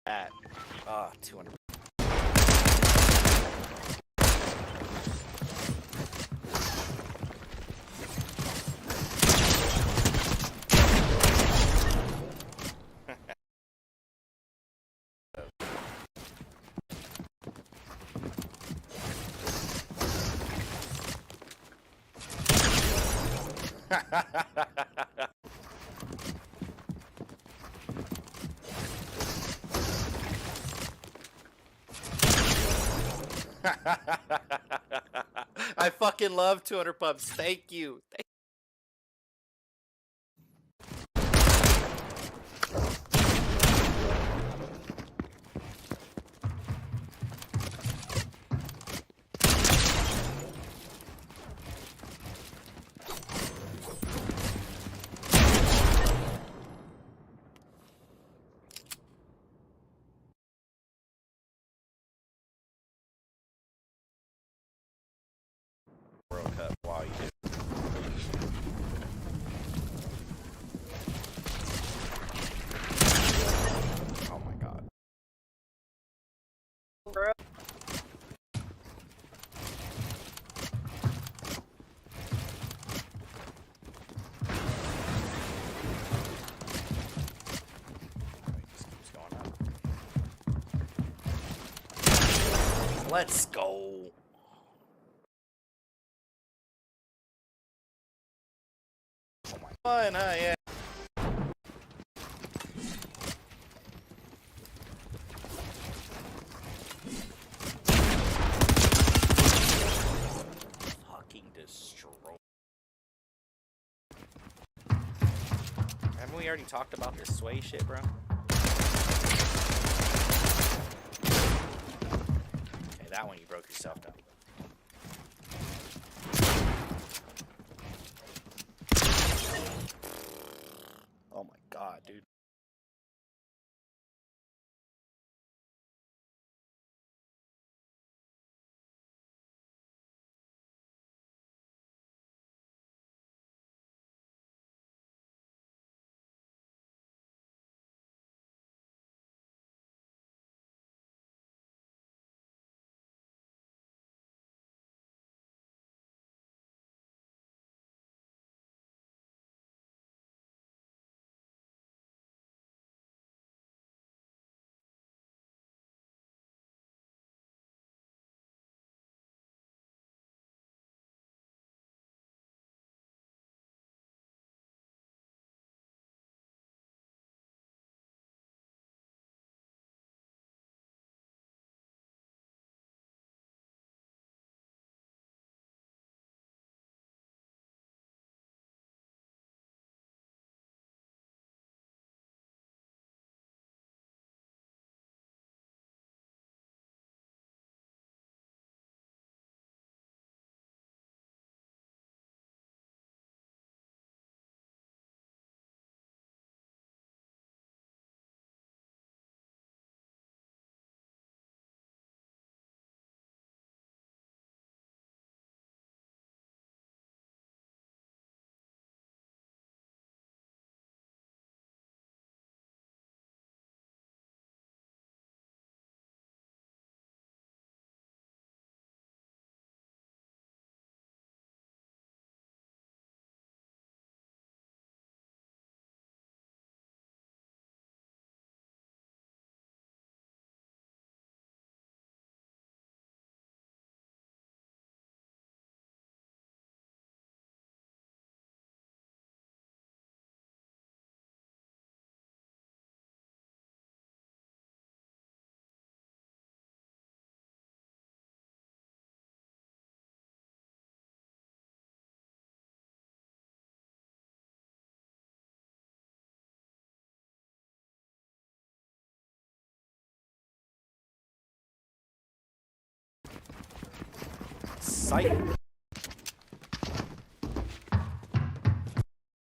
At 200. I fucking love 200 pubs. Thank you. World Cup while you do. Oh my god. Bro. Just keeps going up. Let's go. Oh my fun, huh? Yeah. Fucking destroy. Haven't we already talked about this sway shit, bro? Okay, that one you broke yourself down. Oh my god, dude.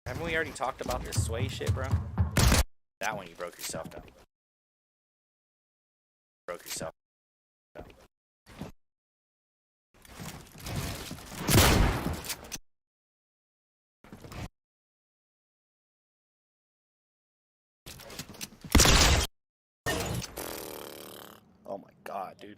Haven't we already talked about this sway shit, bro? That one you broke yourself down. Broke yourself down. God, dude.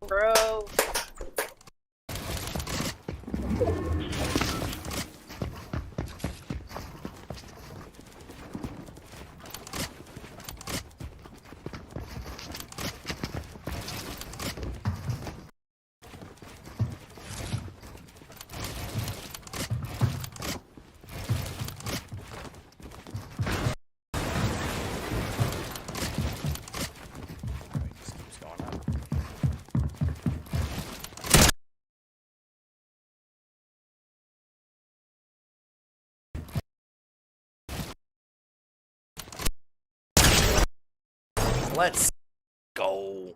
Bro. It just keeps going up. Let's go.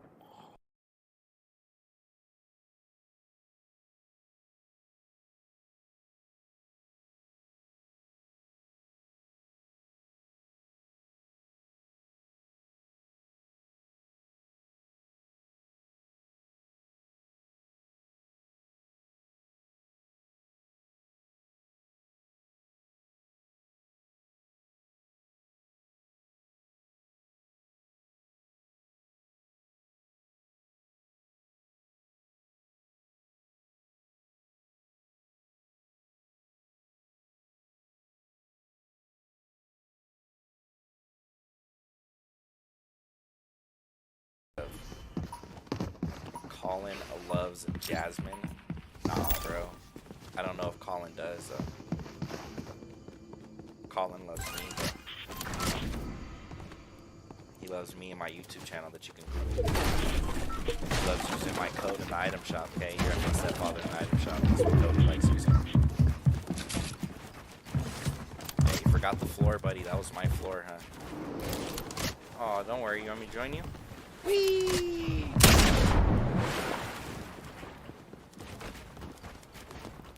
Colin loves Jasmine. Nah, bro. I don't know if Colin does, though. Colin loves me, but he loves me and my YouTube channel that you can Google. He loves using my code in the item shop, okay? You're my stepfather in the item shop. That's what code he likes using. Hey, you forgot the floor, buddy. That was my floor, huh? Oh, don't worry. You want me to join you? Whee!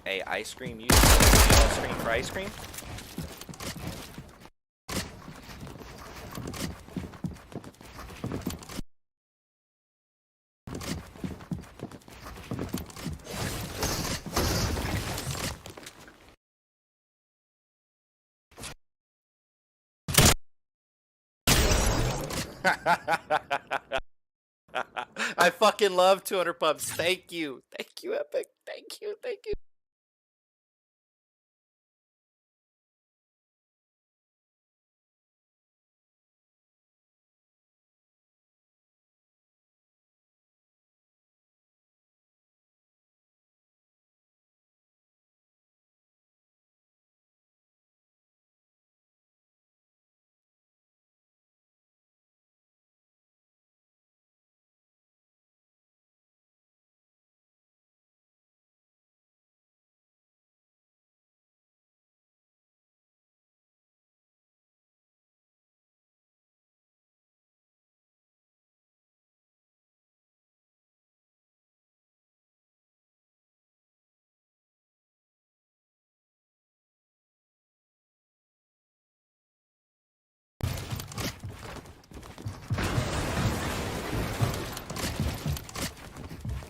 Hey, ice cream, you scream for ice cream? I fucking love 200 pubs. Thank you. Thank you, Epic. Thank you. Thank you.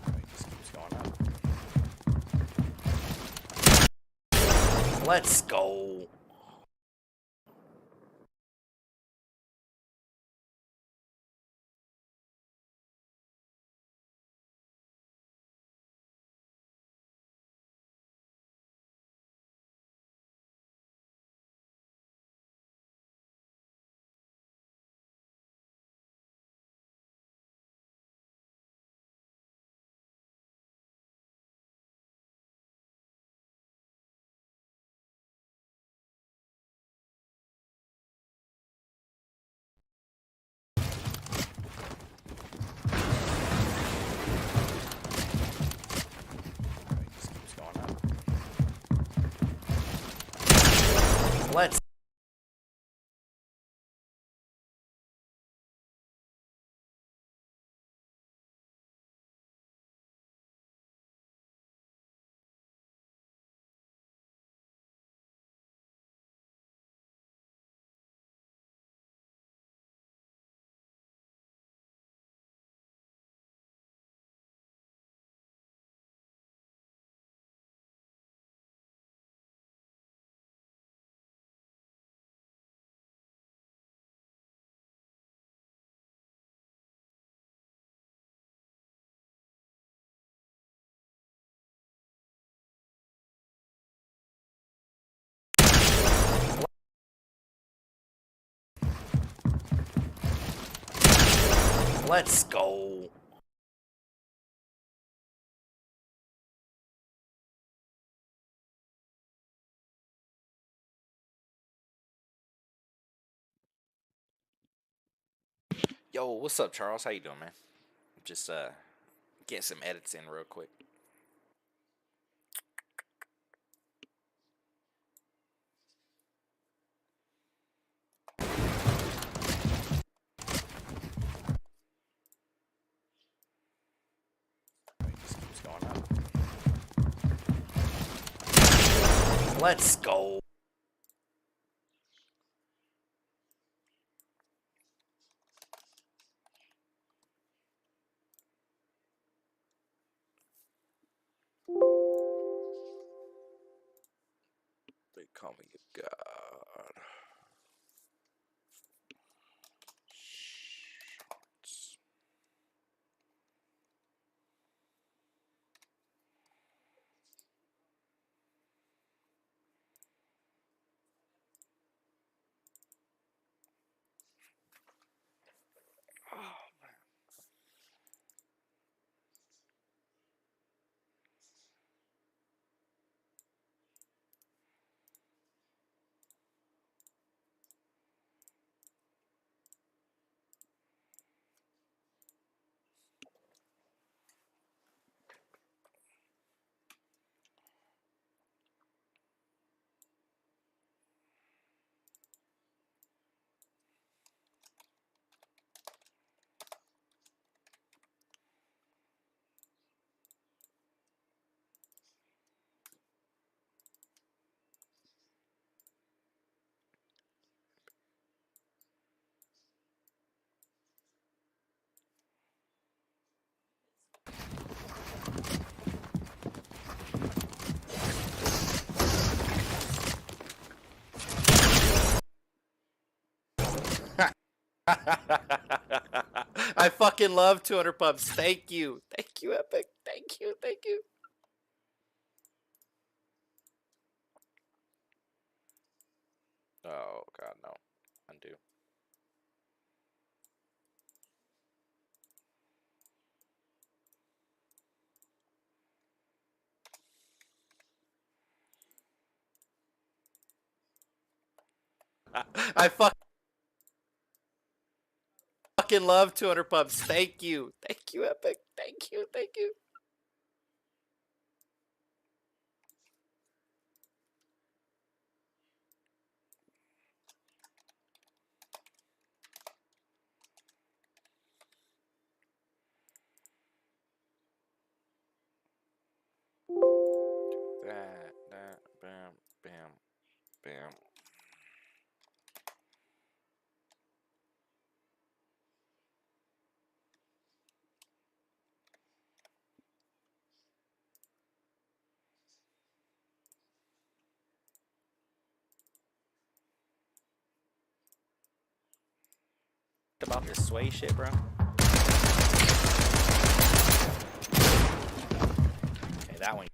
It just keeps going up. Let's go. Let's go. Yo, what's up, Charles? How you doing, man? Just getting some edits in real quick. It just keeps going up. Let's go. They call me a god. Shorts. Oh, man. I fucking love 200 pubs. Thank you. Thank you, Epic. Thank you. Thank you. Oh, God, no. Undo. I fucking love 200 pubs. Thank you. Thank you, Epic. Thank you. Thank you. That, bam, bam, bam. About this sway shit, bro. Okay, that one you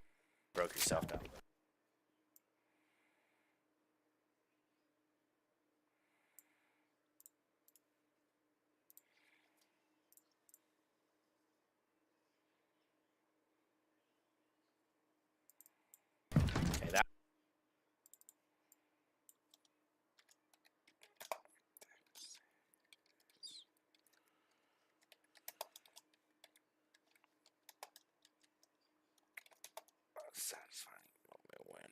broke yourself down. Okay, that. Satisfying moment when.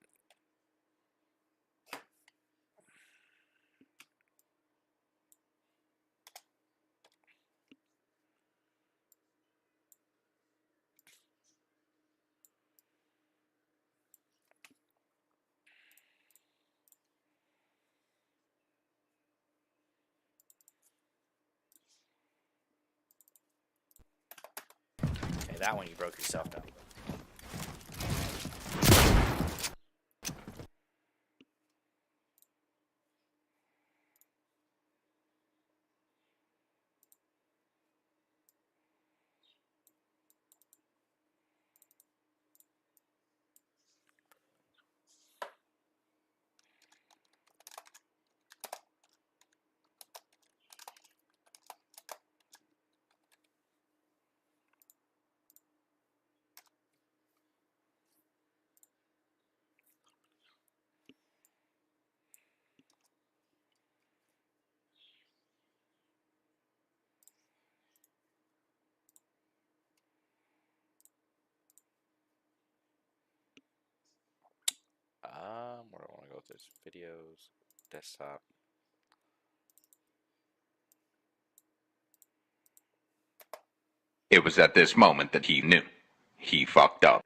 Okay, that one you broke yourself down. There's videos, desktop. It was at this moment that he knew. He fucked up.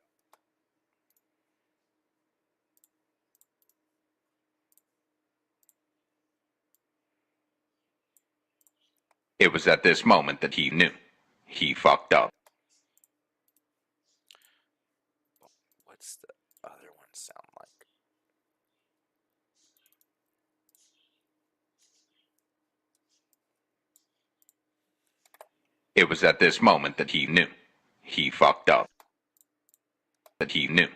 It was at this moment that he knew. He fucked up. What's the other one sound like? It was at this moment that he knew. He fucked up. That he knew.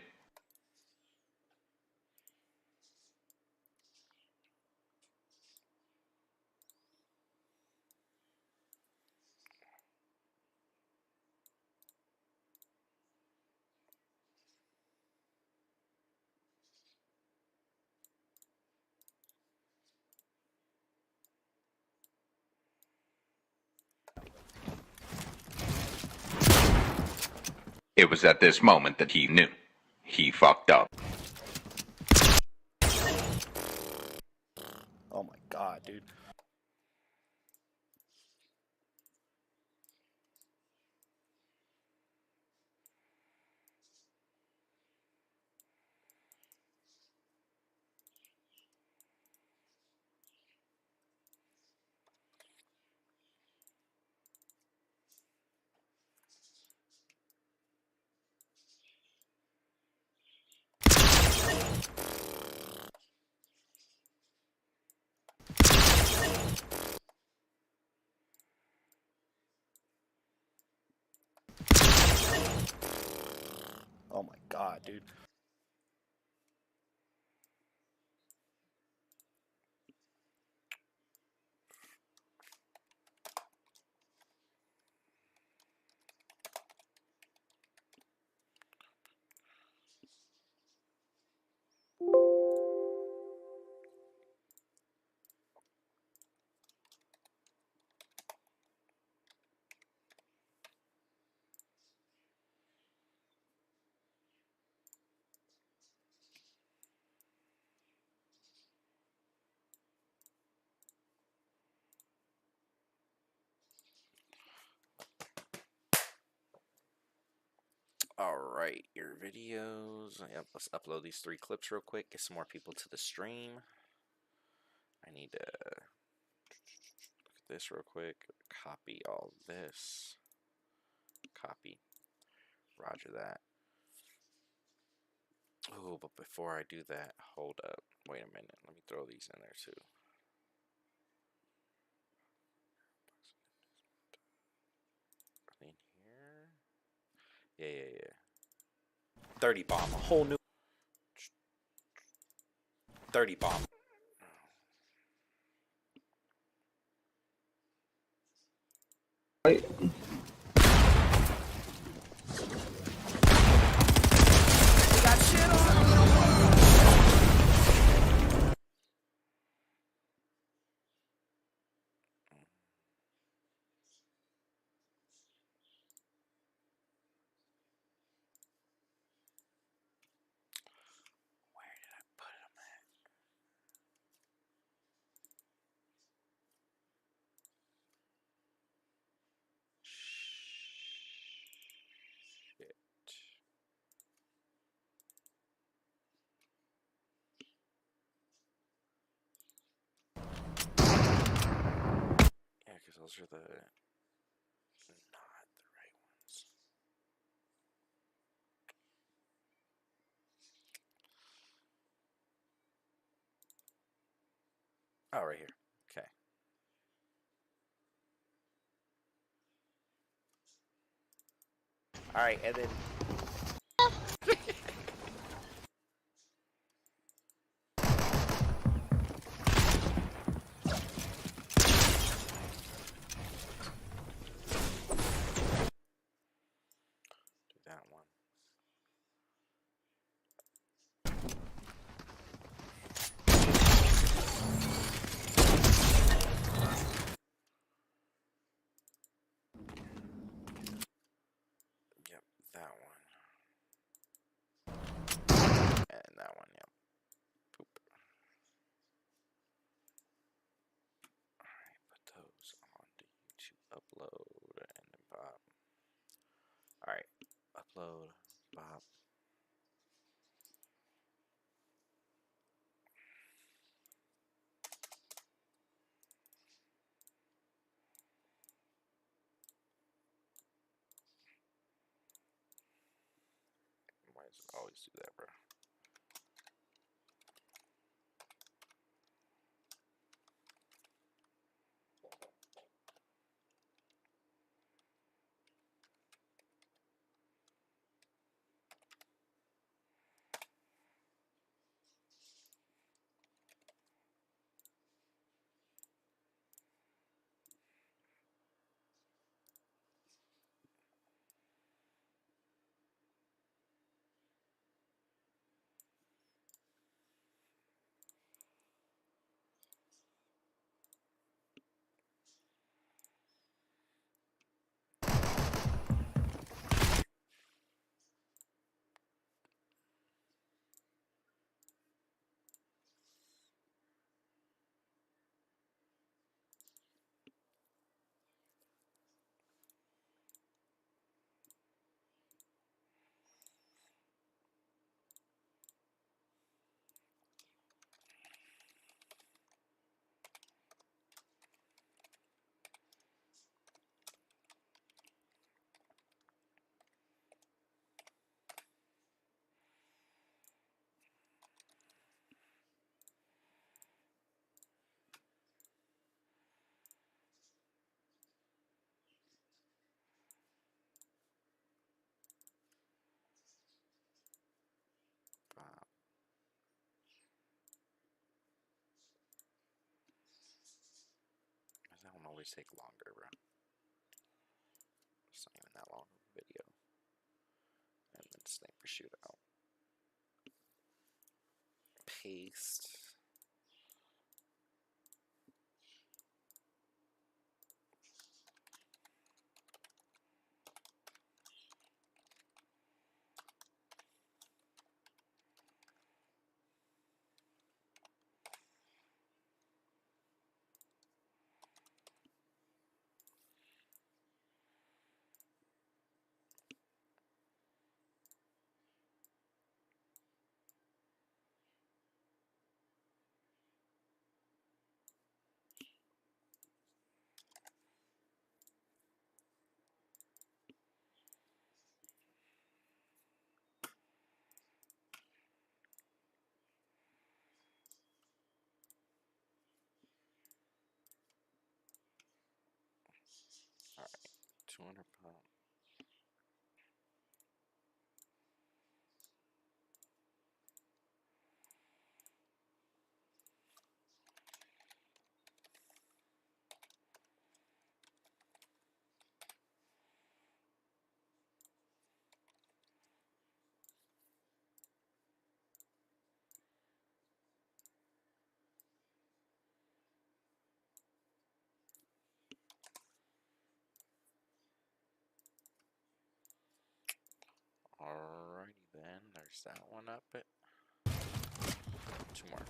It was at this moment that he knew. He fucked up. Oh my god, dude. Oh my god, dude. Alright, your videos. Yep, let's upload these 3 clips real quick. Get some more people to the stream. I need to look at this real quick. Copy all this. Copy. Roger that. Oh, but before I do that, hold up. Wait a minute. Let me throw these in there too. Are they in here? Yeah. 30 bomb. A whole new 30 bomb. Right. Got shit on. Where did I put him at? Shit. Yeah, because those are the not the right ones. Oh, right here. Okay. All right, and then. Do that one. Yep, that one. Bob. Why does it always do that, bro? Bob. That one always take longer, bro. It's not even that long of a video. And then Sniper Shootout. Paste. Alright, 200 pounds. Alrighty then, there's that one up. It. Two more.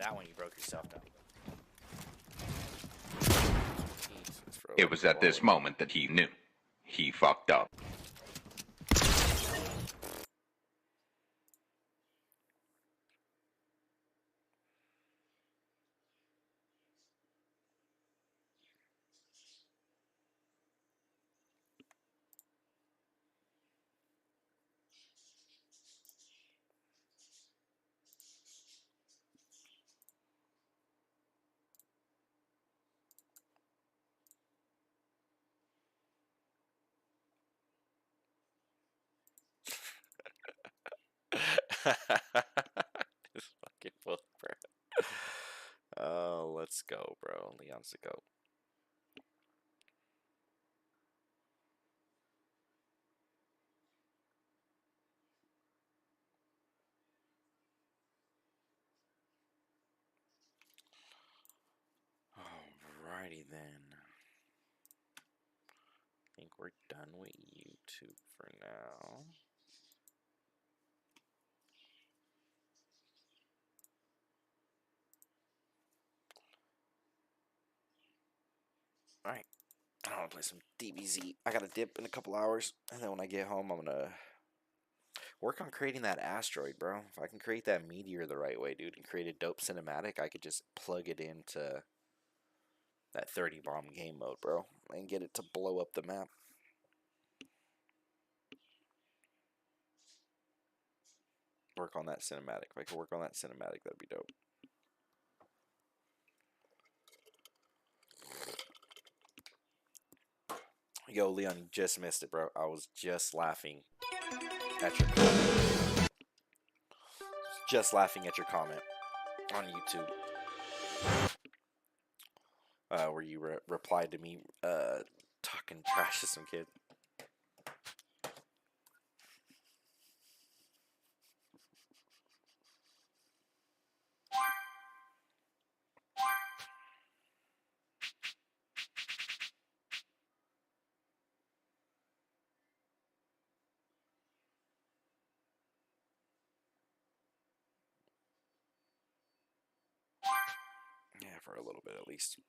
that one you broke yourself down. It was at this moment that he knew. He fucked up. This fucking book, bro. Oh, let's go, bro. Leon's the goat. Alrighty then. I think we're done with YouTube for now. Alright. I want to play some DBZ. I got to dip in a couple hours. And then when I get home, I'm going to work on creating that asteroid, bro. If I can create that meteor the right way, dude, and create a dope cinematic, I could just plug it into that 30 bomb game mode, bro, and get it to blow up the map. Work on that cinematic. If I could work on that cinematic, that'd be dope. Yo, Leon, you just missed it, bro. I was just laughing at your comment. Just laughing at your comment on YouTube. Where you replied to me talking trash to some kid. Yeah, for a little bit at least.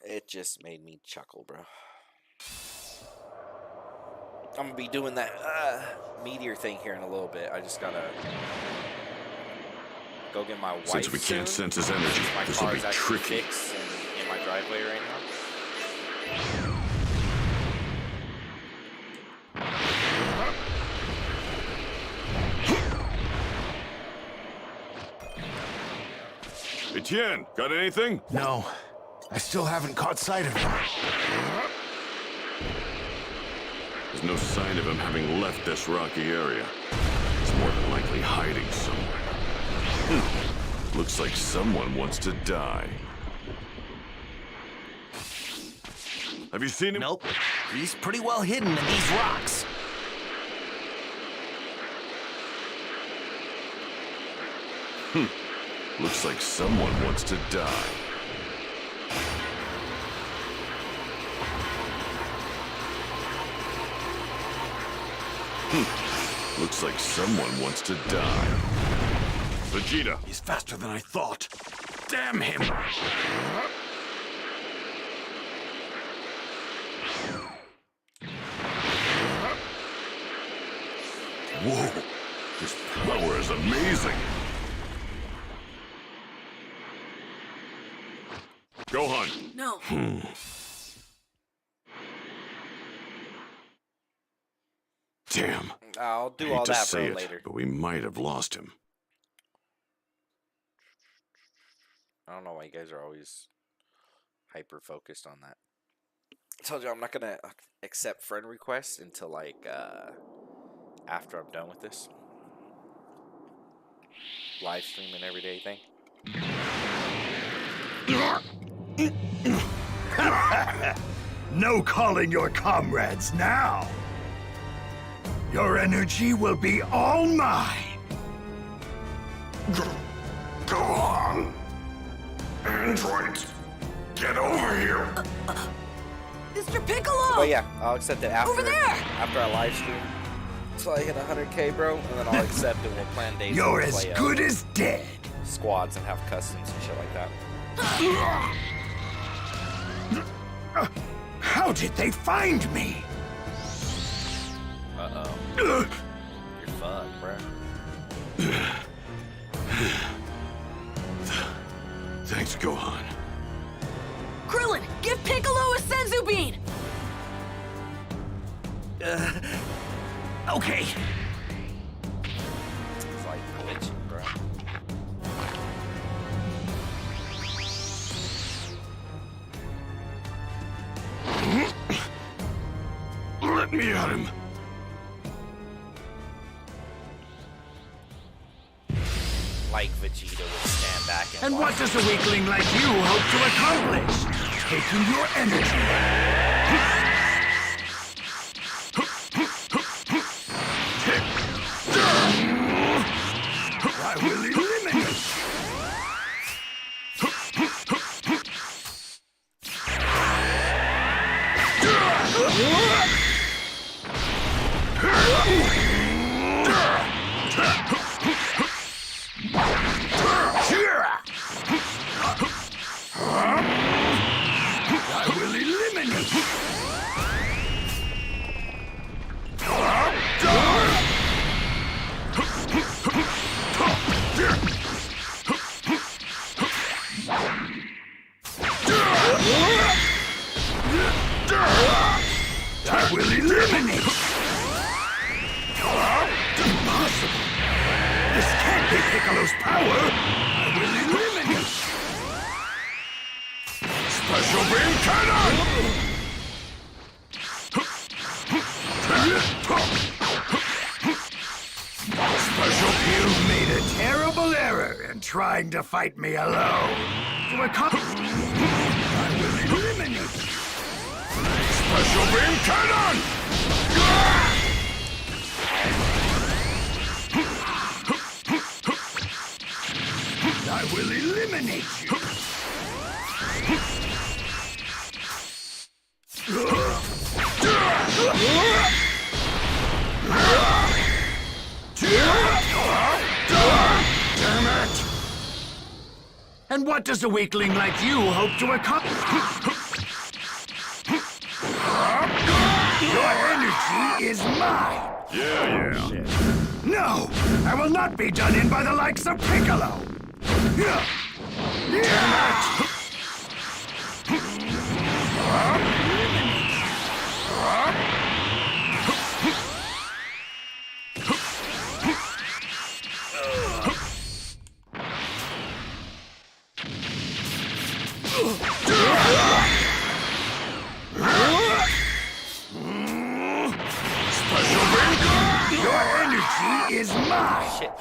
It just made me chuckle, bro. I'm gonna be doing that meteor thing here in a little bit. I just gotta go get my wife. Since we can't sense his energy, my this will car be is actually tricky. fixed in my driveway right now. Etienne, got anything? No, I still haven't caught sight of him. There's no sign of him having left this rocky area. He's more than likely hiding somewhere. Looks like someone wants to die. Have you seen him? Nope, he's pretty well hidden in these rocks. Looks like someone wants to die. Looks like someone wants to die. Vegeta! He's faster than I thought. Damn him! Whoa! His power is amazing! Gohan! No. Damn. I'll do Hate all to that, say bro, it, later. but we might have lost him. I don't know why you guys are always hyper focused on that. I told you I'm not gonna accept friend requests until like after I'm done with this live streaming everyday thing. No calling your comrades now. Your energy will be all mine. Go on! Androids, get over here! Mr. Piccolo! But yeah, I'll accept it after Over there! after I live stream. till I hit 100K, bro, and then I'll accept it. We'll plan days. You're and as play, good as dead. squads and have customs and shit like that. How did they find me? Uh-oh. You're fucked, bro. Thanks, Gohan. Krillin, give Piccolo a senzu bean! Okay. It's like glitching, bro. Let me at him. Like Vegeta would stand back And watch. what does a weakling like you hope to accomplish? Taking your energy. I will eliminate you. I will eliminate you. I will eliminate you. Impossible. This can't be Piccolo's power. I will eliminate you. Special beam cannon! Special, you made a terrible error in trying to fight me alone. To accomplish, I will eliminate you. Special beam cannon! I will eliminate you. Damn it! And what does a weakling like you hope to accomplish? Your energy is mine. Yeah. No, I will not be done in by the likes of Piccolo. Damn it! Your energy is mine. Shit.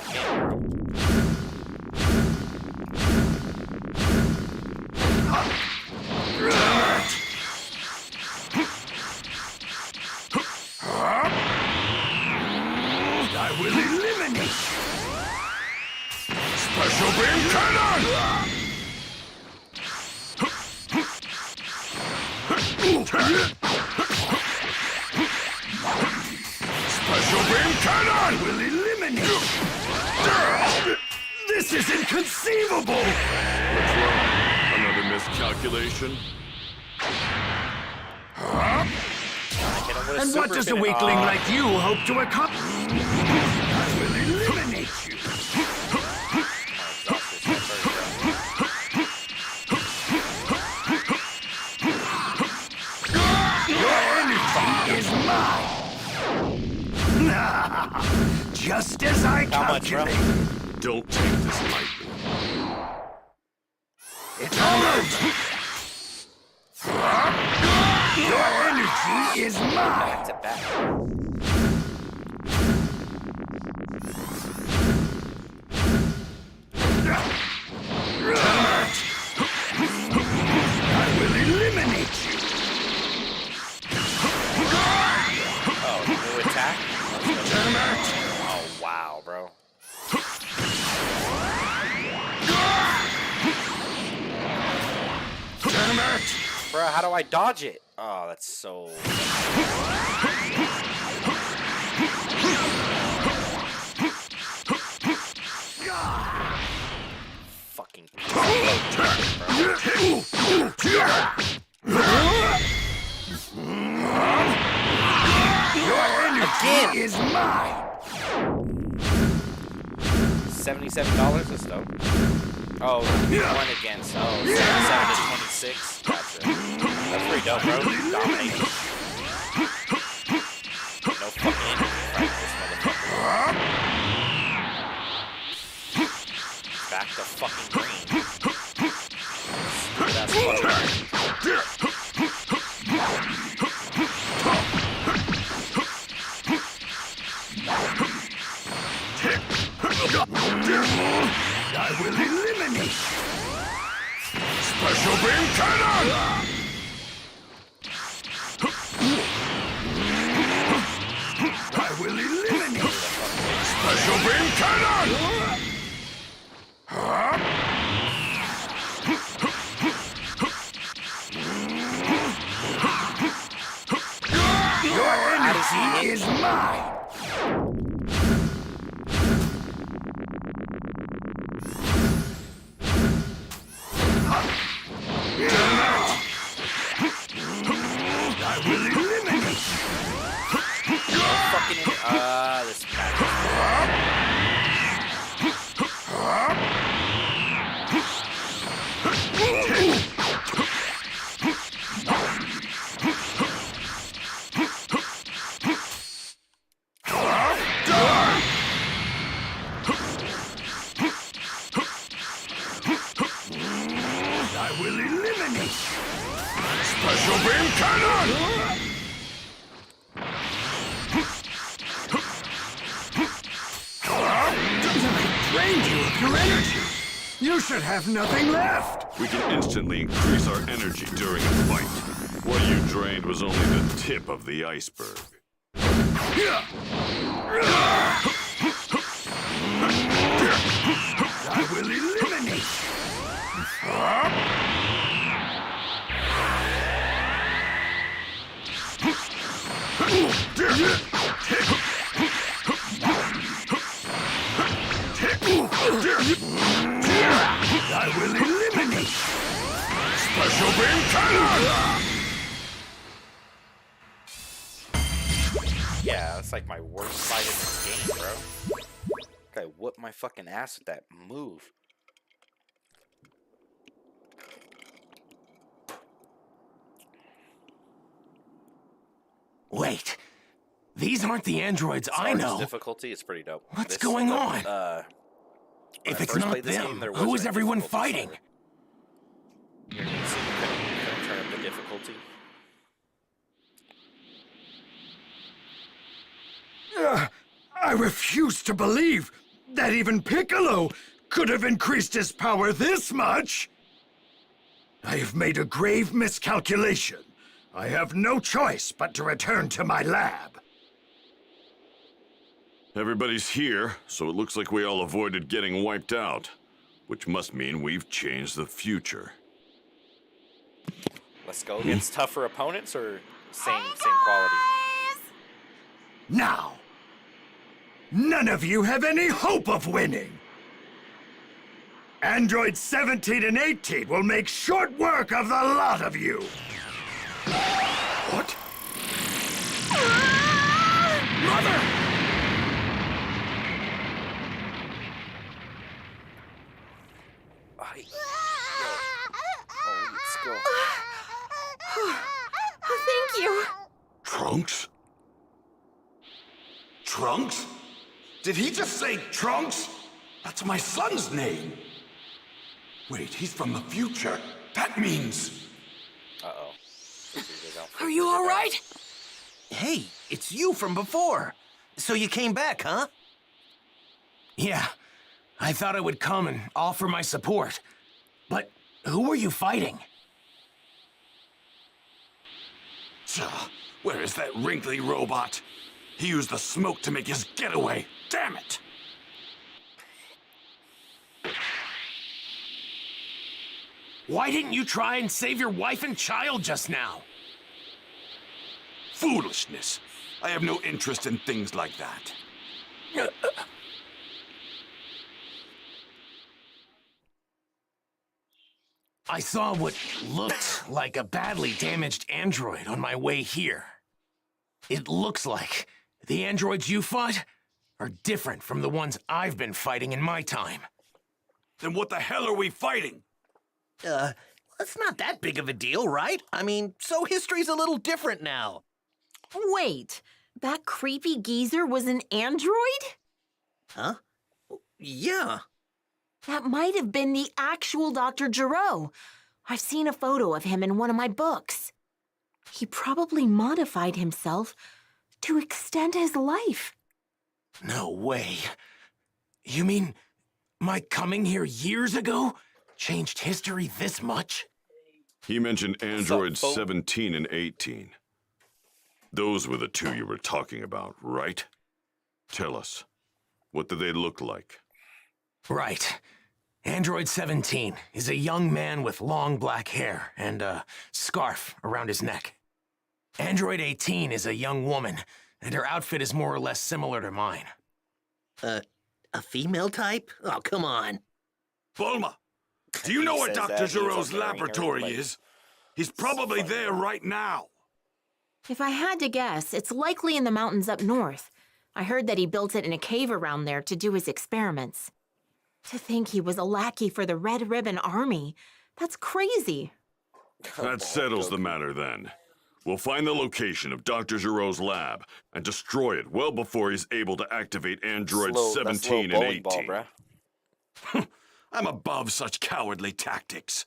I will eliminate you. Special beam cannon! Special beam cannon! I will eliminate you. This is inconceivable. What's wrong? Another miscalculation? And what does a weakling like you hope to accomplish? I will eliminate you. Your energy is mine. Just as I How much, bro? calculated. Don't take this lightly. It's all over. Your energy is mine. Back to back. I will eliminate you. Oh, new attack? Damn it. Oh, wow, bro. Damn it. Bro, how do I dodge it? Oh, that's so... Again is mine. $77? That's dope. Oh, one against. Oh, 77 to 26. Gotcha. That's pretty dope, bro. Dominating. No fucking fight this motherfucker. Back to fucking green. That's fucking. I will eliminate. Special beam cannon! I will eliminate. Special beam cannon! Your energy is mine. I will eliminate. Fucking. This I will eliminate. Special beam cannon! Drained you of your energy. You should have nothing left. We can instantly increase our energy during a fight. What you drained was only the tip of the iceberg. I will eliminate. I will eliminate. Special beam cannon! Yeah, that's like my worst fight in this game, bro. I whooped my fucking ass with that move. Wait, these aren't the androids I Hardest know. difficulty, it's pretty dope. What's going on? When If I it's first not played this them, game, there who wasn't is a everyone difficulty fighting? slider. You couldn't turn up the difficulty. I refuse to believe that even Piccolo could have increased his power this much. I have made a grave miscalculation. I have no choice but to return to my lab. Everybody's here, so it looks like we all avoided getting wiped out. Which must mean we've changed the future. Let's go against tougher opponents or same quality? Now, none of you have any hope of winning. Androids 17 and 18 will make short work of the lot of you. What? Mother! Let's go. Thank you. Trunks? Trunks? Did he just say Trunks? That's my son's name. Wait, he's from the future. That means... Uh-oh. Are you all right? Hey, it's you from before. So you came back, huh? Yeah, I thought I would come and offer my support. But who were you fighting? Where is that wrinkly robot? He used the smoke to make his getaway. Damn it! Why didn't you try and save your wife and child just now? Foolishness. I have no interest in things like that. I saw what looked like a badly damaged android on my way here. It looks like the androids you fought are different from the ones I've been fighting in my time. Then what the hell are we fighting? It's not that big of a deal, right? I mean, so history's a little different now. Wait, that creepy geezer was an android? Huh? Yeah. That might have been the actual Dr. Giro. I've seen a photo of him in one of my books. He probably modified himself to extend his life. No way. You mean my coming here years ago changed history this much? He mentioned androids Fo? 17 and 18. Those were the two you were talking about, right? Tell us, what do they look like? Right. Android 17 is a young man with long black hair and a scarf around his neck. Android 18 is a young woman, and her outfit is more or less similar to mine. A female type? Oh, come on. Bulma, do you know He where says Dr. that, he's Giro's like wearing her, laboratory like, is? He's probably funny. there right now. If I had to guess, it's likely in the mountains up north. I heard that he built it in a cave around there to do his experiments. To think he was a lackey for the Red Ribbon Army. That's crazy. That settles the matter then. We'll find the location of Dr. Giro's lab and destroy it well before he's able to activate androids 17 and 18. I'm above such cowardly tactics.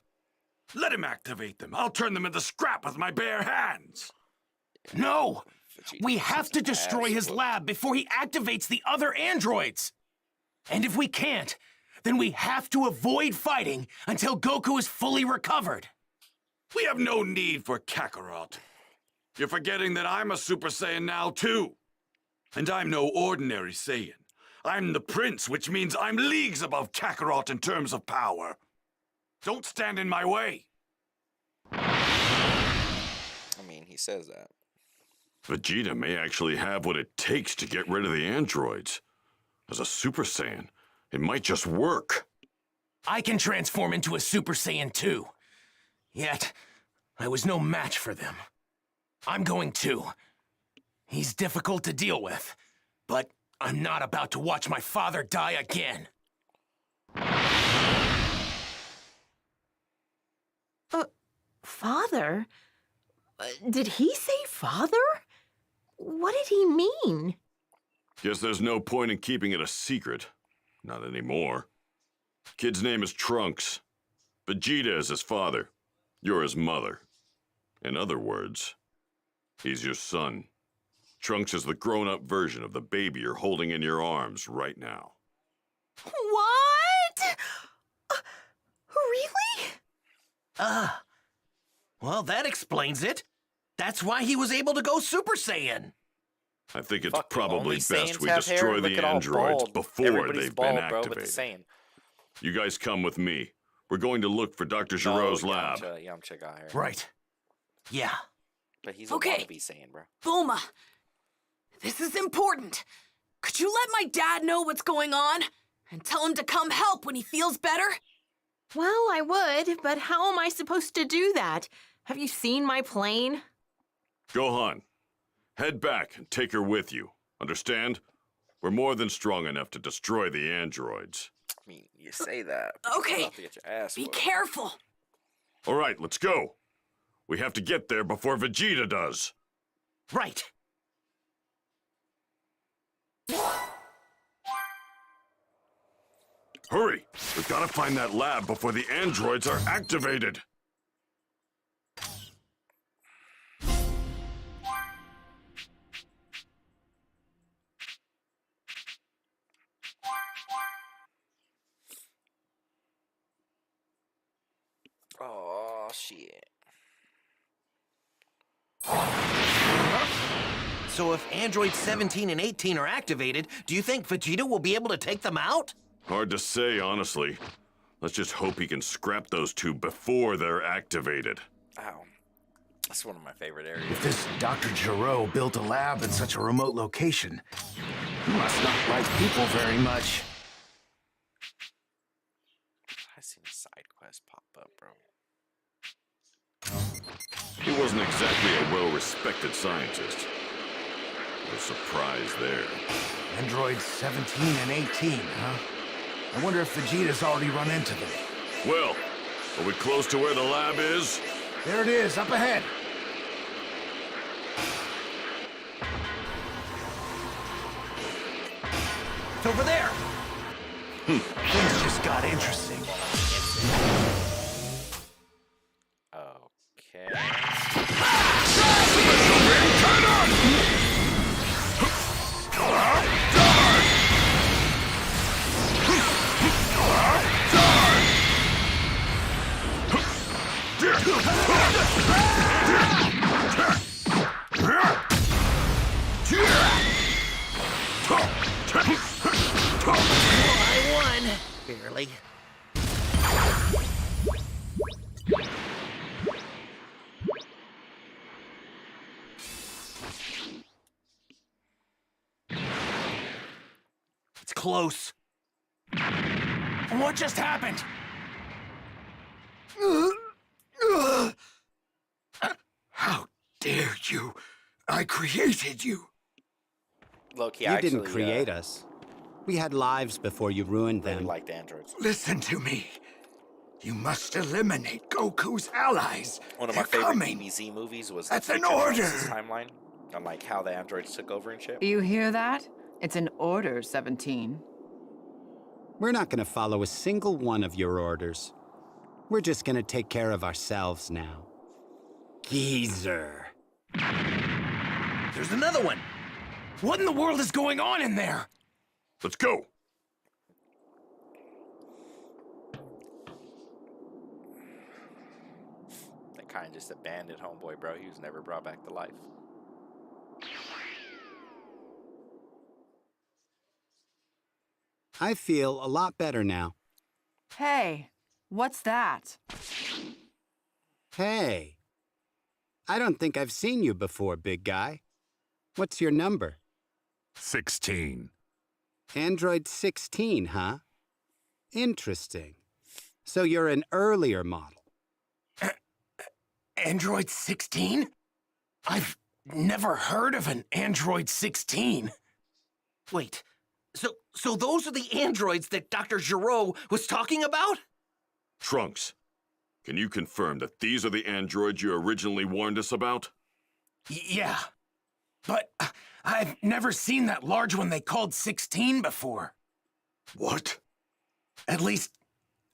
Let him activate them. I'll turn them into scrap with my bare hands. No! Vegeta We is have to an destroy his asshole. lab before he activates the other androids! And if we can't, then we have to avoid fighting until Goku is fully recovered. We have no need for Kakarot. You're forgetting that I'm a Super Saiyan now, too. And I'm no ordinary Saiyan. I'm the Prince, which means I'm leagues above Kakarot in terms of power. Don't stand in my way. I mean, he says that. Vegeta may actually have what it takes to get rid of the androids. As a Super Saiyan, it might just work. I can transform into a Super Saiyan too. Yet, I was no match for them. I'm going to. He's difficult to deal with, but I'm not about to watch my father die again. Father? Did he say father? What did he mean? Guess there's no point in keeping it a secret. Not anymore. Kid's name is Trunks. Vegeta is his father. You're his mother. In other words, he's your son. Trunks is the grown-up version of the baby you're holding in your arms right now. What? Really? Well, that explains it. That's why he was able to go Super Saiyan. I think it's Fuck, probably only best Saiyans we have hair? destroy Look the at all androids bald. before Everybody's they've bald, been bro, but the activated. same. You guys come with me. We're going to look for Dr. Giro's lab. Yamcha got hair. Right. Yeah. But he's a Okay. wannabe Saiyan, bro. Bulma, this is important. Could you let my dad know what's going on? And tell him to come help when he feels better? Well, I would, but how am I supposed to do that? Have you seen my plane? Gohan, head back and take her with you. Understand? We're more than strong enough to destroy the androids. I mean, you say that. Okay. You're about to get your ass Be whooped. careful. All right, let's go. We have to get there before Vegeta does. Right. Hurry! We've got to find that lab before the androids are activated. Oh, shit. So if androids 17 and 18 are activated, do you think Vegeta will be able to take them out? Hard to say, honestly. Let's just hope he can scrap those two before they're activated. Ow. That's one of my favorite areas. If this Dr. Giro built a lab in such a remote location, he must not like people very much. I seen a side quest pop up, bro. wasn't exactly a well-respected scientist. No surprise there. Androids 17 and 18, huh? I wonder if Vegeta's already run into them. Well, are we close to where the lab is? There it is, up ahead. It's over there. Things just got interesting. Okay. I won. Barely. It's close. What just happened? How dare you? I created you. Loki, You I didn't actually, create us. We had lives before you ruined really them. liked androids. Listen to me. You must eliminate Goku's allies. One of my They're favorite coming. DBZ movies was That's the an Future order. Genesis timeline, on like how the androids took over and shit. You hear that? It's an order, 17. We're not gonna follow a single one of your orders. We're just gonna take care of ourselves now. Geezer. There's another one. What in the world is going on in there? Let's go. They kind of just abandoned homeboy, bro. He was never brought back to life. I feel a lot better now. Hey, what's that? Hey. I don't think I've seen you before, big guy. What's your number? 16. Android 16, huh? Interesting. So you're an earlier model. Android 16? I've never heard of an Android 16. Wait, so those are the androids that Dr. Giraud was talking about? Trunks, can you confirm that these are the androids you originally warned us about? Yeah. But I've never seen that large one they called 16 before. What? At least,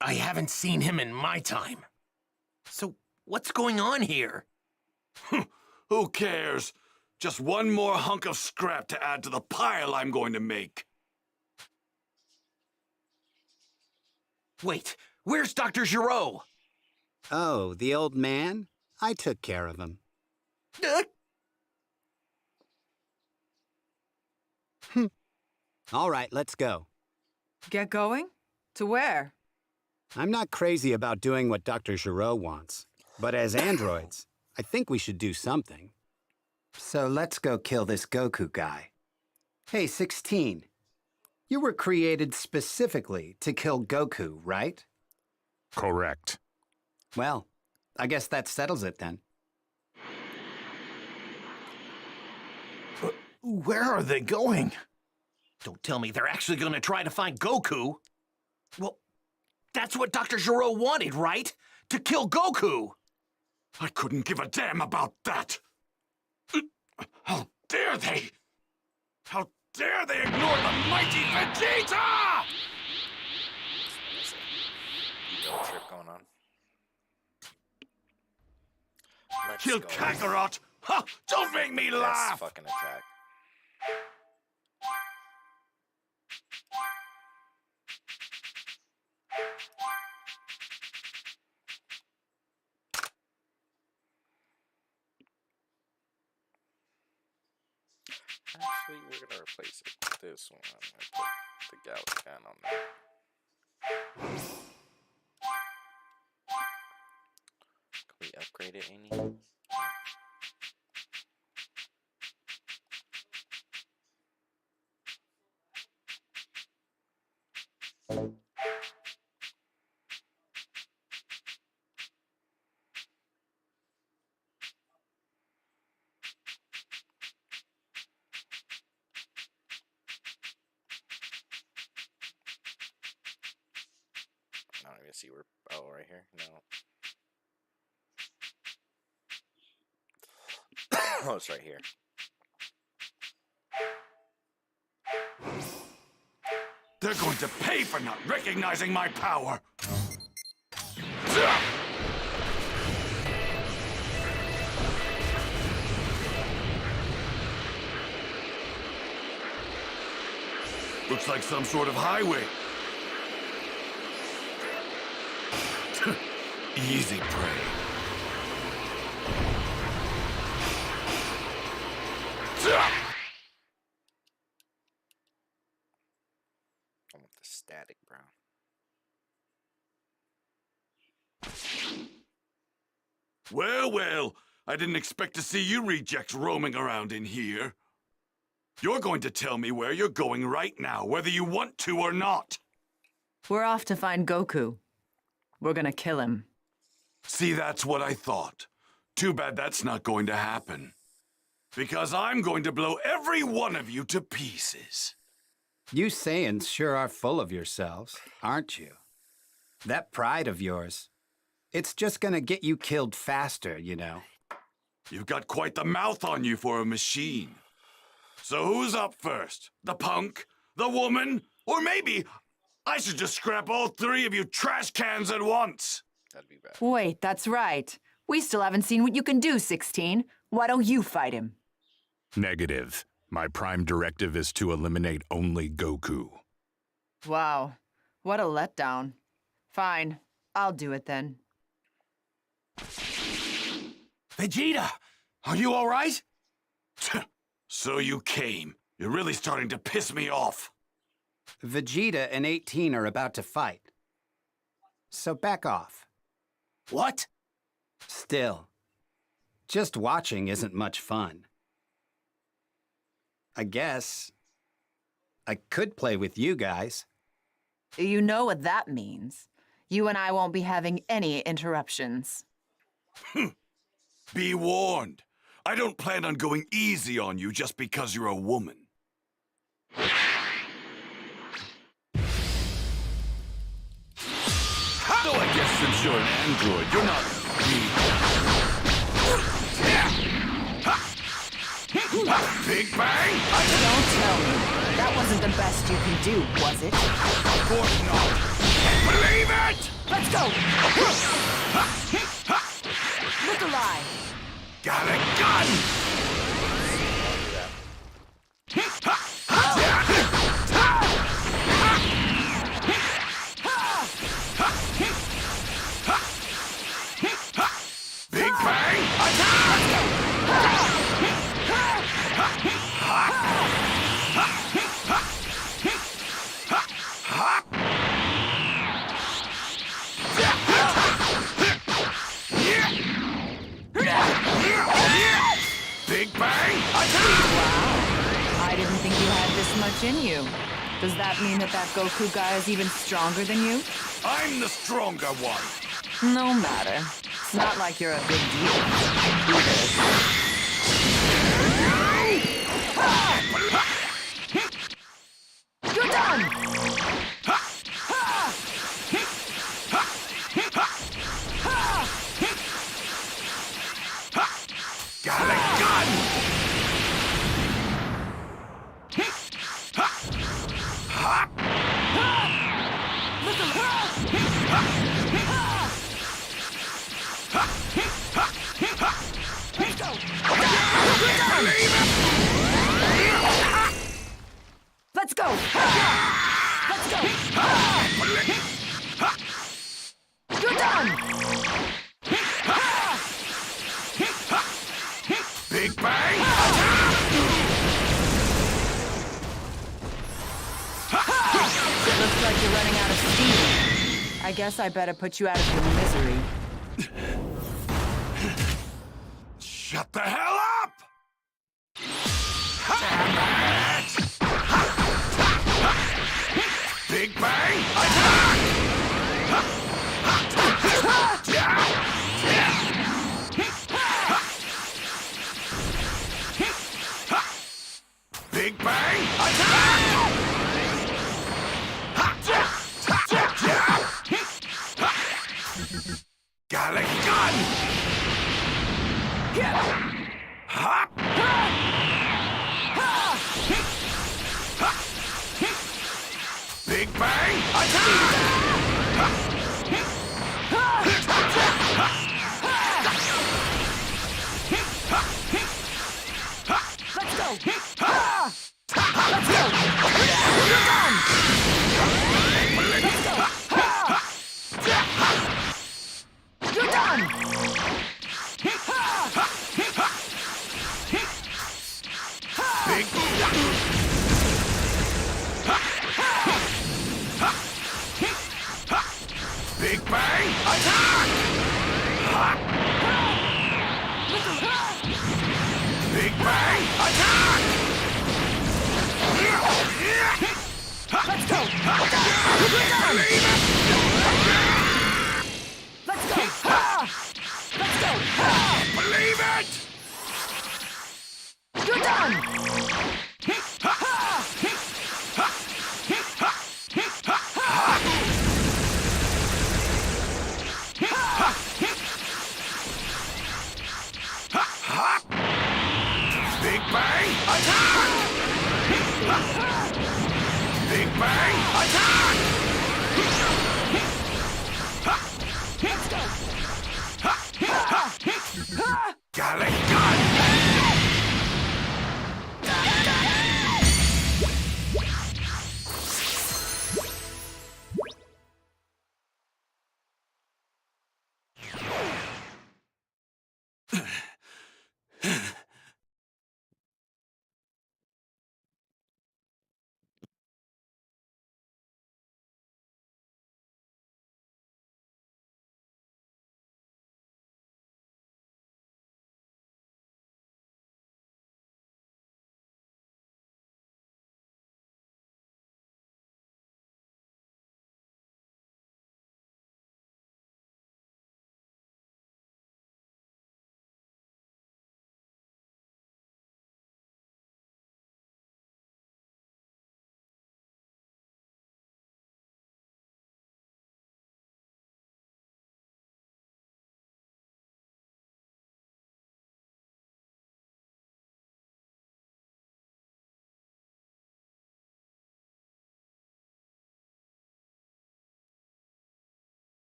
I haven't seen him in my time. So what's going on here? Who cares? Just one more hunk of scrap to add to the pile I'm going to make. Wait, where's Dr. Giraud? Oh, the old man? I took care of him. All right, let's go. Get going? To where? I'm not crazy about doing what Dr. Giraud wants, but as androids, I think we should do something. So let's go kill this Goku guy. Hey, 16. You were created specifically to kill Goku, right? Correct. Well, I guess that settles it then. Where are they going? Don't tell me they're actually going to try to find Goku. Well, that's what Dr. Giraud wanted, right? To kill Goku. I couldn't give a damn about that. How dare they? How dare they ignore the mighty Vegeta! Ego trip going on. Let's Kill go. Kakarot! Ha! Don't make me Best laugh! fucking attack. Actually, we're gonna replace it with this one. I'm gonna put the Galacan on there. Can we upgrade it any? Oh, right here? No. Oh, it's right here. They're going to pay for not recognizing my power. Looks like some sort of highway. Easy prey. I want the static brown. Well, well, I didn't expect to see you rejects roaming around in here. You're going to tell me where you're going right now, whether you want to or not. We're off to find Goku. We're gonna kill him. See, that's what I thought. Too bad that's not going to happen. Because I'm going to blow every one of you to pieces. You Saiyans sure are full of yourselves, aren't you? That pride of yours, it's just gonna get you killed faster, you know. You've got quite the mouth on you for a machine. So who's up first? The punk? The woman? Or maybe I should just scrap all three of you trash cans at once. That'd be bad. Wait, that's right. We still haven't seen what you can do, 16. Why don't you fight him? Negative. My prime directive is to eliminate only Goku. Wow, what a letdown. Fine, I'll do it then. Vegeta, are you all right? So you came. You're really starting to piss me off. Vegeta and 18 are about to fight. So back off. What? Still, just watching isn't much fun. I guess I could play with you guys. You know what that means. You and I won't be having any interruptions. Be warned. I don't plan on going easy on you just because you're a woman. So I guess since you're an android, you're not weak. Big Bang? Don't tell me. That wasn't the best you can do, was it? Of course not. Can't believe it! Let's go! Look alive! Got a gun! Big Bang! Big Bang! Wow. I didn't think you had this much in you. Does that mean that Goku guy is even stronger than you? I'm the stronger one. No matter. It's not like you're a big deal. You're done! Got a gun! Let's go! Let's go! You're done! Big Bang! It looks like you're running out of steam. I guess I better put you out of your misery. Shut the hell up! Damn it! Big Bang! Attack! Big Bang! Attack! You're done! Big Bang attack! Big Bang attack! Let's go! Let's go! Let's go! Believe it! You're done! Big Bang attack! Big Bang attack! Gallic gun!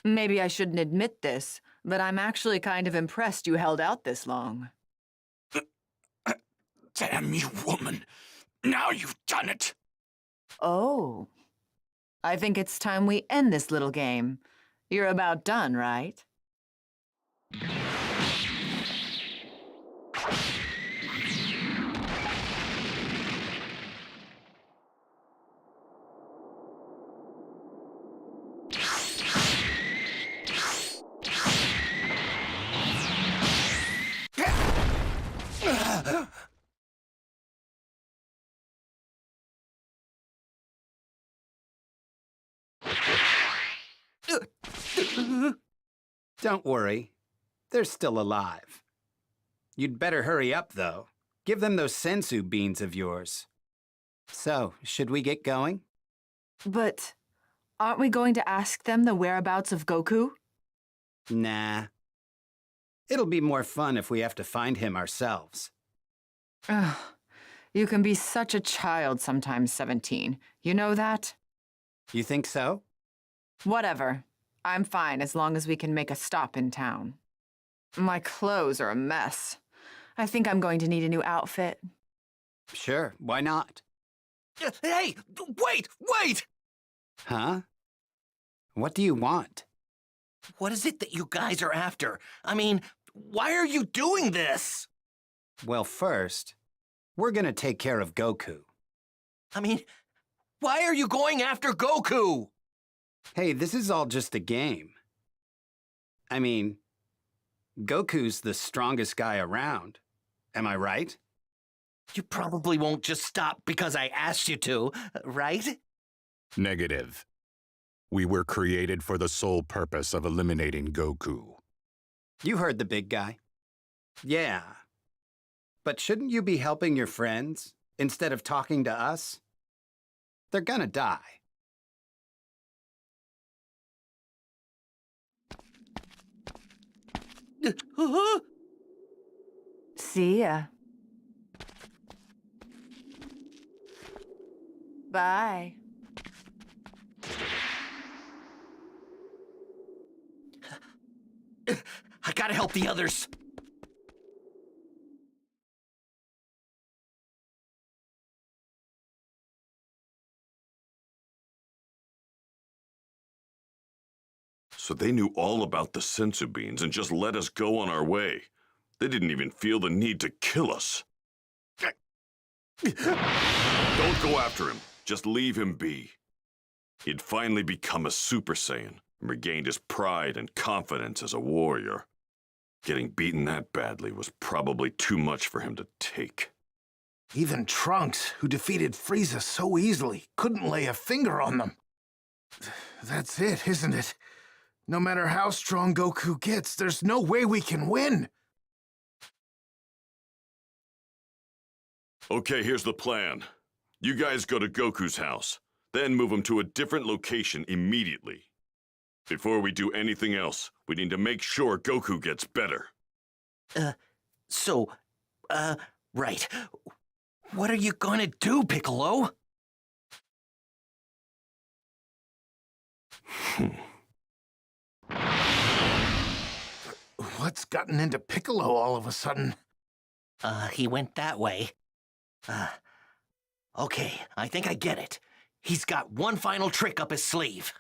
Maybe I shouldn't admit this, but I'm actually kind of impressed you held out this long. Damn you, woman. Now you've done it. Oh. I think it's time we end this little game. You're about done, right? Don't worry. They're still alive. You'd better hurry up, though. Give them those sensu beans of yours. So, should we get going? But aren't we going to ask them the whereabouts of Goku? Nah. It'll be more fun if we have to find him ourselves. Ugh. You can be such a child sometimes, 17. You know that? You think so? Whatever. I'm fine as long as we can make a stop in town. My clothes are a mess. I think I'm going to need a new outfit. Sure, why not? Hey, wait! Huh? What do you want? What is it that you guys are after? I mean, why are you doing this? Well, first, we're gonna take care of Goku. I mean, why are you going after Goku? Hey, this is all just a game. I mean, Goku's the strongest guy around. Am I right? You probably won't just stop because I asked you to, right? Negative. We were created for the sole purpose of eliminating Goku. You heard the big guy. Yeah. But shouldn't you be helping your friends instead of talking to us? They're gonna die. See ya. Bye. I gotta help the others. So they knew all about the sensu beans and just let us go on our way. They didn't even feel the need to kill us. Don't go after him. Just leave him be. He'd finally become a Super Saiyan and regained his pride and confidence as a warrior. Getting beaten that badly was probably too much for him to take. Even Trunks, who defeated Frieza so easily, couldn't lay a finger on them. That's it, isn't it? No matter how strong Goku gets, there's no way we can win. Okay, here's the plan. You guys go to Goku's house, then move him to a different location immediately. Before we do anything else, we need to make sure Goku gets better. Right. What are you gonna do, Piccolo? What's gotten into Piccolo all of a sudden? He went that way. Okay, I think I get it. He's got one final trick up his sleeve.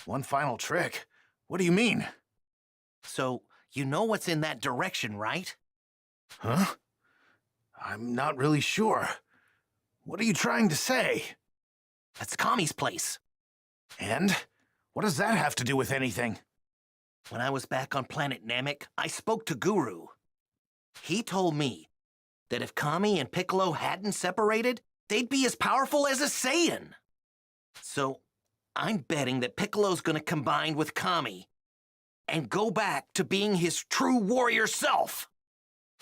One final trick? What do you mean? So, you know what's in that direction, right? Huh? I'm not really sure. What are you trying to say? That's Kami's place. And? What does that have to do with anything? When I was back on planet Namek, I spoke to Guru. He told me that if Kami and Piccolo hadn't separated, they'd be as powerful as a Saiyan. So, I'm betting that Piccolo's gonna combine with Kami and go back to being his true warrior self.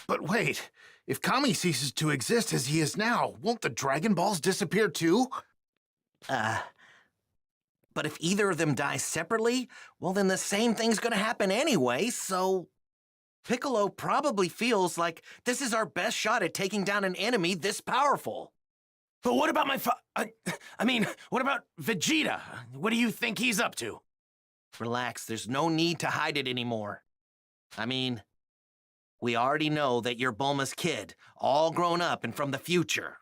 But wait, if Kami ceases to exist as he is now, won't the Dragon Balls disappear too? But if either of them dies separately, well then the same thing's gonna happen anyway, so... Piccolo probably feels like this is our best shot at taking down an enemy this powerful. But what about what about Vegeta? What do you think he's up to? Relax, there's no need to hide it anymore. I mean, we already know that you're Bulma's kid, all grown up and from the future.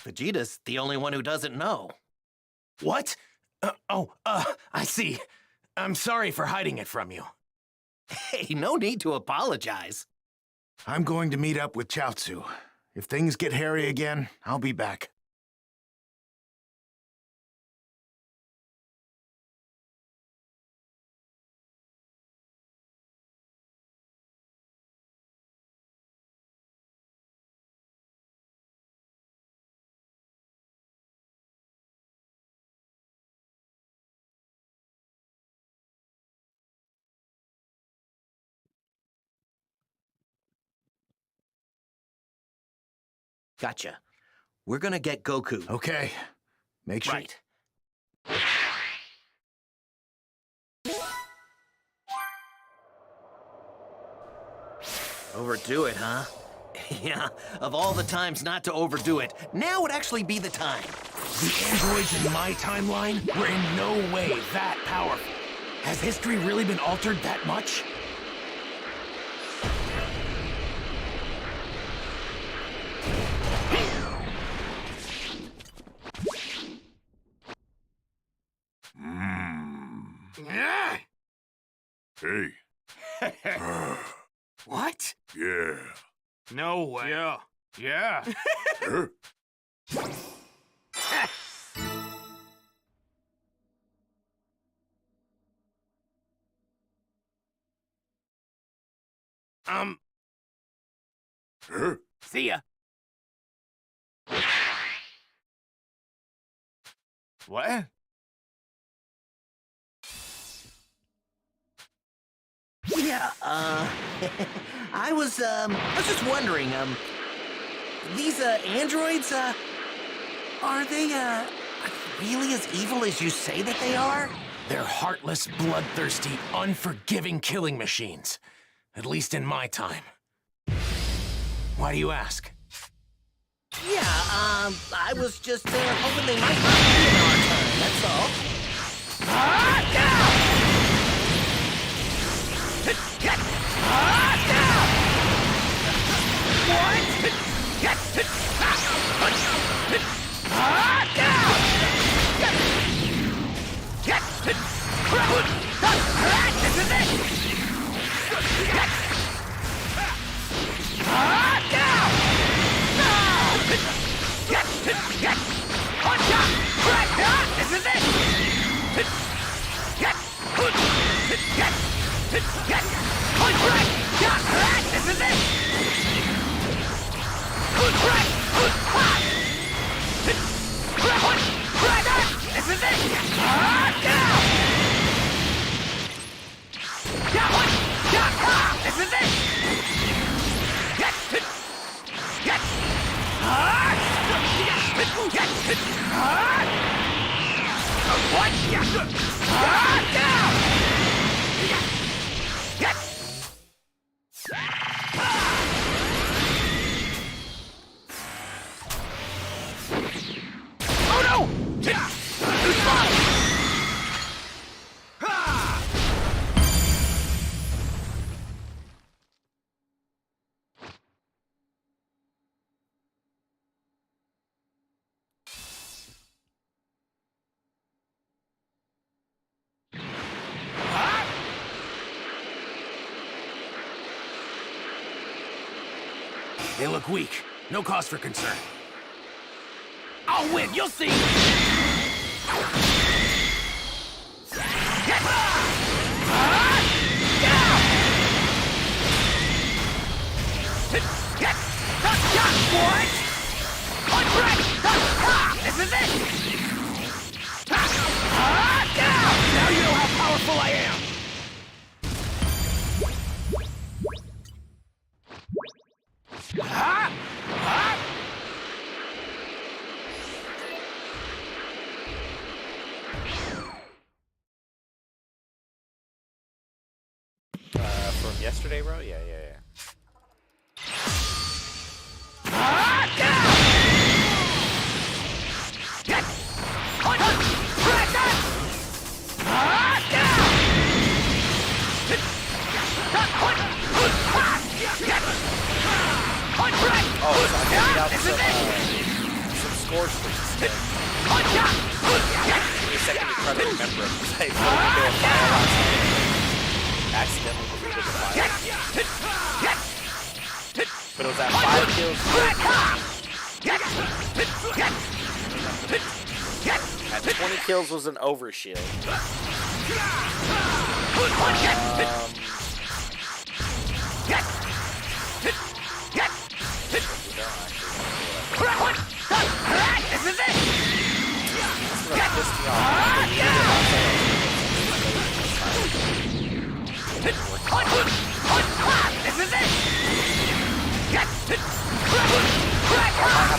Vegeta's the only one who doesn't know. What? I see. I'm sorry for hiding it from you. Hey, no need to apologize. I'm going to meet up with Chaozu. If things get hairy again, I'll be back. Gotcha. We're gonna get Goku. Okay. Make sure... Right. Overdo it, huh? Yeah, of all the times not to overdo it, now would actually be the time. The androids in my timeline were in no way that powerful. Has history really been altered that much? Hey. What? Yeah. No way. Yeah. Huh? Huh? See ya. What? Yeah, I was just wondering, these, androids, are they really as evil as you say that they are? They're heartless, bloodthirsty, unforgiving killing machines. At least in my time. Why do you ask? Yeah, I was just, hoping they might not be in our time, that's all. They look weak. No cause for concern. I'll win, you'll see! This is it! Now you know how powerful I am! From yesterday, bro? Yeah. Oh, so I figured out some score streaks. Give me a second to try to remember it. I filled a file last night. Accidentally deleted the file. But it was at 5 kills. At 20 kills was an overshield. This is it! This is it!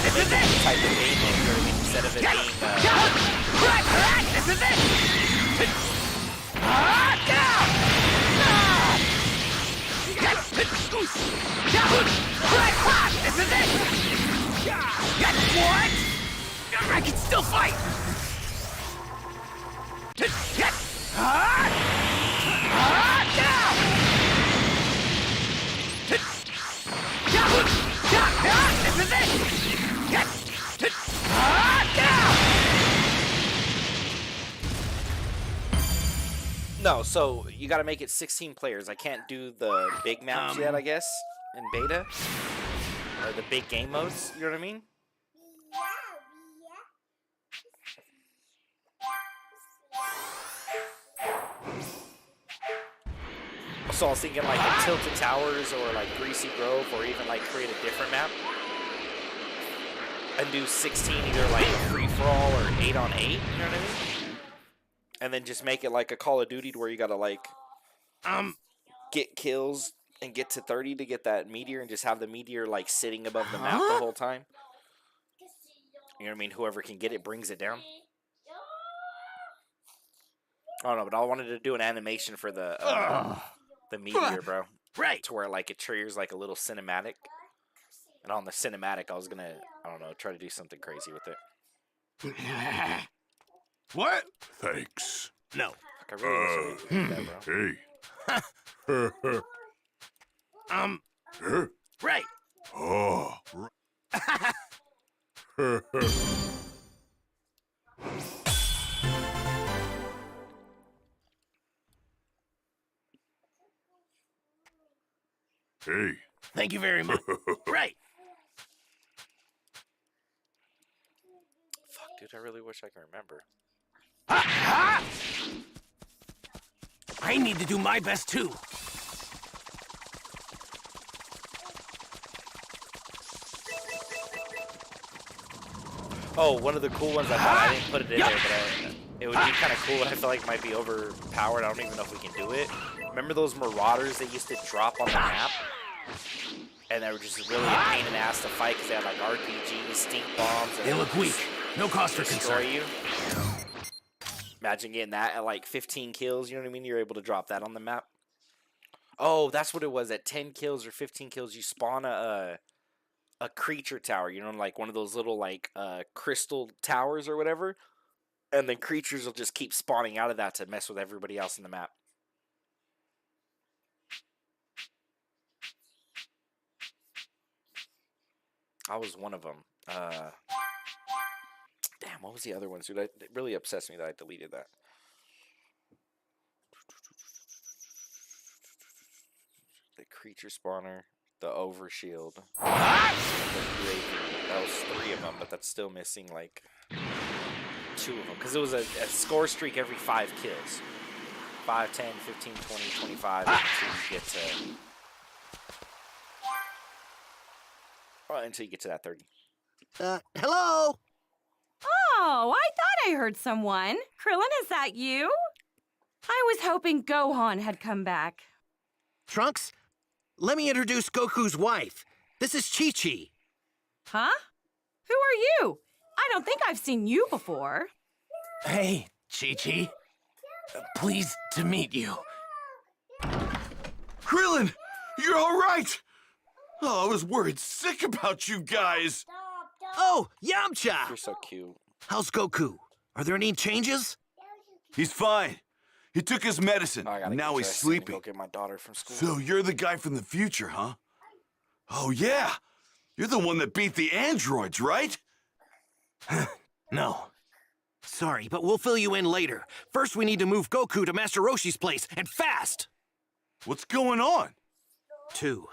This is it! Type of game mode, instead of it being This is it! This is it! What? I can still fight! This is it! No, so you gotta make it 16 players. I can't do the big maps yet, I guess, in beta. Or the big game modes, you know what I mean? So I was thinking like the Tilted Towers or like Greasy Grove, or even like create a different map and do 16, either like free-for-all or 8 on 8, you know what I mean? And then just make it like a Call of Duty to where you gotta like get kills and get to 30 to get that meteor, and just have the meteor like sitting above the map the whole time. You know what I mean? Whoever can get it brings it down. I don't know, but I wanted to do an animation for the meteor, bro. Right. To where like it triggers like a little cinematic. And on the cinematic, I was gonna, I don't know, try to do something crazy with it. What? Thanks. No. Fuck, I really wish I could do that, bro. Hey. Right. Oh. Hey. Thank you very much. Right. Fuck, dude, I really wish I could remember. I need to do my best too. Oh, one of the cool ones I thought, I didn't put it in there, but it would be kind of cool, and I feel like it might be overpowered. I don't even know if we can do it. Remember those Marauders that used to drop on the map? And they were just really a pain in the ass to fight because they had like RPGs, stink bombs. And They look weak. No cause for destroy concern. you. Imagine getting that at like 15 kills, you know what I mean? You're able to drop that on the map. Oh, that's what it was. At 10 kills or 15 kills, you spawn a creature tower, you know, like one of those little like crystal towers or whatever. And then creatures will just keep spawning out of that to mess with everybody else in the map. I was one of them. Damn, what was the other ones, dude? It really obsessed me that I deleted that. The creature spawner, the overshield, the UAV. That was 3 of them, but that's still missing like 2 of them. Because it was a score streak every 5 kills. 5, 10, 15, 20, 25, until you get to... Well, until you get to that 30. Hello? Oh, I thought I heard someone. Krillin, is that you? I was hoping Gohan had come back. Trunks, let me introduce Goku's wife. This is Chi-Chi. Huh? Who are you? I don't think I've seen you before. Hey, Chi-Chi. Pleased to meet you. Krillin, you're all right. Oh, I was worried sick about you guys. Oh, Yamcha! You're so cute. How's Goku? Are there any changes? He's fine. He took his medicine, Oh, I gotta and now get he's dressed and sleeping. Go get my daughter from school. So you're the guy from the future, huh? Oh, yeah. You're the one that beat the androids, right? No. Sorry, but we'll fill you in later. First, we need to move Goku to Master Roshi's place, and fast! What's going on? 2.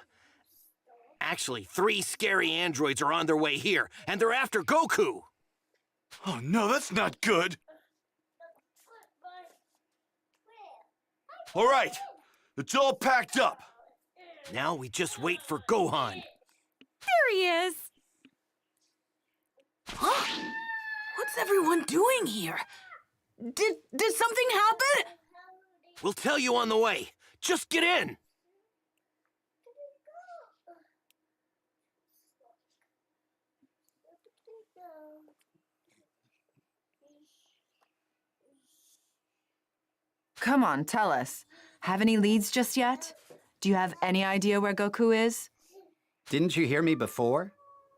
Actually, 3 scary androids are on their way here, and they're after Goku! Oh, no, that's not good. All right, it's all packed up. Now we just wait for Gohan. There he is. Huh? What's everyone doing here? Did something happen? We'll tell you on the way. Just get in! Come on, tell us. Have any leads just yet? Do you have any idea where Goku is? Didn't you hear me before?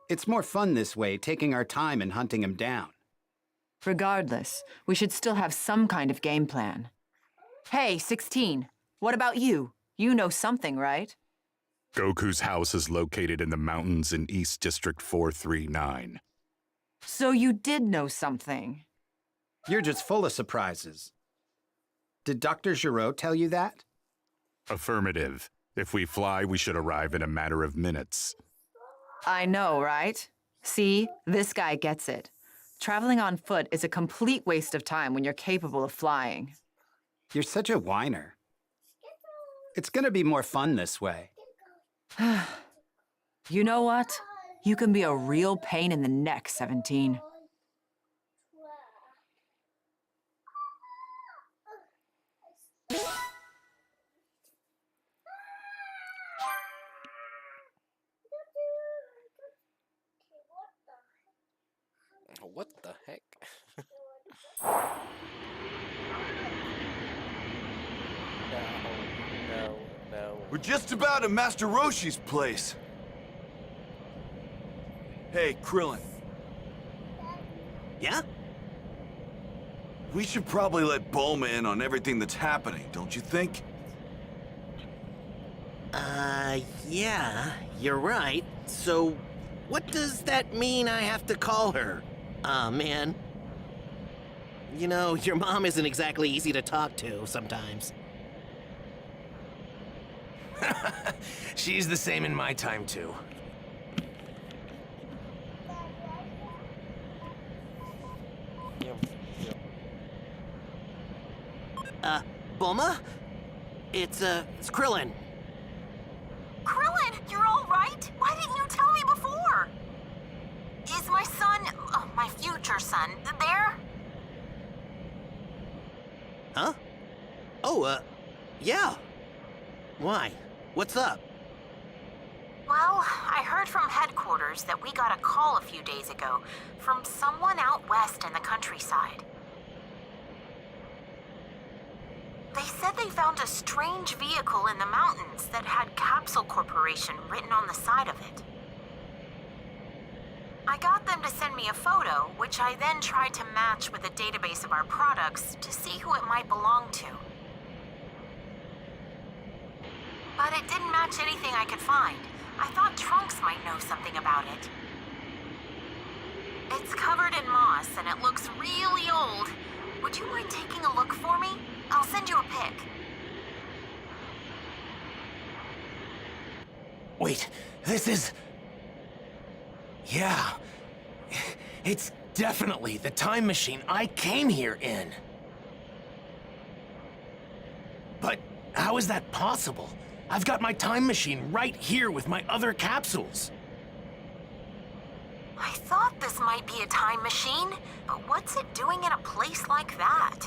It's more fun this way, taking our time and hunting him down. Regardless, we should still have some kind of game plan. Hey, 16, what about you? You know something, right? Goku's house is located in the mountains in East District 439. So you did know something. You're just full of surprises. Did Dr. Giraud tell you that? Affirmative. If we fly, we should arrive in a matter of minutes. I know, right? See, this guy gets it. Traveling on foot is a complete waste of time when you're capable of flying. You're such a whiner. It's gonna be more fun this way. You know what? You can be a real pain in the neck, 17. What the heck? No. We're just about at Master Roshi's place. Hey, Krillin. Yeah? We should probably let Bulma in on everything that's happening, don't you think? Yeah, you're right. So, what does that mean I have to call her? Aw, man. You know, your mom isn't exactly easy to talk to sometimes. She's the same in my time, too. Bulma? It's Krillin. Krillin, you're all right? Why didn't you tell me before? Is my son, my future son, there? Huh? Oh, yeah. Why? What's up? Well, I heard from headquarters that we got a call a few days ago from someone out west in the countryside. They said they found a strange vehicle in the mountains that had Capsule Corporation written on the side of it. I got them to send me a photo, which I then tried to match with a database of our products to see who it might belong to. But it didn't match anything I could find. I thought Trunks might know something about it. It's covered in moss and it looks really old. Would you mind taking a look for me? I'll send you a pic. Wait, this is... Yeah. It's definitely the time machine I came here in. But how is that possible? I've got my time machine right here with my other capsules. I thought this might be a time machine, but what's it doing in a place like that?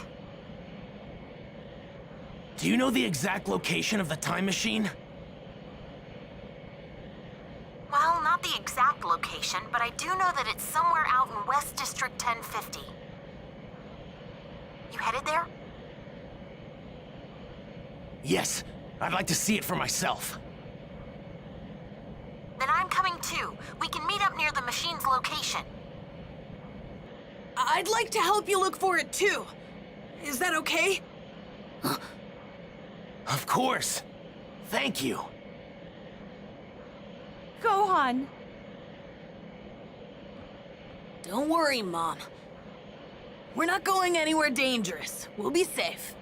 Do you know the exact location of the time machine? Well, not the exact location, but I do know that it's somewhere out in West District 1050. You headed there? Yes, I'd like to see it for myself. Then I'm coming too. We can meet up near the machine's location. I'd like to help you look for it too. Is that okay? Of course. Thank you. Gohan. Don't worry, Mom. We're not going anywhere dangerous. We'll be safe.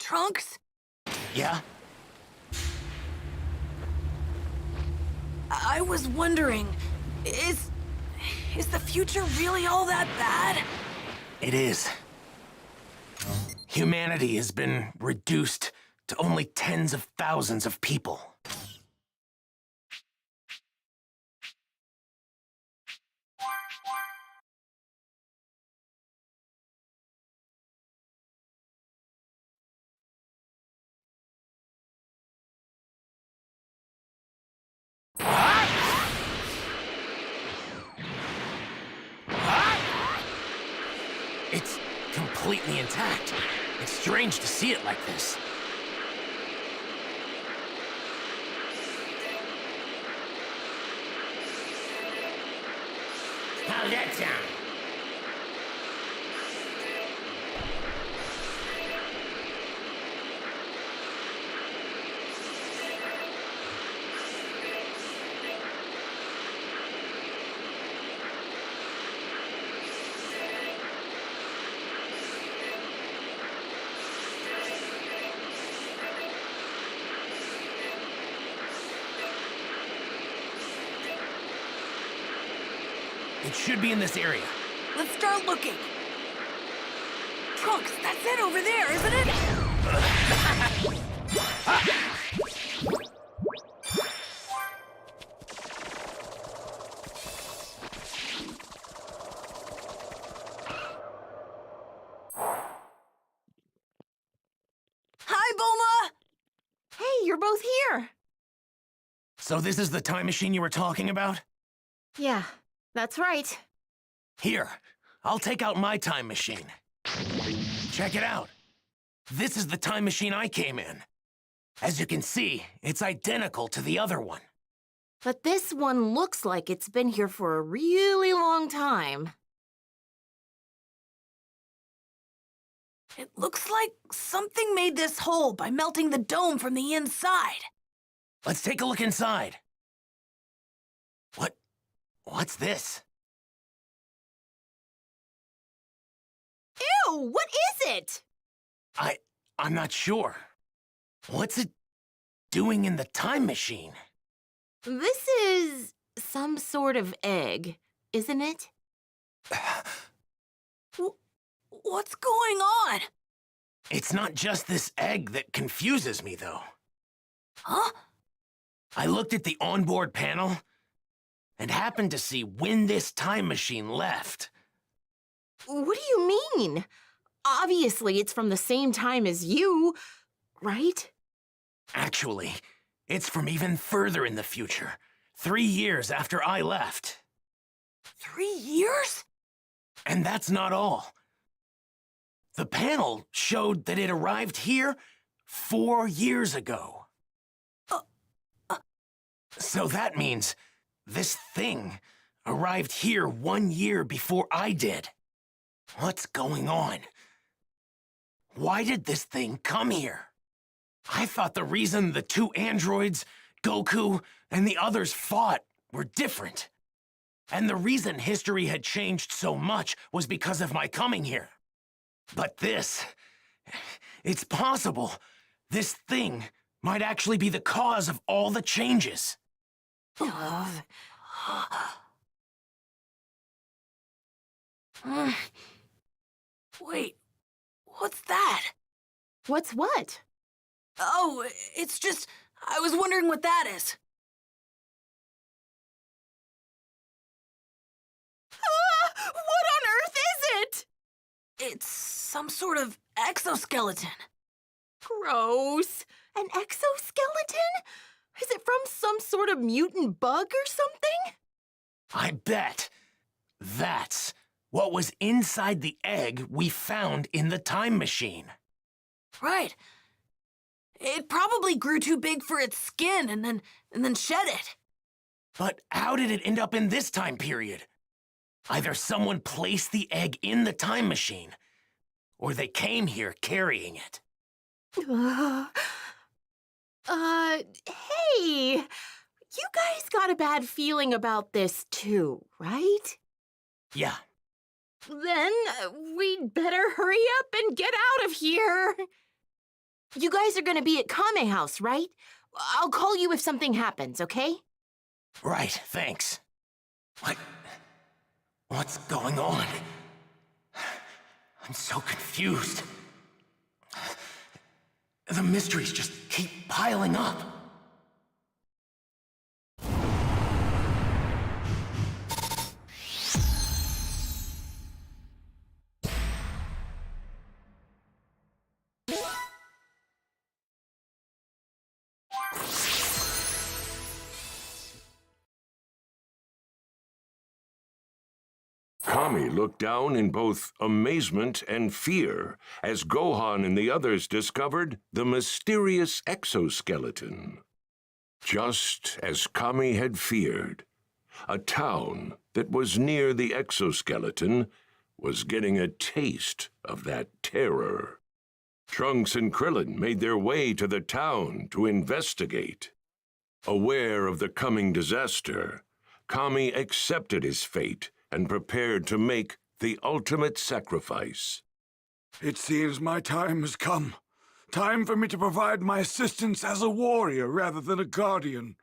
Trunks? Yeah? I was wondering, is the future really all that bad? It is. Humanity has been reduced to only tens of thousands of people. It's completely intact. It's strange to see it like this. How's that sound? It should be in this area. Let's start looking. Trunks, that's it over there, isn't it? Hi, Bulma! Hey, you're both here. So this is the time machine you were talking about? Yeah, that's right. Here, I'll take out my time machine. Check it out. This is the time machine I came in. As you can see, it's identical to the other one. But this one looks like it's been here for a really long time. It looks like something made this hole by melting the dome from the inside. Let's take a look inside. What's this? Ew, what is it? I'm not sure. What's it doing in the time machine? This is some sort of egg, isn't it? What's going on? It's not just this egg that confuses me, though. Huh? I looked at the onboard panel and happened to see when this time machine left. What do you mean? Obviously, it's from the same time as you, right? Actually, it's from even further in the future, 3 years after I left. 3 years? And that's not all. The panel showed that it arrived here 4 years ago. So that means this thing arrived here 1 year before I did. What's going on? Why did this thing come here? I thought the reason the 2 androids, Goku, and the others fought were different. And the reason history had changed so much was because of my coming here. But it's possible this thing might actually be the cause of all the changes. Wait, what's that? What's what? Oh, it's just, I was wondering what that is. What on earth is it? It's some sort of exoskeleton. Gross. An exoskeleton? Is it from some sort of mutant bug or something? I bet that's what was inside the egg we found in the time machine. Right. It probably grew too big for its skin and then shed it. But how did it end up in this time period? Either someone placed the egg in the time machine, or they came here carrying it. Hey, you guys got a bad feeling about this too, right? Yeah. Then we'd better hurry up and get out of here. You guys are gonna be at Kame House, right? I'll call you if something happens, okay? Right, thanks. What's going on? I'm so confused. The mysteries just keep piling up. Kami looked down in both amazement and fear as Gohan and the others discovered the mysterious exoskeleton. Just as Kami had feared, a town that was near the exoskeleton was getting a taste of that terror. Trunks and Krillin made their way to the town to investigate. Aware of the coming disaster, Kami accepted his fate and prepared to make the ultimate sacrifice. It seems my time has come. Time for me to provide my assistance as a warrior rather than a guardian.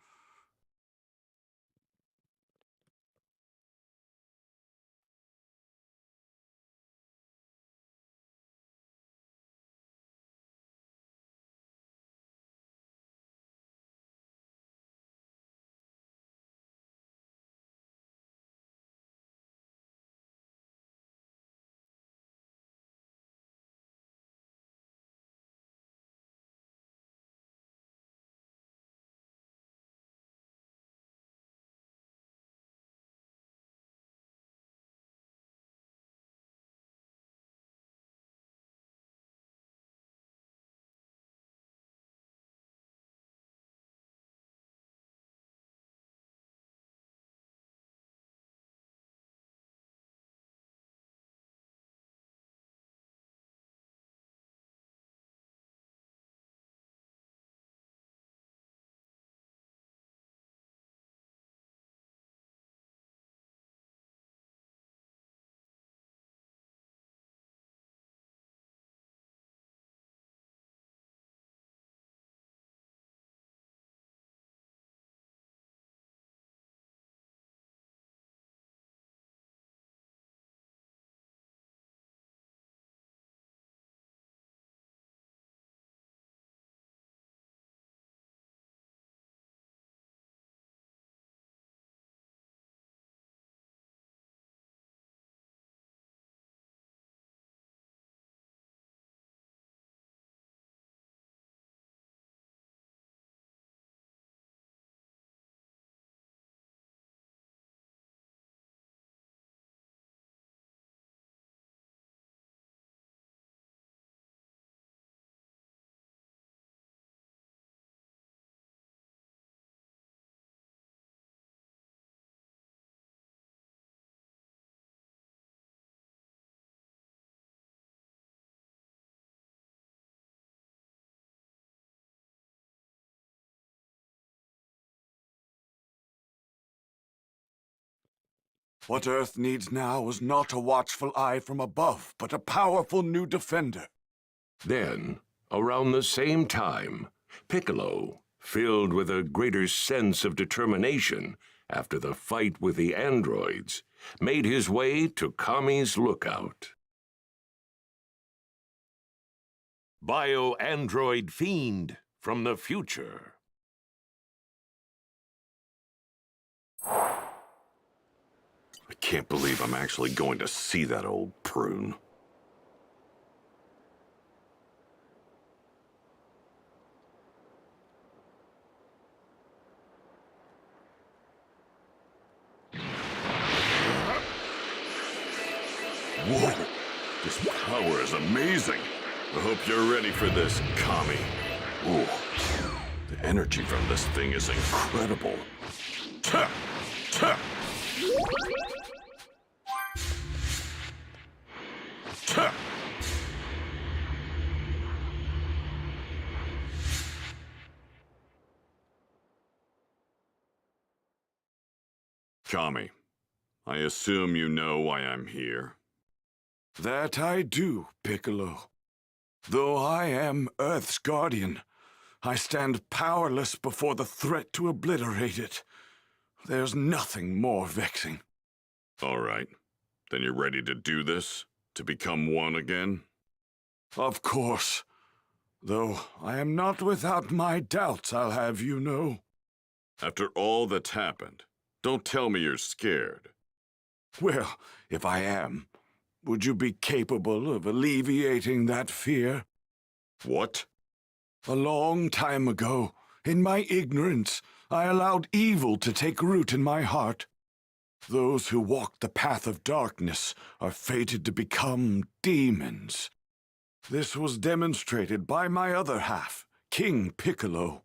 What Earth needs now is not a watchful eye from above, but a powerful new defender. Then, around the same time, Piccolo, filled with a greater sense of determination after the fight with the androids, made his way to Kami's lookout. Bio-android fiend from the future. I can't believe I'm actually going to see that old prune. Whoa! This power is amazing! I hope you're ready for this, Kami. Ooh, the energy from this thing is incredible. Ta! Ta! Ta! Kami, I assume you know why I'm here. That I do, Piccolo. Though I am Earth's guardian, I stand powerless before the threat to obliterate it. There's nothing more vexing. All right. Then you're ready to do this? To become one again? Of course. Though I am not without my doubts, I'll have you know. After all that's happened, don't tell me you're scared. Well, if I am, would you be capable of alleviating that fear? What? A long time ago, in my ignorance, I allowed evil to take root in my heart. Those who walk the path of darkness are fated to become demons. This was demonstrated by my other half, King Piccolo.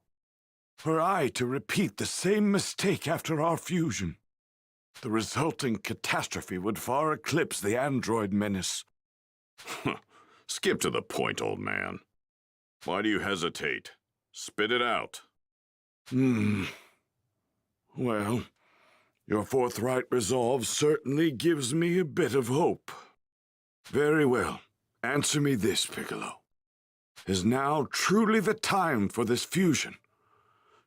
Were I to repeat the same mistake after our fusion, the resulting catastrophe would far eclipse the android menace. Skip to the point, old man. Why do you hesitate? Spit it out. Well, your forthright resolve certainly gives me a bit of hope. Very well. Answer me this, Piccolo. Is now truly the time for this fusion?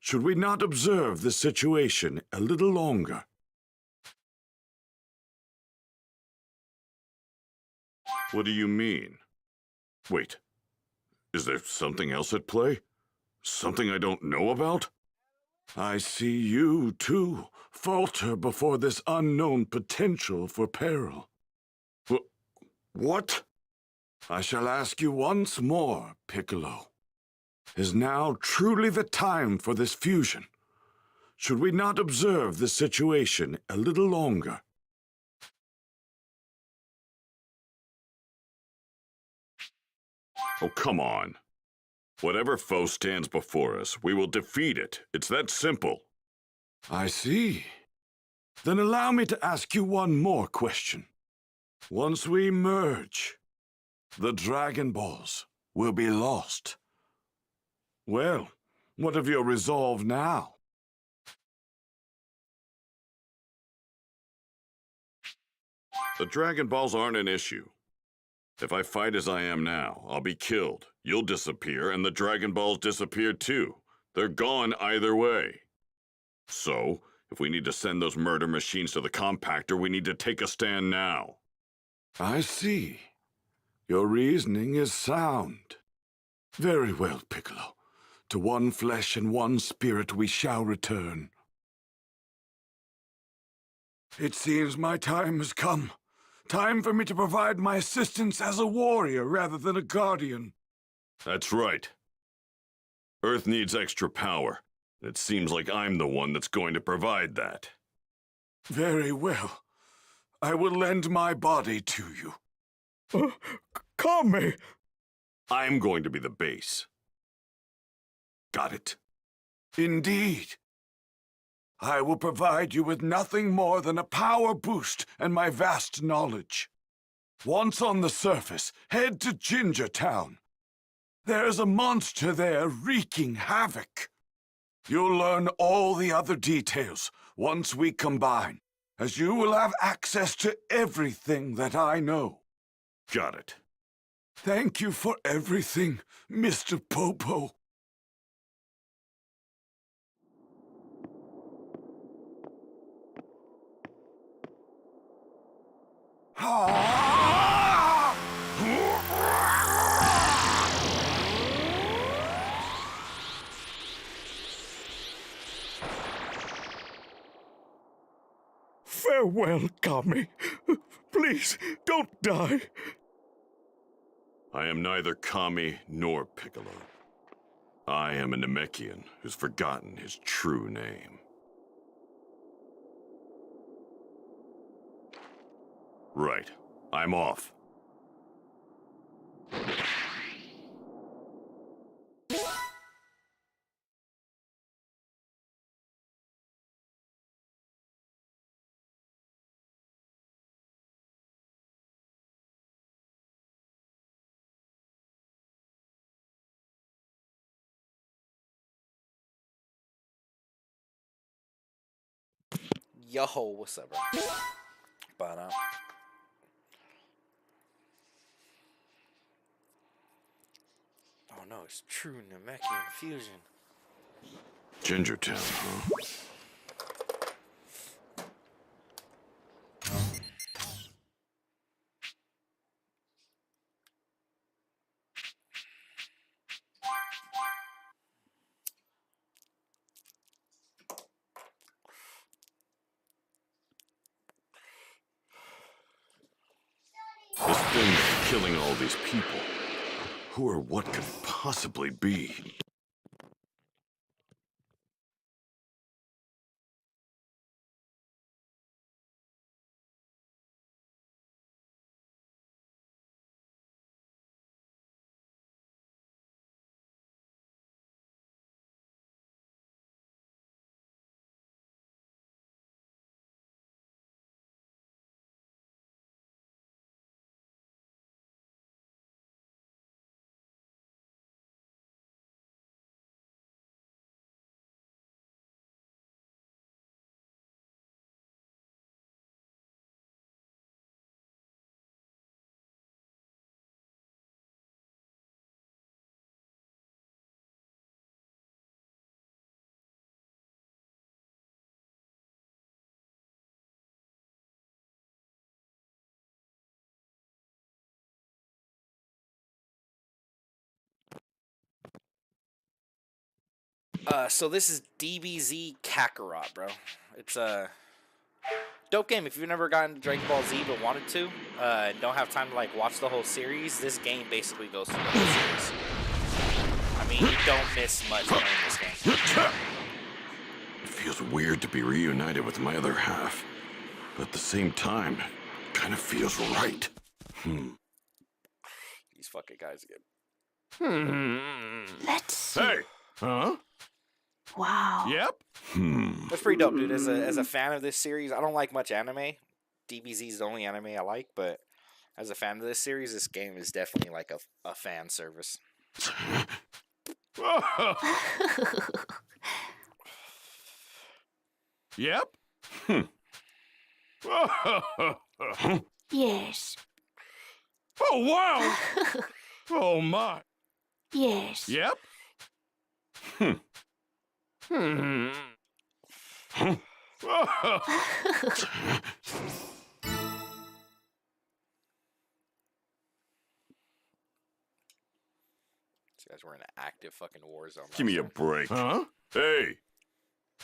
Should we not observe the situation a little longer? What do you mean? Wait, is there something else at play? Something I don't know about? I see you, too, falter before this unknown potential for peril. What? I shall ask you once more, Piccolo. Is now truly the time for this fusion? Should we not observe the situation a little longer? Oh, come on. Whatever foe stands before us, we will defeat it. It's that simple. I see. Then allow me to ask you one more question. Once we merge, the Dragon Balls will be lost. Well, what of your resolve now? The Dragon Balls aren't an issue. If I fight as I am now, I'll be killed. You'll disappear, and the Dragon Balls disappear too. They're gone either way. So, if we need to send those murder machines to the compactor, we need to take a stand now. I see. Your reasoning is sound. Very well, Piccolo. To one flesh and one spirit we shall return. It seems my time has come. Time for me to provide my assistance as a warrior rather than a guardian. That's right. Earth needs extra power. It seems like I'm the one that's going to provide that. Very well. I will lend my body to you. Kame! I'm going to be the base. Got it? Indeed. I will provide you with nothing more than a power boost and my vast knowledge. Once on the surface, head to Ginger Town. There's a monster there wreaking havoc. You'll learn all the other details once we combine, as you will have access to everything that I know. Got it. Thank you for everything, Mr. Popo. Farewell, Kami. Please, don't die. I am neither Kami nor Piccolo. I am a Namekian who's forgotten his true name. Right. I'm off. Yo, what's up, bro? But, Oh no, it's true Namekian fusion. Gingertown, huh? This thing that's killing all these people. Who or what could it possibly be? So this is DBZ Kakarot, bro. It's a dope game. If you've never gotten to Dragon Ball Z but wanted to, and don't have time to like watch the whole series, this game basically goes through the whole series. I mean, you don't miss much playing this game. It feels weird to be reunited with my other half, but at the same time, it kind of feels right. These fucking guys again. Let's see. Hey! Huh? Wow. Yep. That's pretty dope, dude. As a fan of this series, I don't like much anime. DBZ is the only anime I like, but as a fan of this series, this game is definitely like a fan service. Yep. Yes. Oh, wow! Oh, my. Yes. Yep. These guys were in an active fucking war zone. Give me a break. Huh? Hey!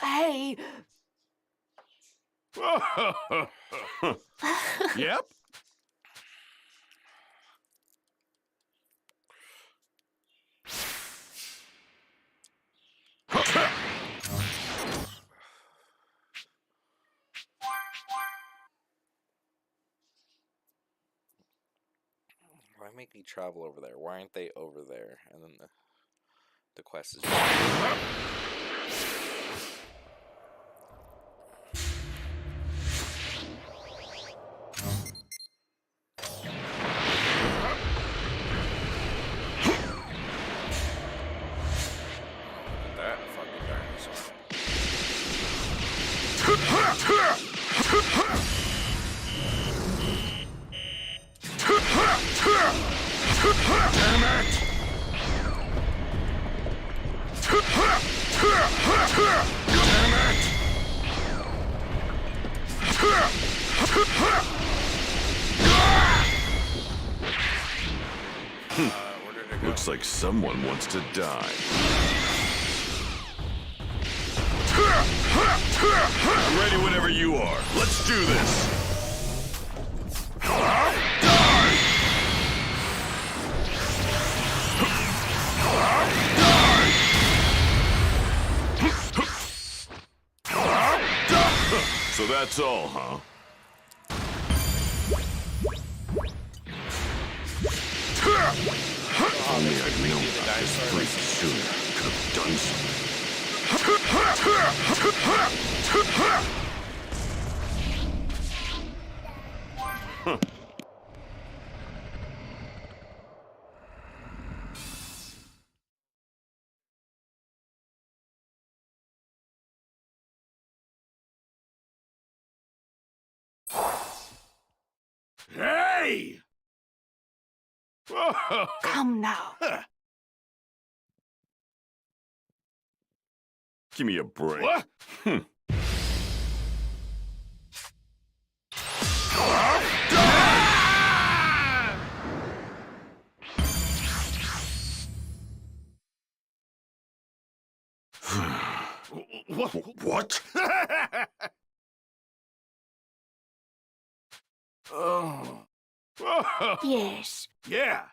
Hey. Yep. Why make me travel over there? Why aren't they over there? And then the quest is. That fucking dinosaur. Damn it! Damn it! Looks like someone wants to die. I'm ready whenever you are. Let's do this. So that's all, huh? Only I'd known about this freak sooner. Could have done something. Hey! Come now. Give me a break. What? What? Oh. Yes. Yeah.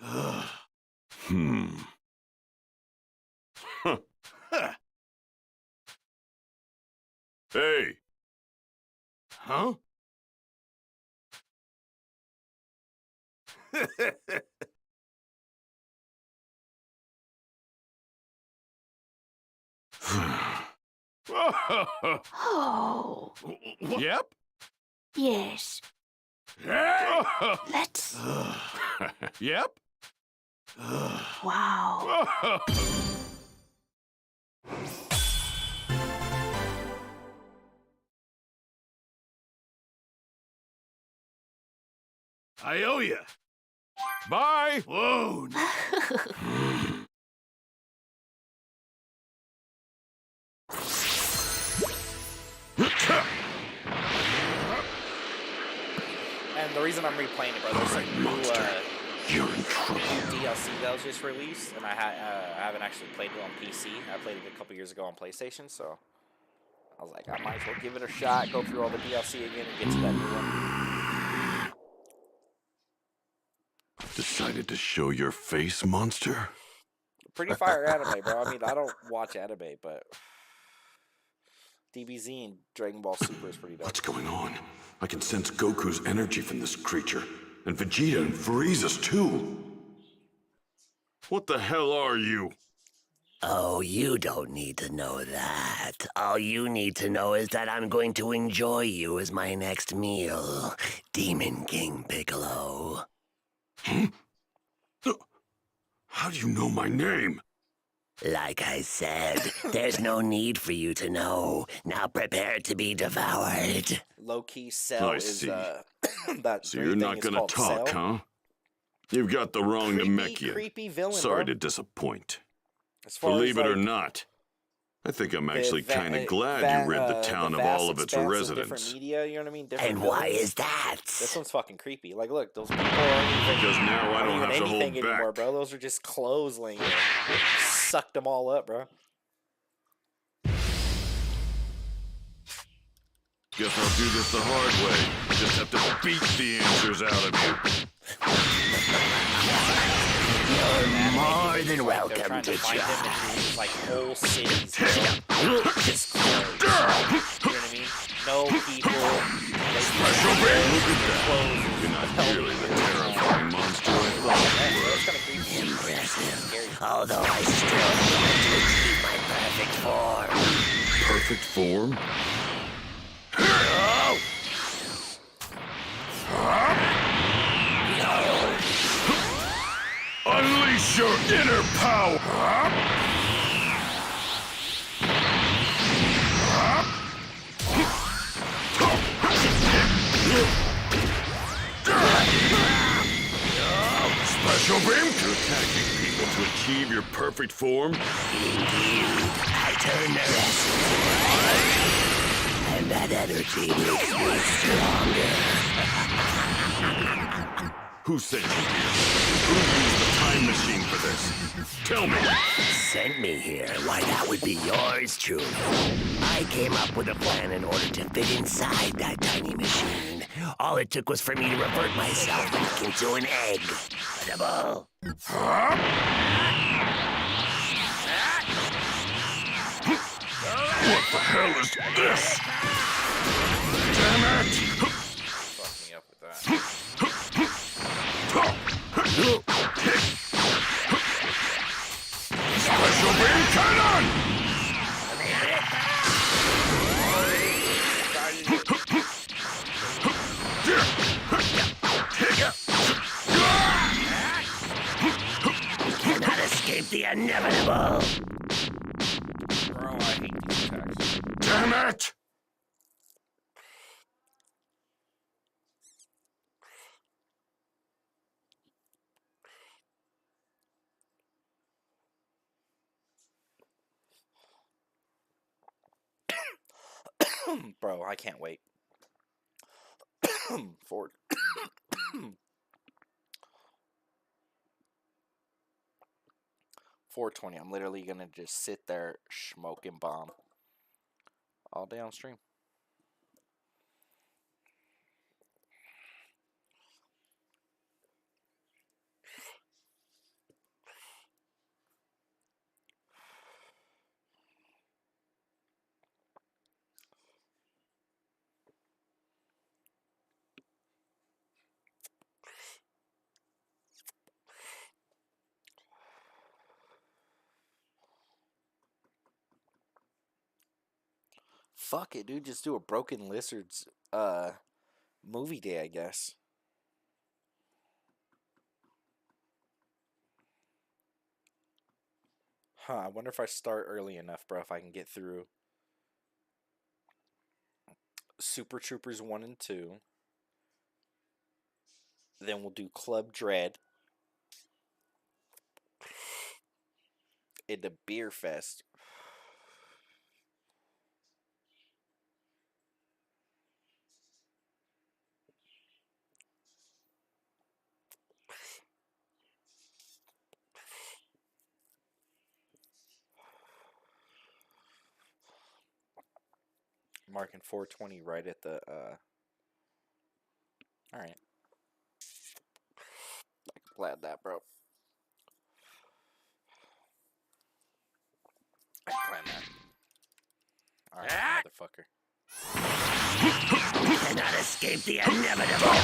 Hmm. Huh. Hey, Huh? Oh. Yep. Yes. Let's. Yep. Wow. I owe you. Bye. Whoa. And the reason I'm replaying it, bro, there's some new you're in trouble. DLC that was just released, and I haven't actually played it on PC. I played it a couple years ago on PlayStation, so I was like, I might as well give it a shot, go through all the DLC again, and get to that new one. Decided to show your face, monster? Pretty fire anime, bro. I mean, I don't watch anime, but DBZ and Dragon Ball Super is pretty dope. What's going on? I can sense Goku's energy from this creature. And Vegeta and Frieza's too. What the hell are you? Oh, you don't need to know that. All you need to know is that I'm going to enjoy you as my next meal, Demon King Piccolo. How do you know my name? Like I said, there's no need for you to know. Now prepare to be devoured. Low-key Cell is that. So you're not gonna talk, huh? You've got the wrong Namekian. Creepy villain, Sorry bro. to disappoint. As far Believe as, it or like, not, I think I'm actually kind of glad you rid the town of all of its residents. Different media, you know what I mean? Different And why villains. is that? This one's fucking creepy. Like, look, those people aren't even, Because now I don't have to hold anything anymore, back. bro. Those are just clothes laying there. Sucked them all up, bro. Guess I'll do this the hard way. Just have to beat the answers out of you. You're more than welcome to find try. them in like whole cities, bro. Just clothes. You know what I mean? No people. Special beam! Look at that. You're not nearly the terrifying monster I thought you were. That's kind of creepy. Impressive. Although I still want to achieve my perfect form. Perfect form? Unleash your inner power! Special beam? You're attacking people to achieve your perfect form? I turn their essence. And that energy makes me stronger. Who sent you here? Who used the time machine for this? Tell me! Sent me here? Why, that would be yours, truly. I came up with a plan in order to fit inside that tiny machine. All it took was for me to revert myself back into an egg. Edible. What the hell is this? Damn it! Fuck me up with that. Special beam cannon! Cannot escape the inevitable. Bro, I hate these attacks. Damn it! Bro, I can't wait. Ford. 420. I'm literally gonna just sit there smoking bomb all day on stream. Fuck it, dude. Just do a Broken Lizards movie day, I guess. Huh, I wonder if I start early enough, bro, if I can get through Super Troopers 1 and 2. Then we'll do Club Dread. Into Beer Fest. Marking 420 right at the alright. I'm glad that, bro. I planned that. Alright, motherfucker. Cannot escape the inevitable.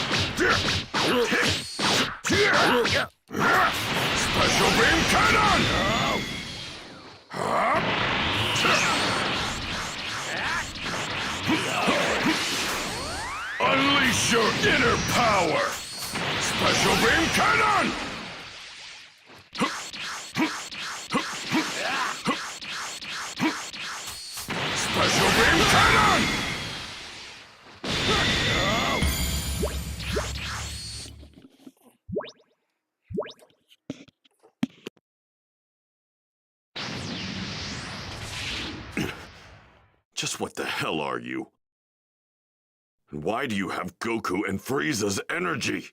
Special beam cannon! Unleash your inner power! Special beam cannon! Special beam cannon! Just what the hell are you? And why do you have Goku and Frieza's energy?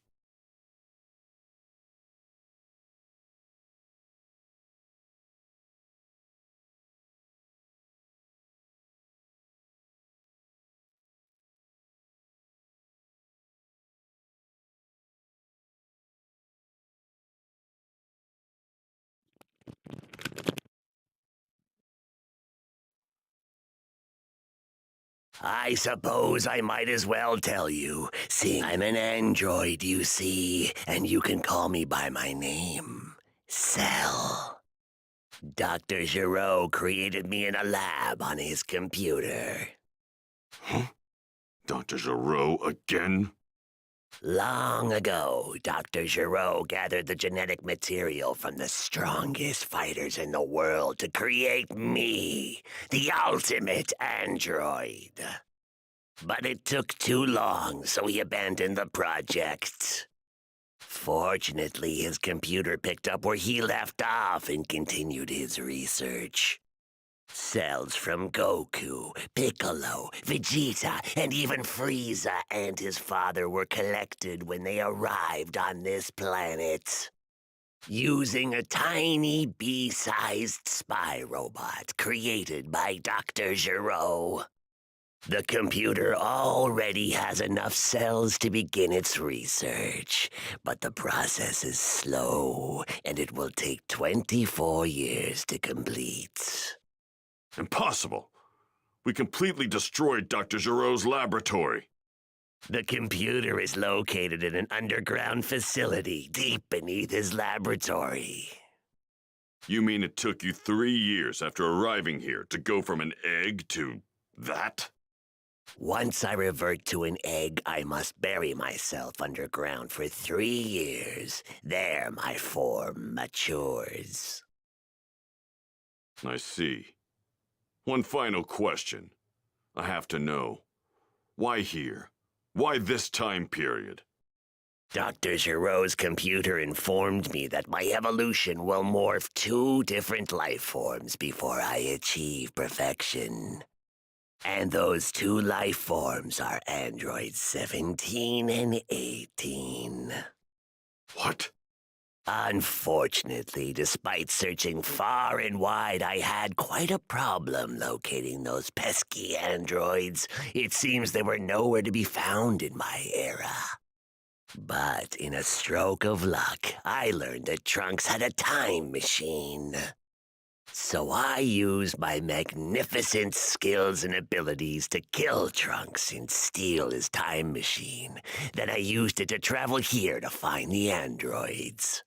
I suppose I might as well tell you, seeing I'm an android, you see, and you can call me by my name, Cell. Dr. Giraud created me in a lab on his computer. Huh? Dr. Giraud again? Long ago, Dr. Giraud gathered the genetic material from the strongest fighters in the world to create me, the ultimate android. But it took too long, so he abandoned the project. Fortunately, his computer picked up where he left off and continued his research. Cells from Goku, Piccolo, Vegeta, and even Frieza and his father were collected when they arrived on this planet. Using a tiny bee-sized spy robot created by Dr. Giraud. The computer already has enough cells to begin its research, but the process is slow, and it will take 24 years to complete. Impossible. We completely destroyed Dr. Giraud's laboratory. The computer is located in an underground facility deep beneath his laboratory. You mean it took you 3 years after arriving here to go from an egg to that? Once I revert to an egg, I must bury myself underground for 3 years. There my form matures. I see. One final question. I have to know. Why here? Why this time period? Dr. Giraud's computer informed me that my evolution will morph 2 different life forms before I achieve perfection. And those two life forms are androids 17 and 18. What? Unfortunately, despite searching far and wide, I had quite a problem locating those pesky androids. It seems they were nowhere to be found in my era. But in a stroke of luck, I learned that Trunks had a time machine. So I used my magnificent skills and abilities to kill Trunks and steal his time machine. Then I used it to travel here to find the androids.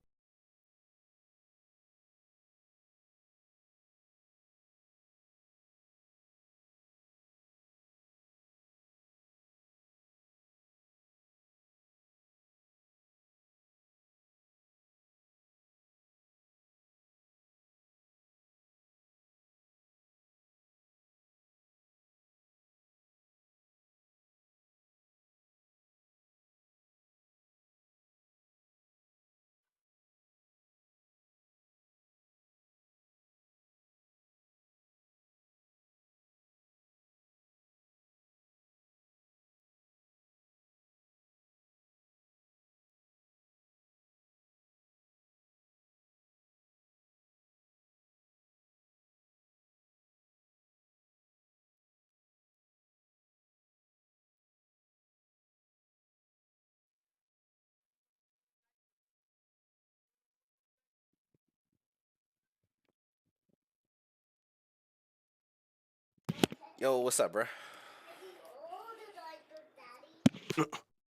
Yo, what's up, bro?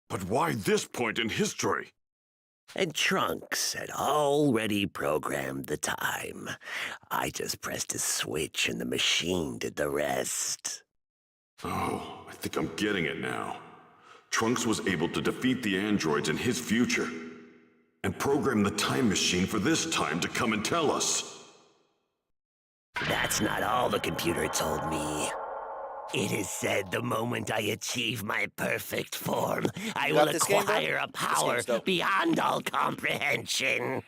But why this point in history? And Trunks had already programmed the time. I just pressed a switch and the machine did the rest. Oh, I think I'm getting it now. Trunks was able to defeat the androids in his future and program the time machine for this time to come and tell us. That's not all the computer told me. It is said the moment I achieve my perfect form, I will acquire a power beyond all comprehension.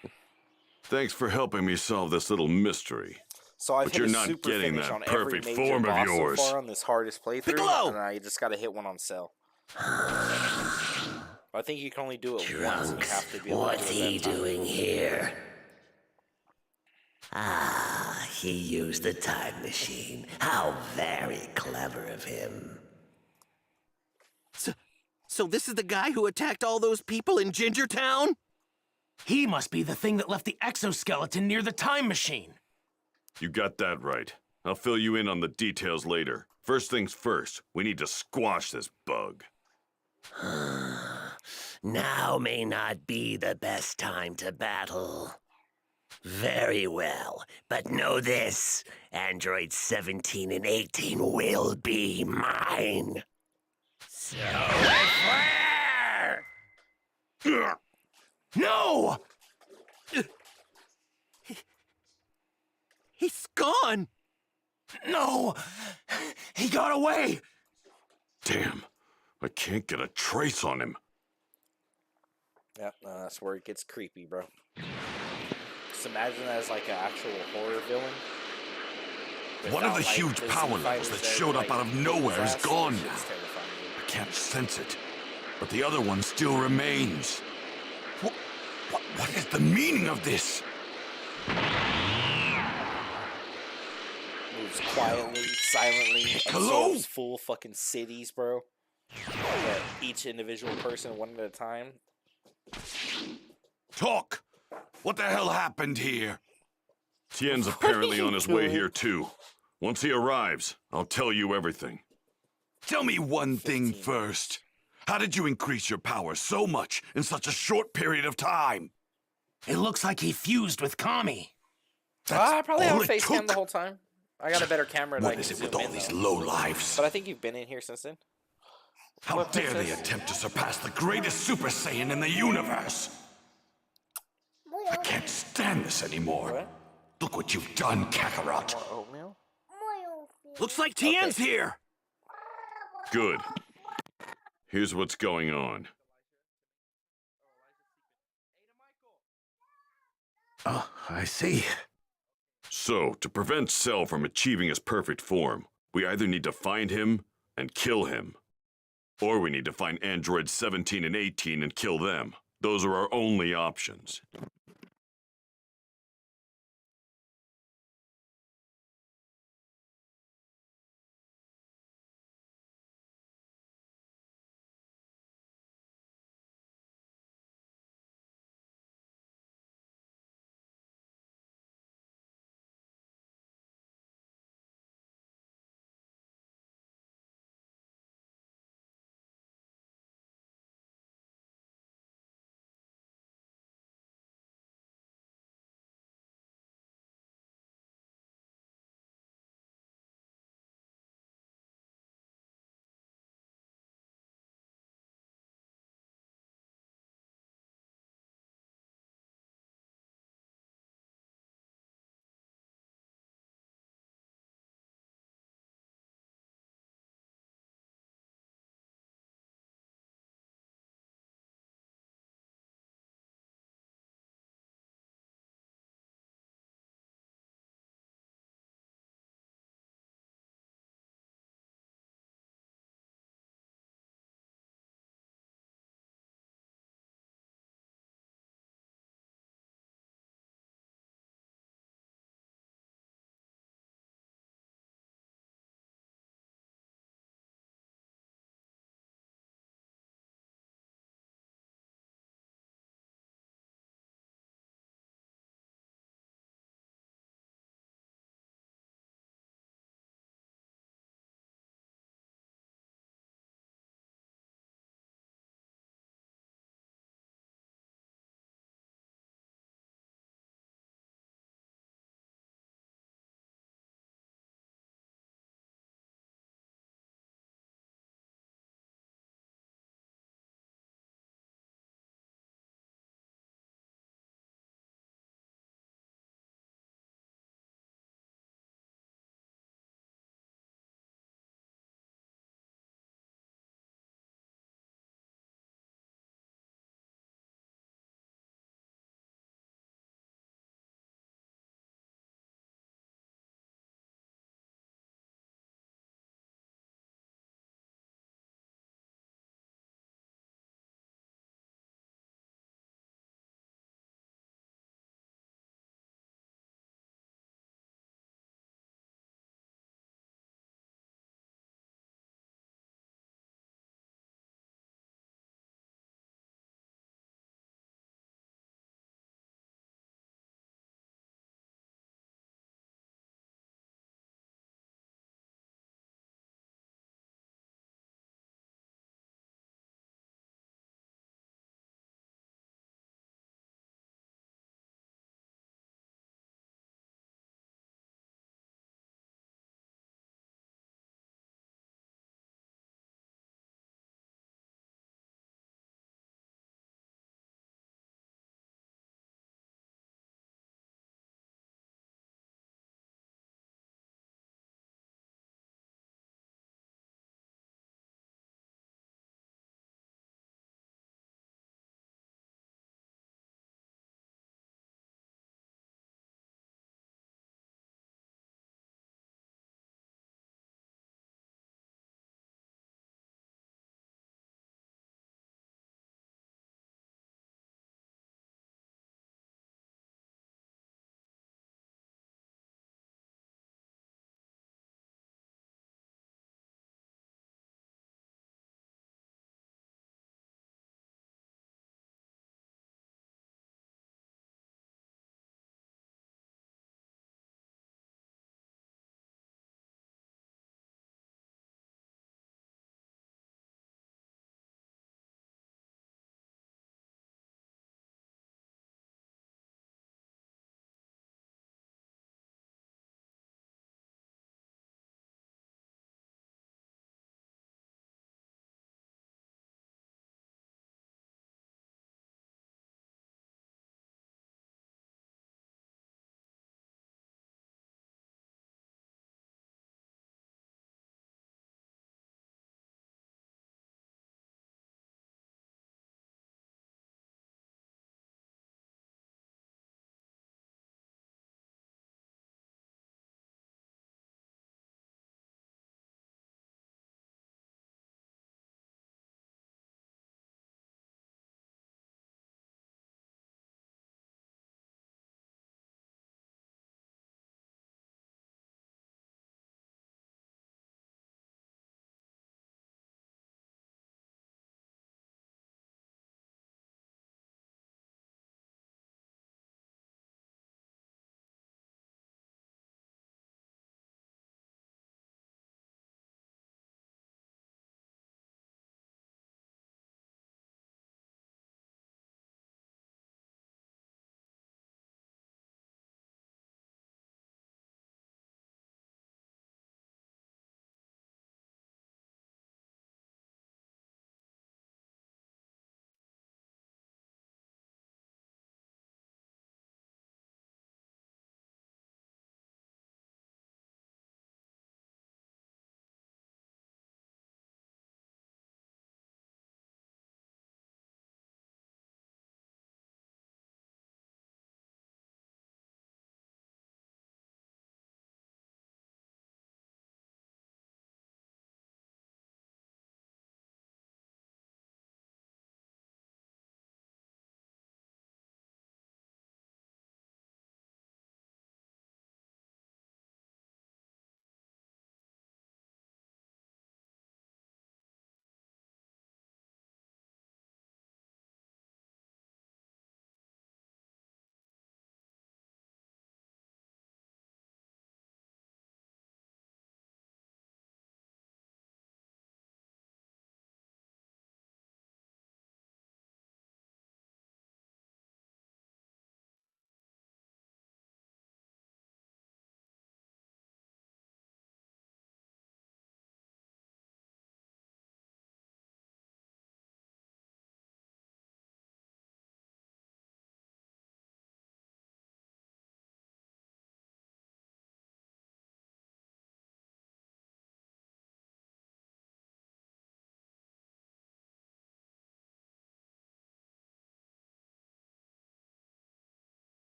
Thanks for helping me solve this little mystery. So I've but hit you're a not super getting finish that on every perfect major form of boss yours. so far on this hardest playthrough, Piccolo! and I just gotta hit one on cell. I think you can only do it once. And you have to be able What's to do it he that time. doing here? Ah, he used the time machine. How very clever of him. So this is the guy who attacked all those people in Gingertown? He must be the thing that left the exoskeleton near the time machine. You got that right. I'll fill you in on the details later. First things first, we need to squash this bug. Now may not be the best time to battle. Very well, but know this. Androids 17 and 18 will be mine. So No! He's gone! No! He got away! Damn, I can't get a trace on him. Yep, that's where it gets creepy, bro. Just imagine that as like an actual horror villain. One of the Without, huge like, power busy levels that fighters showed up out of nowhere is gone Shit's now. terrifying, dude. I can't sense it, but the other one still remains. What is the meaning of this? Moves quietly, silently, Hello? absorbs full fucking cities, bro. But each individual person, one at a time. Talk! What the hell happened here? Tien's apparently on his way here too. Once he arrives, I'll tell you everything. Tell me one thing first. How did you increase your power so much in such a short period of time? It looks like he fused with Kami. I probably have all a it face cam took? the whole time. I got a better camera than I What can is it zoom with all in, these though. lowlives? But I think you've been in here since then. How What, dare they princess? attempt to surpass the greatest Super Saiyan in the universe? I can't stand this anymore. What? Look what you've done, Kakarot. More oatmeal? Looks like Tien's here. Good. Here's what's going on. Oh, I see. So, to prevent Cell from achieving his perfect form, We either need to find him and kill him, or we need to find androids 17 and 18 and kill them. Those are our only options.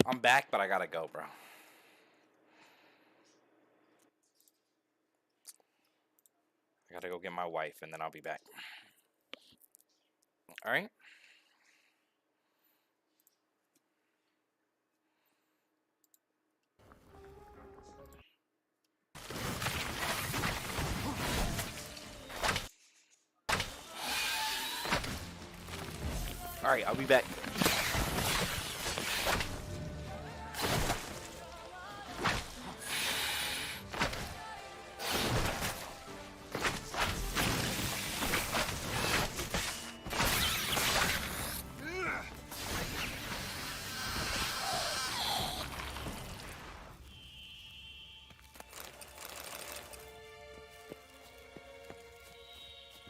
I'm back, but I gotta go, bro. I gotta go get my wife, and then I'll be back. All right? All right, I'll be back.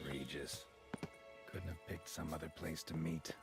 Regis. Couldn't have picked some other place to meet.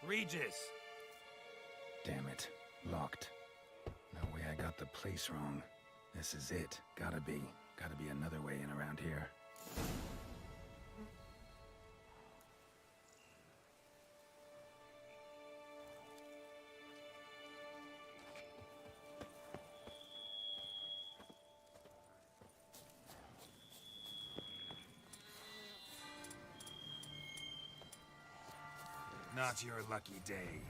Regis! Damn it. Locked. No way I got the place wrong. This is it. Gotta be. Gotta be another way in around here. Not your lucky day.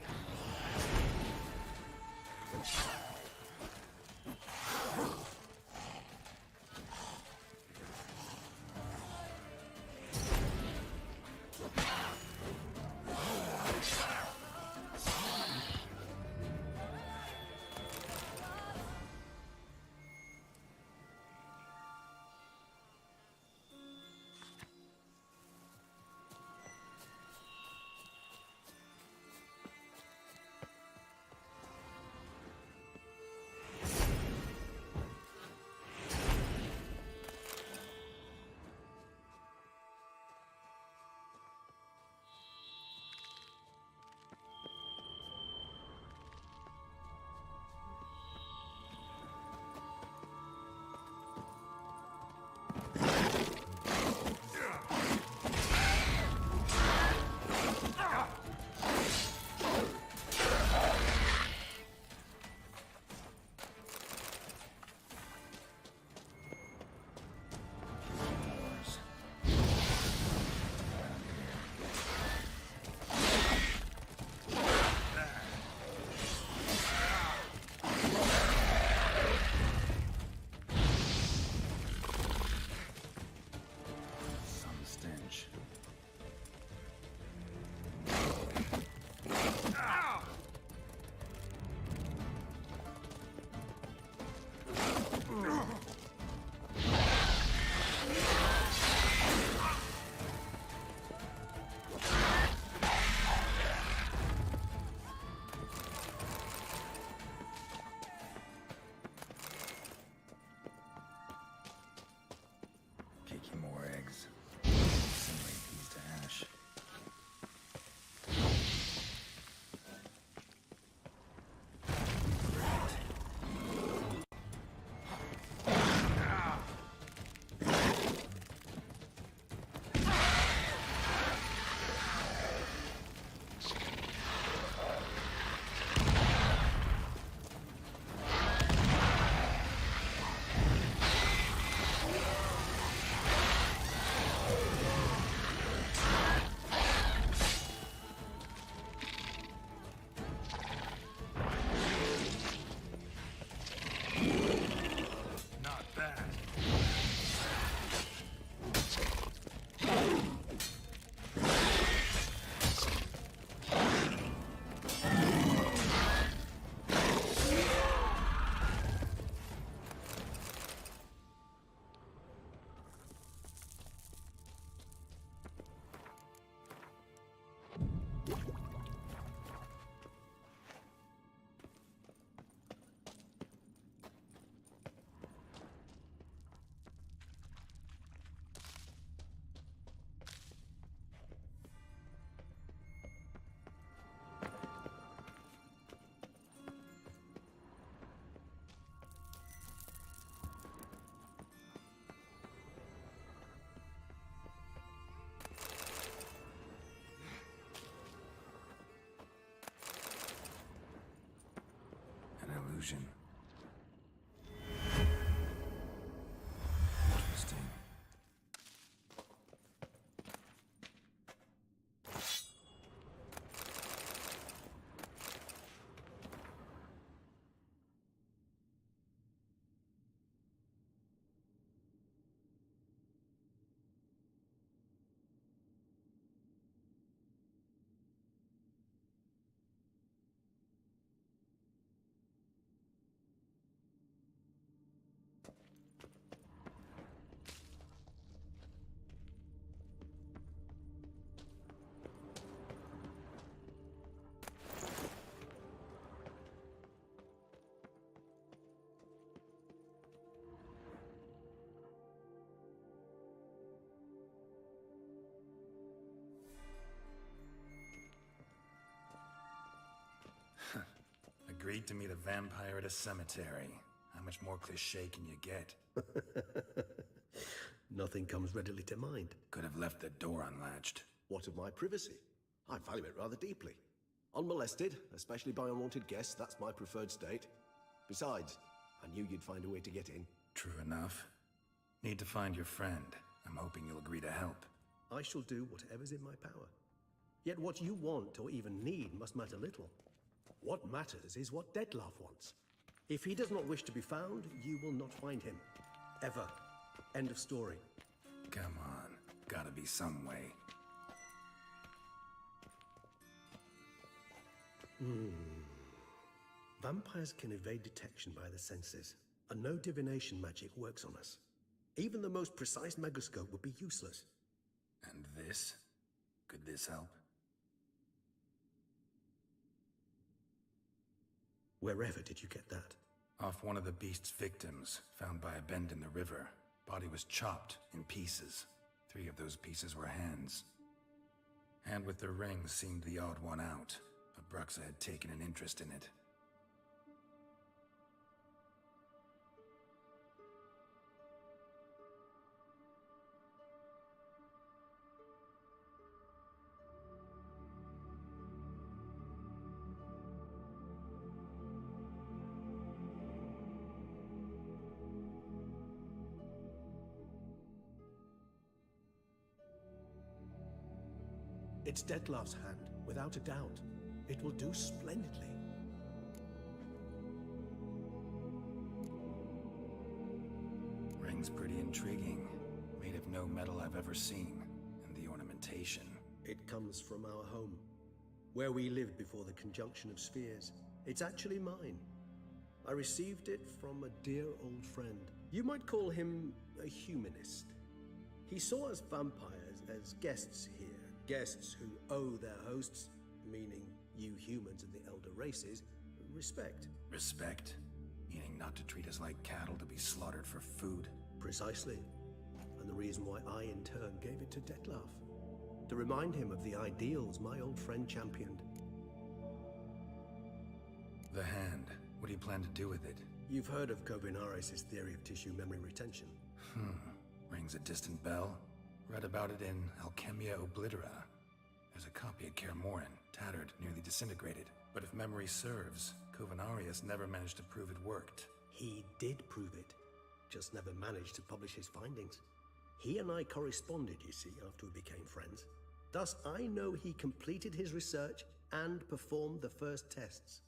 agreed to meet a vampire at a cemetery. How much more cliché can you get? Nothing comes readily to mind. Could have left the door unlatched. What of my privacy? I value it rather deeply. Unmolested, especially by unwanted guests, that's my preferred state. Besides, I knew you'd find a way to get in. True enough. Need to find your friend. I'm hoping you'll agree to help. I shall do whatever's in my power. Yet what you want or even need must matter little. What matters is what Dettlaff wants. If he does not wish to be found, you will not find him. Ever. End of story. Come on. Gotta be some way. Vampires can evade detection by the senses, and no divination magic works on us. Even the most precise megascope would be useless. And this? Could this help? Wherever did you get that? Off one of the beast's victims, found by a bend in the river. Body was chopped in pieces. 3 of those pieces were hands. Hand with the ring seemed the odd one out, but Bruxa had taken an interest in it. It's Dettlaff's hand, without a doubt. It will do splendidly. Ring's pretty intriguing. Made of no metal I've ever seen. And the ornamentation. It comes from our home, where we lived before the conjunction of spheres. It's actually mine. I received it from a dear old friend. You might call him a humanist. He saw us vampires as guests here. Guests who owe their hosts, meaning you humans and the elder races, respect. Respect? Meaning not to treat us like cattle to be slaughtered for food? Precisely. And the reason why I, in turn, gave it to Dettlaff. To remind him of the ideals my old friend championed. The hand. What do you plan to do with it? You've heard of Kovinaris' theory of tissue memory retention. Rings a distant bell. Read about it in Alchemia Oblitera. There's a copy at Kaer Morhen, tattered, nearly disintegrated. But if memory serves, Kovinaris never managed to prove it worked. He did prove it, just never managed to publish his findings. He and I corresponded, you see, after we became friends. Thus, I know he completed his research and performed the first tests.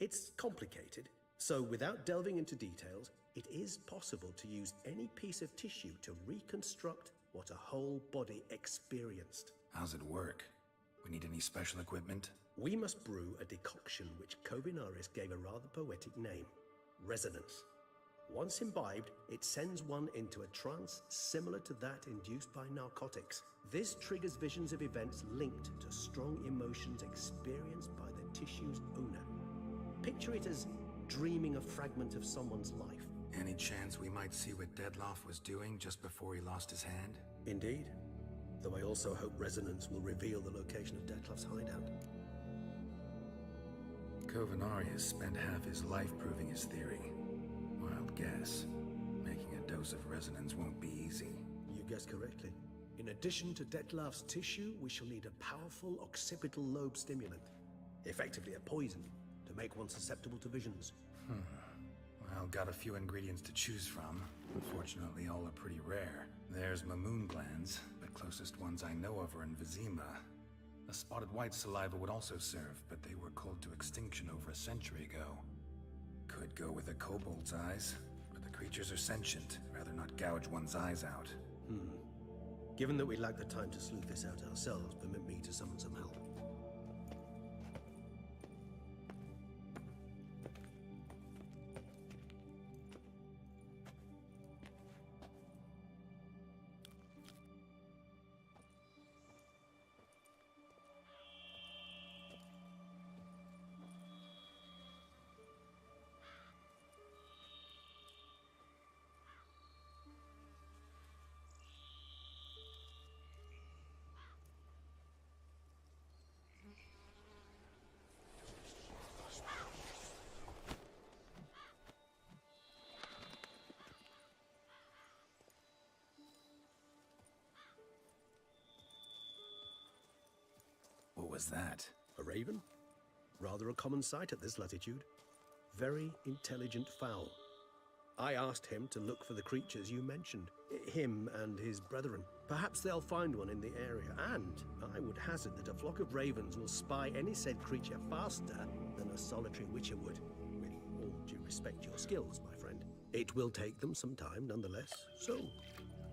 It's complicated, so without delving into details, it is possible to use any piece of tissue to reconstruct what a whole body experienced. How's it work? We need any special equipment? We must brew a decoction which Kovinaris gave a rather poetic name, resonance. Once imbibed, it sends one into a trance similar to that induced by narcotics. This triggers visions of events linked to strong emotions experienced by the tissue's owner. Picture it as dreaming a fragment of someone's life. Any chance we might see what Dettlaff was doing just before he lost his hand? Indeed. Though I also hope resonance will reveal the location of Dettlaff's hideout. Kovinaris spent half his life proving his theory. Wild guess. Making a dose of resonance won't be easy. You guessed correctly. In addition to Dettlaff's tissue, we shall need a powerful occipital lobe stimulant. Effectively a poison, to make one susceptible to visions. Well, got a few ingredients to choose from. Unfortunately, all are pretty rare. There's Mamoon glands. The closest ones I know of are in Vizima. A spotted white saliva would also serve, but they were cold to extinction over a century ago. Could go with a kobold's eyes, but the creatures are sentient. Rather not gouge one's eyes out. Given that we lack the time to sleuth this out ourselves, permit me to summon some help. was that? A raven? Rather a common sight at this latitude. Very intelligent fowl. I asked him to look for the creatures you mentioned, him and his brethren. Perhaps they'll find one in the area, and I would hazard that a flock of ravens will spy any said creature faster than a solitary witcher would. With all due respect to your skills, my friend. It will take them some time, nonetheless, so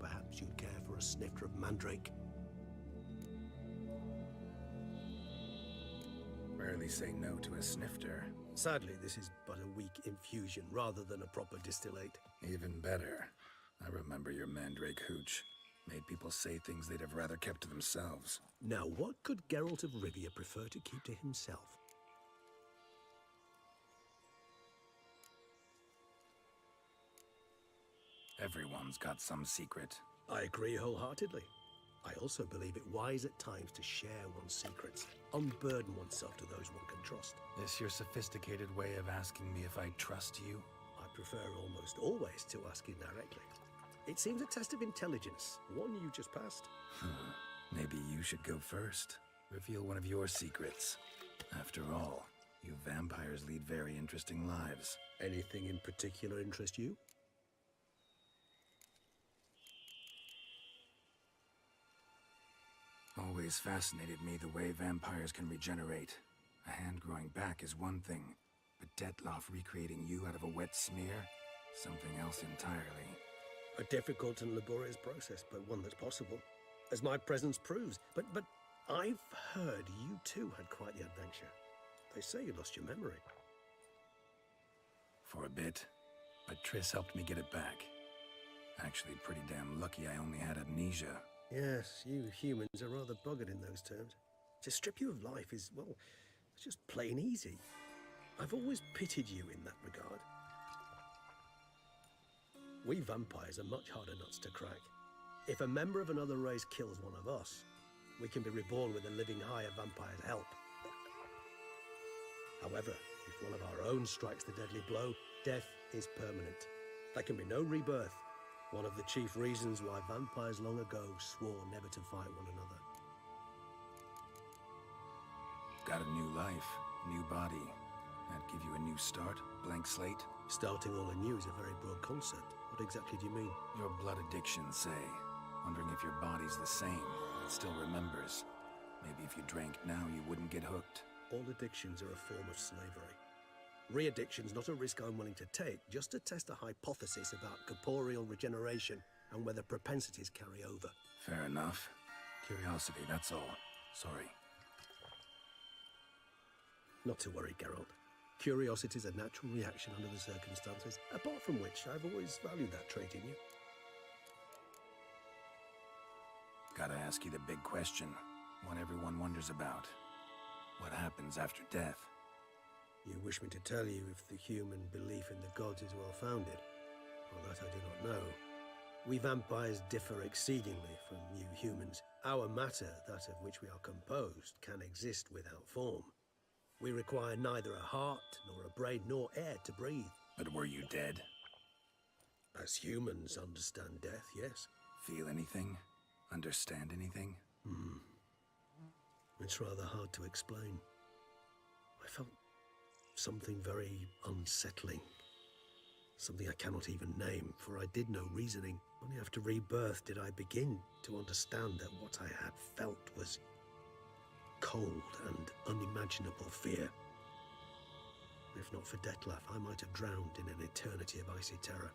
perhaps you'd care for a snifter of mandrake. Rarely say no to a snifter. Sadly, this is but a weak infusion rather than a proper distillate. Even better. I remember your mandrake hooch. Made people say things they'd have rather kept to themselves. Now, what could Geralt of Rivia prefer to keep to himself? Everyone's got some secret. I agree wholeheartedly. I also believe it wise at times to share one's secrets, unburden oneself to those one can trust. This your sophisticated way of asking me if I trust you? I prefer almost always to ask indirectly. It seems a test of intelligence, one you just passed. Maybe you should go first. Reveal one of your secrets. After all, you vampires lead very interesting lives. Anything in particular interest you? Always fascinated me the way vampires can regenerate. A hand growing back is one thing, but Detloff recreating you out of a wet smear? Something else entirely. A difficult and laborious process, but one that's possible, as my presence proves. But I've heard you too had quite the adventure. They say you lost your memory. For a bit, but Triss helped me get it back. Actually, pretty damn lucky I only had amnesia. Yes, you humans are rather buggered in those terms. To strip you of life is, well, it's just plain easy. I've always pitied you in that regard. We vampires are much harder nuts to crack. If a member of another race kills one of us, we can be reborn with a living higher vampire's help. However, if one of our own strikes the deadly blow, death is permanent. There can be no rebirth. One of the chief reasons why vampires long ago swore never to fight one another. Got a new life, new body. That'd give you a new start, blank slate. Starting all anew is a very broad concept. What exactly do you mean? Your blood addictions, say. Wondering if your body's the same, it still remembers. Maybe if you drank now, you wouldn't get hooked. All addictions are a form of slavery. Re-addiction's not a risk I'm willing to take, just to test a hypothesis about corporeal regeneration and whether propensities carry over. Fair enough. Curiosity, that's all. Sorry. Not to worry, Geralt. Curiosity's a natural reaction under the circumstances, apart from which I've always valued that trait in you. Gotta ask you the big question, one everyone wonders about. What happens after death? You wish me to tell you if the human belief in the gods is well founded? Well, that I do not know. We vampires differ exceedingly from you humans. Our matter, that of which we are composed, can exist without form. We require neither a heart, nor a brain, nor air to breathe. But were you dead? As humans understand death, yes. Feel anything? Understand anything? It's rather hard to explain. I felt something very unsettling. Something I cannot even name, for I did no reasoning. Only after rebirth did I begin to understand that what I had felt was cold and unimaginable fear. If not for Detlaff, I might have drowned in an eternity of icy terror.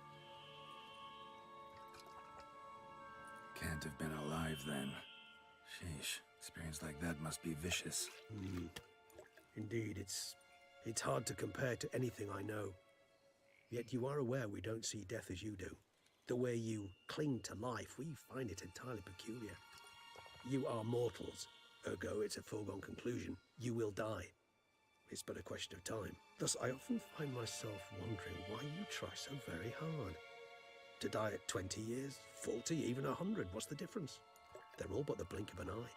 Can't have been alive then. Sheesh, experience like that must be vicious. Indeed, it's hard to compare to anything I know. Yet you are aware we don't see death as you do. The way you cling to life, we find it entirely peculiar. You are mortals, ergo it's a foregone conclusion. You will die. It's but a question of time. Thus, I often find myself wondering why you try so very hard. To die at 20 years, 40, even 100, what's the difference? They're all but the blink of an eye.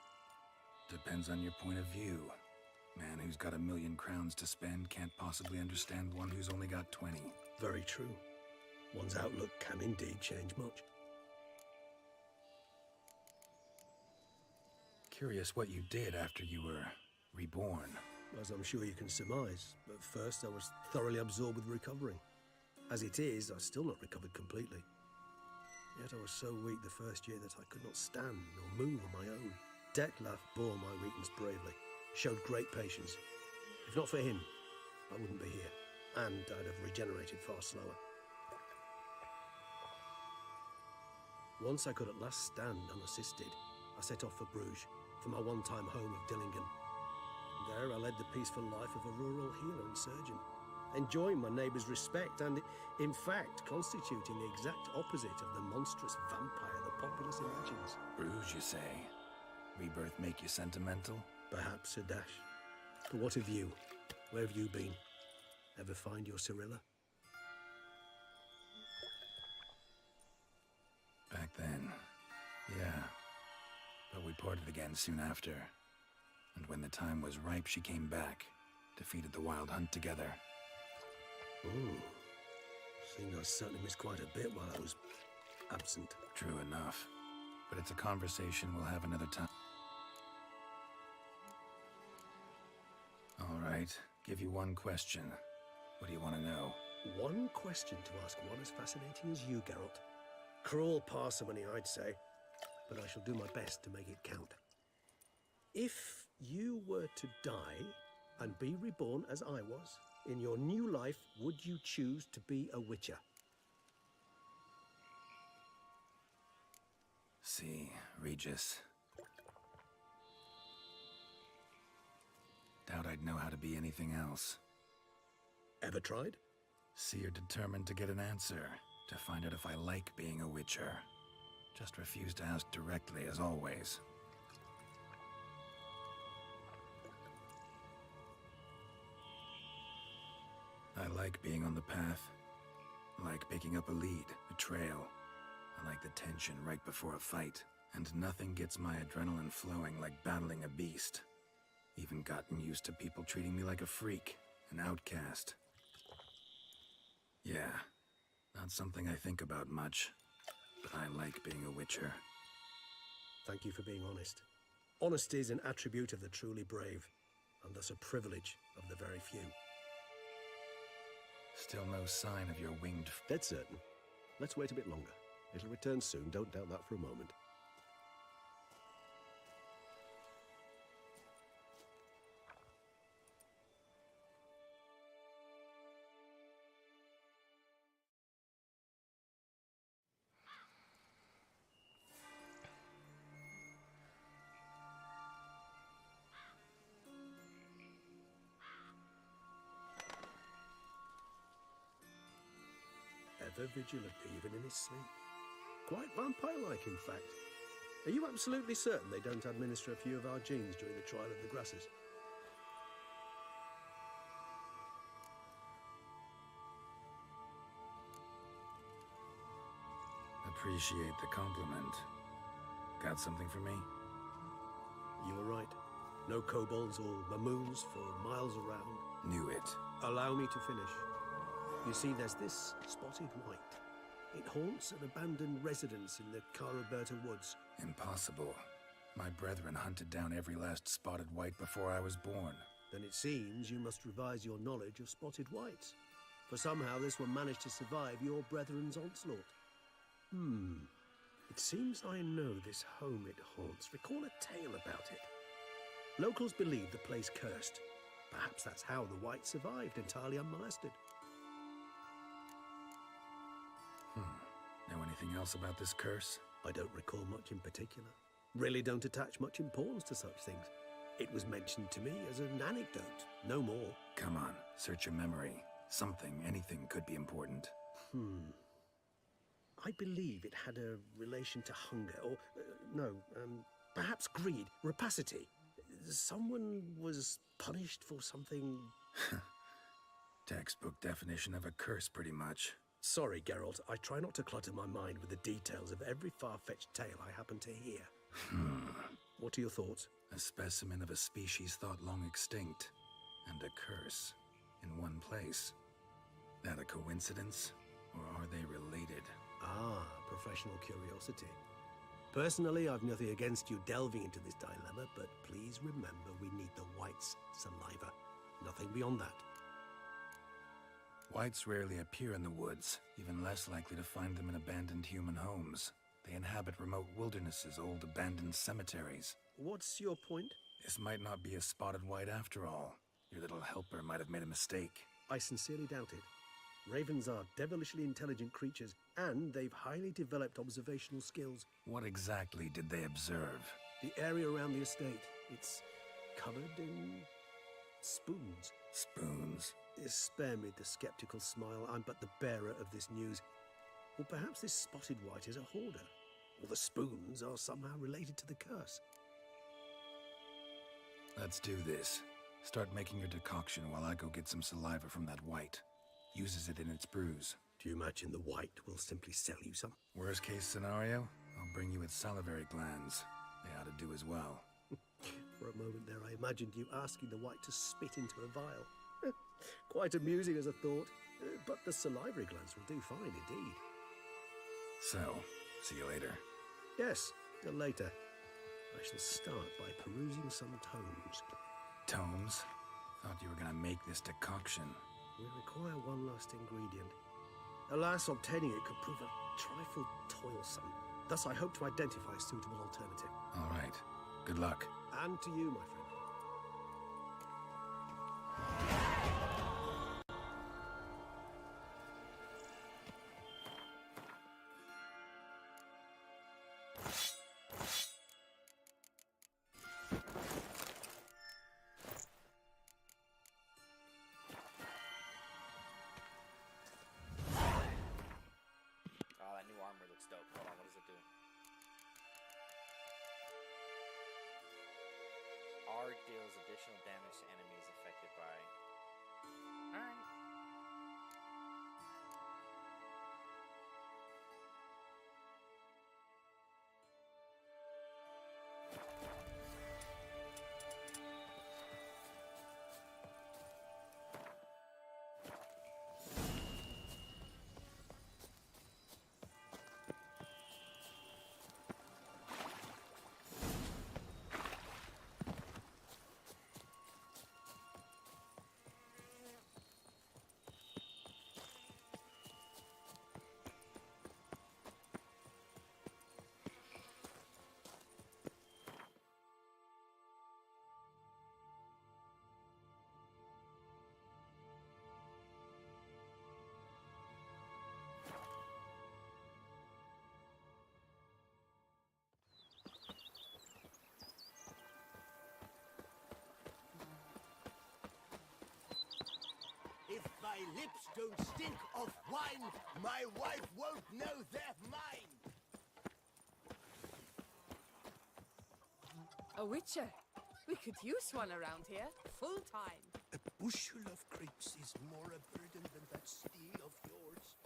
Depends on your point of view. Man who's got 1,000,000 crowns to spend can't possibly understand one who's only got 20. Very true. One's outlook can indeed change much. Curious what you did after you were reborn. As I'm sure you can surmise, at first I was thoroughly absorbed with recovering. As it is, I've still not recovered completely. Yet I was so weak the first year that I could not stand or move on my own. Detlef bore my weakness bravely, showed great patience. If not for him, I wouldn't be here, and I'd have regenerated far slower. Once I could at last stand unassisted, I set off for Bruges, for my one-time home of Dillingen. There I led the peaceful life of a rural healer and surgeon, enjoying my neighbours' respect and, in fact, constituting the exact opposite of the monstrous vampire the populace imagines. Bruges, you say? Rebirth make you sentimental? Perhaps a dash. But what of you? Where have you been? Ever find your Cyrilla? Back then, yeah. But we parted again soon after. And when the time was ripe, she came back, defeated the Wild Hunt together. Ooh. Seems I certainly missed quite a bit while I was absent. True enough. But it's a conversation we'll have another time. All right, give you one question. What do you want to know? One question to ask one as fascinating as you, Geralt. Cruel parsimony, I'd say, but I shall do my best to make it count. If you were to die and be reborn as I was, in your new life, would you choose to be a Witcher? See, Regis. Doubt I'd know how to be anything else. Ever tried? See, you're determined to get an answer, to find out if I like being a Witcher. Just refuse to ask directly, as always. I like being on the path. I like picking up a lead, a trail. I like the tension right before a fight. And nothing gets my adrenaline flowing like battling a beast. Even gotten used to people treating me like a freak, an outcast. Yeah, not something I think about much, but I like being a Witcher. Thank you for being honest. Honesty is an attribute of the truly brave, and thus a privilege of the very few. Still no sign of your winged... Dead certain. Let's wait a bit longer. It'll return soon, don't doubt that for a moment. Ever vigilant, even in his sleep. Quite vampire-like, in fact. Are you absolutely certain they don't administer a few of our genes during the trial of the grasses? Appreciate the compliment. Got something for me? You were right. No kobolds or mamoons for miles around. Knew it. Allow me to finish. You see, there's this spotted white. It haunts an abandoned residence in the Caraberta woods. Impossible. My brethren hunted down every last spotted white before I was born. Then it seems you must revise your knowledge of spotted whites. For somehow this one managed to survive your brethren's onslaught. It seems I know this home it haunts. Recall a tale about it. Locals believe the place cursed. Perhaps that's how the white survived, entirely unmolested. Know anything else about this curse? I don't recall much in particular. Really don't attach much importance to such things. It was mentioned to me as an anecdote, no more. Come on, search your memory. Something, anything could be important. I believe it had a relation to hunger, or, perhaps greed, rapacity. Someone was punished for something... Textbook definition of a curse, pretty much. Sorry, Geralt, I try not to clutter my mind with the details of every far-fetched tale I happen to hear. What are your thoughts? A specimen of a species thought long extinct, and a curse in one place. That a coincidence, or are they related? Ah, professional curiosity. Personally, I've nothing against you delving into this dilemma, but please remember we need the whites' saliva. Nothing beyond that. Whites rarely appear in the woods, even less likely to find them in abandoned human homes. They inhabit remote wildernesses, old abandoned cemeteries. What's your point? This might not be a spotted white after all. Your little helper might have made a mistake. I sincerely doubt it. Ravens are devilishly intelligent creatures, and they've highly developed observational skills. What exactly did they observe? The area around the estate, it's covered in spoons. Spoons? Spare me the skeptical smile. I'm but the bearer of this news. Or perhaps this spotted white is a hoarder. Or the spoons are somehow related to the curse. Let's do this. Start making your decoction while I go get some saliva from that white. Uses it in its brews. Do you imagine the white will simply sell you some? Worst case scenario, I'll bring you its salivary glands. They ought to do as well. For a moment there, I imagined you asking the white to spit into a vial. Quite amusing as a thought, but the salivary glands will do fine indeed. So, see you later. Yes, till later. I shall start by perusing some tomes. Tomes? Thought you were gonna make this decoction. We require one last ingredient. Alas, obtaining it could prove a trifle toilsome. Thus, I hope to identify a suitable alternative. All right. Good luck. And to you, my friend. Oh, that new armor looks dope. Hold on, what does it do? R deals additional damage to enemies affected by... Alright. If my lips don't stink of wine, my wife won't know they're mine. A witcher. We could use one around here, full time. A bushel of grapes is more a burden than that steel of yours.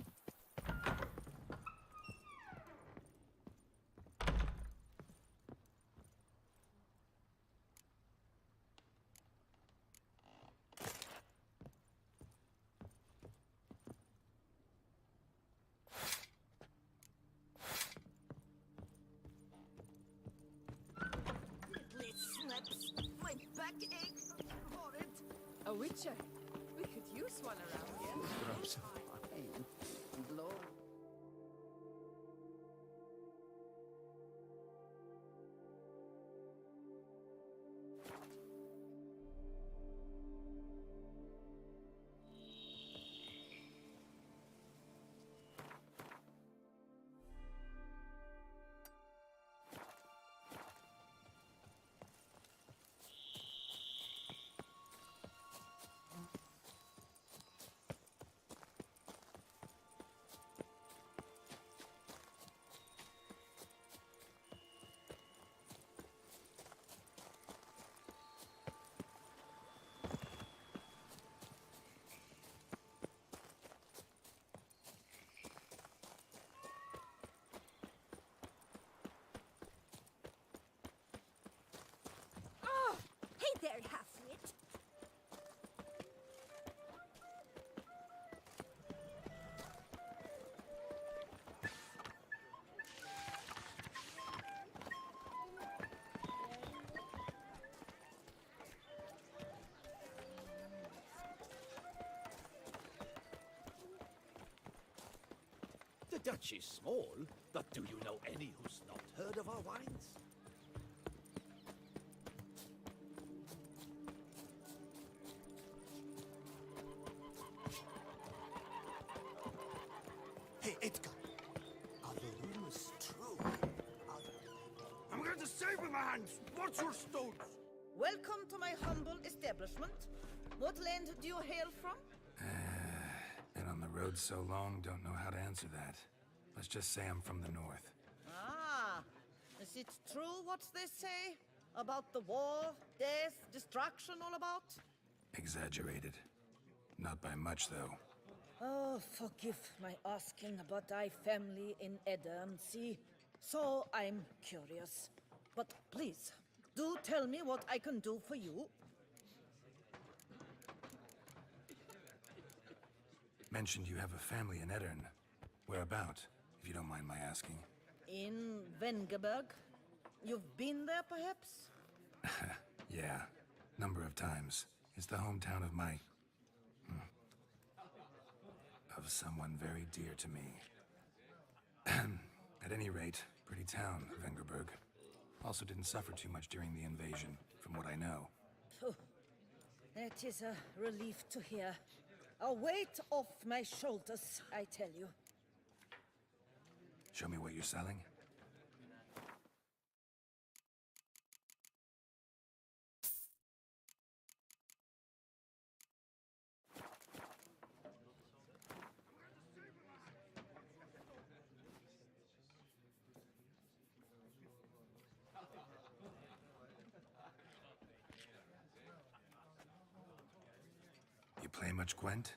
My back aches for it. A witcher. We could use one around here. Drops of wine. Blow. Dutch is small, but do you know any who's not heard of our wines? Hey, Edgar. Are the rumors true? I'm going to save my hands! What's your stones? Welcome to my humble establishment. What land do you hail from? Been on the road so long, don't know how to answer that. Let's just say I'm from the north. Ah, is it true what they say? About the war, death, destruction all about? Exaggerated. Not by much, though. Oh, forgive my asking, but I family in Edam, see? So I'm curious. But please, do tell me what I can do for you. Mentioned you have a family in Eddern. Whereabout, if you don't mind my asking? In Vengerberg? You've been there, perhaps? Yeah, number of times. It's the hometown of my... of someone very dear to me. At any rate, pretty town, Vengerberg. Also didn't suffer too much during the invasion, from what I know. Phew. That is a relief to hear. A weight off my shoulders, I tell you. Show me what you're selling. You play much Gwent?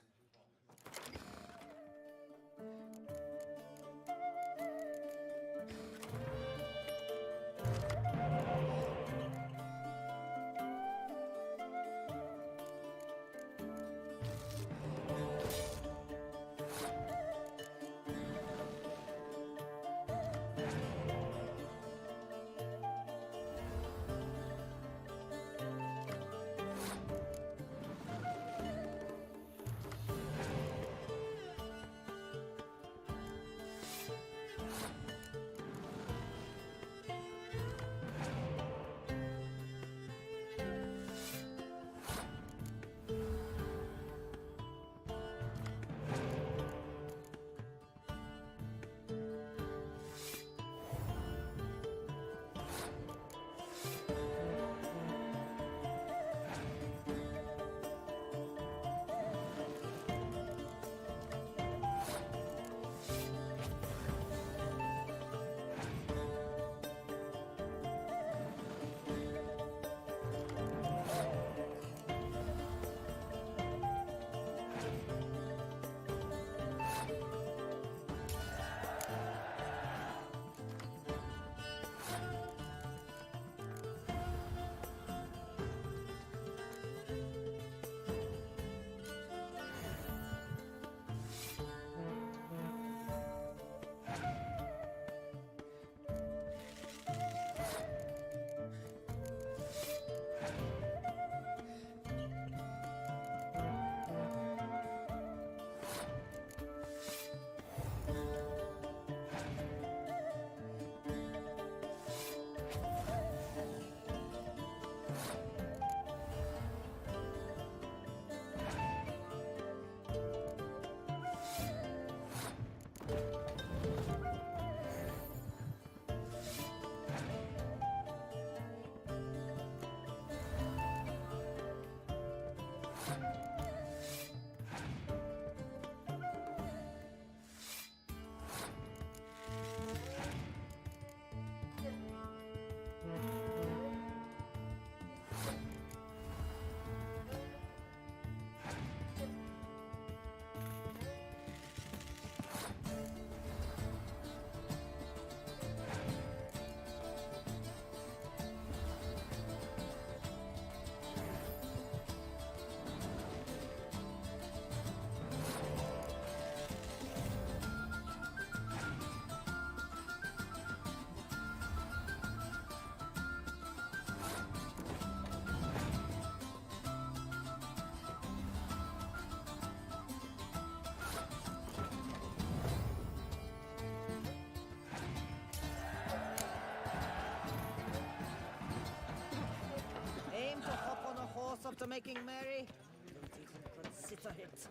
making merry? Don't even consider it.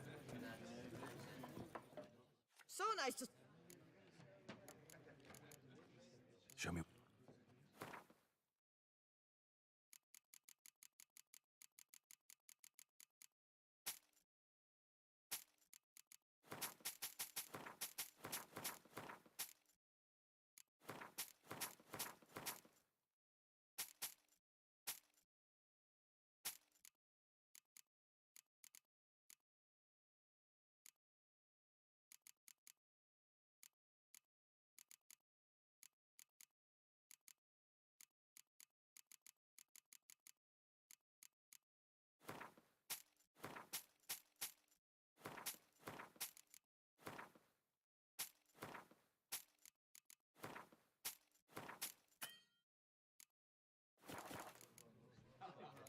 So nice to... Show me.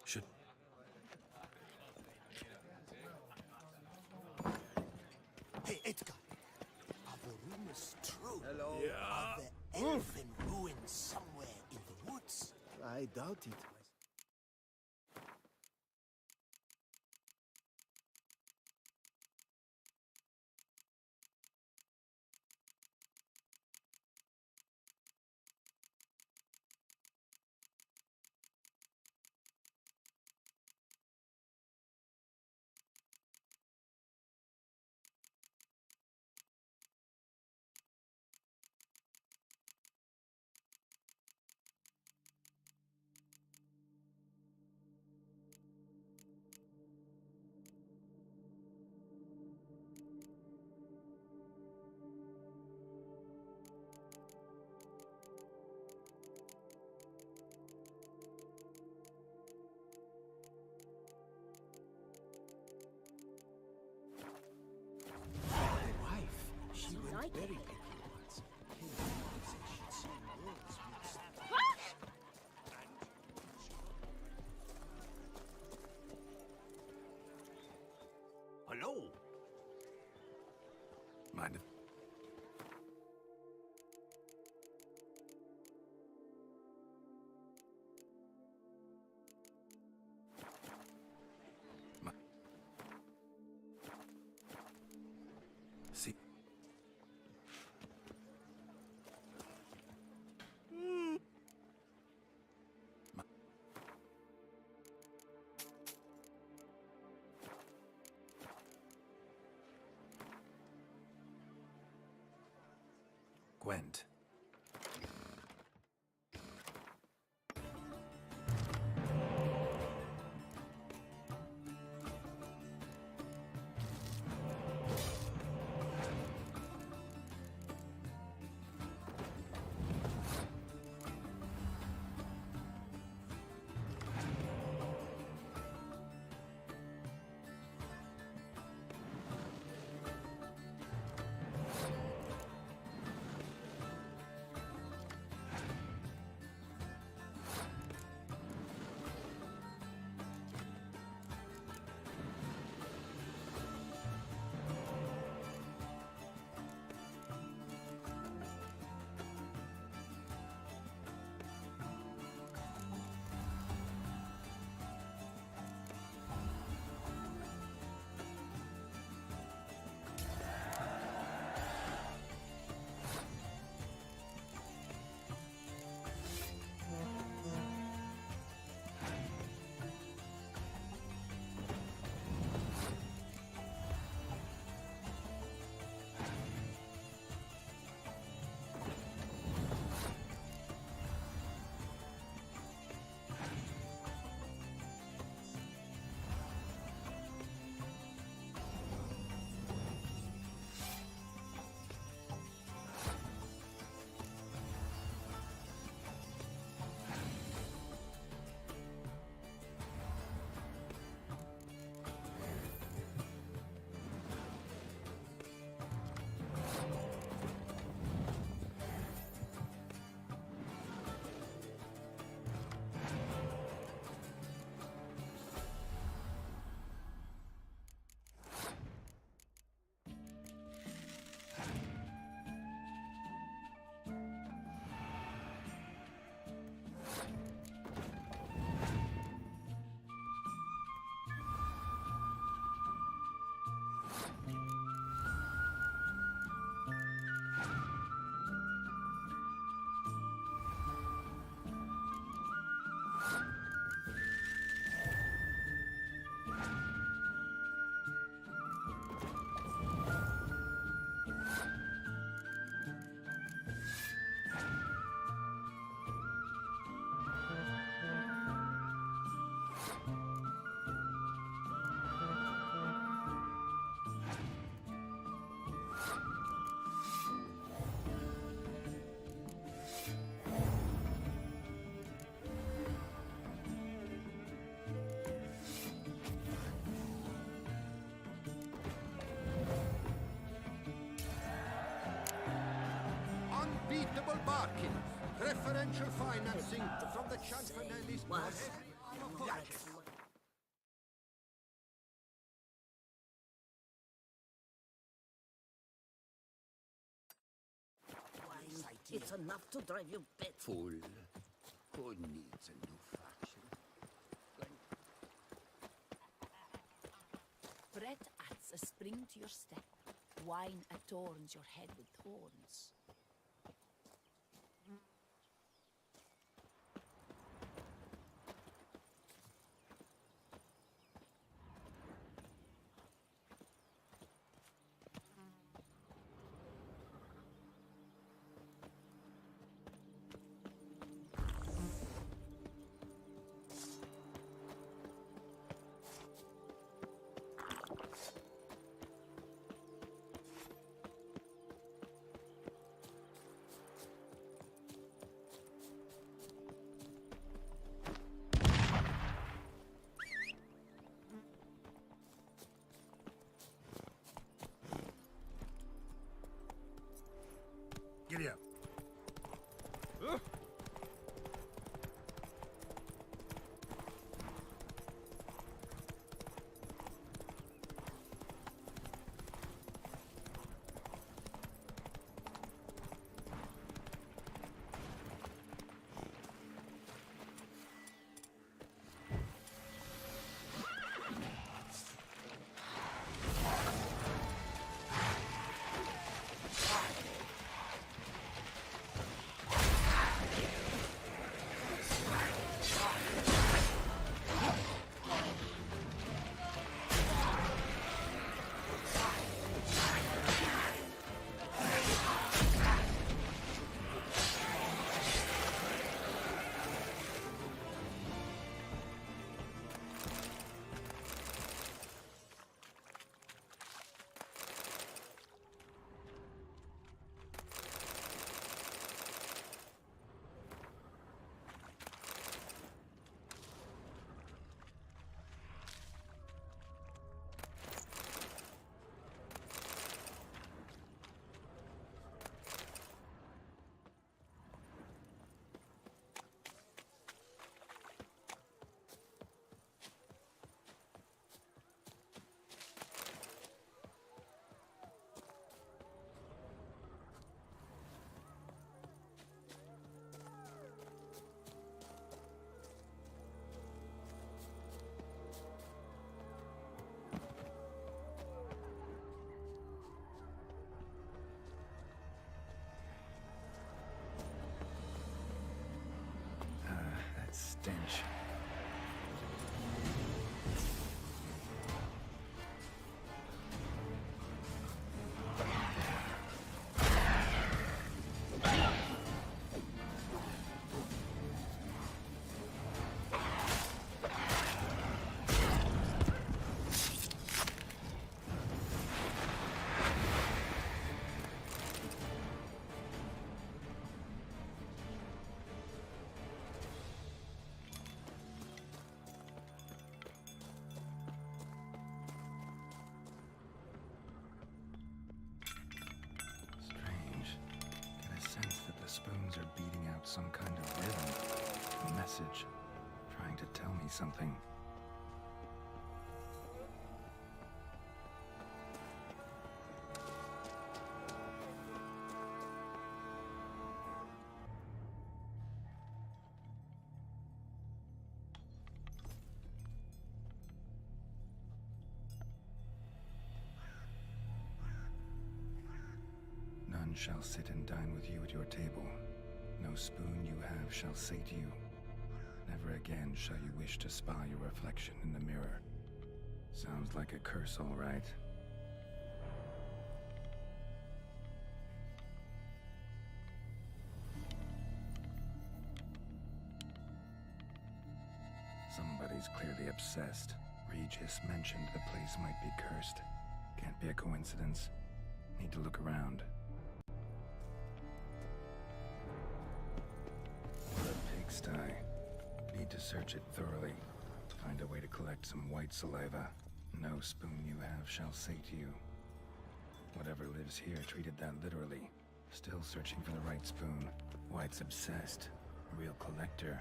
Should. Hey, Edgar. Are the rumors true? Hello. Are there elfin ruins somewhere in the woods? I doubt it. She went like very it. picky once. Came home and said she'd seen wolves mixed. Hello? Mind if. See. Gwent. unbeatable barking, preferential financing from the Chanfanellis. It's enough to drive you batty. Fool. Who needs a new faction? Bread adds a spring to your step. Wine adorns your head with thorns. Giddy up. That stench. Spoons are beating out some kind of rhythm, a message, trying to tell me something. None shall sit and dine with you at your table. No spoon you have shall sate you. Never again shall you wish to spy your reflection in the mirror. Sounds like a curse, all right. Somebody's clearly obsessed. Regis mentioned the place might be cursed. Can't be a coincidence. Need to look around. What a pigsty. Need to search it thoroughly. Find a way to collect some white saliva. No spoon you have shall sate you. Whatever lives here treated that literally. Still searching for the right spoon. White's obsessed. Real collector.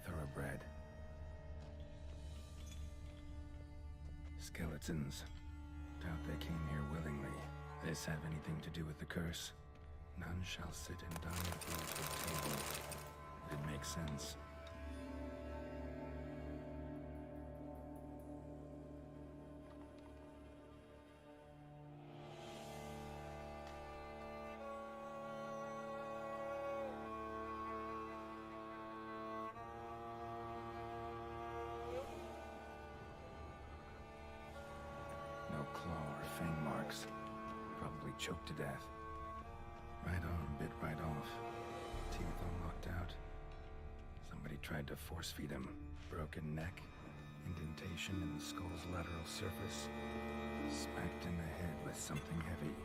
Thoroughbred. Skeletons. Doubt they came here willingly. This have anything to do with the curse? None shall sit and dine with you at your table. It makes sense. No claw or fang marks. Probably choked to death. Right on, bit right off. Teeth all knocked out. Somebody tried to force feed him. Broken neck. Indentation in the skull's lateral surface. Smacked in the head with something heavy.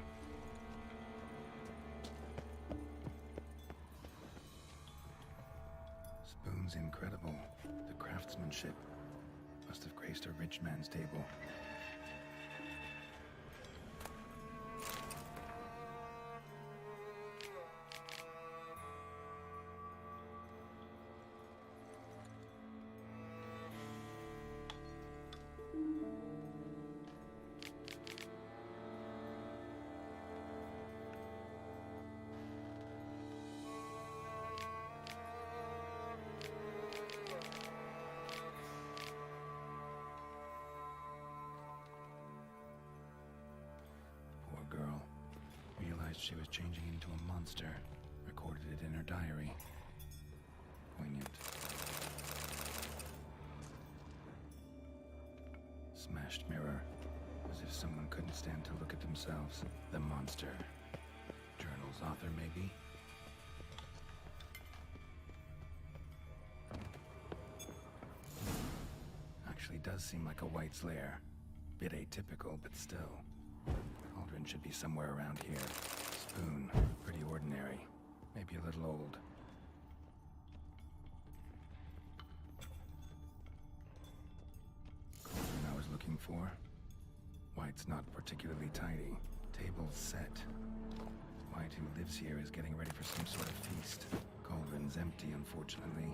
Spoon's incredible. The craftsmanship. Must have graced a rich man's table. Girl realized she was changing into a monster, recorded it in her diary. Poignant. Smashed mirror, as if someone couldn't stand to look at themselves. The monster. Journal's author, maybe? Actually does seem like a White's lair. Bit atypical, but still. Cauldron should be somewhere around here. Spoon, pretty ordinary. Maybe a little old. Cauldron I was looking for. White's not particularly tidy. Table's set. White, who lives here, is getting ready for some sort of feast. Cauldron's empty, unfortunately.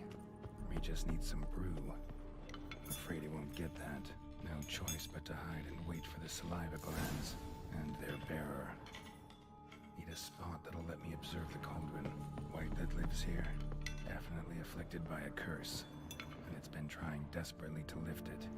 We just need some brew. Afraid he won't get that. No choice but to hide and wait for the saliva glands. And their bearer. Need a spot that'll let me observe the cauldron. White that lives here. Definitely afflicted by a curse. And it's been trying desperately to lift it.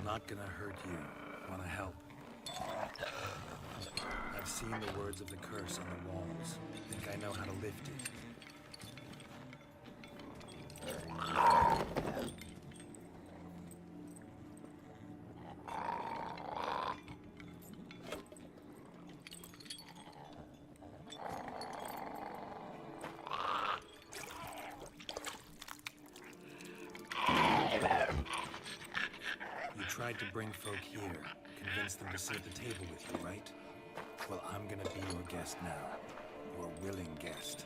Not gonna hurt you. Wanna help? I've seen the words of the curse on the walls. Think I know how to lift it. Tried to bring folk here, convince them to sit at the table with you, right? Well, I'm gonna be your guest now. Your willing guest.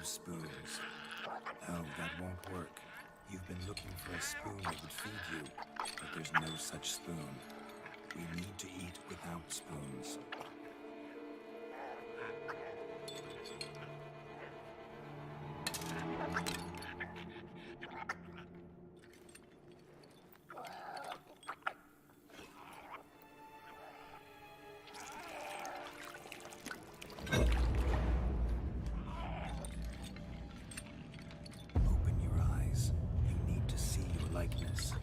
spoons. No, that won't work. You've been looking for a spoon that would feed you, but there's no such spoon. We need to eat without spoons. Open your eyes. You need to see your likeness.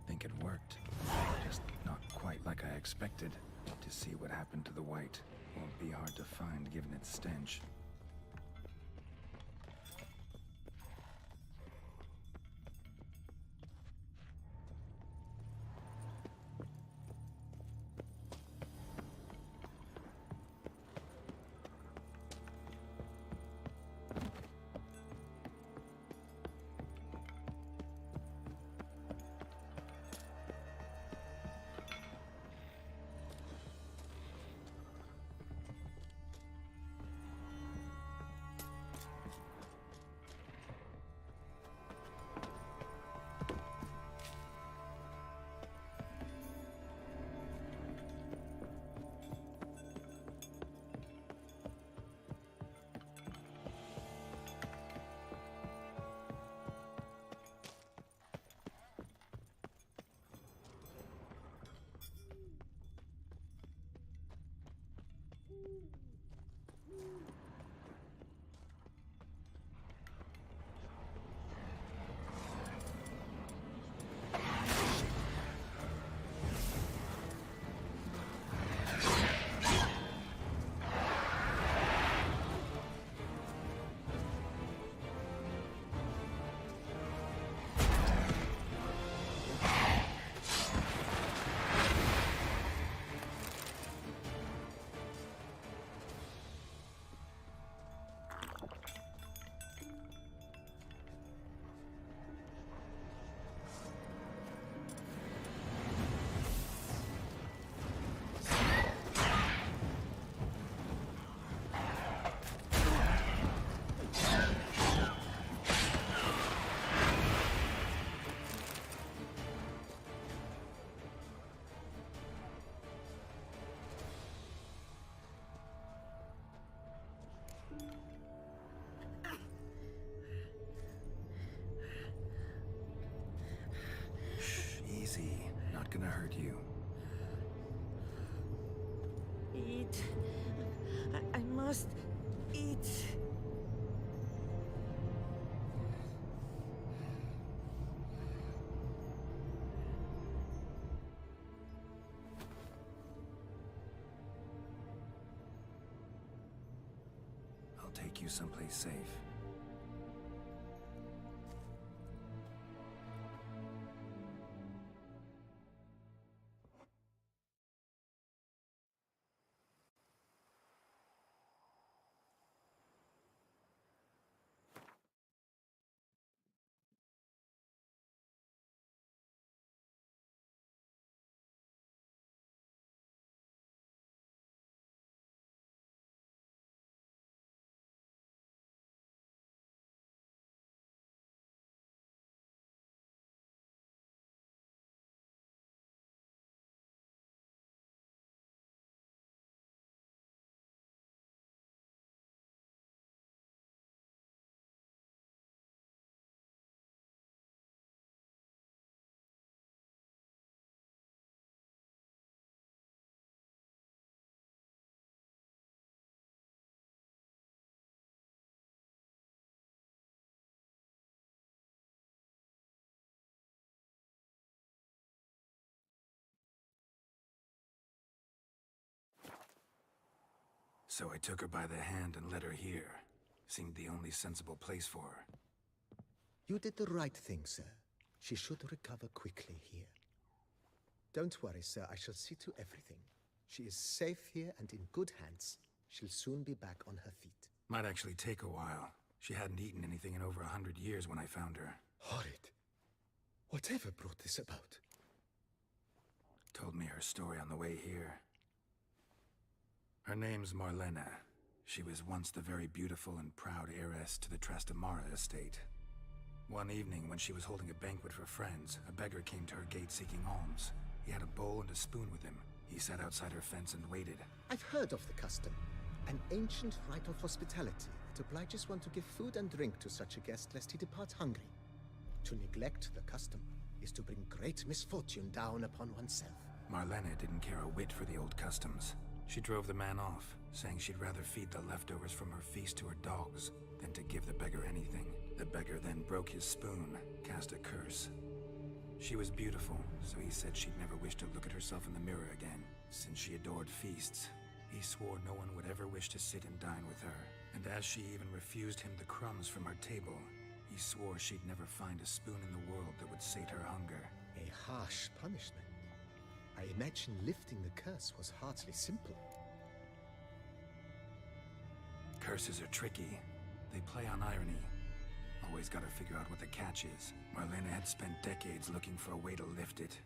Think it worked. Just not quite like I expected. To see what happened to the white won't be hard to find given its stench. Easy. Not gonna hurt you. Eat. I must eat. I'll take you someplace safe. So I took her by the hand and led her here. Seemed the only sensible place for her. You did the right thing, sir. She should recover quickly here. Don't worry, sir. I shall see to everything. She is safe here and in good hands. She'll soon be back on her feet. Might actually take a while. She hadn't eaten anything in over 100 years when I found her. Horrid. Whatever brought this about? Told me her story on the way here. Her name's Marlena. She was once the very beautiful and proud heiress to the Trastamara estate. One evening, when she was holding a banquet for friends, a beggar came to her gate seeking alms. He had a bowl and a spoon with him. He sat outside her fence and waited. I've heard of the custom. An ancient rite of hospitality that obliges one to give food and drink to such a guest lest he depart hungry. To neglect the custom is to bring great misfortune down upon oneself. Marlena didn't care a whit for the old customs. She drove the man off, saying she'd rather feed the leftovers from her feast to her dogs than to give the beggar anything. The beggar then broke his spoon, cast a curse. She was beautiful, so he said she'd never wish to look at herself in the mirror again. Since she adored feasts, he swore no one would ever wish to sit and dine with her. And as she even refused him the crumbs from her table, he swore she'd never find a spoon in the world that would sate her hunger. A harsh punishment. I imagine lifting the curse was hardly simple. Curses are tricky. They play on irony. Always gotta figure out what the catch is. Marlena had spent decades looking for a way to lift it.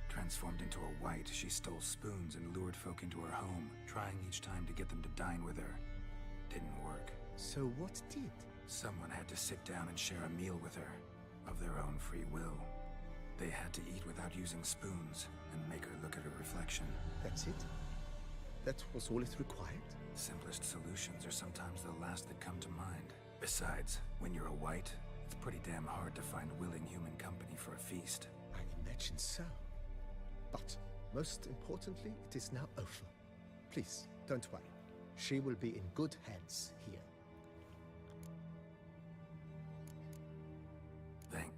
Transformed into a wight, she stole spoons and lured folk into her home, trying each time to get them to dine with her. Didn't work. So what did? Someone had to sit down and share a meal with her, of their own free will. They had to eat without using spoons, and make her look at her reflection. That's it? That was all it required? Simplest solutions are sometimes the last that come to mind. Besides, when you're a wight, it's pretty damn hard to find willing human company for a feast. I imagine so. But, most importantly, it is now over. Please, don't worry. She will be in good hands here. Thank.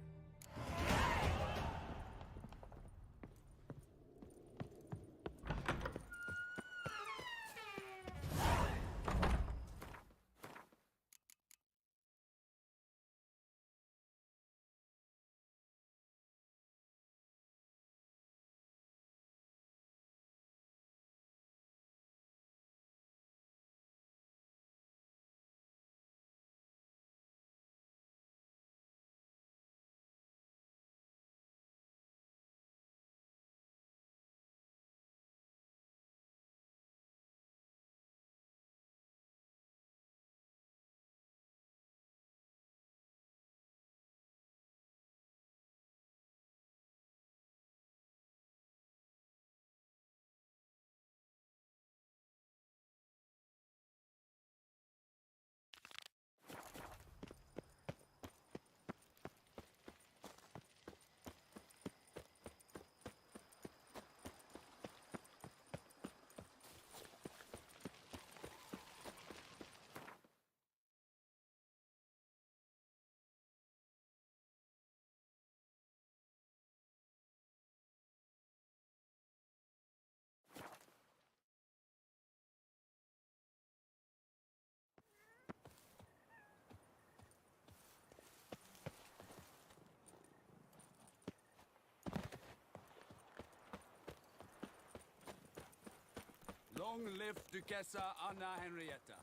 Long live Duchessa Anna Henrietta.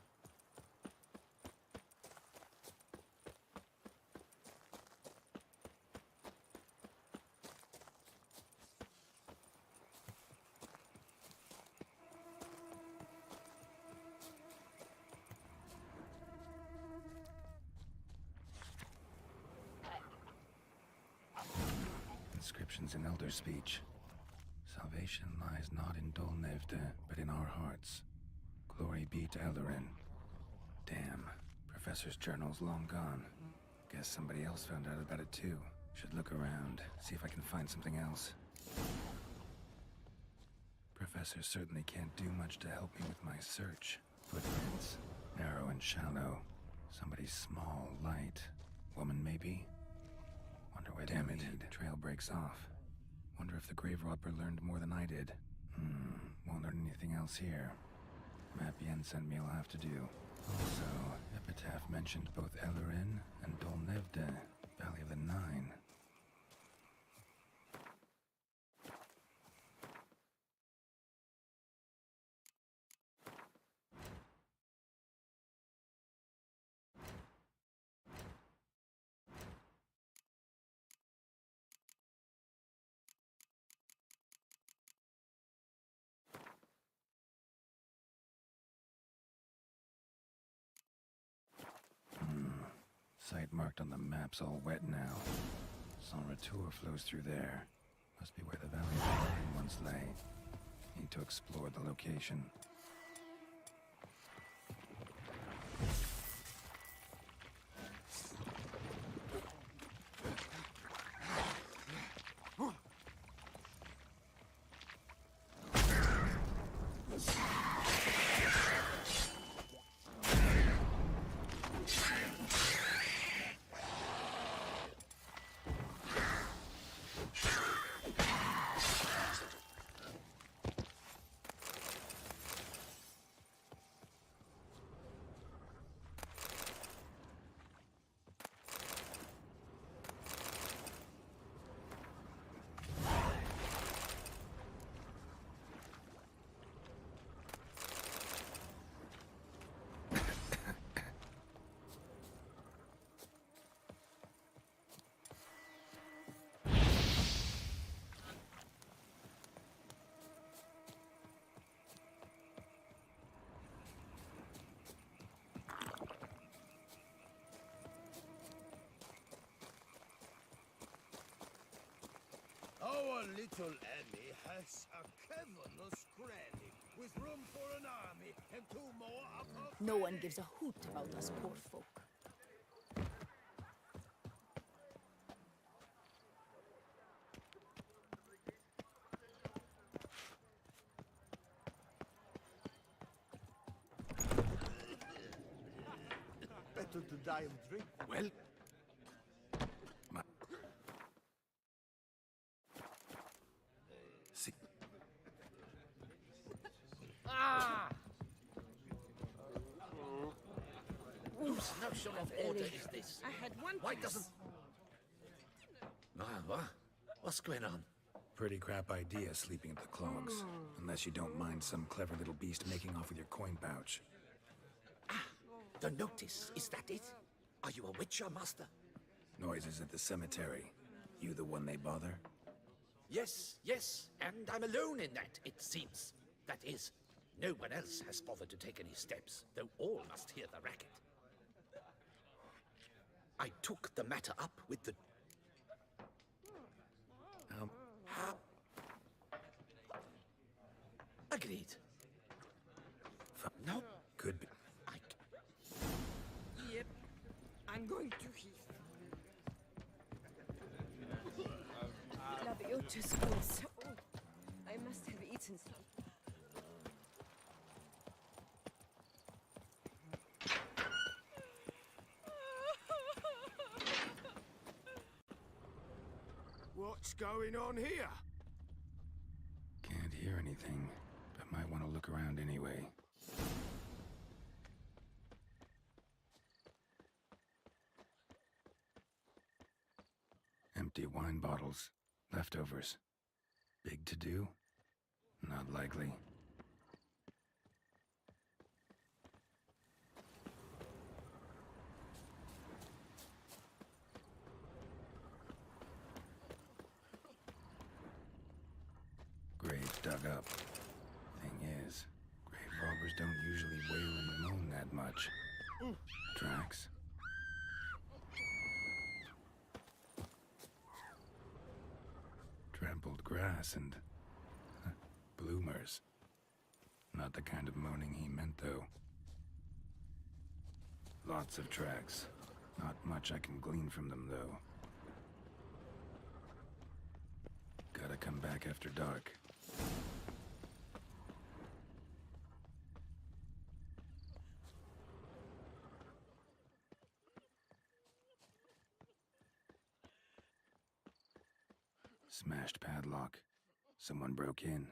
Inscriptions in Elder speech. Salvation lies not in Dolnevde, but in our hearts. Glory be to Eldarin. Damn, Professor's journal's long gone. Guess somebody else found out about it too. Should look around, see if I can find something else. Professor certainly can't do much to help me with my search. Footprints, narrow and shallow. Somebody small, light. Woman, maybe? Wonder where damn it, trail breaks off. Wonder if the grave robber learned more than I did. Won't learn anything else here. Map Yen sent me will have to do. Also, Epitaph mentioned both Eldarin and Dolnevde, Valley of the Nine. Site marked on the map's all wet now. San Retour flows through there. Must be where the Valley of Paladin once lay. Need to explore the location. Our little Emmy has a cavernous granny with room for an army and 2 more upper... No one gives a hoot about us poor folk. Better to die of drink. Well... See... Ah! Whose notion of order is this? I had one Why piece. doesn't... What? What's going on? Pretty crap idea sleeping at the clogs. Unless you don't mind some clever little beast making off with your coin pouch. The notice, is that it? Are you a witcher, master? Noises at the cemetery. You the one they bother? Yes, and I'm alone in that, it seems. That is, no one else has bothered to take any steps, though all must hear the racket. I took the matter up with the... Agreed. No? Could be. Yep. I'm going to heath. Labiotus was. Oh, I must have eaten some. What's going on here? Can't hear anything, but might want to look around anyway. Empty wine bottles. Leftovers. Big to do? Not likely. Grave dug up. Thing is, grave robbers don't usually wail and moan that much. Tracks? Trampled grass and... bloomers. Not the kind of moaning he meant, though. Lots of tracks. Not much I can glean from them, though. Gotta come back after dark. Smashed padlock. Someone broke in.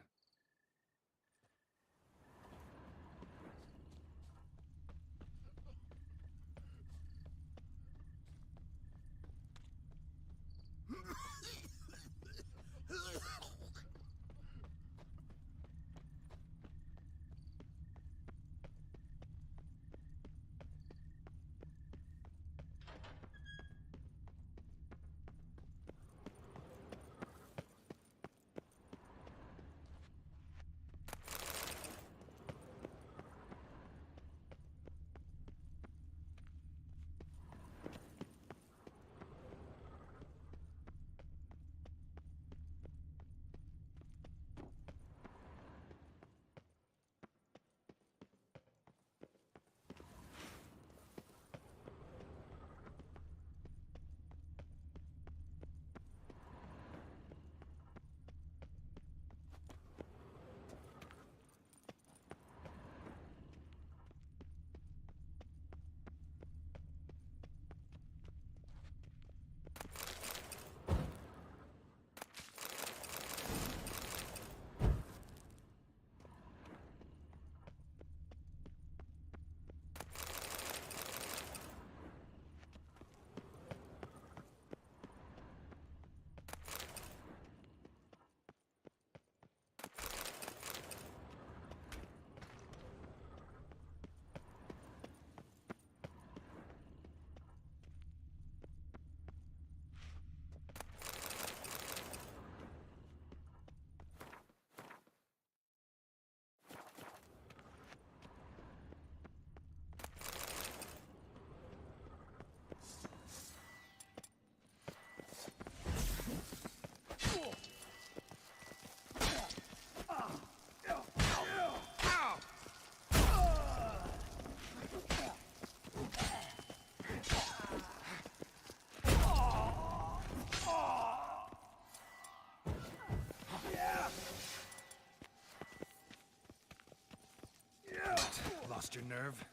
lost your nerve?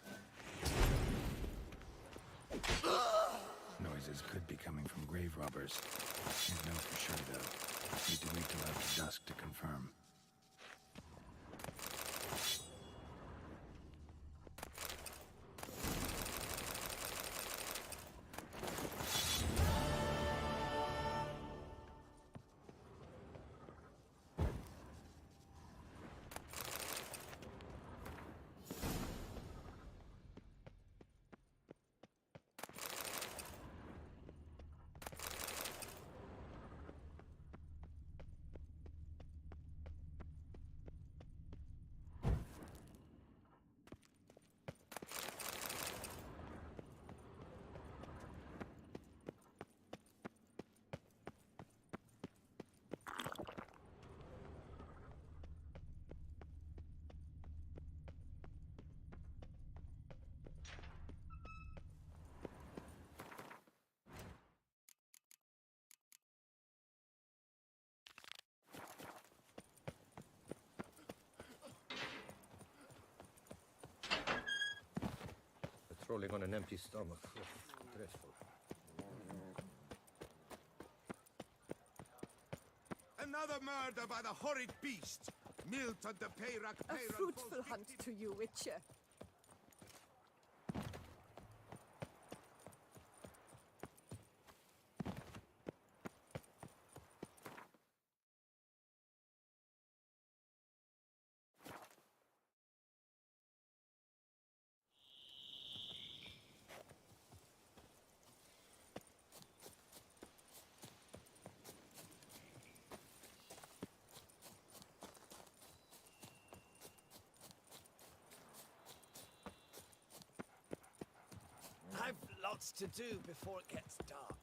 Noises could be coming from grave robbers. Can't know for sure, though. Need to wait till after dusk to confirm. Patrolling on an empty stomach. Dreadful. Another murder by the horrid beast! Milton the Peyrak A fruitful hunt to you, Witcher. I've lots to do before it gets dark.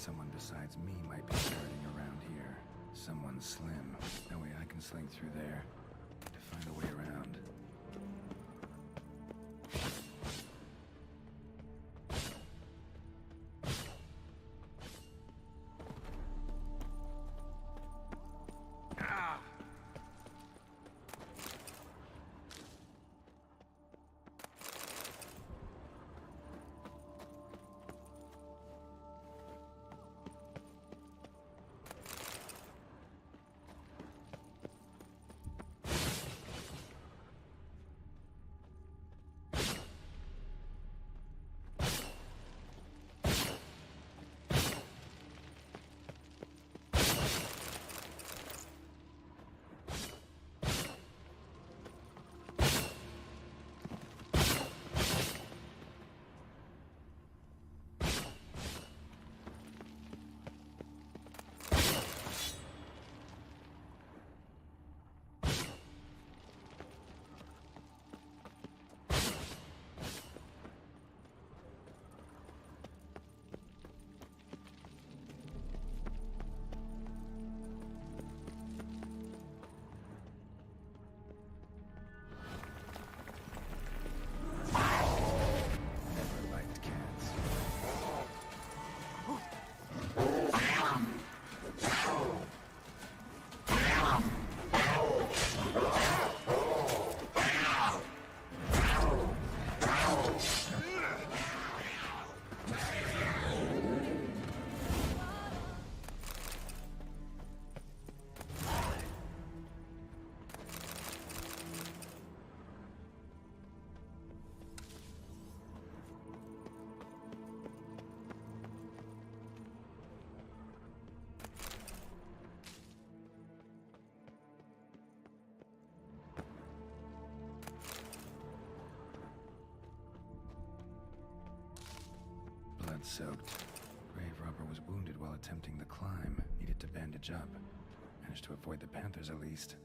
someone besides me might be skirting around here. Someone slim. No way I can sling through there. To find a way around. Blood-soaked. Grave robber was wounded while attempting the climb. Needed to bandage up. Managed to avoid the Panthers at least.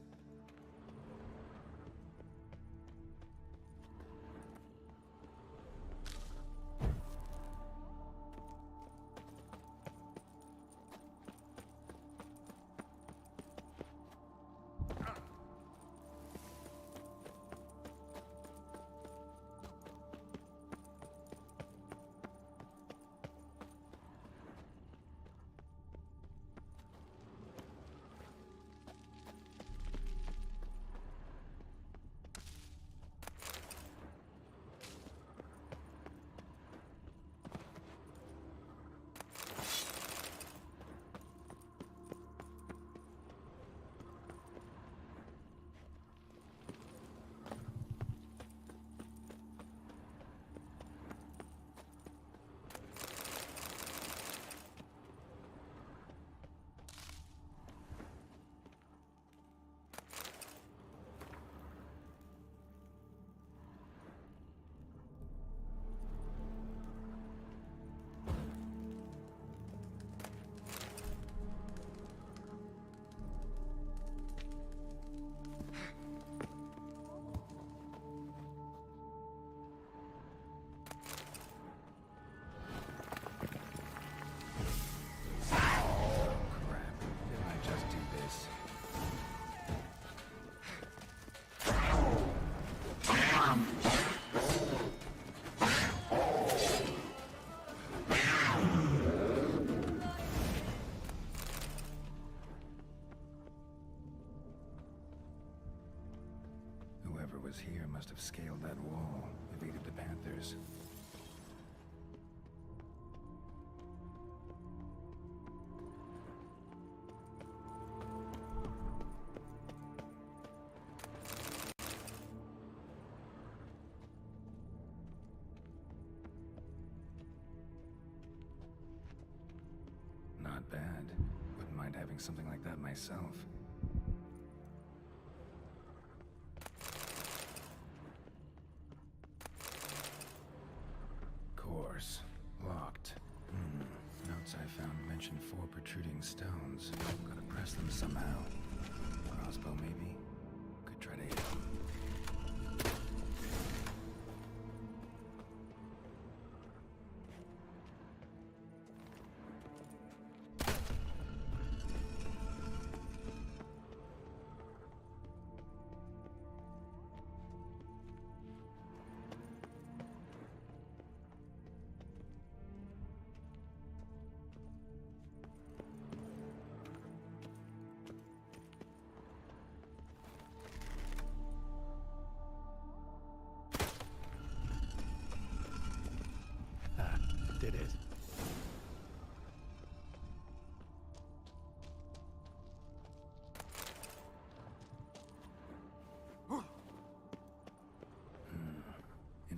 Whoever was here must have scaled that wall, evaded the Panthers. Not bad. Wouldn't mind having something like that myself. Course. Locked. Notes I found mention 4 protruding stones. Gotta press them somehow. Crossbow, maybe? Could try to hit them.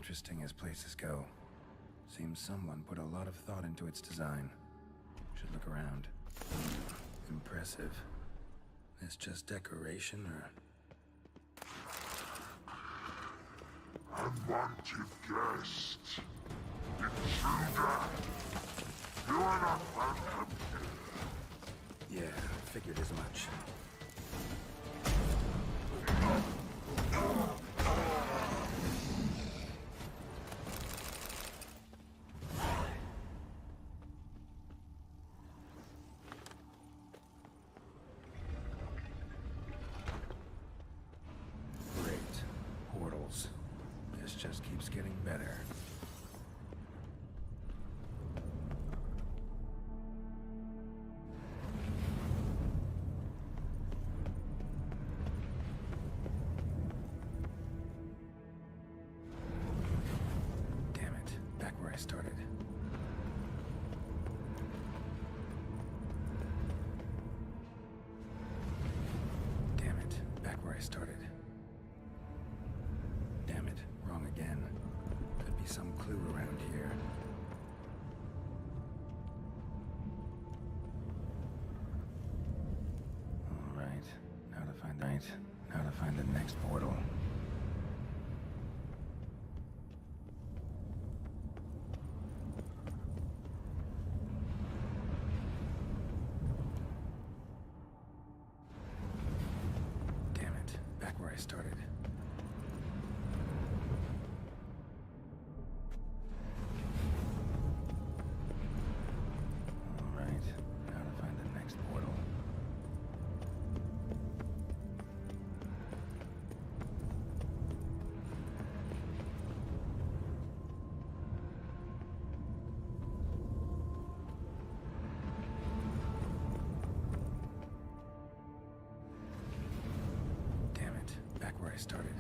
interesting as places go. Seems someone put a lot of thought into its design. Should look around. Impressive. This just decoration, or... Unwanted guest. Intruder. You are not welcome. Yeah, figured as much. Great. Portals. This just keeps getting better. Damn it. Back where I started. Damn it. Back where I started. Damn it. Wrong again. Could be some clue around here. Alright. Now to find the next portal. Damn it. Back where I started. Alright. Now to find the next portal. Damn it. Back where I started.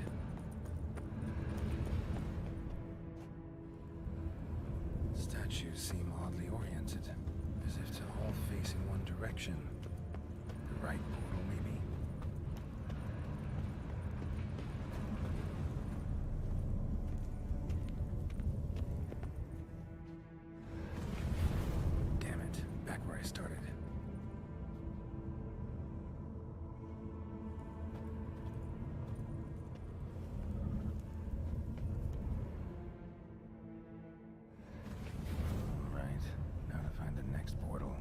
Statues seem oddly oriented, as if to all face in one direction. The right portal, maybe? Damn it. Back where I started. Alright, now to find the next portal.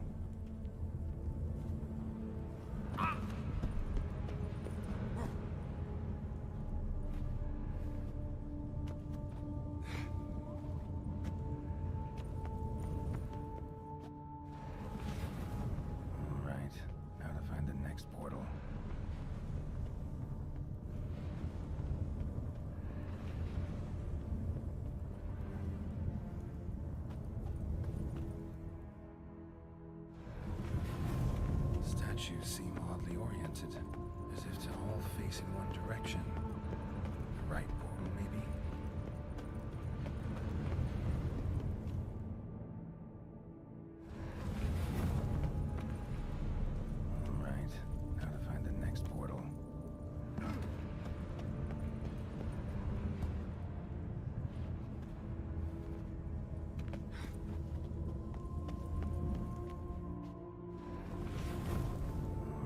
Alright, now to find the next portal. Statues seem oddly oriented, as if to all face in one direction. The right portal, maybe? Alright, now to find the next portal.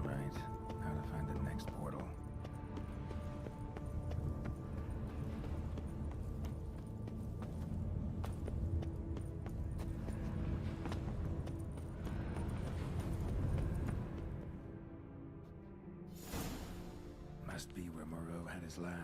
Alright, now to find the next portal. Must be where Moreau had his lab.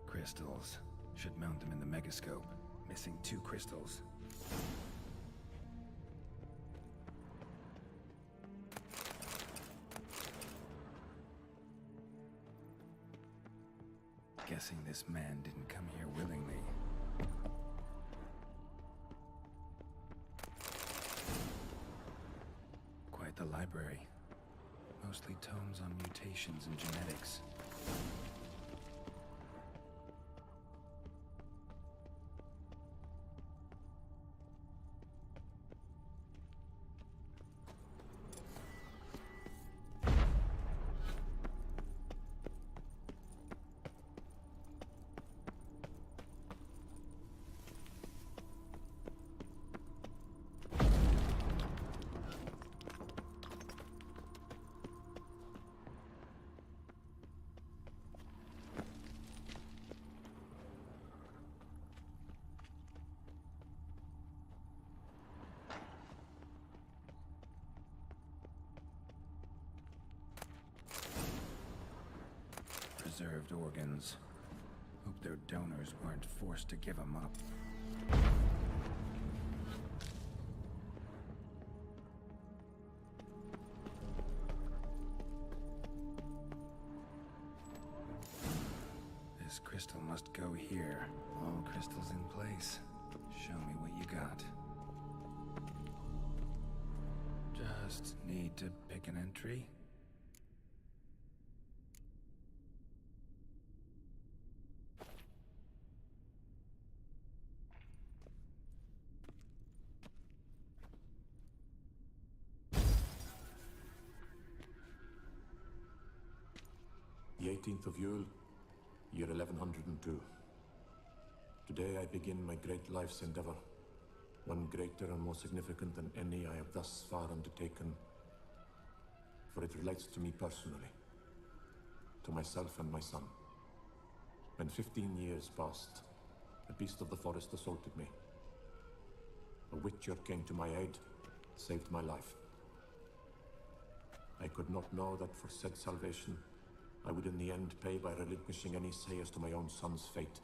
Crystals. Should mount them in the megascope. Missing 2 crystals. Guessing this man didn't come here willingly. the library. Mostly tomes on mutations and genetics. Preserved organs. Hope their donors weren't forced to give them up. This crystal must go here. All crystals in place. Show me what you got. Just need to pick an entry. The 18th of Yule, year 1102. Today I begin my great life's endeavor, one greater and more significant than any I have thus far undertaken, for it relates to me personally, to myself and my son. When 15 years passed, a beast of the forest assaulted me. A witcher came to my aid, saved my life. I could not know that for said salvation, I would in the end pay by relinquishing any say as to my own son's fate.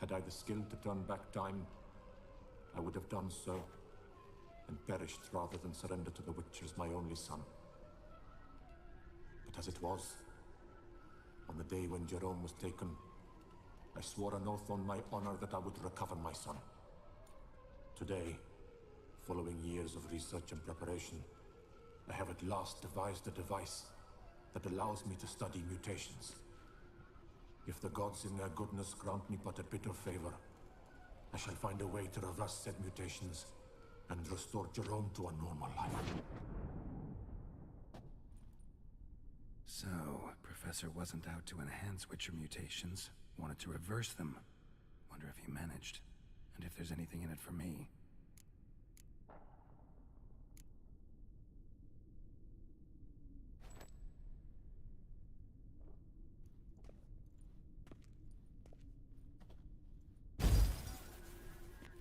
Had I the skill to turn back time, I would have done so, and perished rather than surrender to the Witchers my only son. But as it was, on the day when Jerome was taken, I swore an oath on my honor that I would recover my son. Today, following years of research and preparation, I have at last devised a device that allows me to study mutations. If the gods in their goodness grant me but a bit of favor, I shall find a way to reverse said mutations and restore Jerome to a normal life. So, Professor wasn't out to enhance Witcher mutations, wanted to reverse them. Wonder if he managed, and if there's anything in it for me.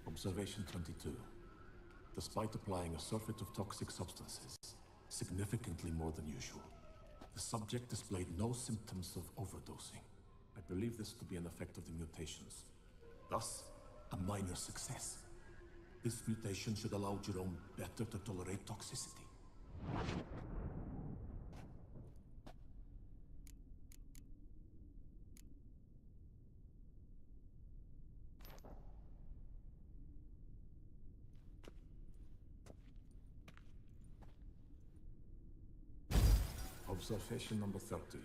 Observation 22. Despite applying a surfeit of toxic substances, significantly more than usual, the subject displayed no symptoms of overdosing. I believe this to be an effect of the mutations. Thus, a minor success. This mutation should allow Jerome better to tolerate toxicity. Observation number 30.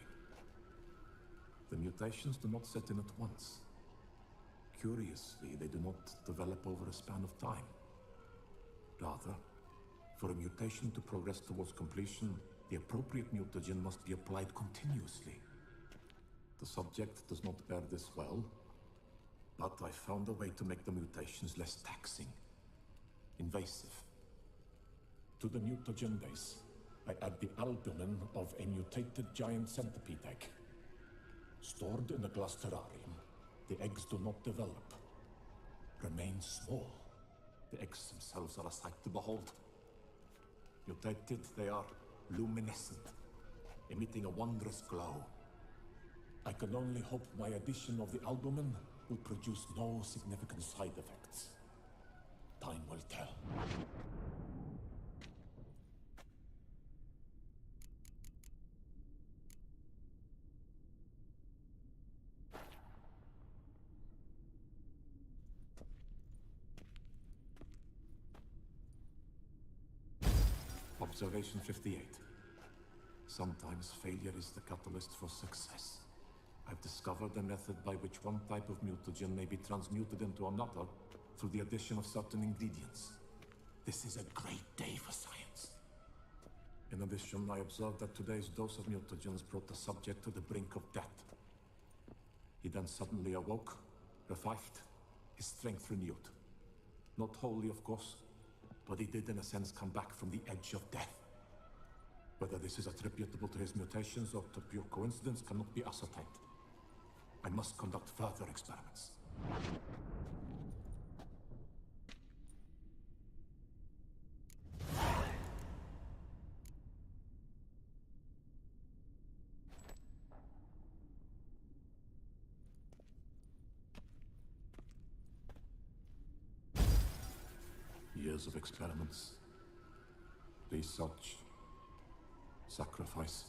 The mutations do not set in at once. Curiously, they do not develop over a span of time. Rather, for a mutation to progress towards completion, the appropriate mutagen must be applied continuously. The subject does not bear this well, but I found a way to make the mutations less taxing, invasive. To the mutagen base, I add the albumin of a mutated giant centipede egg. Stored in a glass terrarium, the eggs do not develop, remain small. The eggs themselves are a sight to behold. Mutated, they are luminescent, emitting a wondrous glow. I can only hope my addition of the albumin will produce no significant side effects. Time will tell. Observation 58. Sometimes failure is the catalyst for success. I've discovered a method by which one type of mutagen may be transmuted into another through the addition of certain ingredients. This is a great day for science. In addition, I observed that today's dose of mutagens brought the subject to the brink of death. He then suddenly awoke, revived, his strength renewed. Not wholly, of course, but he did in a sense come back from the edge of death. Whether this is attributable to his mutations or to pure coincidence cannot be ascertained. I must conduct further experiments. Years of experiments, research, sacrifice,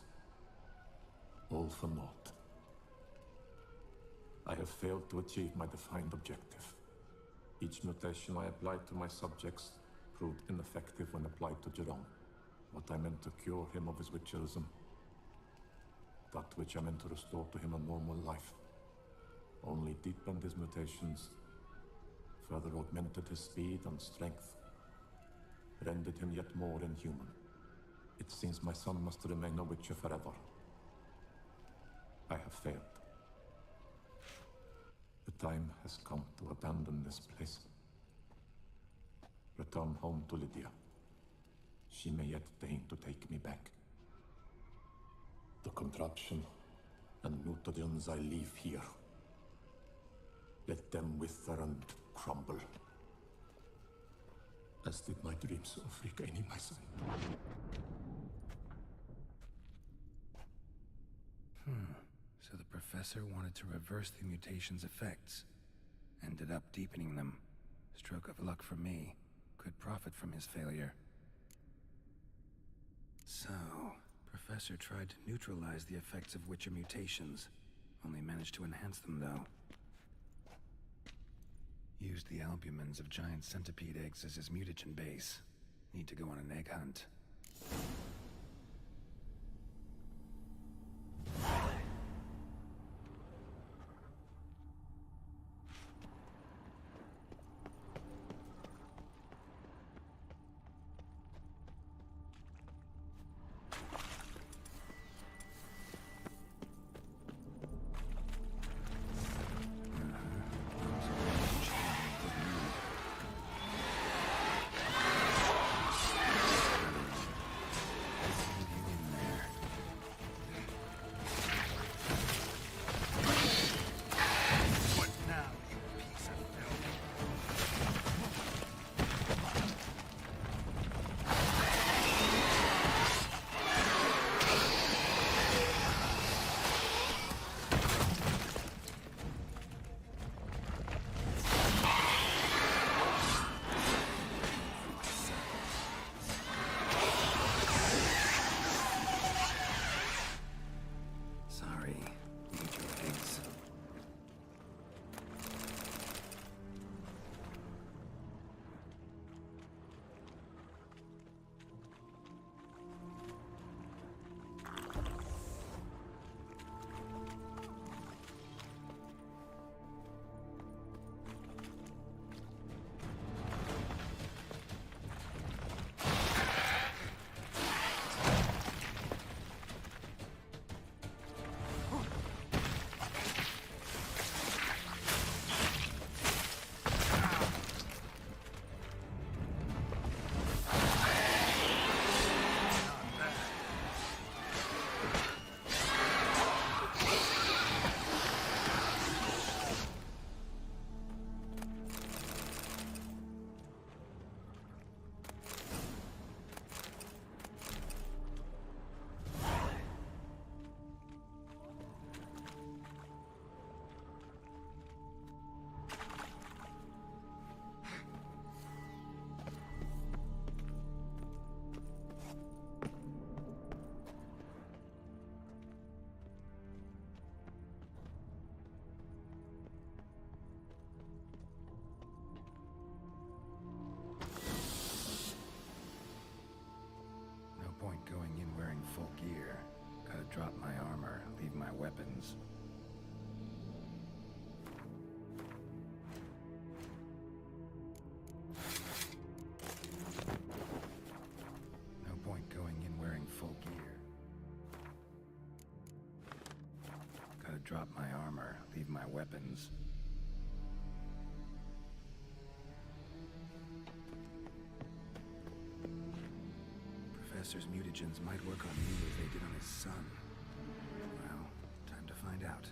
all for naught. I have failed to achieve my defined objective. Each mutation I applied to my subjects proved ineffective when applied to Jerome. What I meant to cure him of his witcherism, that which I meant to restore to him a normal life, only deepened his mutations, further augmented his speed and strength, rendered him yet more inhuman. It seems my son must remain a witcher forever. I have failed. The time has come to abandon this place. Return home to Lydia. She may yet deign to take me back. The contraption and mutagens I leave here. Let them wither and crumble. As did my dreams of regaining my son. So the professor wanted to reverse the mutation's effects. Ended up deepening them. Stroke of luck for me. Could profit from his failure. So, Professor tried to neutralize the effects of Witcher mutations. Only managed to enhance them, though. Used the albumins of giant centipede eggs as his mutagen base. Need to go on an egg hunt. point going in wearing full gear. Gotta drop my armor, leave my weapons. No point going in wearing full gear. Gotta drop my armor, leave my weapons. Professor's mutagens might work on me as they did on his son. Well, time to find out.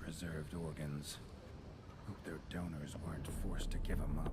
Preserved organs. Hope their donors weren't forced to give them up.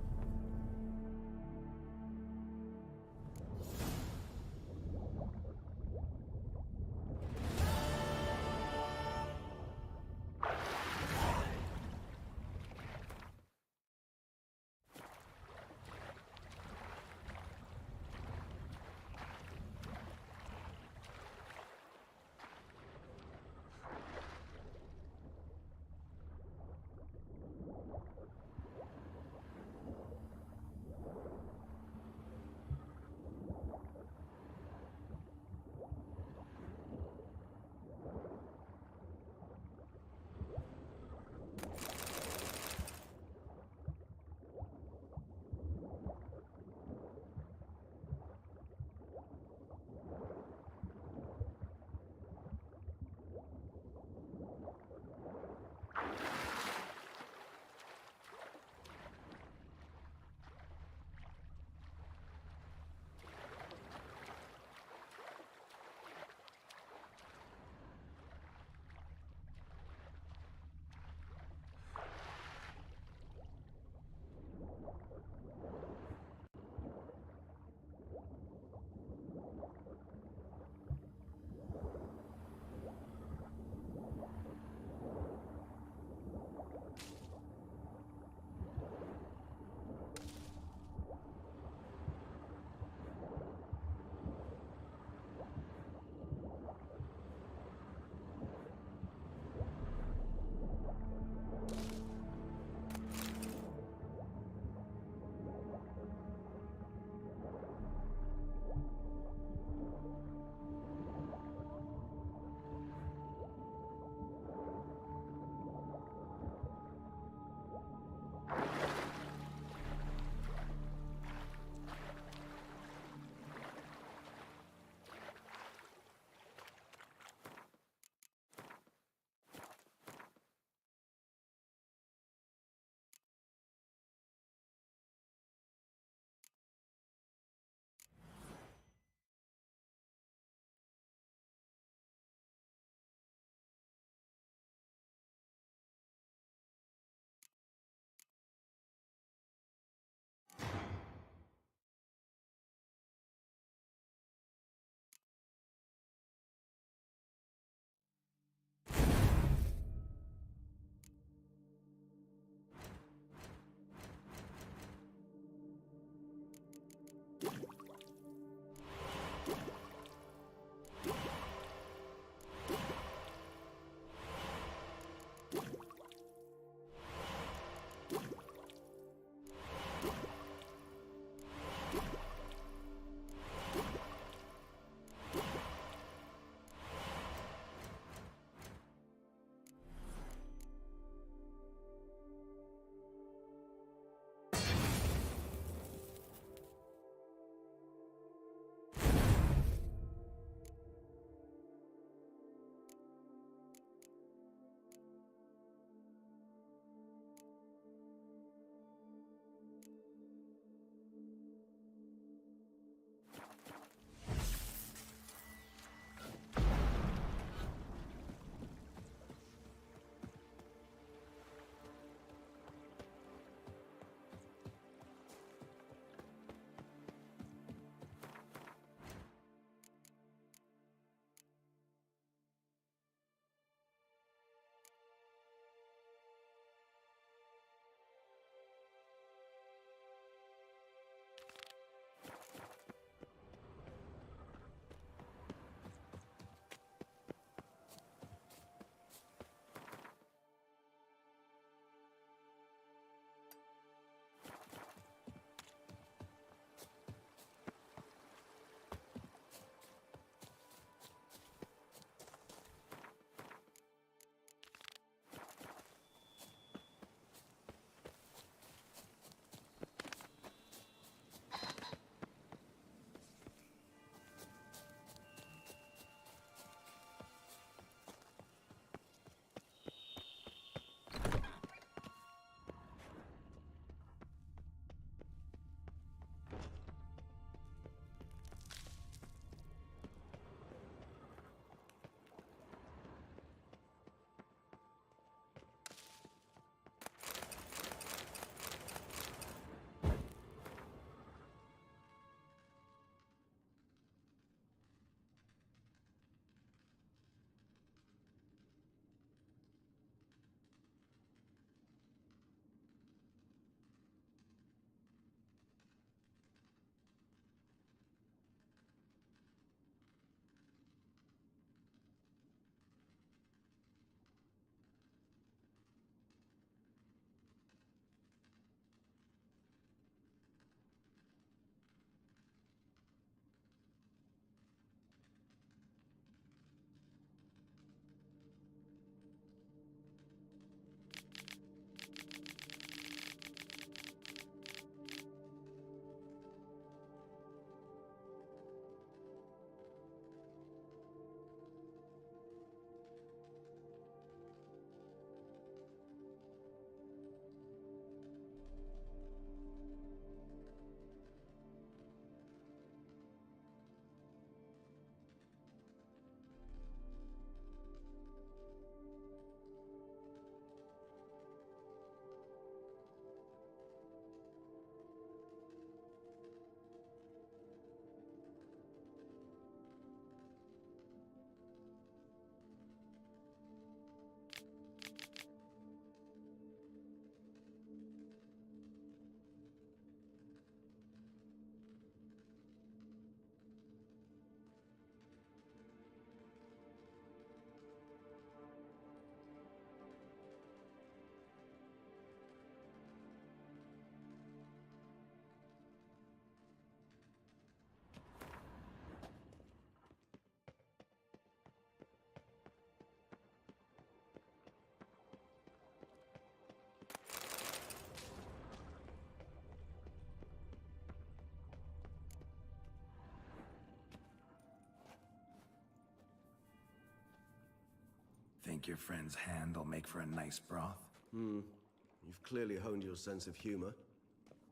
Think your friend's hand will make for a nice broth? You've clearly honed your sense of humor.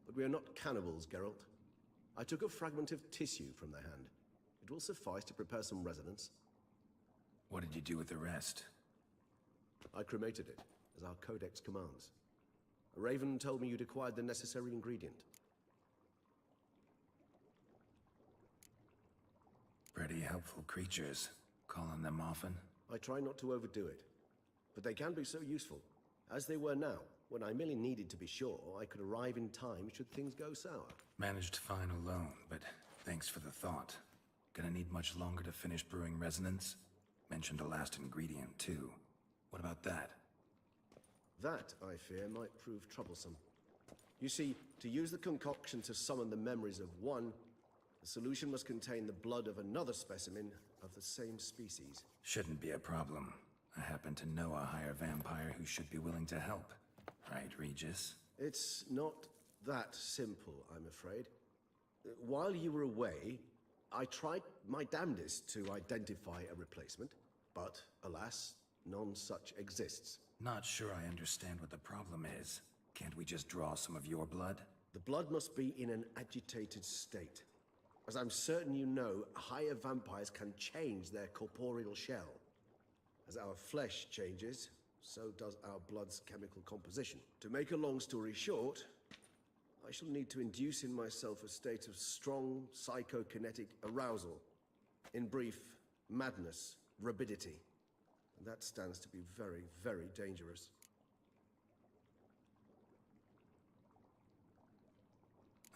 But we are not cannibals, Geralt. I took a fragment of tissue from their hand. It will suffice to prepare some resonance. What did you do with the rest? I cremated it, as our codex commands. A raven told me you'd acquired the necessary ingredient. Pretty helpful creatures. Calling them often? I try not to overdo it, but they can be so useful. As they were now, when I merely needed to be sure I could arrive in time should things go sour. Managed fine alone, but thanks for the thought. Gonna need much longer to finish brewing resonance? Mentioned a last ingredient, too. What about that? That, I fear, might prove troublesome. You see, to use the concoction to summon the memories of one, the solution must contain the blood of another specimen of the same species. Shouldn't be a problem. I happen to know a higher vampire who should be willing to help. Right, Regis? It's not that simple, I'm afraid. While you were away, I tried my damnedest to identify a replacement, but alas, none such exists. Not sure I understand what the problem is. Can't we just draw some of your blood? The blood must be in an agitated state. As I'm certain you know, higher vampires can change their corporeal shell. As our flesh changes, so does our blood's chemical composition. To make a long story short, I shall need to induce in myself a state of strong psychokinetic arousal. In brief, madness, rabidity. And that stands to be very, very dangerous.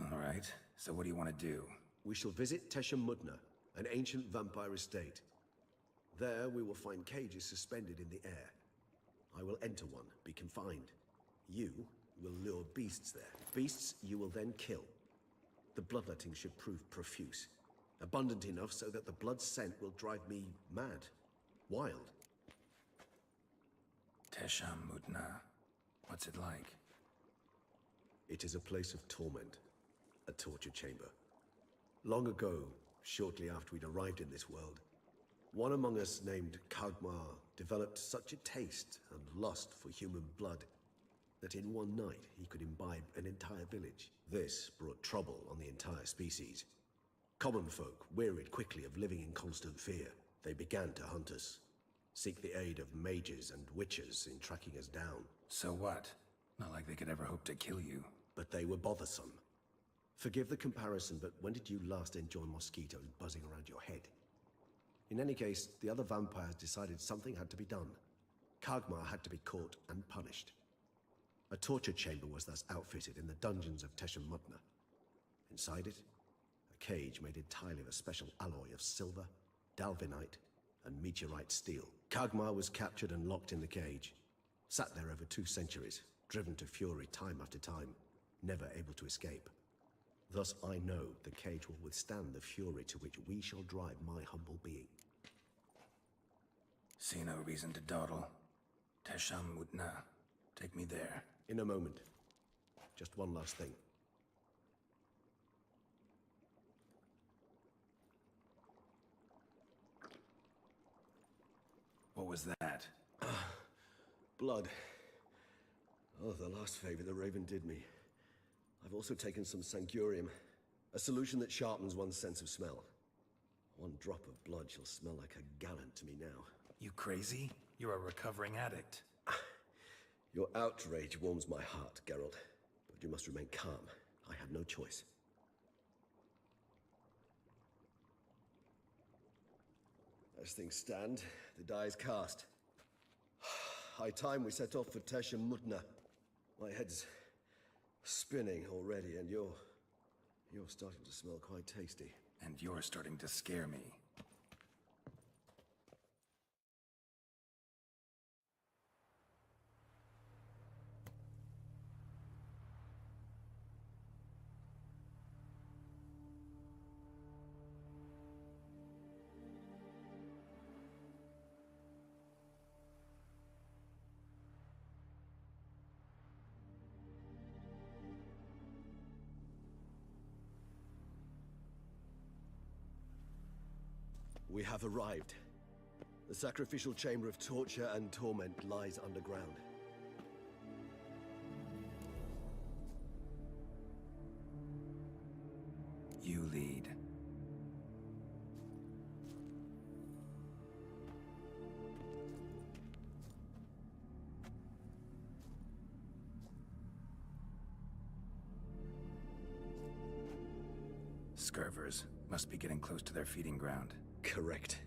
All right, so what do you want to do? We shall visit Teshem Mudna, an ancient vampire estate. There we will find cages suspended in the air. I will enter one, be confined. You will lure beasts there. Beasts you will then kill. The bloodletting should prove profuse. Abundant enough so that the blood scent will drive me mad. Wild. Teshem Mudna. What's it like? It is a place of torment. A torture chamber. Long ago, shortly after we'd arrived in this world, one among us named Kagmar developed such a taste and lust for human blood that in one night he could imbibe an entire village. This brought trouble on the entire species. Common folk wearied quickly of living in constant fear. They began to hunt us, seek the aid of mages and witches in tracking us down. So what? Not like they could ever hope to kill you. But they were bothersome. Forgive the comparison, but when did you last enjoy mosquitoes buzzing around your head? In any case, the other vampires decided something had to be done. Kagmar had to be caught and punished. A torture chamber was thus outfitted in the dungeons of Teshem Mudna. Inside it, a cage made entirely of a special alloy of silver, dalvinite, and meteorite steel. Kagmar was captured and locked in the cage. Sat there over 2 centuries, driven to fury time after time, never able to escape. Thus I know the cage will withstand the fury to which we shall drive my humble being. See no reason to dawdle. Teshem Mudna. Take me there. In a moment. Just one last thing. What was that? Blood. Oh, the last favor the Raven did me. I've also taken some Sancurium, a solution that sharpens one's sense of smell. One drop of blood shall smell like a gallon to me now. You crazy? You're a recovering addict. Your outrage warms my heart, Geralt. But you must remain calm. I have no choice. As things stand, the die is cast. High time we set off for Teshem Mudna. My head's spinning already, and you're starting to smell quite tasty. And you're starting to scare me. We have arrived. The sacrificial chamber of torture and torment lies underground. You lead. Scurvers must be getting close to their feeding ground. Correct.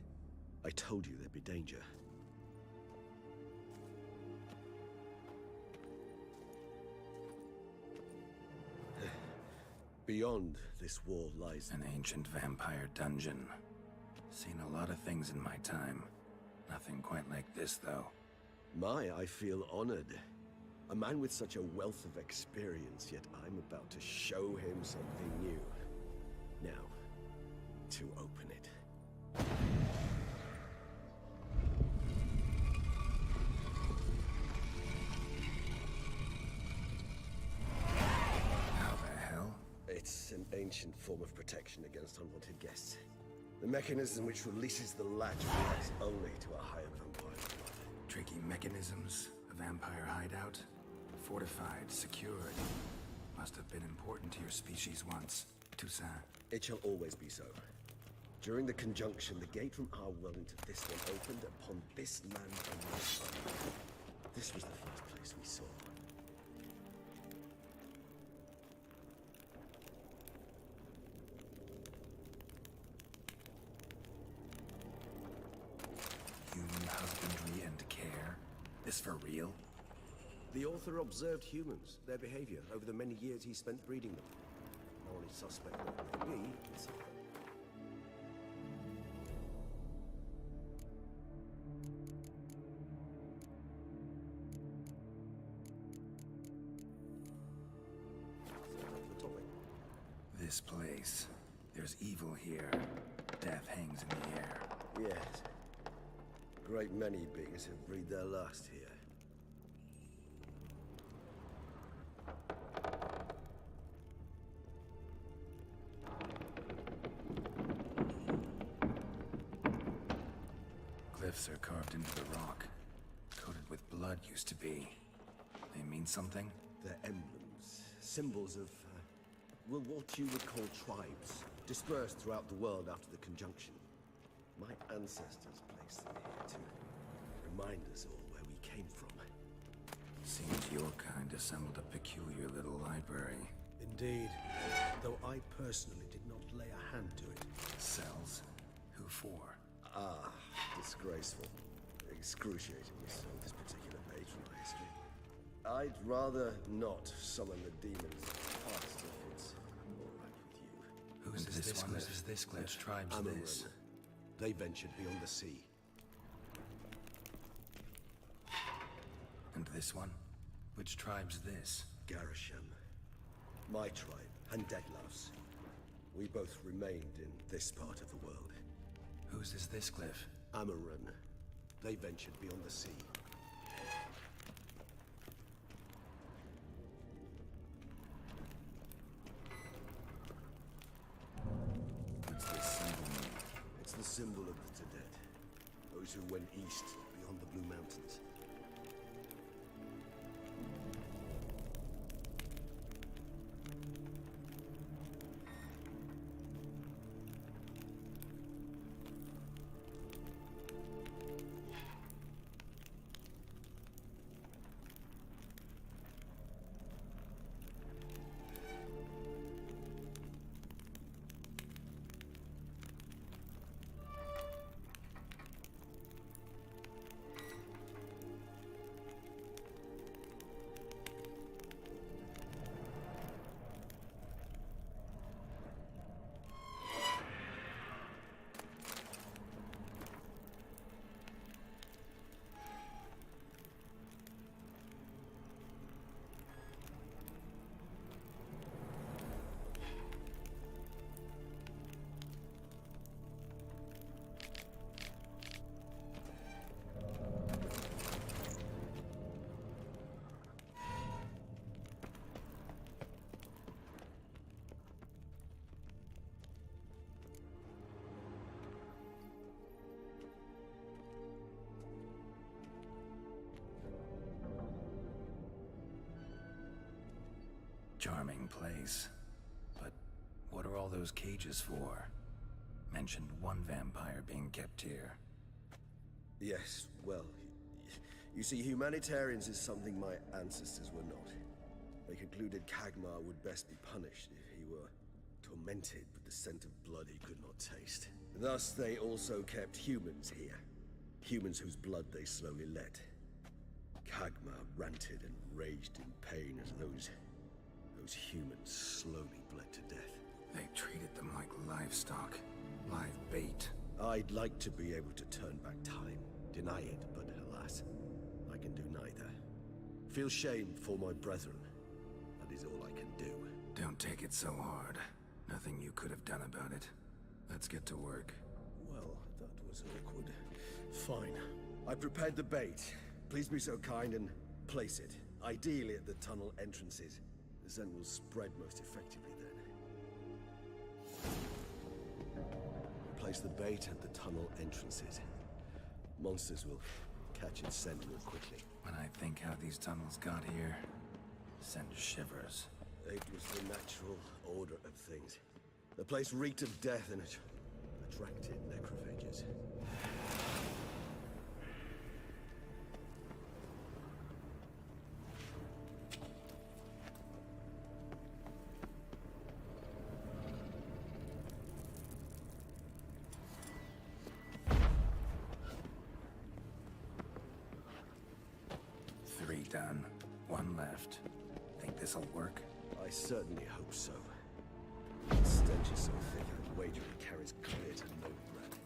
I told you there'd be danger. Beyond this wall lies an ancient vampire dungeon. Seen a lot of things in my time. Nothing quite like this, though. I feel honored. A man with such a wealth of experience, yet I'm about to show him something new. Now, to open it. How the hell? It's an ancient form of protection against unwanted guests. The mechanism which releases the latch reacts only to a higher vampire blood. Tricky mechanisms, a vampire hideout. Fortified, secured. Must have been important to your species once. Toussaint. It shall always be so. During the conjunction, the gate from our world into this one opened upon this land and this sun. This was the first place we saw. Human husbandry and care? This for real? The author observed humans, their behavior, over the many years he spent breeding them. The only suspect that may be is the topic. This place. There's evil here. Death hangs in the air. Yes. A great many beings have breathed their last here. Glyphs are carved into the rock. Coated with blood used to be. They mean something? They're emblems, symbols of, well, what you would call tribes, dispersed throughout the world after the conjunction. My ancestors placed them here to remind us all where we came from. Seems your kind assembled a peculiar little library. Indeed, though I personally did not lay a hand to it. Cells? Who for? Ah, disgraceful. Excruciatingly so, this particular page from my history. I'd rather not summon the demons past if it's alright with you. Who's this one? Who's this glyph? Which tribe's this? They ventured beyond the sea. And this one? Which tribe's this? Garisham. My tribe, and Deadloves. We both remained in this part of the world. Whose is this glyph? Amarun. They ventured beyond the sea. What's this symbol mean? It's the symbol of the Tedet. Those who went east beyond the Blue Mountains. Charming place. But what are all those cages for? Mentioned one vampire being kept here. Yes, well, you see, humanitarians is something my ancestors were not. They concluded Kagmar would best be punished if he were tormented with the scent of blood he could not taste. Thus, they also kept humans here. Humans whose blood they slowly let. Kagmar ranted and raged in pain as those humans slowly bled to death. They treated them like livestock, live bait. I'd like to be able to turn back time, deny it, but alas, I can do neither. Feel shame for my brethren. That is all I can do. Don't take it so hard. Nothing you could have done about it. Let's get to work. Well, that was awkward. Fine. I prepared the bait. Please be so kind and place it. Ideally at the tunnel entrances. The scent will spread most effectively then. Place the bait at the tunnel entrances. Monsters will catch its scent more quickly. When I think how these tunnels got here, send shivers. It was the natural order of things. The place reeked of death and it attracted necrophages. Three done. One left. Think this'll work? I certainly hope so. The stench is so thick I'd wager it carries clear to no breath.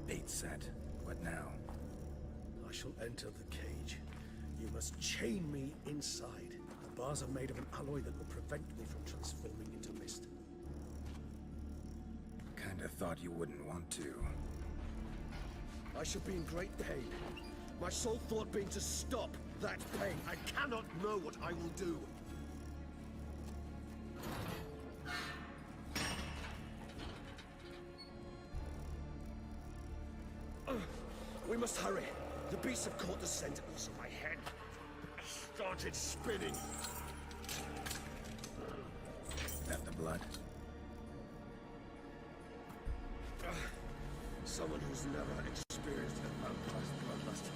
Bait set. What now? I shall enter the cage. You must chain me inside. The bars are made of an alloy that will prevent me from transforming into mist. Kinda thought you wouldn't want to. I shall be in great pain. My sole thought being to stop that pain. I cannot know what I will do. We must hurry. The beasts have caught the scent, also my head started spinning. That the blood? Someone who's never experienced a vampire's bloodlust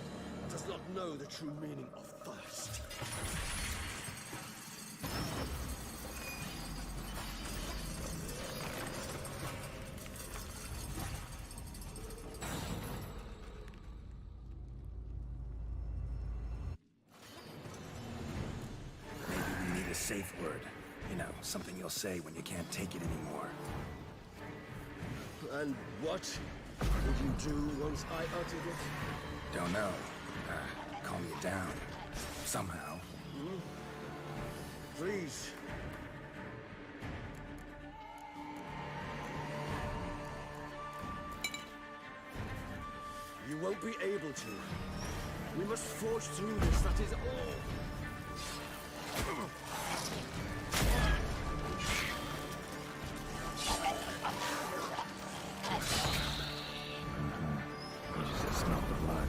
does not know the true meaning of thirst. Safe word. You know, something you'll say when you can't take it anymore. And what would you do once I uttered it? Don't know. Calm you down. Somehow. Please. You won't be able to. We must forge through this, that is all. Smell the blood.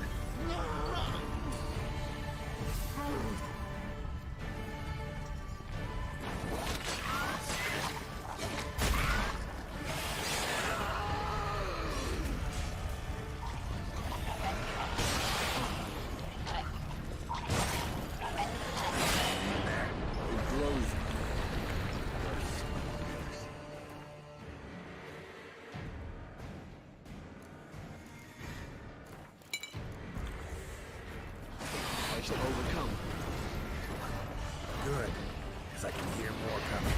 To overcome. Good, because I can hear more coming.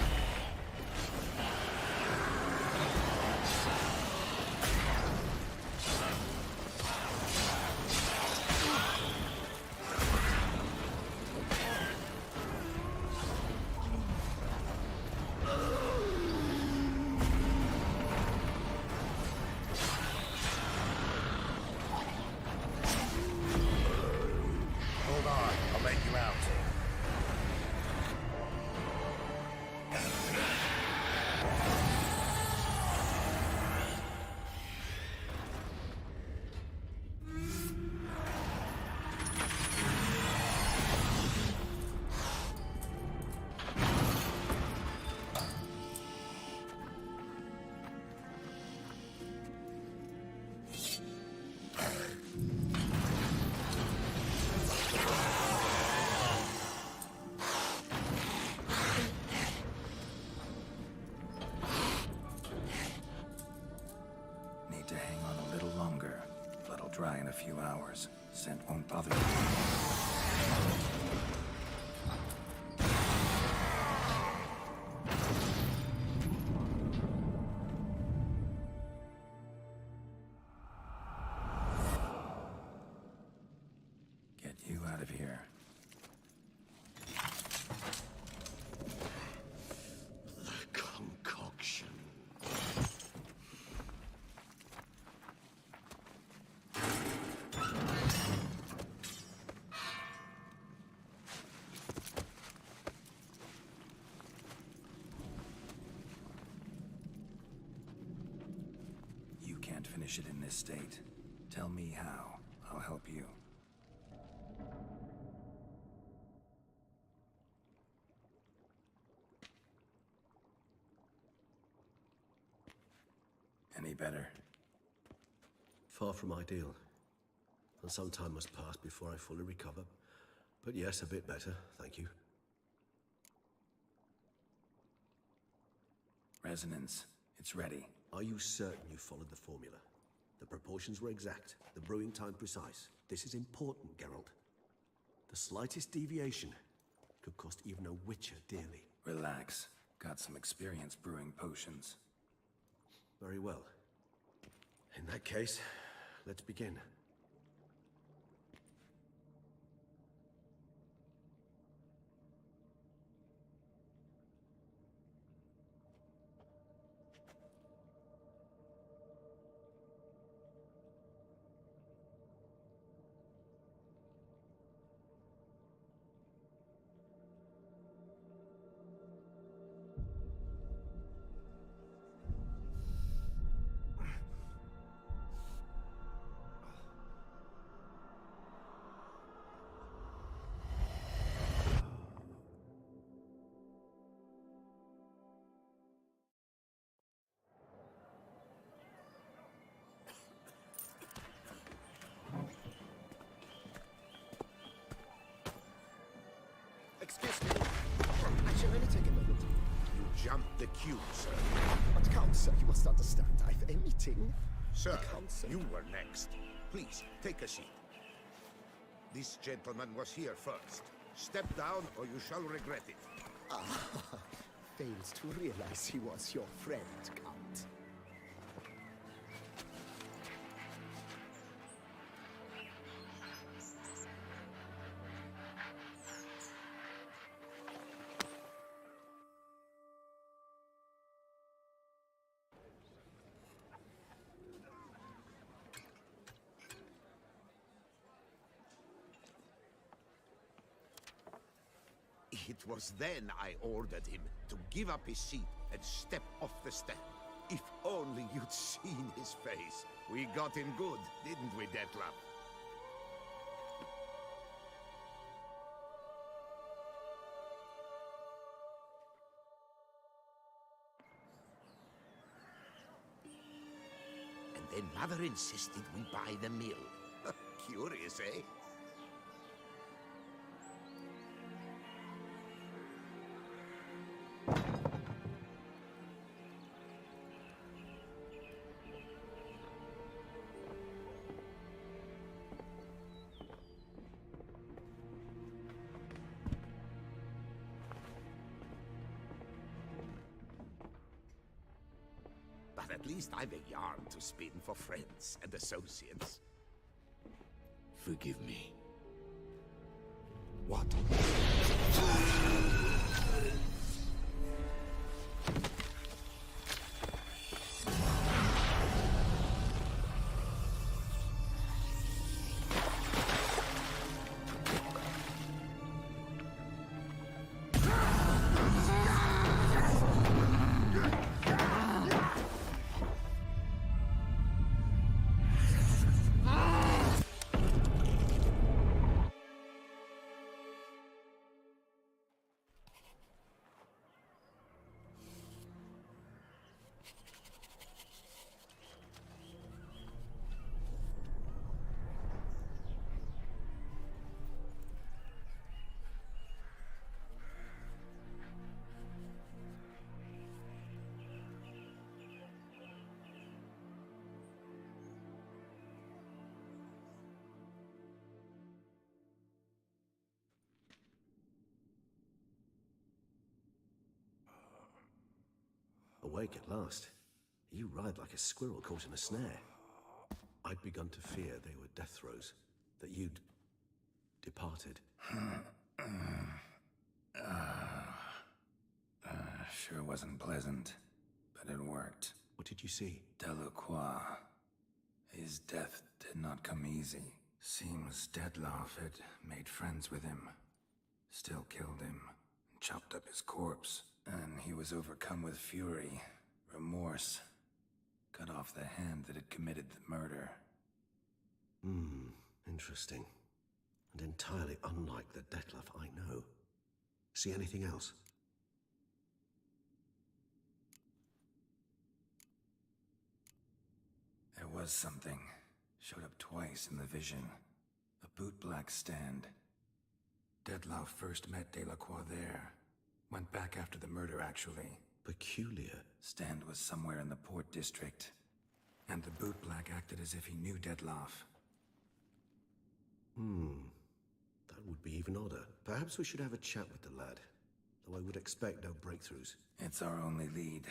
dry in a few hours. Scent won't bother you. Get you out of here. The concoction. You can't finish it in this state. Tell me how. I'll help you. Any better? Far from ideal. And some time must pass before I fully recover. But yes, a bit better, thank you. Resonance. It's ready. Are you certain you followed the formula? The proportions were exact, the brewing time precise. This is important, Geralt. The slightest deviation could cost even a witcher dearly. Relax. Got some experience brewing potions. Very well. In that case, let's begin. Excuse me. Actually, let me take a moment. You jumped the queue, sir. But Count, sir, you must understand. I've a meeting. Sir, Count, you were next. Please, take a seat. This gentleman was here first. Step down or you shall regret it. Ah, fails to realize he was your friend, Count. It was then I ordered him to give up his seat and step off the stand. If only you'd seen his face. We got him good, didn't we, Detlef? And then Mother insisted we buy the mill. Curious, eh? But at least I've a yarn to spin for friends and associates. Forgive me. What? awake at last. You ride like a squirrel caught in a snare. I'd begun to fear they were death throes, that you'd departed. Sure wasn't pleasant, but it worked. What did you see? Delacroix. His death did not come easy. Seems Dettlaff had made friends with him. Still killed him, chopped up his corpse. And he was overcome with fury, remorse. Cut off the hand that had committed the murder. Interesting. And entirely unlike the Dettlaff I know. See anything else? There was something. Showed up twice in the vision. A bootblack stand. Dettlaff first met Delacroix there. Went back after the murder, actually. Peculiar. Stand was somewhere in the Port District. And the bootblack acted as if he knew Dettlaff. That would be even odder. Perhaps we should have a chat with the lad. Though I would expect no breakthroughs. It's our only lead.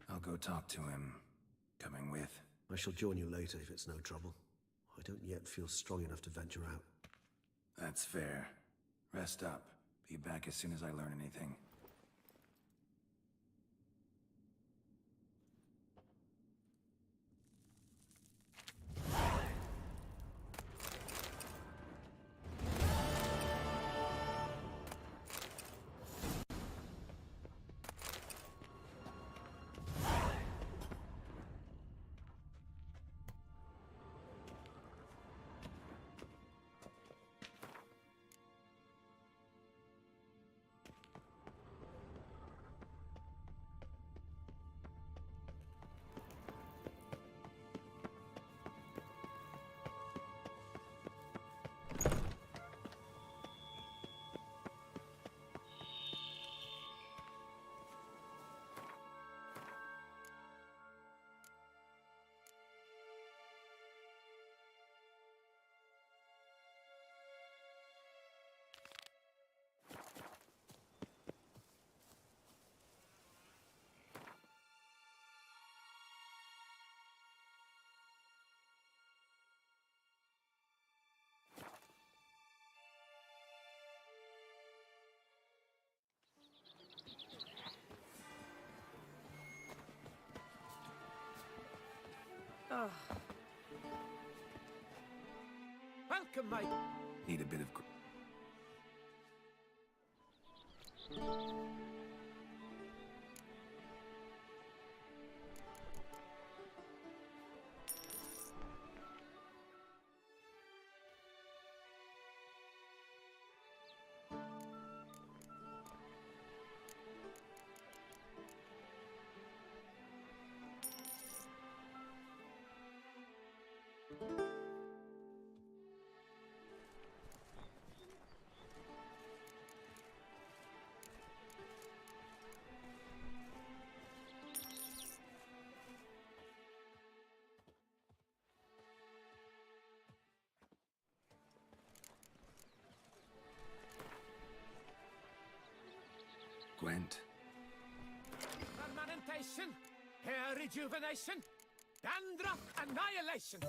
I'll go talk to him. Coming with? I shall join you later if it's no trouble. I don't yet feel strong enough to venture out. That's fair. Rest up. Be back as soon as I learn anything. Welcome, my... Need a bit of... Gwent. Permanentation, hair rejuvenation, dandruff annihilation.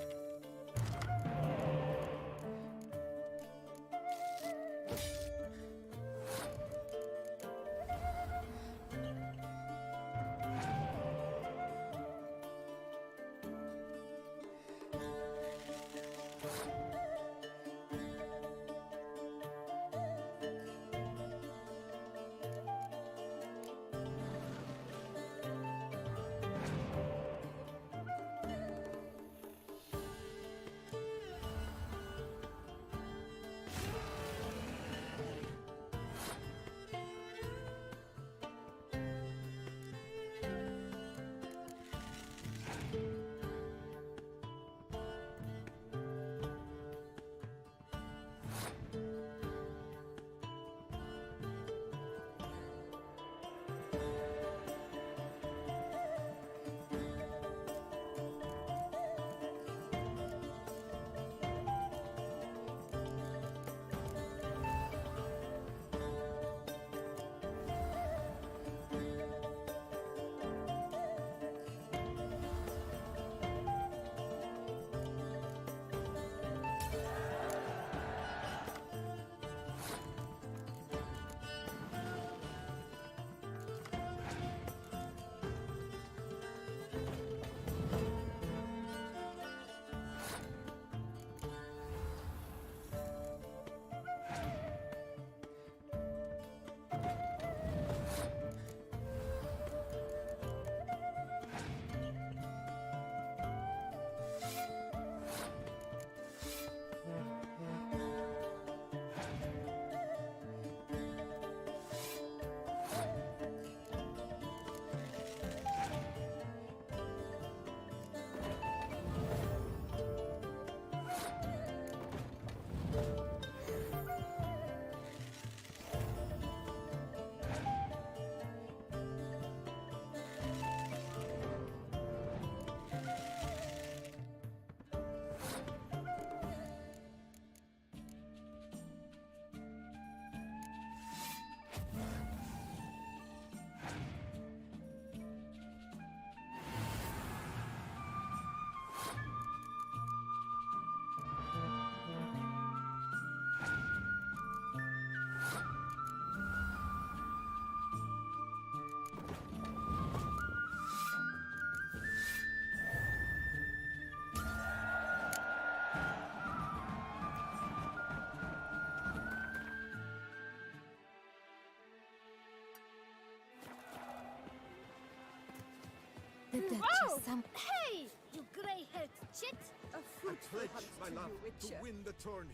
Some... Hey, you grey-haired chit! A I pledge my love to win the tourney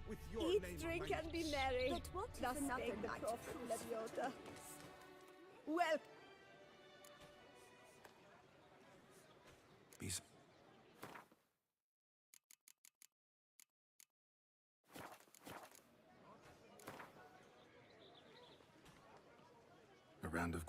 with your Eat, name drink, on my and be merry. But what if Thus another spake the night prophet proves Leviota. Well, Peace. A round of...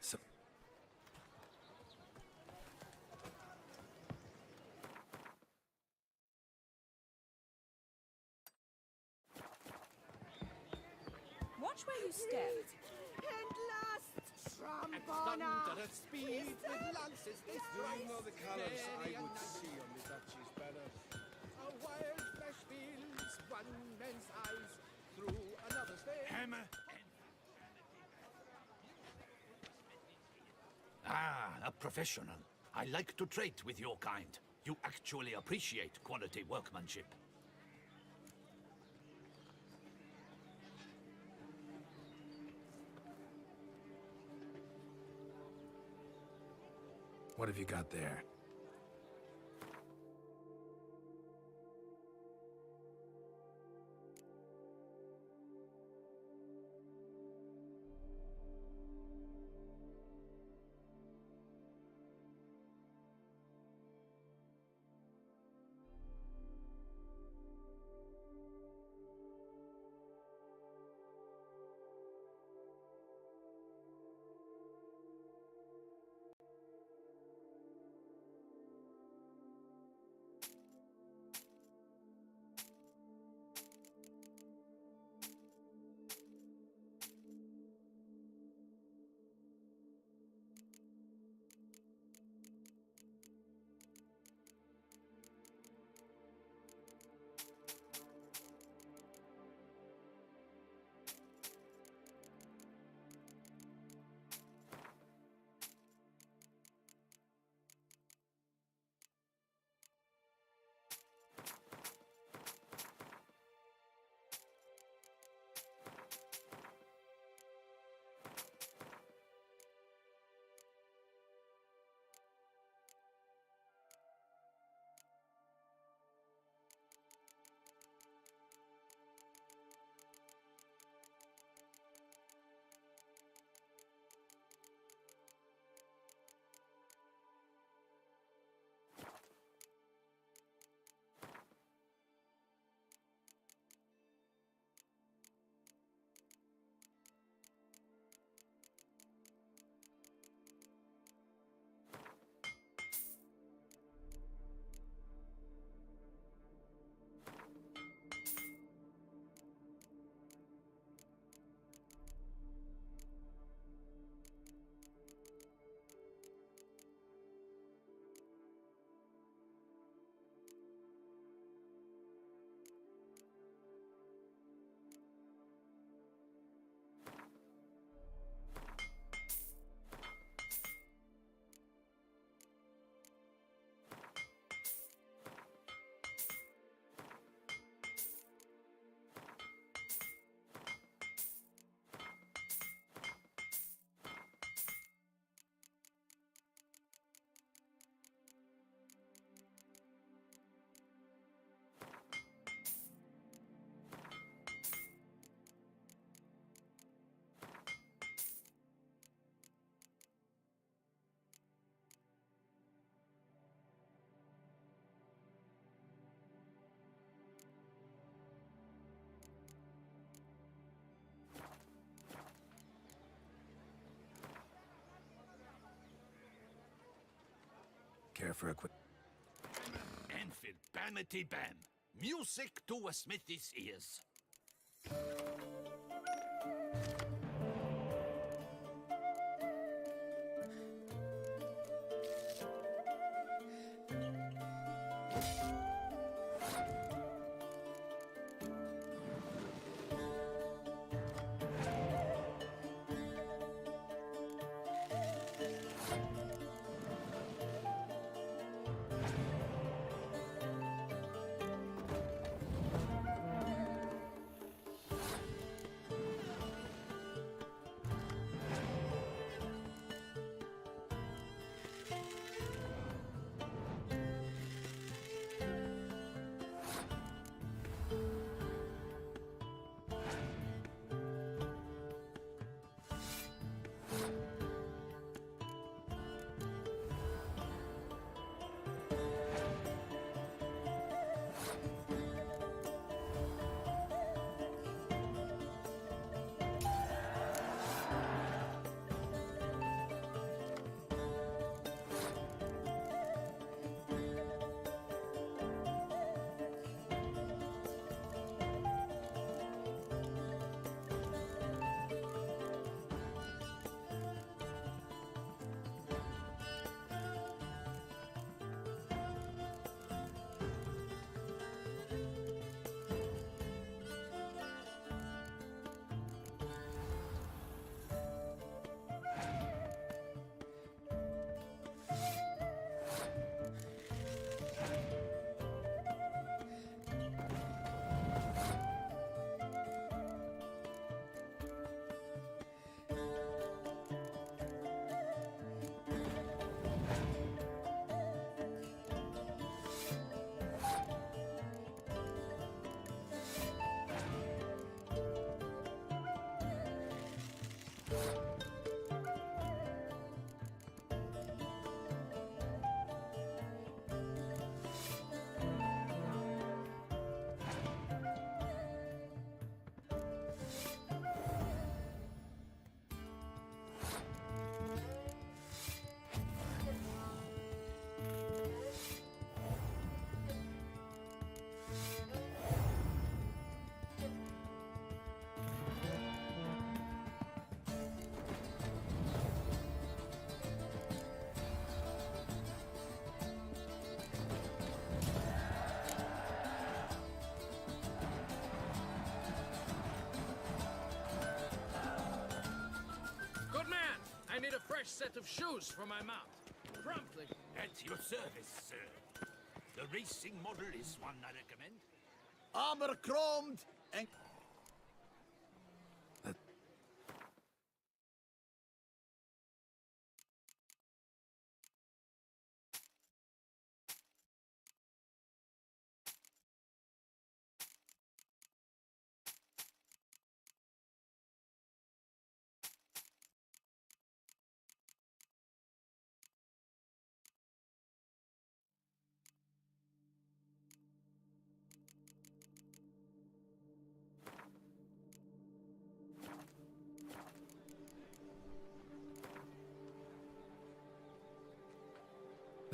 So... Watch where you step. and last, Trombona! Thunder at speed with lances they strike. You know the colors I would see on the Duchy's banner. A wild flesh feels one man's eyes through another's vein. Hammer. Ah, a professional. I like to trade with your kind. You actually appreciate quality workmanship. What have you got there? care for a quick... Enfield, bamity bam. Music to a smithy's ears. I need a fresh set of shoes for my mount. Promptly. At your service, sir. The racing model is one I recommend. Armor chromed and...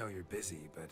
know you're busy, but...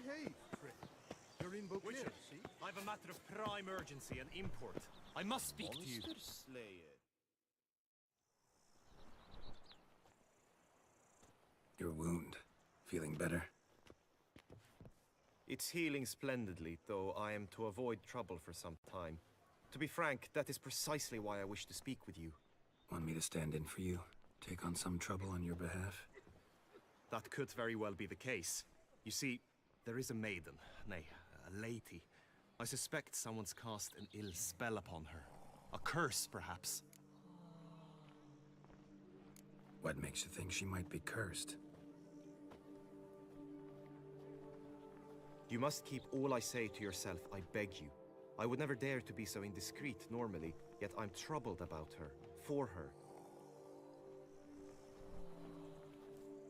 Hey, Frick. You're in Beauclair, see? I've a matter of prime urgency and import. I must speak to you. Slayer. Your wound. Feeling better? It's healing splendidly, though I am to avoid trouble for some time. To be frank, that is precisely why I wish to speak with you. Want me to stand in for you? Take on some trouble on your behalf? That could very well be the case. You see, there is a maiden, nay, a lady. I suspect someone's cast an ill spell upon her. A curse, perhaps. What makes you think she might be cursed? You must keep all I say to yourself, I beg you. I would never dare to be so indiscreet normally, yet I'm troubled about her, for her.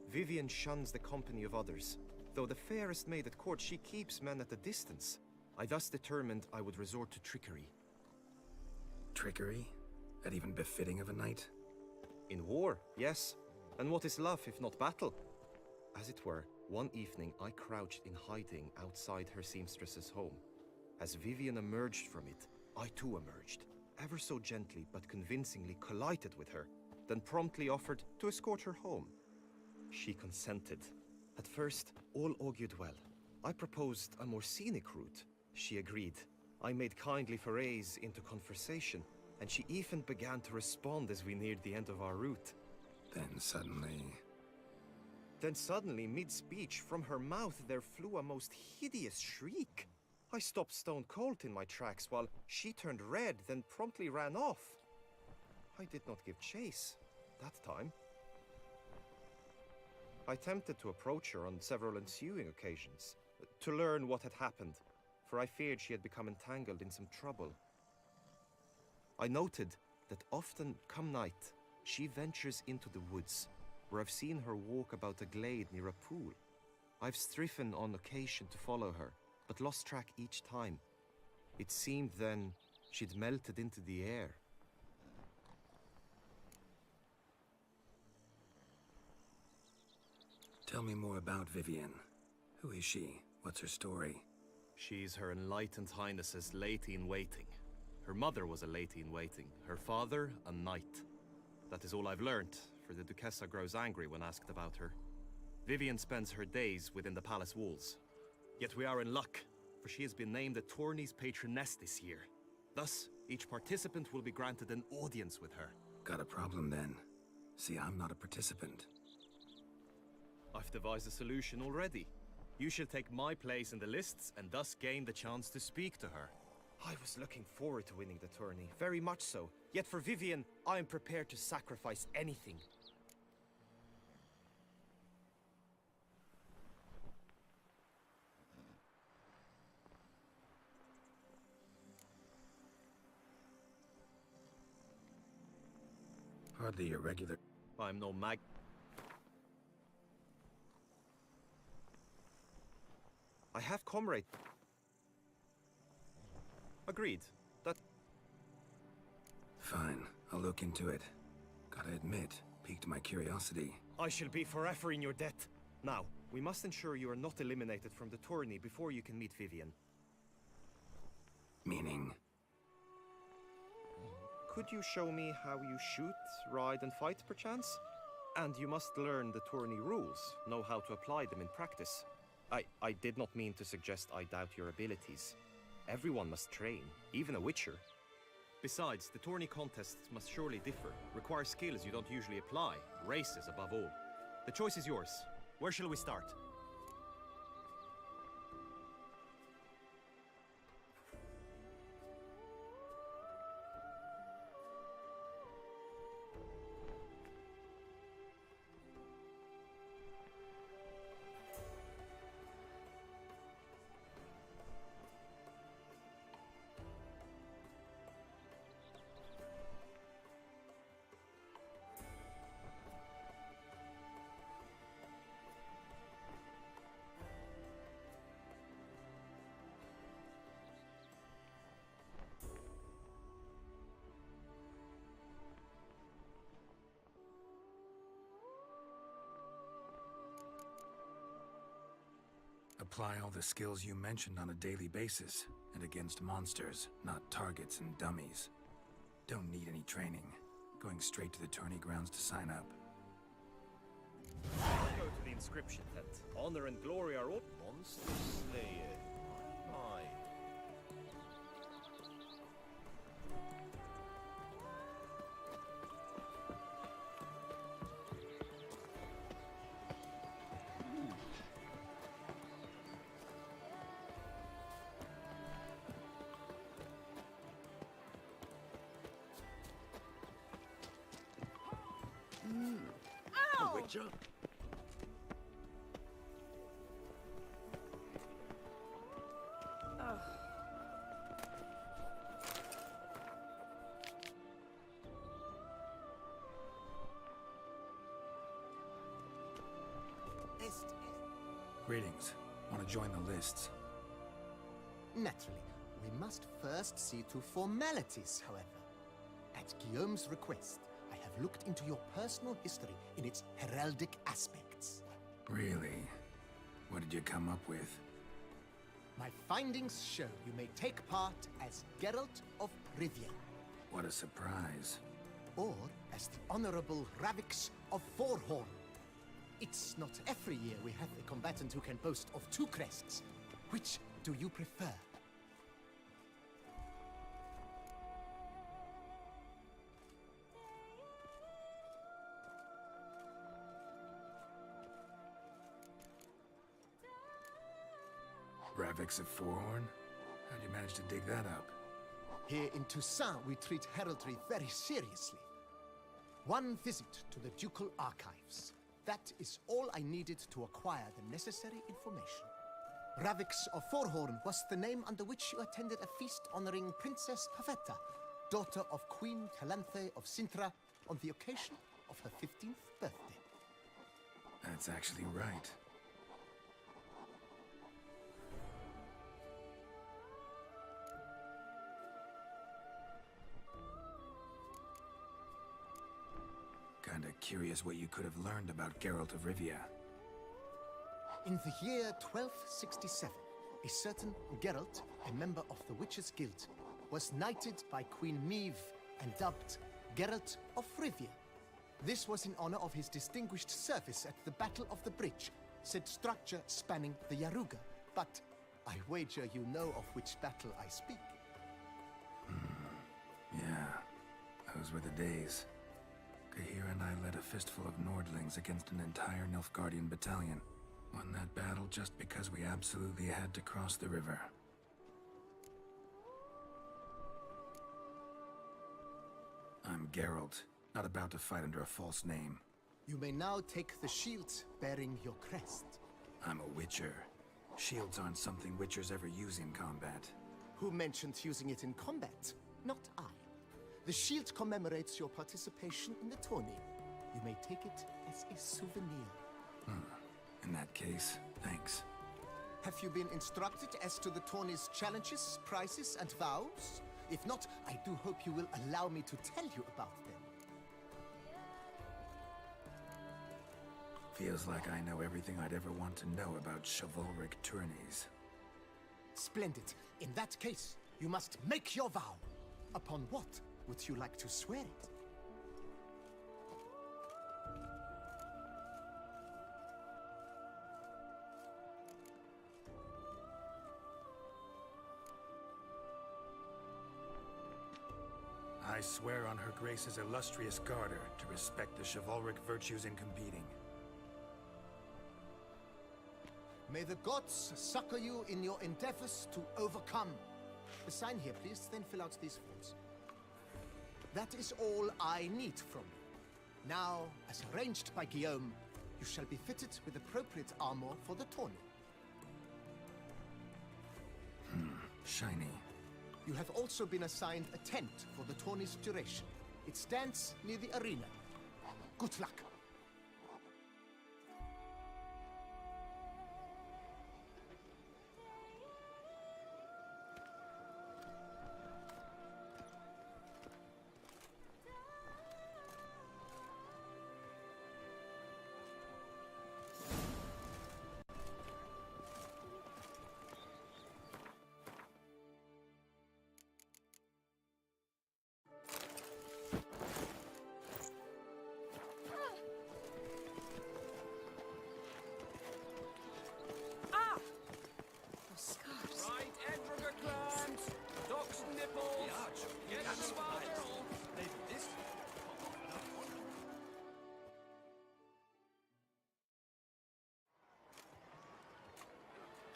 Vivian shuns the company of others. Though the fairest maid at court, she keeps men at a distance. I thus determined I would resort to trickery. Trickery? That even befitting of a knight? In war, yes. And what is love if not battle? As it were, one evening I crouched in hiding outside her seamstress's home. As Vivian emerged from it, I too emerged, ever so gently but convincingly collided with her, then promptly offered to escort her home. She consented. At first, all augured well. I proposed a more scenic route. She agreed. I made kindly forays into conversation, and she even began to respond as we neared the end of our route. Then suddenly, mid-speech, from her mouth there flew a most hideous shriek. I stopped stone cold in my tracks while she turned red, then promptly ran off. I did not give chase, that time. I attempted to approach her on several ensuing occasions, to learn what had happened, for I feared she had become entangled in some trouble. I noted that often, come night, she ventures into the woods, where I've seen her walk about a glade near a pool. I've striven on occasion to follow her, but lost track each time. It seemed then she'd melted into the air. Tell me more about Vivian. Who is she? What's her story? She's Her Enlightened Highness's lady-in-waiting. Her mother was a lady-in-waiting, her father a knight. That is all I've learnt, for the Duchessa grows angry when asked about her. Vivian spends her days within the palace walls. Yet we are in luck, for she has been named the tourney's patroness this year. Thus, each participant will be granted an audience with her. Got a problem then. See, I'm not a participant. I've devised a solution already. You shall take my place in the lists and thus gain the chance to speak to her. I was looking forward to winning the tourney, very much so. Yet for Vivian, I am prepared to sacrifice anything. Hardly a regular. I'm no mag. I have comrade. Agreed. That. Fine, I'll look into it. Gotta admit, piqued my curiosity. I shall be forever in your debt. Now, we must ensure you are not eliminated from the tourney before you can meet Vivian. Meaning? Could you show me how you shoot, ride, and fight, perchance? And you must learn the tourney rules, know how to apply them in practice. I did not mean to suggest I doubt your abilities. Everyone must train, even a witcher. Besides, the tourney contests must surely differ, require skills you don't usually apply, races above all. The choice is yours. Where shall we start? apply all the skills you mentioned on a daily basis, and against monsters, not targets and dummies. Don't need any training. Going straight to the tourney grounds to sign up. Go to the inscription that honor and glory are all monster slayer. My. A witcher? Greetings. Want to join the lists? Naturally, we must first see to formalities, however. At Guillaume's request, I have looked into your personal history in its heraldic aspects. Really? What did you come up with? My findings show you may take part as Geralt of Rivia, What a surprise. or as the Honorable Ravix of Forhorn. It's not every year we have a combatant who can boast of two crests. Which do you prefer? Ravix of Forhorn? How'd you manage to dig that up? Here in Toussaint, we treat heraldry very seriously. One visit to the Ducal Archives. That is all I needed to acquire the necessary information. Ravix of Forhorn was the name under which you attended a feast honoring Princess Pavetta, daughter of Queen Calanthe of Sintra, on the occasion of her 15th birthday. That's actually right. Kinda curious what you could have learned about Geralt of Rivia. In the year 1267, a certain Geralt, a member of the Witches' Guild, was knighted by Queen Meve and dubbed Geralt of Rivia. This was in honor of his distinguished service at the Battle of the Bridge, said structure spanning the Yaruga. But I wager you know of which battle I speak. Yeah, those were the days. Kahir and I led a fistful of Nordlings against an entire Nilfgaardian battalion. Won that battle just because we absolutely had to cross the river. I'm Geralt, not about to fight under a false name. You may now take the shield bearing your crest. I'm a Witcher. Shields aren't something Witchers ever use in combat. Who mentioned using it in combat? Not I. The shield commemorates your participation in the tourney. You may take it as a souvenir. In that case, thanks. Have you been instructed as to the tourney's challenges, prizes, and vows? If not, I do hope you will allow me to tell you about them. Feels like I know everything I'd ever want to know about chivalric tourneys. Splendid. In that case, you must make your vow. Upon what would you like to swear it? I swear on Her Grace's illustrious garter to respect the chivalric virtues in competing. May the gods succor you in your endeavors to overcome. Sign here, please, then fill out these forms. That is all I need from you. Now, as arranged by Guillaume, you shall be fitted with appropriate armor for the tourney. Shiny. You have also been assigned a tent for the tourney's duration. It stands near the arena. Good luck.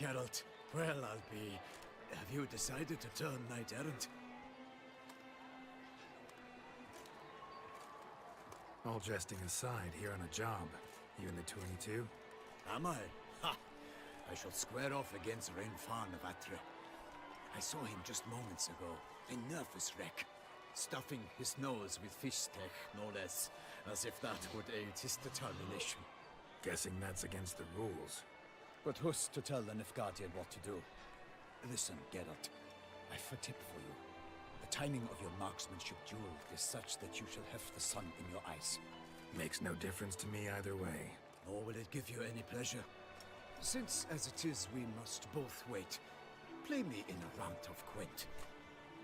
Geralt, well, I'll be... Have you decided to turn knight-errant? All jesting aside, here on a job. You in the 22? Am I? Ha! I shall square off against Renfan of Atre. I saw him just moments ago. A nervous wreck. Stuffing his nose with fish steak, no less. As if that would aid his determination. Guessing that's against the rules. But who's to tell the Nilfgaardian what to do? Listen, Geralt. I've a tip for you. The timing of your marksmanship duel is such that you shall have the sun in your eyes. Makes no difference to me either way. Nor will it give you any pleasure. Since, as it is, we must both wait, play me in a round of Gwent.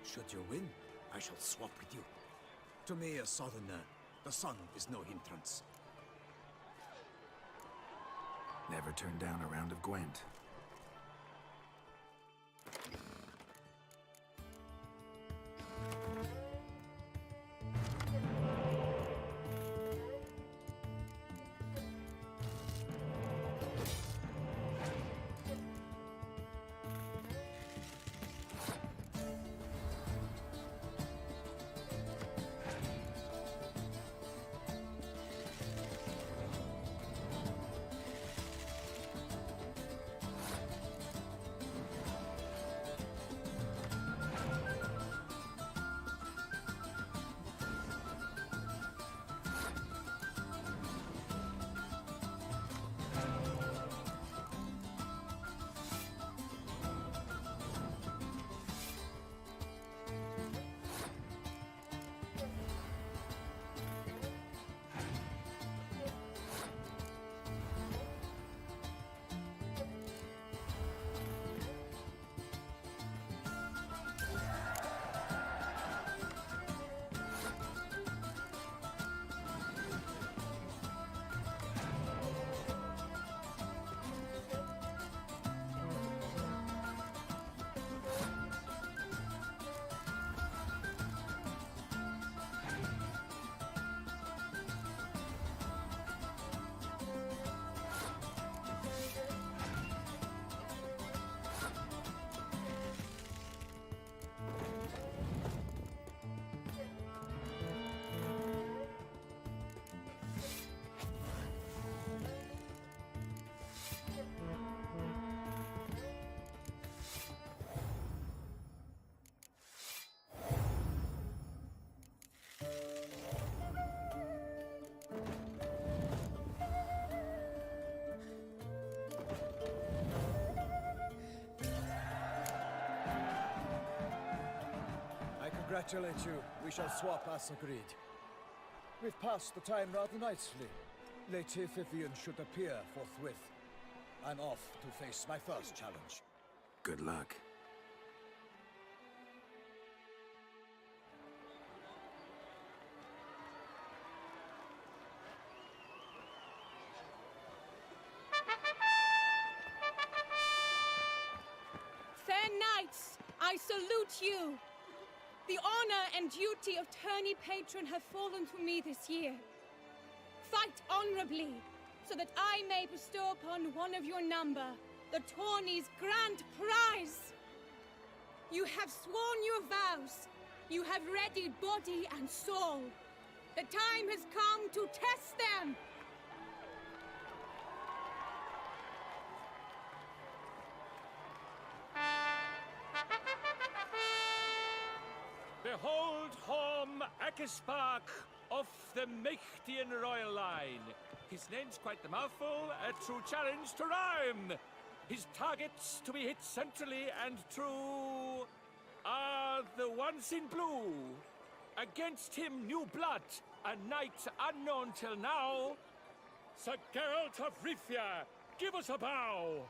Should you win, I shall swap with you. To me, a southerner, the sun is no hindrance. Never turned down a round of Gwent. Congratulate you. We shall swap as agreed. We've passed the time rather nicely. Lady Vivian should appear forthwith. I'm off to face my first challenge. Good luck. Fair knights, I salute you. The honor and duty of tourney patron have fallen to me this year. Fight honorably, so that I may bestow upon one of your number the tourney's grand prize. You have sworn your vows. You have readied body and soul. The time has come to test them. Behold home Akispark of the Mechtian royal line. His name's quite the mouthful, a true challenge to rhyme. His targets to be hit centrally and true are the ones in blue. Against him new blood, a knight unknown till now. Sir Geralt of Rivia, give us a bow.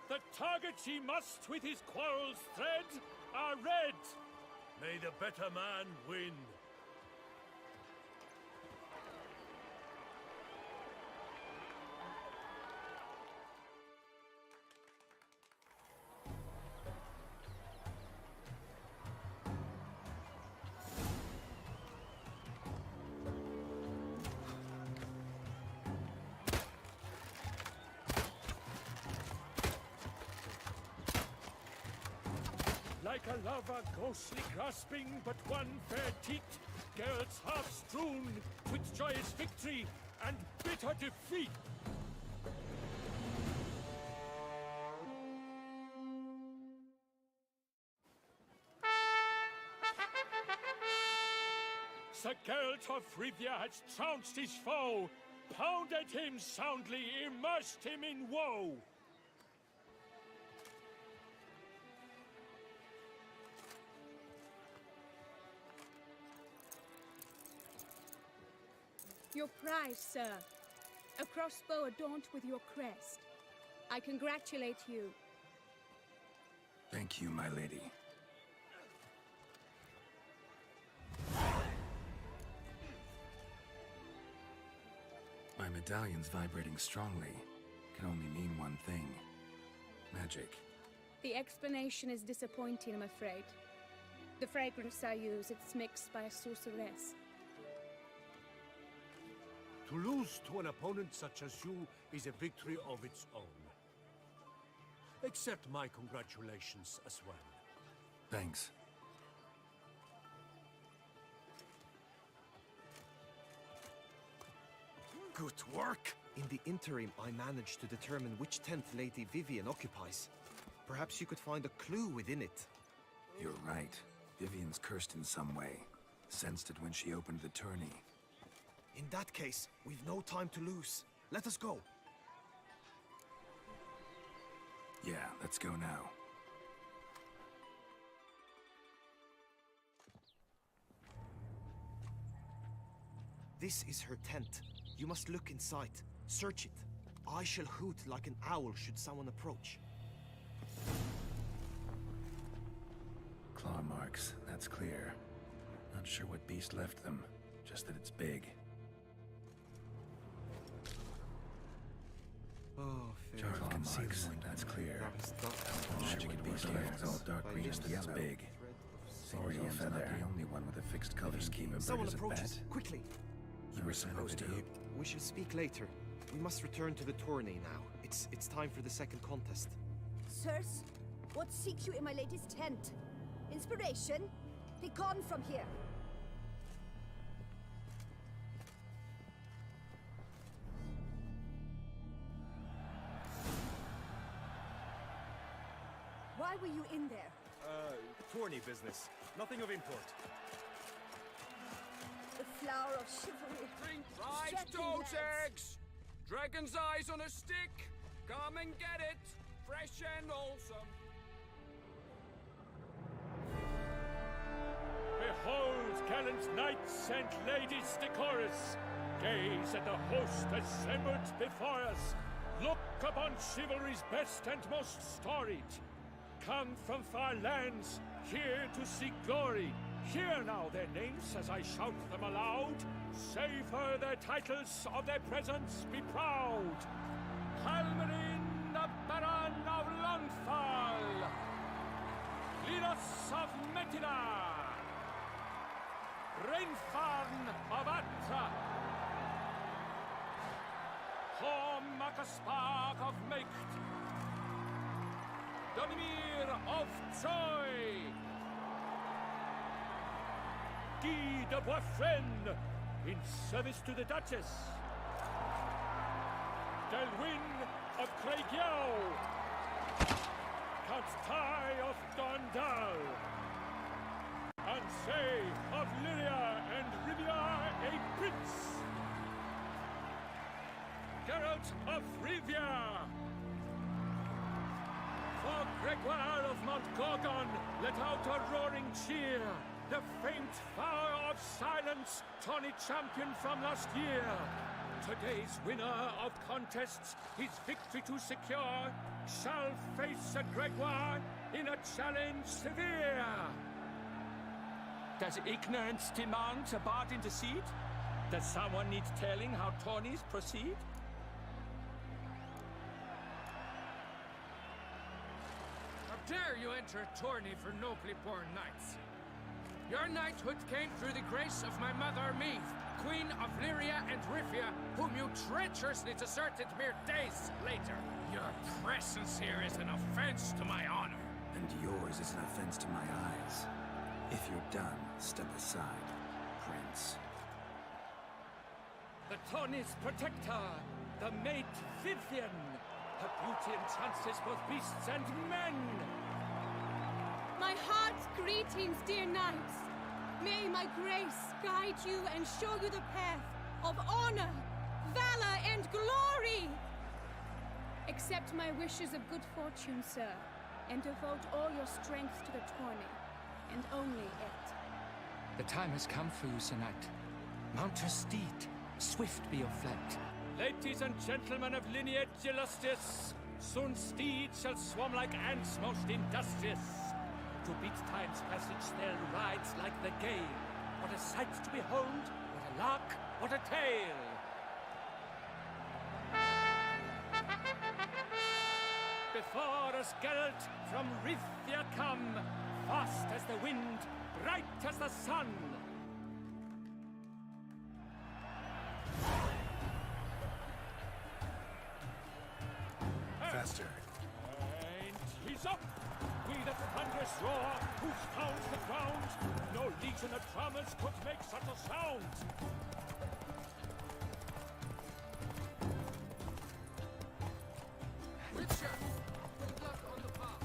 The targets he must with his quarrels thread are red. May the better man win. a lover ghostly grasping but one fair teat, girls half strewn with joyous victory and bitter defeat. Sir Geralt of Rivia has trounced his foe, pounded him soundly, immersed him in woe. Your prize, sir. A crossbow adorned with your crest. I congratulate you. Thank you, my lady. My medallion's vibrating strongly. Can only mean one thing. Magic. The explanation is disappointing, I'm afraid. The fragrance I use, it's mixed by a sorceress. To lose to an opponent such as you is a victory of its own. Accept my congratulations as well. Thanks. Good work! In the interim, I managed to determine which tent Lady Vivian occupies. Perhaps you could find a clue within it. You're right. Vivian's cursed in some way. Sensed it when she opened the tourney. In that case, we've no time to lose. Let us go. Yeah, let's go now. This is her tent. You must look inside. Search it. I shall hoot like an owl should someone approach. Claw marks, that's clear. Not sure what beast left them, just that it's big. Oh, fair. Charles can see the wound, that's clear. Not sure what beast left, it's all dark green and yellow. Big. Single feather. The only one with a fixed color scheme. Someone approaches, quickly. You were supposed to. We shall speak later. We must return to the tourney now. It's time for the second contest. Sirs, what seek you in my lady's tent? Inspiration? Begone from here. Why were you in there? Tourney business. Nothing of import. The flower of chivalry. Drink fried Strapping dogs' lads. eggs! Dragon's eyes on a stick! Come and get it! Fresh and wholesome! Behold, gallant knights and ladies decorous! Gaze at the host assembled before us! Look upon chivalry's best and most storied! Come from far lands, here to seek glory! Hear now their names as I shout them aloud. Savor their titles, of their presence be proud. Halmarin, the Baron of Longfall. Linos of Metina. Rainfarn of Atra. Hormakaspark of Mecht. Donimir of Troy. Guy de Boisfren, in service to the Duchess. Delwyn of Craigiau. Count Tai of Dondal. Ansay of Lyria and Rivia a prince. Geralt of Rivia. For Gregoire of Montgorgon, let out a roaring cheer. The faint fire of silence, tawny champion from last year. Today's winner of contests, his victory to secure, shall face a Gregoire in a challenge severe. Does ignorance demand a bard intercede? Does someone need telling how tourneys proceed? How dare you enter a tourney for nobly born knights? Your knighthood came through the grace of my mother Meath, Queen of Lyria and Rivia, whom you treacherously deserted mere days later. Your presence here is an offense to my honor. And yours is an offense to my eyes. If you're done, step aside, Prince. The Tawny's protector, the maid Vivian. Her beauty entrances both beasts and men. My heart's greetings, dear knights. May my grace guide you and show you the path of honor, valor, and glory. Accept my wishes of good fortune, sir, and devote all your strength to the tourney, and only it. The time has come for you, Sir Knight. Mount your steed. Swift be your flight. Ladies and gentlemen of lineage illustrious, soon steeds shall swarm like ants most industrious. To beat time's passage they'll ride like the gale. What a sight to behold, what a lark, what a tale! Before us Geralt from Rithia come, fast as the wind, bright as the sun. Faster. And he's up! We the thunderous roar, who pounds the ground, no legion of drummers could make such a sound! Witcher, good luck on the path.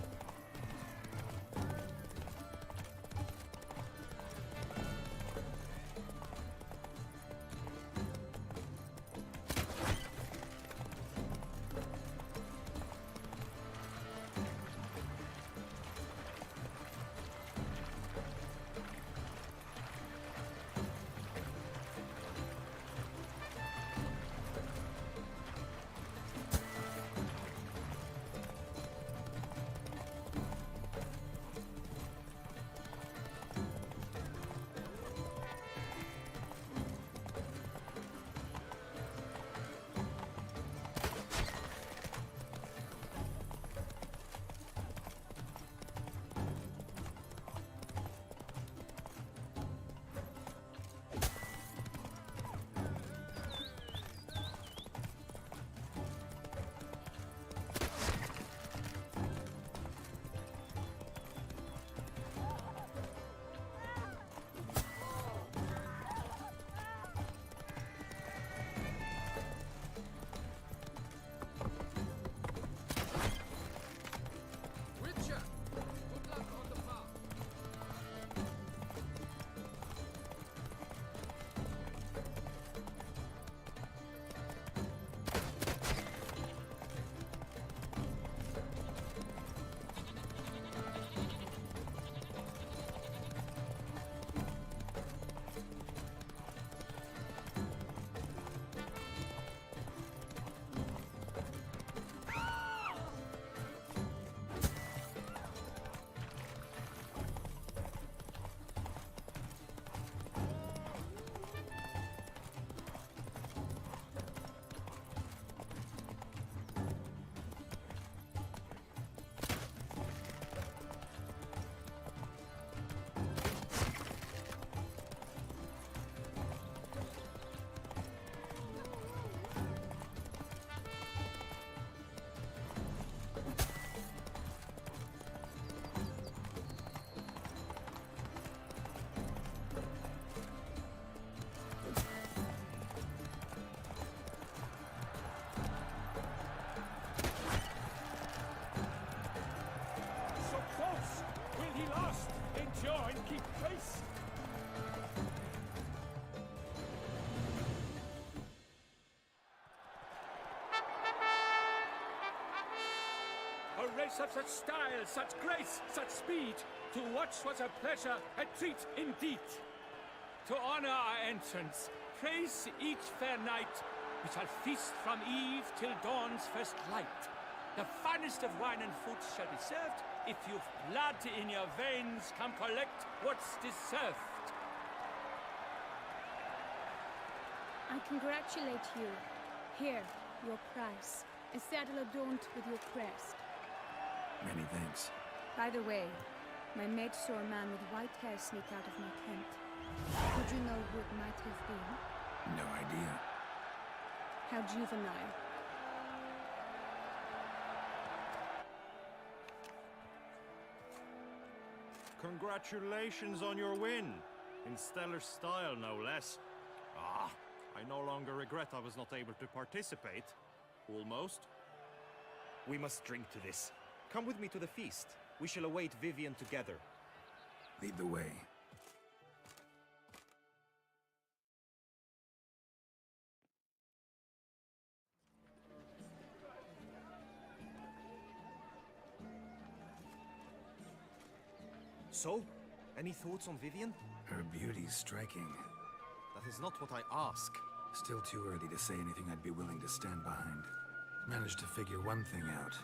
A race of such style, such grace, such speed. To watch was a pleasure, a treat indeed. To honor our entrance, praise each fair knight. We shall feast from eve till dawn's first light. The finest of wine and food shall be served. If you've blood in your veins, come collect what's deserved. I congratulate you. Here, your prize. A saddle adorned with your crest. Many thanks. By the way, my maid saw a man with white hair sneak out of my tent. Would you know who it might have been? No idea. How juvenile. Congratulations on your win. In stellar style, no less. Ah, I no longer regret I was not able to participate. Almost. We must drink to this. Come with me to the feast. We shall await Vivian together. Lead the way. So, any thoughts on Vivian? Her beauty's striking. That is not what I ask. Still too early to say anything I'd be willing to stand behind. Managed to figure one thing out.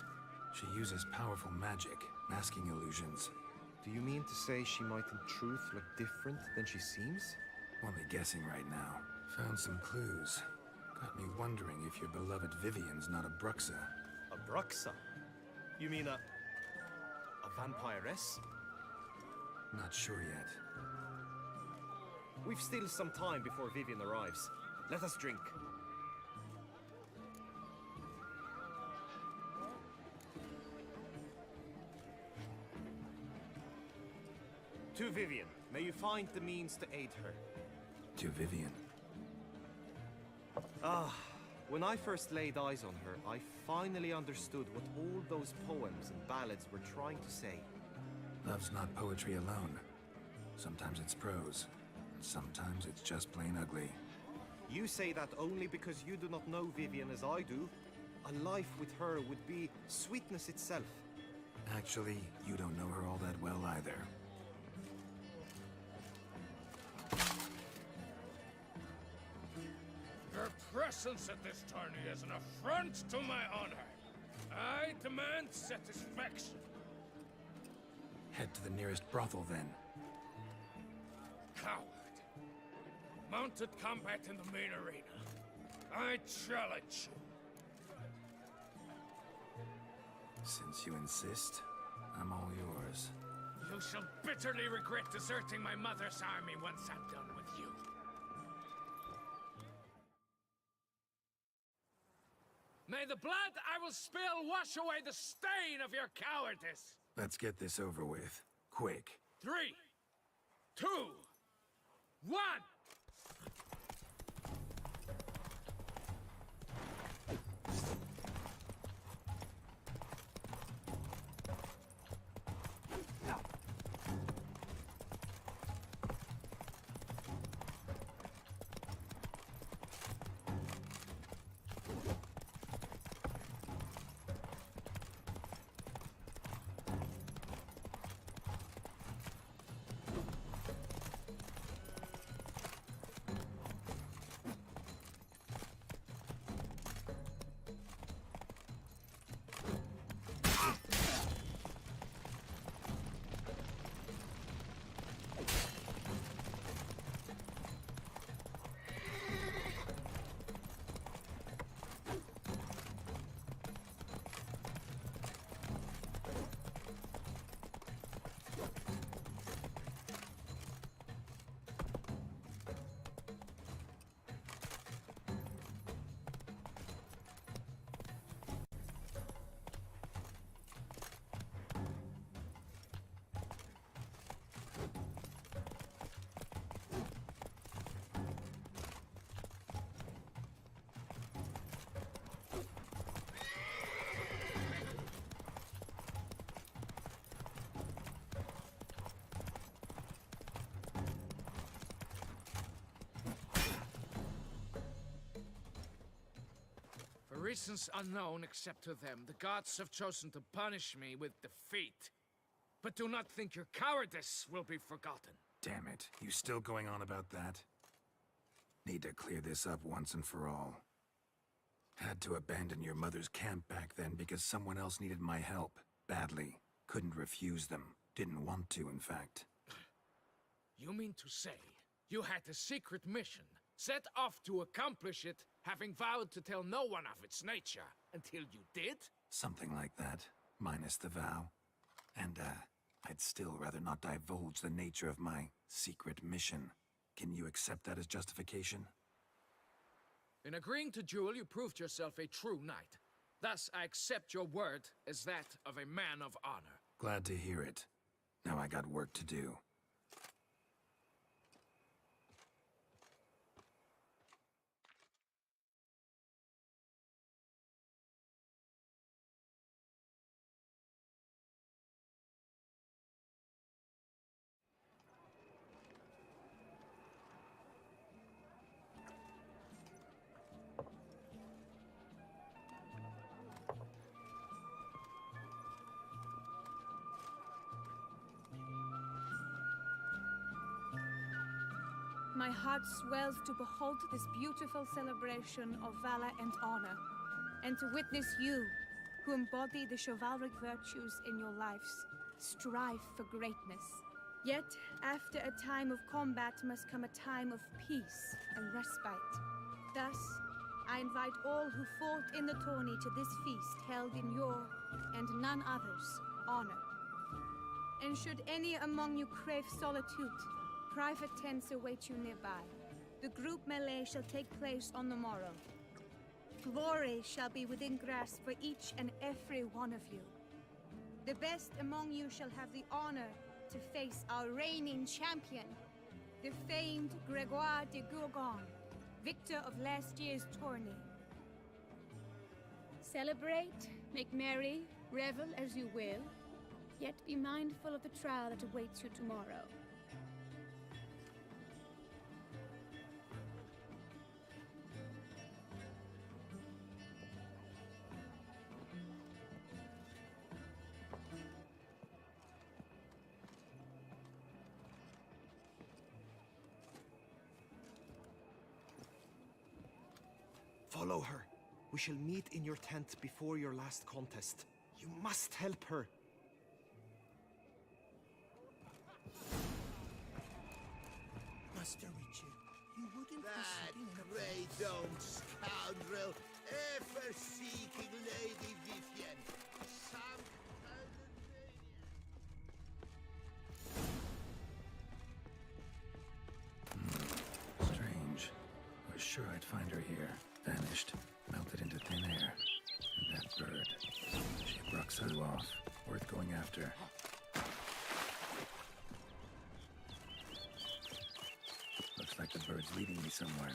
She uses powerful magic, masking illusions. Do you mean to say she might in truth look different than she seems? Only guessing right now. Found some clues. Got me wondering if your beloved Vivian's not a Bruxa. A Bruxa? You mean a vampiress? Not sure yet. We've still some time before Vivian arrives. Let us drink. To Vivian, may you find the means to aid her. To Vivian. Ah, when I first laid eyes on her, I finally understood what all those poems and ballads were trying to say. Love's not poetry alone. Sometimes it's prose. Sometimes it's just plain ugly. You say that only because you do not know Vivian as I do. A life with her would be sweetness itself. Actually, you don't know her all that well either. Your presence at this tourney is an affront to my honor. I demand satisfaction. Head to the nearest brothel, then. Coward. Mounted combat in the main arena. I challenge you. Since you insist, I'm all yours. You shall bitterly regret deserting my mother's army once I'm done with you. May the blood I will spill wash away the stain of your cowardice! Let's get this over with. Quick. 3, 2, 1! For reasons unknown except to them, the gods have chosen to punish me with defeat. But do not think your cowardice will be forgotten. Damn it. You still going on about that? Need to clear this up once and for all. Had to abandon your mother's camp back then because someone else needed my help. Badly. Couldn't refuse them. Didn't want to, in fact. You mean to say you had a secret mission, set off to accomplish it, having vowed to tell no one of its nature, until you did? Something like that. Minus the vow. And, I'd still rather not divulge the nature of my secret mission. Can you accept that as justification? In agreeing to duel, you proved yourself a true knight. Thus, I accept your word as that of a man of honor. Glad to hear it. Now I got work to do. My heart swells to behold this beautiful celebration of valor and honor, and to witness you, who embody the chivalric virtues in your lives, strive for greatness. Yet, after a time of combat must come a time of peace and respite. Thus, I invite all who fought in the tourney to this feast held in your, and none other's, honor. And should any among you crave solitude, private tents await you nearby. The group melee shall take place on the morrow. Glory shall be within grasp for each and every one of you. The best among you shall have the honor to face our reigning champion, the famed Gregoire de Gourgon, victor of last year's tourney. Celebrate, make merry, revel as you will, yet be mindful of the trial that awaits you tomorrow. Follow her. We shall meet in your tent before your last contest. You must help her. Master Richard, you wouldn't That grey-domed scoundrel, ever-seeking Lady Vivienne. Some kind of maniac. Strange. Was sure I'd find her here. Vanished. Melted into thin air. And that bird. She Bruxo off. Worth going after. Looks like the bird's leading me somewhere.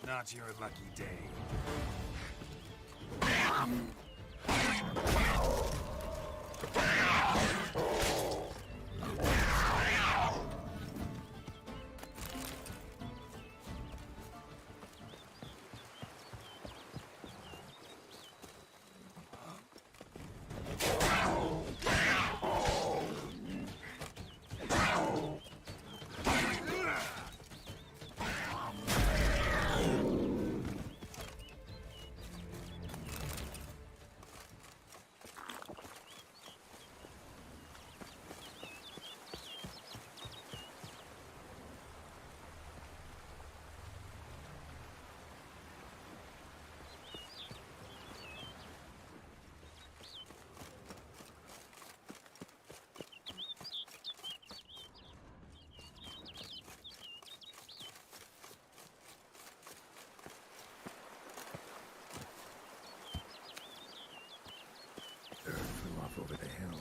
Not your lucky day. Flew off over the hill.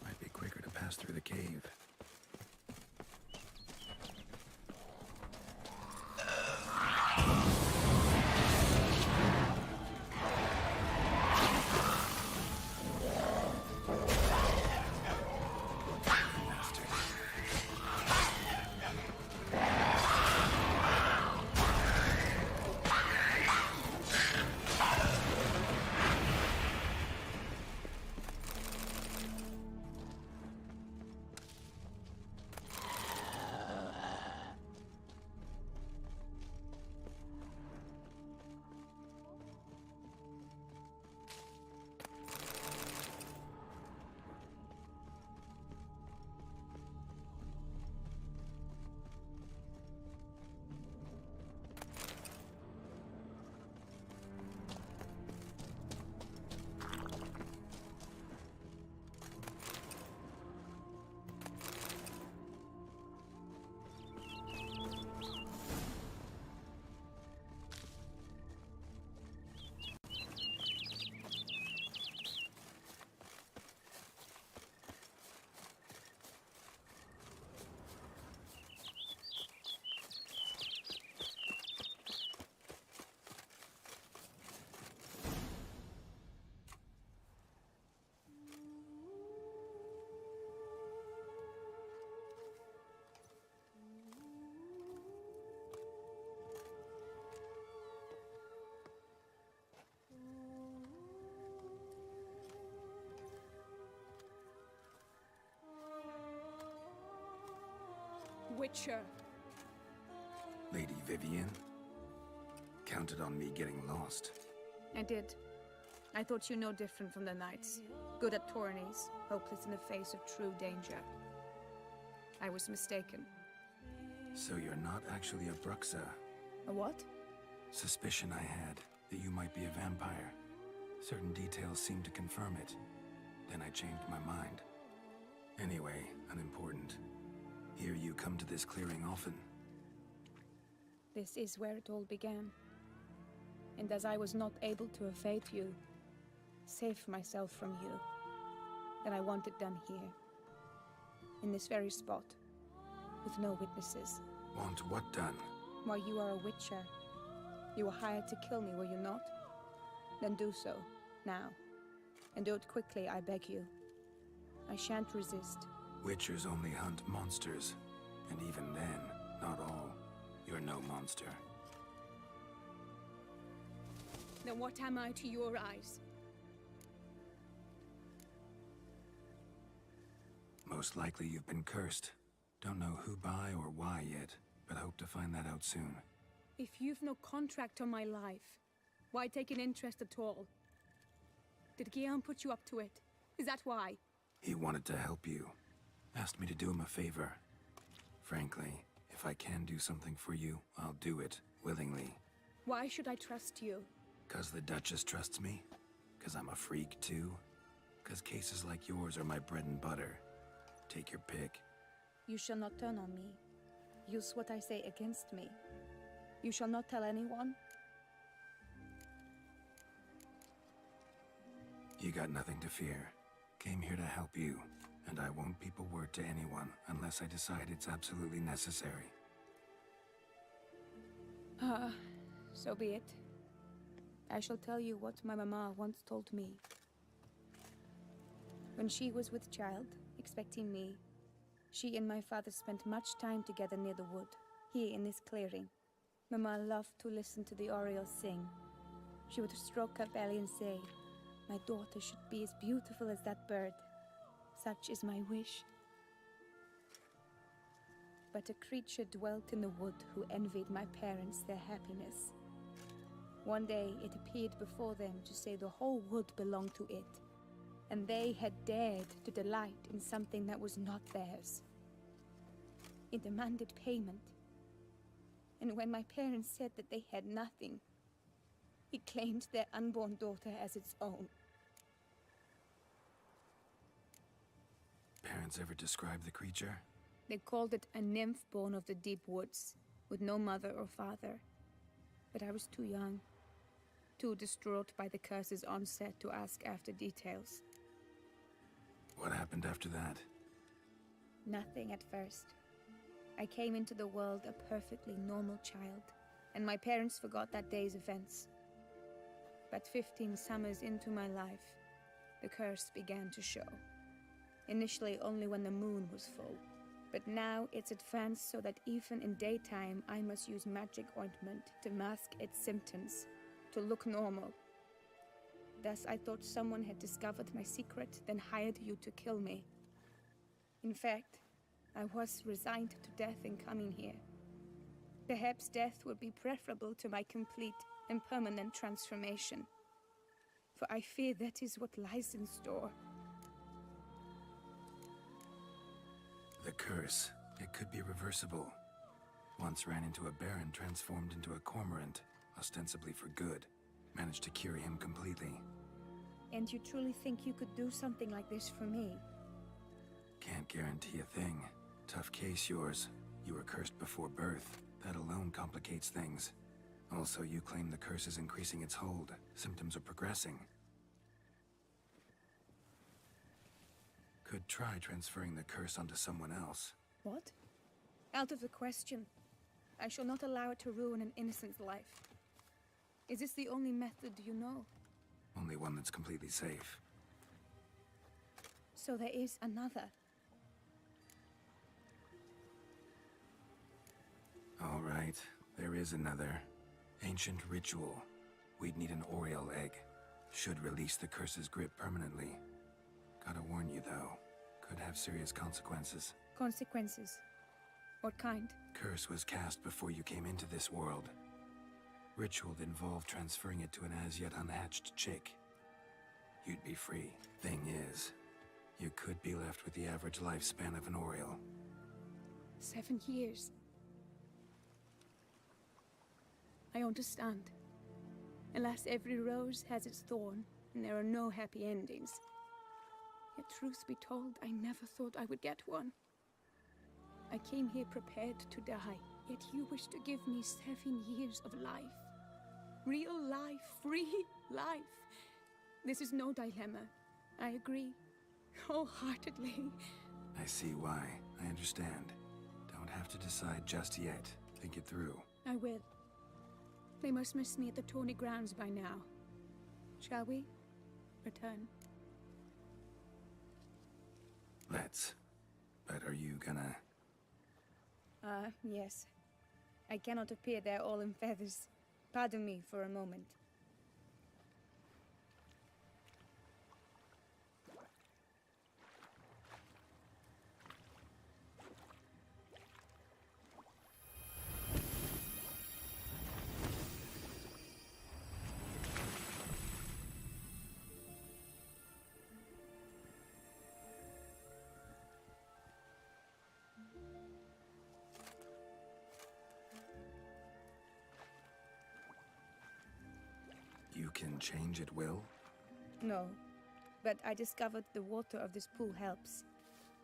Might be quicker to pass through the cave. Witcher. Lady Vivian? Counted on me getting lost. I did. I thought you no different from the knights. Good at tourneys, hopeless in the face of true danger. I was mistaken. So you're not actually a Bruxa. A what? Suspicion I had that you might be a vampire. Certain details seemed to confirm it. Then I changed my mind. Anyway, unimportant. Here you come to this clearing often. This is where it all began. And as I was not able to evade you, save myself from you, then I want it done here. In this very spot. With no witnesses. Want what done? Why, you are a witcher. You were hired to kill me, were you not? Then do so, now. And do it quickly, I beg you. I shan't resist. Witchers only hunt monsters. And even then, not all. You're no monster. Then what am I to your eyes? Most likely you've been cursed. Don't know who by or why yet, but hope to find that out soon. If you've no contract on my life, why take an interest at all? Did Guillaume put you up to it? Is that why? He wanted to help you. Asked me to do him a favor. Frankly, if I can do something for you, I'll do it, willingly. Why should I trust you? 'Cause the Duchess trusts me? 'Cause I'm a freak, too? 'Cause cases like yours are my bread and butter. Take your pick. You shall not turn on me. Use what I say against me. You shall not tell anyone? You got nothing to fear. Came here to help you, and I won't peep a word to anyone unless I decide it's absolutely necessary. So be it. I shall tell you what my mama once told me. When she was with child, expecting me, she and my father spent much time together near the wood, here in this clearing. Mama loved to listen to the oriole sing. She would stroke her belly and say, "My daughter should be as beautiful as that bird. Such is my wish." But a creature dwelt in the wood who envied my parents their happiness. One day it appeared before them to say the whole wood belonged to it, and they had dared to delight in something that was not theirs. It demanded payment, and when my parents said that they had nothing, it claimed their unborn daughter as its own. Parents ever describe the creature? They called it a nymph born of the deep woods, with no mother or father. But I was too young, too distraught by the curse's onset to ask after details. What happened after that? Nothing at first. I came into the world a perfectly normal child, and my parents forgot that day's events. But 15 summers into my life, the curse began to show. Initially only when the moon was full. But now it's advanced so that even in daytime I must use magic ointment to mask its symptoms, to look normal. Thus I thought someone had discovered my secret, then hired you to kill me. In fact, I was resigned to death in coming here. Perhaps death would be preferable to my complete and permanent transformation. For I fear that is what lies in store. The curse. It could be reversible. Once ran into a baron transformed into a cormorant, ostensibly for good. Managed to cure him completely. And you truly think you could do something like this for me? Can't guarantee a thing. Tough case, yours. You were cursed before birth. That alone complicates things. Also, you claim the curse is increasing its hold. Symptoms are progressing. Could try transferring the curse onto someone else. What? Out of the question. I shall not allow it to ruin an innocent's life. Is this the only method you know? Only one that's completely safe. So there is another. All right, there is another. Ancient ritual. We'd need an Oriole egg. Should release the curse's grip permanently. Gotta warn you, though. Could have serious consequences. Consequences? What kind? Curse was cast before you came into this world. Ritual involved transferring it to an as-yet unhatched chick. You'd be free. Thing is, you could be left with the average lifespan of an Oriole. 7 years. I understand. Alas, every rose has its thorn, and there are no happy endings. Yet truth be told, I never thought I would get one. I came here prepared to die, yet you wish to give me 7 years of life. Real life, free life. This is no dilemma. I agree, wholeheartedly. I see why. I understand. Don't have to decide just yet. Think it through. I will. They must miss me at the tourney grounds by now. Shall we? Return. Let's. But are you gonna... Yes. I cannot appear there all in feathers. Pardon me for a moment. You can change at will? No, but I discovered the water of this pool helps.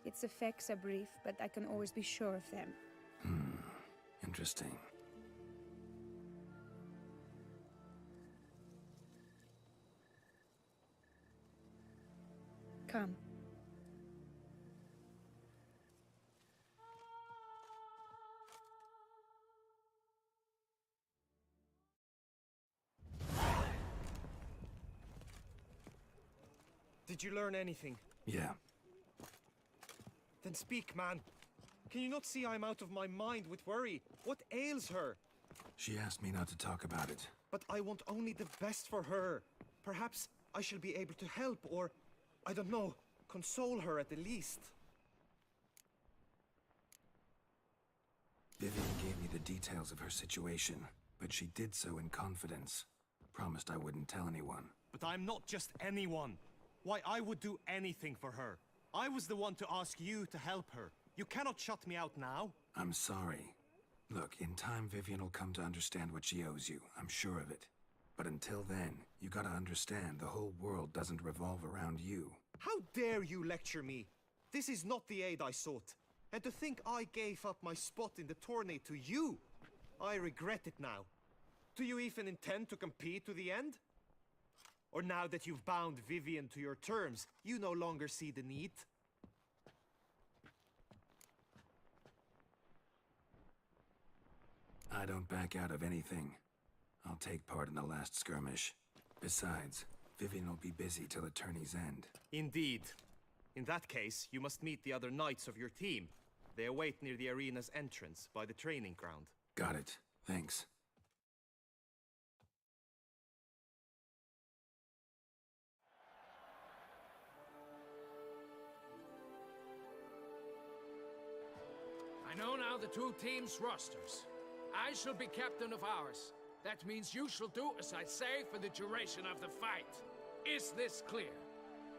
Its effects are brief, but I can always be sure of them. Interesting. Come. Did you learn anything? Yeah. Then speak, man. Can you not see I'm out of my mind with worry? What ails her? She asked me not to talk about it. But I want only the best for her. Perhaps I shall be able to help, or, I don't know, console her at the least. Vivian gave me the details of her situation, but she did so in confidence. Promised I wouldn't tell anyone. But I'm not just anyone. Why, I would do anything for her. I was the one to ask you to help her. You cannot shut me out now. I'm sorry. Look, in time Vivian will come to understand what she owes you. I'm sure of it. But until then, you gotta understand the whole world doesn't revolve around you. How dare you lecture me? This is not the aid I sought. And to think I gave up my spot in the tourney to you, I regret it now. Do you even intend to compete to the end? Or now that you've bound Vivian to your terms, you no longer see the need? I don't back out of anything. I'll take part in the last skirmish. Besides, Vivian will be busy till the tourney's end. Indeed. In that case, you must meet the other knights of your team. They await near the arena's entrance, by the training ground. Got it. Thanks. I know now the two teams' rosters. I shall be captain of ours. That means you shall do as I say for the duration of the fight. Is this clear?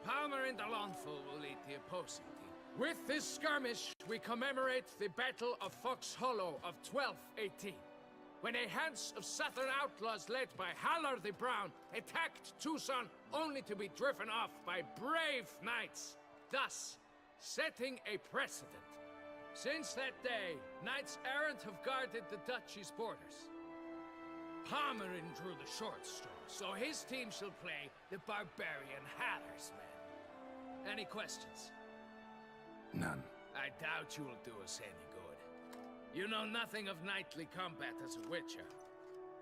Palmer and Alonso will lead the opposing team. With this skirmish, we commemorate the Battle of Fox Hollow of 1218, when a hands of southern outlaws led by Haller the Brown attacked Tucson only to be driven off by brave knights, thus setting a precedent. Since that day, knights errant have guarded the duchy's borders. Palmerin drew the short straw, so his team shall play the barbarian Haller's men. Any questions? None. I doubt you will do us any good. You know nothing of knightly combat as a witcher.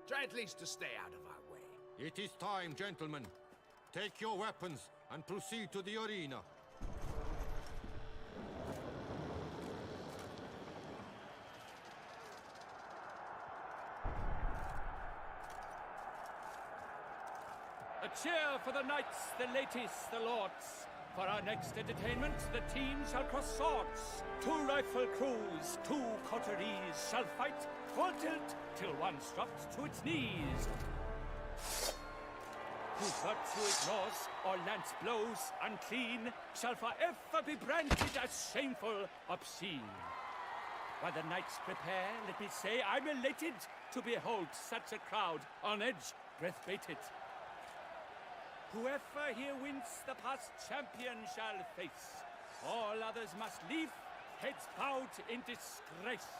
Try at least to stay out of our way. It is time, gentlemen. Take your weapons and proceed to the arena. A cheer for the knights, the ladies, the lords. For our next entertainment, the teams shall cross swords. 2 rifle crews, 2 coteries shall fight full tilt till one's dropped to its knees. Who virtue ignores or lance blows unclean shall forever be branded as shameful, obscene. While the knights prepare, let me say I'm elated to behold such a crowd on edge, breath-baited. Whoever here wins the past champion shall face. All others must leave, heads bowed in disgrace.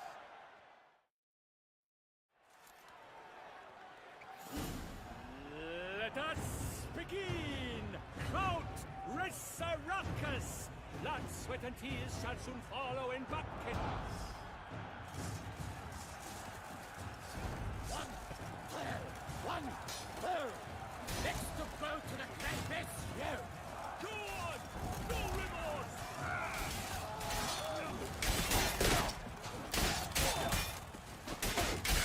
Let us begin! Crowd, race a ruckus! Blood, sweat and tears shall soon follow in buckets. One, clear! Next to go to the clay you! Go on! No remorse!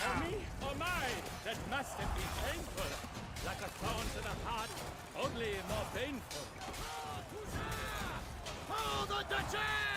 For me or mine? That must have been painful. Like a thorn to the heart, only more painful. Hold the Duchess!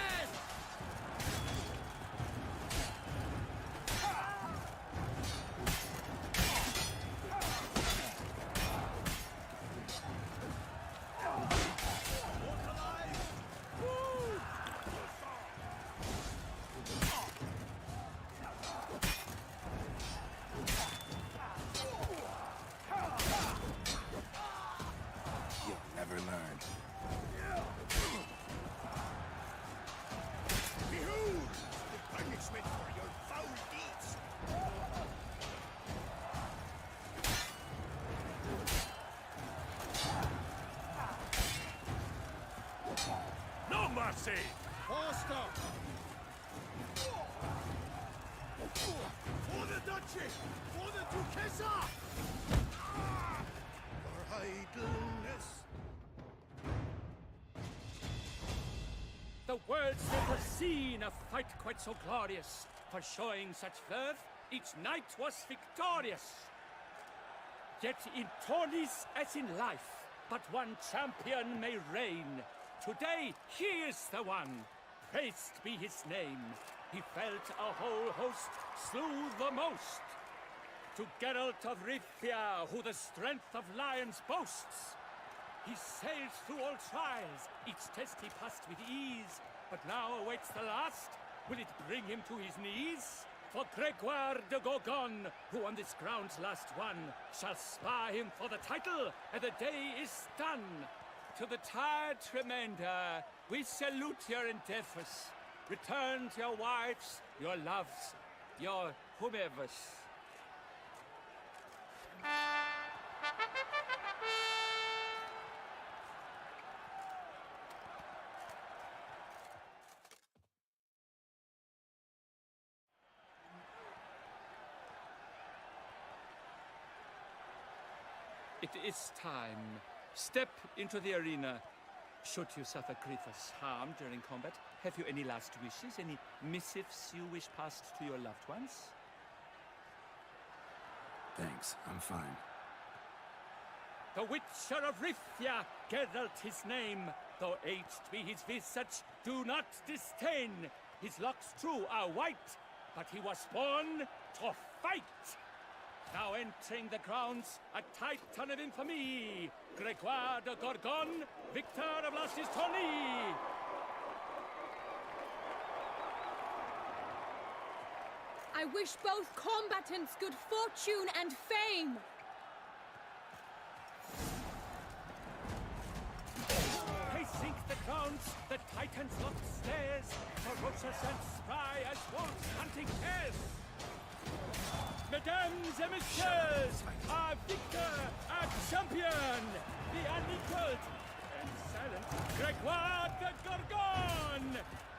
Mercy! Faster! For the Duchy! For the Duchessa! For idleness! The world's never seen a fight quite so glorious. For showing such verve, each knight was victorious. Yet in tourneys as in life, but one champion may reign. Today, he is the one. Praised be his name. He felt a whole host, slew the most. To Geralt of Rivia, who the strength of lions boasts. He sailed through all trials, each test he passed with ease. But now awaits the last. Will it bring him to his knees? For Gregoire de Gorgon, who on this ground's last won, shall spar him for the title, and the day is done. To the tired remainder, we salute your endeavors. Return to your wives, your loves, your whomevers. It is time. Step into the arena. Should you suffer grievous harm during combat, have you any last wishes? Any missives you wish passed to your loved ones? Thanks, I'm fine. The Witcher of Rivia, Geralt his name. Though aged be his visage, do not disdain. His locks true are white, but he was born to fight. Now entering the grounds, a titan of infamy, Gregoire de Gorgon, victor of last his tourney. I wish both combatants good fortune and fame. Pacing the grounds, the titans locked stairs, ferocious and spry as wolves hunting hares. Mesdames et messieurs, our victor, our champion, the unequaled and silent Gregoire de Gorgon!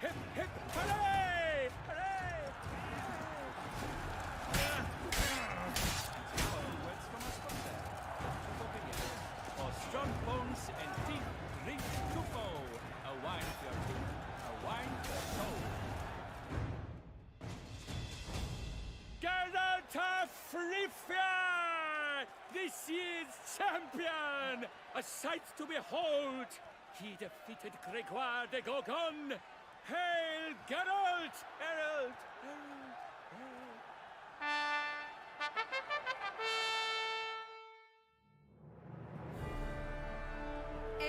Hip, hip, hooray! Hooray! For strong bones and teeth, drink to foe. A wine for your teeth, a wine for your soul. Geralt of Rivia! This year's champion! A sight to behold! He defeated Gregoire de Gorgon! Hail, Geralt! Herald!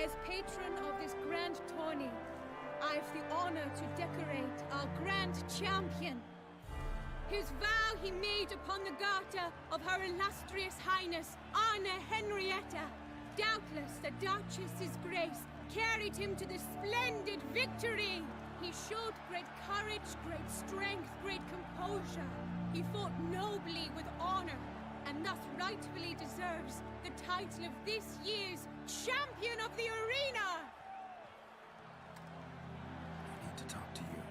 As patron of this grand tourney, I've the honor to decorate our grand champion. His vow he made upon the garter of her illustrious highness, Anna Henrietta. Doubtless the Duchess's grace carried him to this splendid victory. He showed great courage, great strength, great composure. He fought nobly with honor, and thus rightfully deserves the title of this year's Champion of the Arena! I need to talk to you.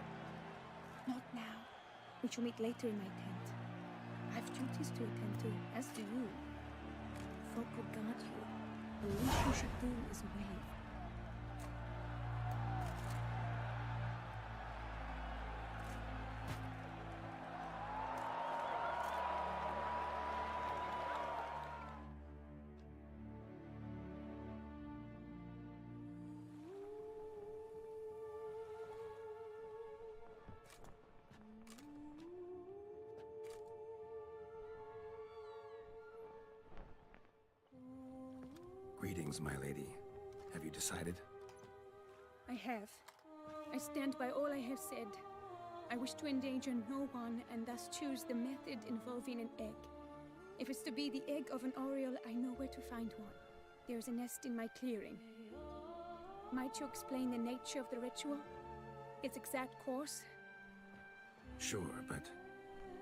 Not now. We shall meet later in my tent. I have duties to attend to, as do you. Folk will guard you. The least you should do is wave. Greetings, my lady. Have you decided? I have. I stand by all I have said. I wish to endanger no one, and thus choose the method involving an egg. If it's to be the egg of an oriole, I know where to find one. There is a nest in my clearing. Might you explain the nature of the ritual? Its exact course? Sure, but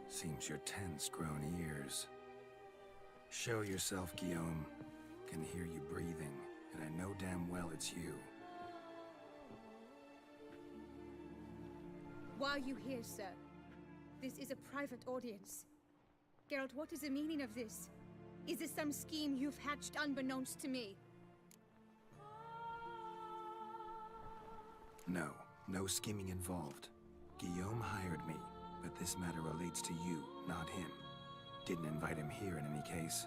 seems you're tense, grown ears. Show yourself, Guillaume. Can hear you breathing, and I know damn well it's you. Why are you here, sir? This is a private audience. Geralt, what is the meaning of this? Is this some scheme you've hatched unbeknownst to me? No, No scheming involved. Guillaume hired me, but this matter relates to you, not him. Didn't invite him here in any case.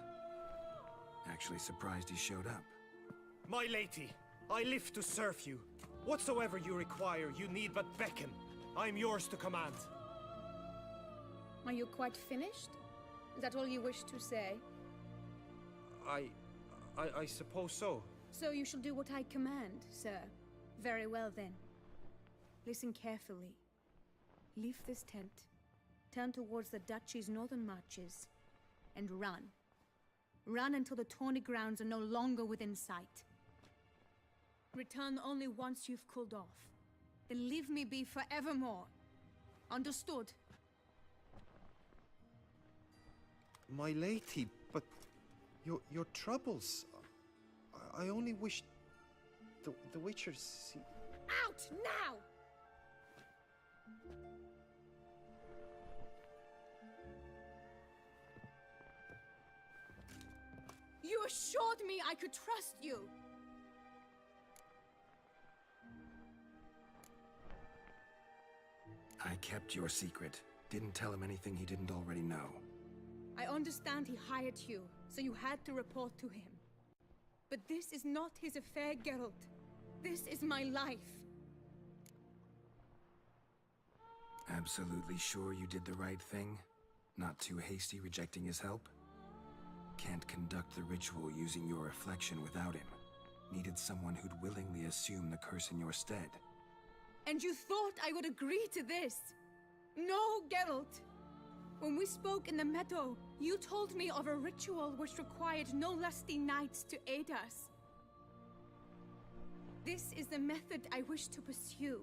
Actually surprised he showed up. My lady, I live to serve you. Whatsoever you require, you need but beckon. I'm yours to command. Are you quite finished? Is that all you wish to say? I suppose so. So you shall do what I command, sir. Very well then. Listen carefully. Leave this tent, turn towards the duchy's northern marches, and run. Run until the tawny grounds are no longer within sight. Return only once you've cooled off. Then leave me be forevermore. Understood? My lady, but your troubles. I only wish the Witchers see. Out now! You assured me I could trust you. I kept your secret. Didn't tell him anything he didn't already know. I understand he hired you, so you had to report to him. But this is not his affair, Geralt. This is my life. Absolutely sure you did the right thing? Not too hasty rejecting his help? Can't conduct the ritual using your reflection without him. Needed someone who'd willingly assume the curse in your stead. And you thought I would agree to this? No, Geralt! When we spoke in the meadow, you told me of a ritual which required no lusty knights to aid us. This is the method I wish to pursue.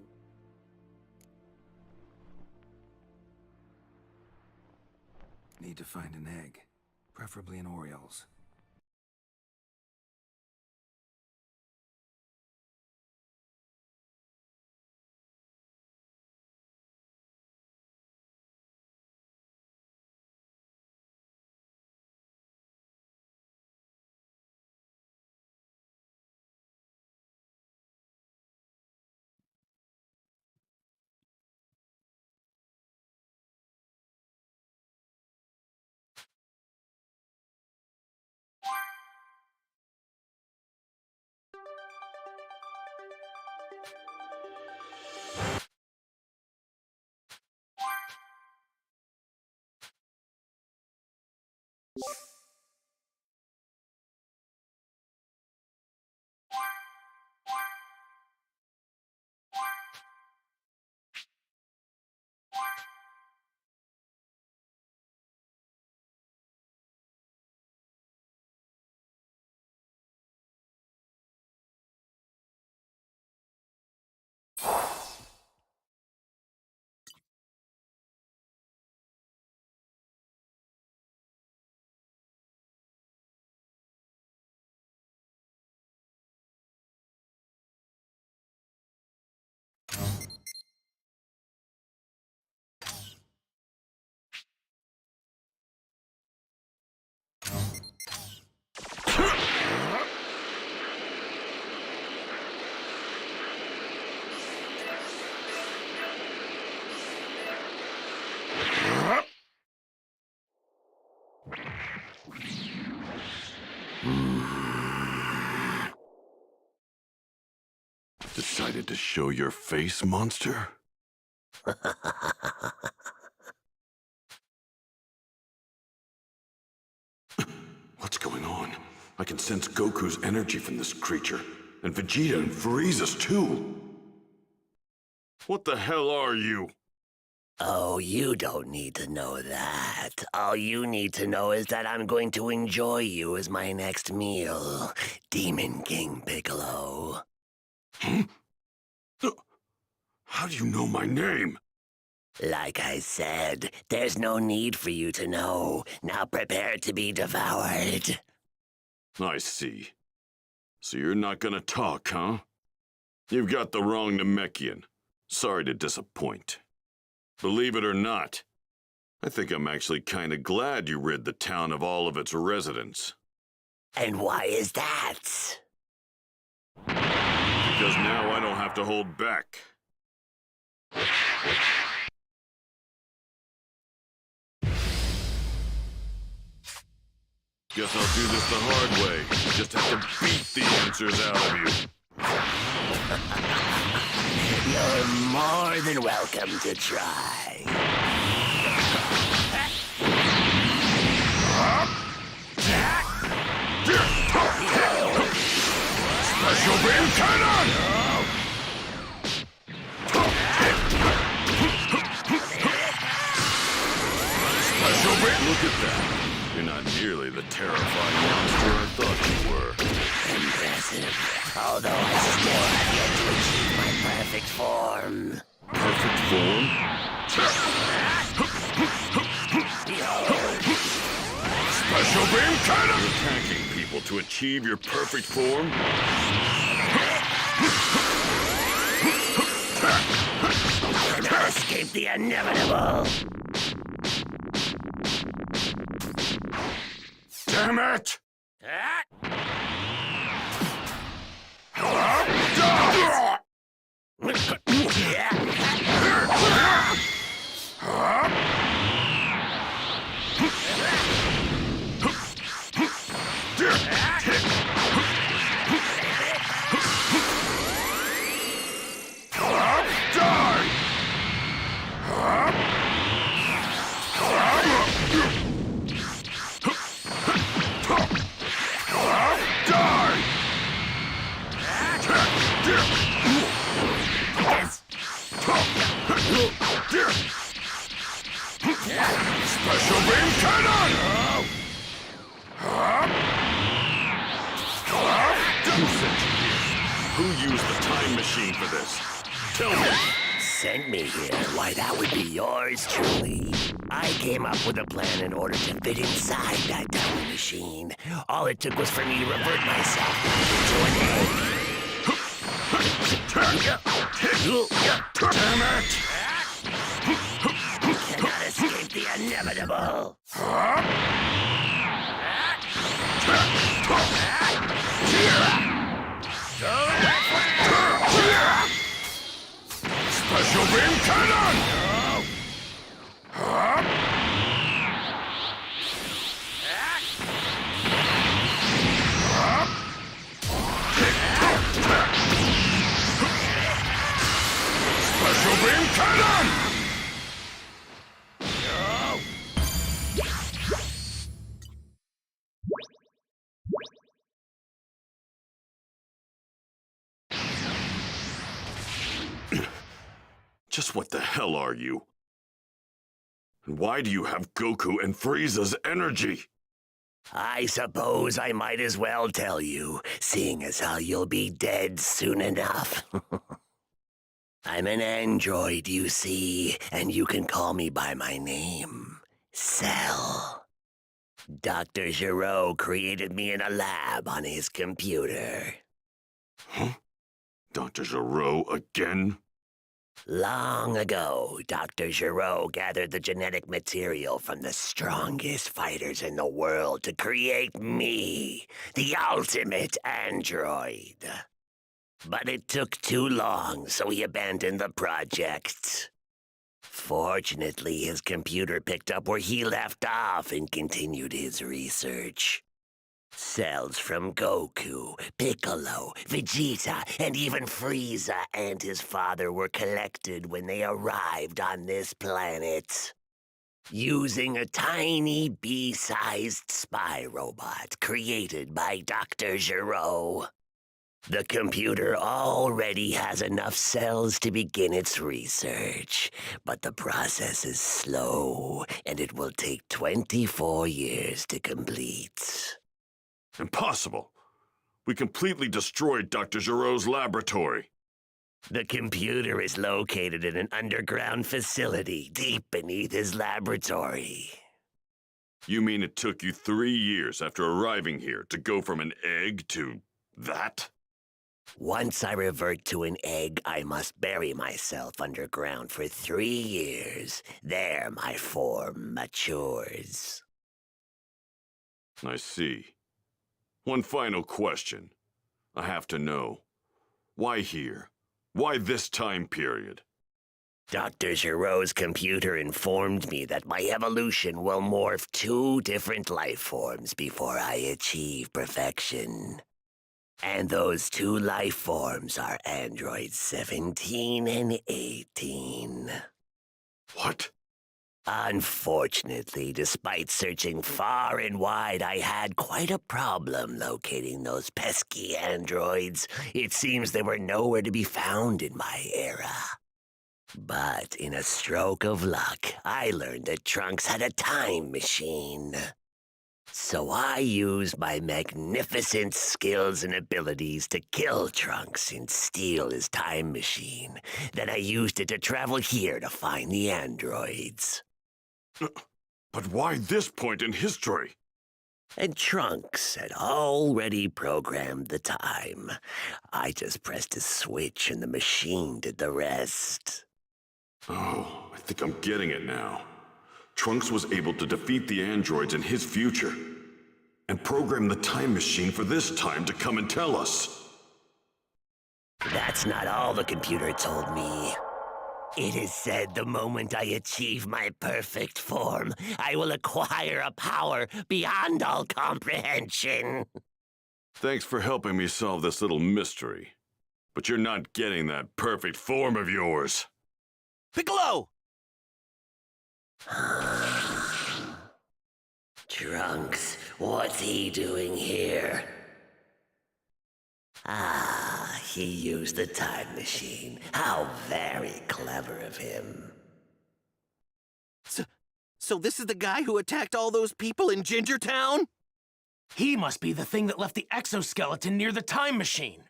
Need to find an egg. Preferably an Oriole's. Decided to show your face, monster? What's going on? I can sense Goku's energy from this creature, and Vegeta and Frieza's too. What the hell are you? Oh, you don't need to know that. All you need to know is that I'm going to enjoy you as my next meal, Demon King Piccolo. Hmm? How do you know my name? Like I said, there's no need for you to know. Now prepare to be devoured. I see. So you're not gonna talk, huh? You've got the wrong Namekian. Sorry to disappoint. Believe it or not, I think I'm actually kinda glad you rid the town of all of its residents. And why is that? Because now I don't have to hold back. Guess I'll do this the hard way. Just have to beat the answers out of you. You're more than welcome to try. Special beam cannon! Special beam! Look at that. You're not nearly the terrifying monster I thought you were. Impressive. Although I still have yet to achieve my perfect form. Perfect form? Special beam cannon! You're attacking people to achieve your perfect form? Cannot escape the inevitable. Damn it! Special beam cannon! Who used the time machine for this? Tell me! Sent me here? Why, that would be yours truly. I came up with a plan in order to fit inside that time machine. All it took was for me to revert myself into an egg. Damn it! Cannot escape the inevitable. Special beam cannon! Special beam cannon! Just what the hell are you? And why do you have Goku and Frieza's energy? I suppose I might as well tell you, seeing as how you'll be dead soon enough. I'm an android, you see, and you can call me by my name, Cell. Dr. Giraud created me in a lab on his computer. Huh? Dr. Giraud again? Long ago, Dr. Giraud gathered the genetic material from the strongest fighters in the world to create me, the ultimate android. But it took too long, so he abandoned the project. Fortunately, his computer picked up where he left off and continued his research. Cells from Goku, Piccolo, Vegeta, and even Frieza and his father were collected when they arrived on this planet. Using a tiny bee-sized spy robot created by Dr. Giraud. The computer already has enough cells to begin its research, but the process is slow, and it will take 24 years to complete. Impossible. We completely destroyed Dr. Giraud's laboratory. The computer is located in an underground facility deep beneath his laboratory. You mean it took you 3 years after arriving here to go from an egg to that? Once I revert to an egg, I must bury myself underground for 3 years. There my form matures. I see. One final question. I have to know. Why here? Why this time period? Dr. Giroux's computer informed me that my evolution will morph 2 different life forms before I achieve perfection. And those 2 life forms are androids 17 and 18. What? Unfortunately, despite searching far and wide, I had quite a problem locating those pesky androids. It seems they were nowhere to be found in my era. But in a stroke of luck, I learned that Trunks had a time machine. So I used my magnificent skills and abilities to kill Trunks and steal his time machine. Then I used it to travel here to find the androids. But why this point in history? And Trunks had already programmed the time. I just pressed a switch and the machine did the rest. Oh, I think I'm getting it now. Trunks was able to defeat the androids in his future and program the time machine for this time to come and tell us. That's not all the computer told me. It is said the moment I achieve my perfect form, I will acquire a power beyond all comprehension. Thanks for helping me solve this little mystery. But you're not getting that perfect form of yours. Piccolo! Trunks, what's he doing here? Ah, he used the time machine. How very clever of him. So this is the guy who attacked all those people in Gingertown? He must be the thing that left the exoskeleton near the time machine.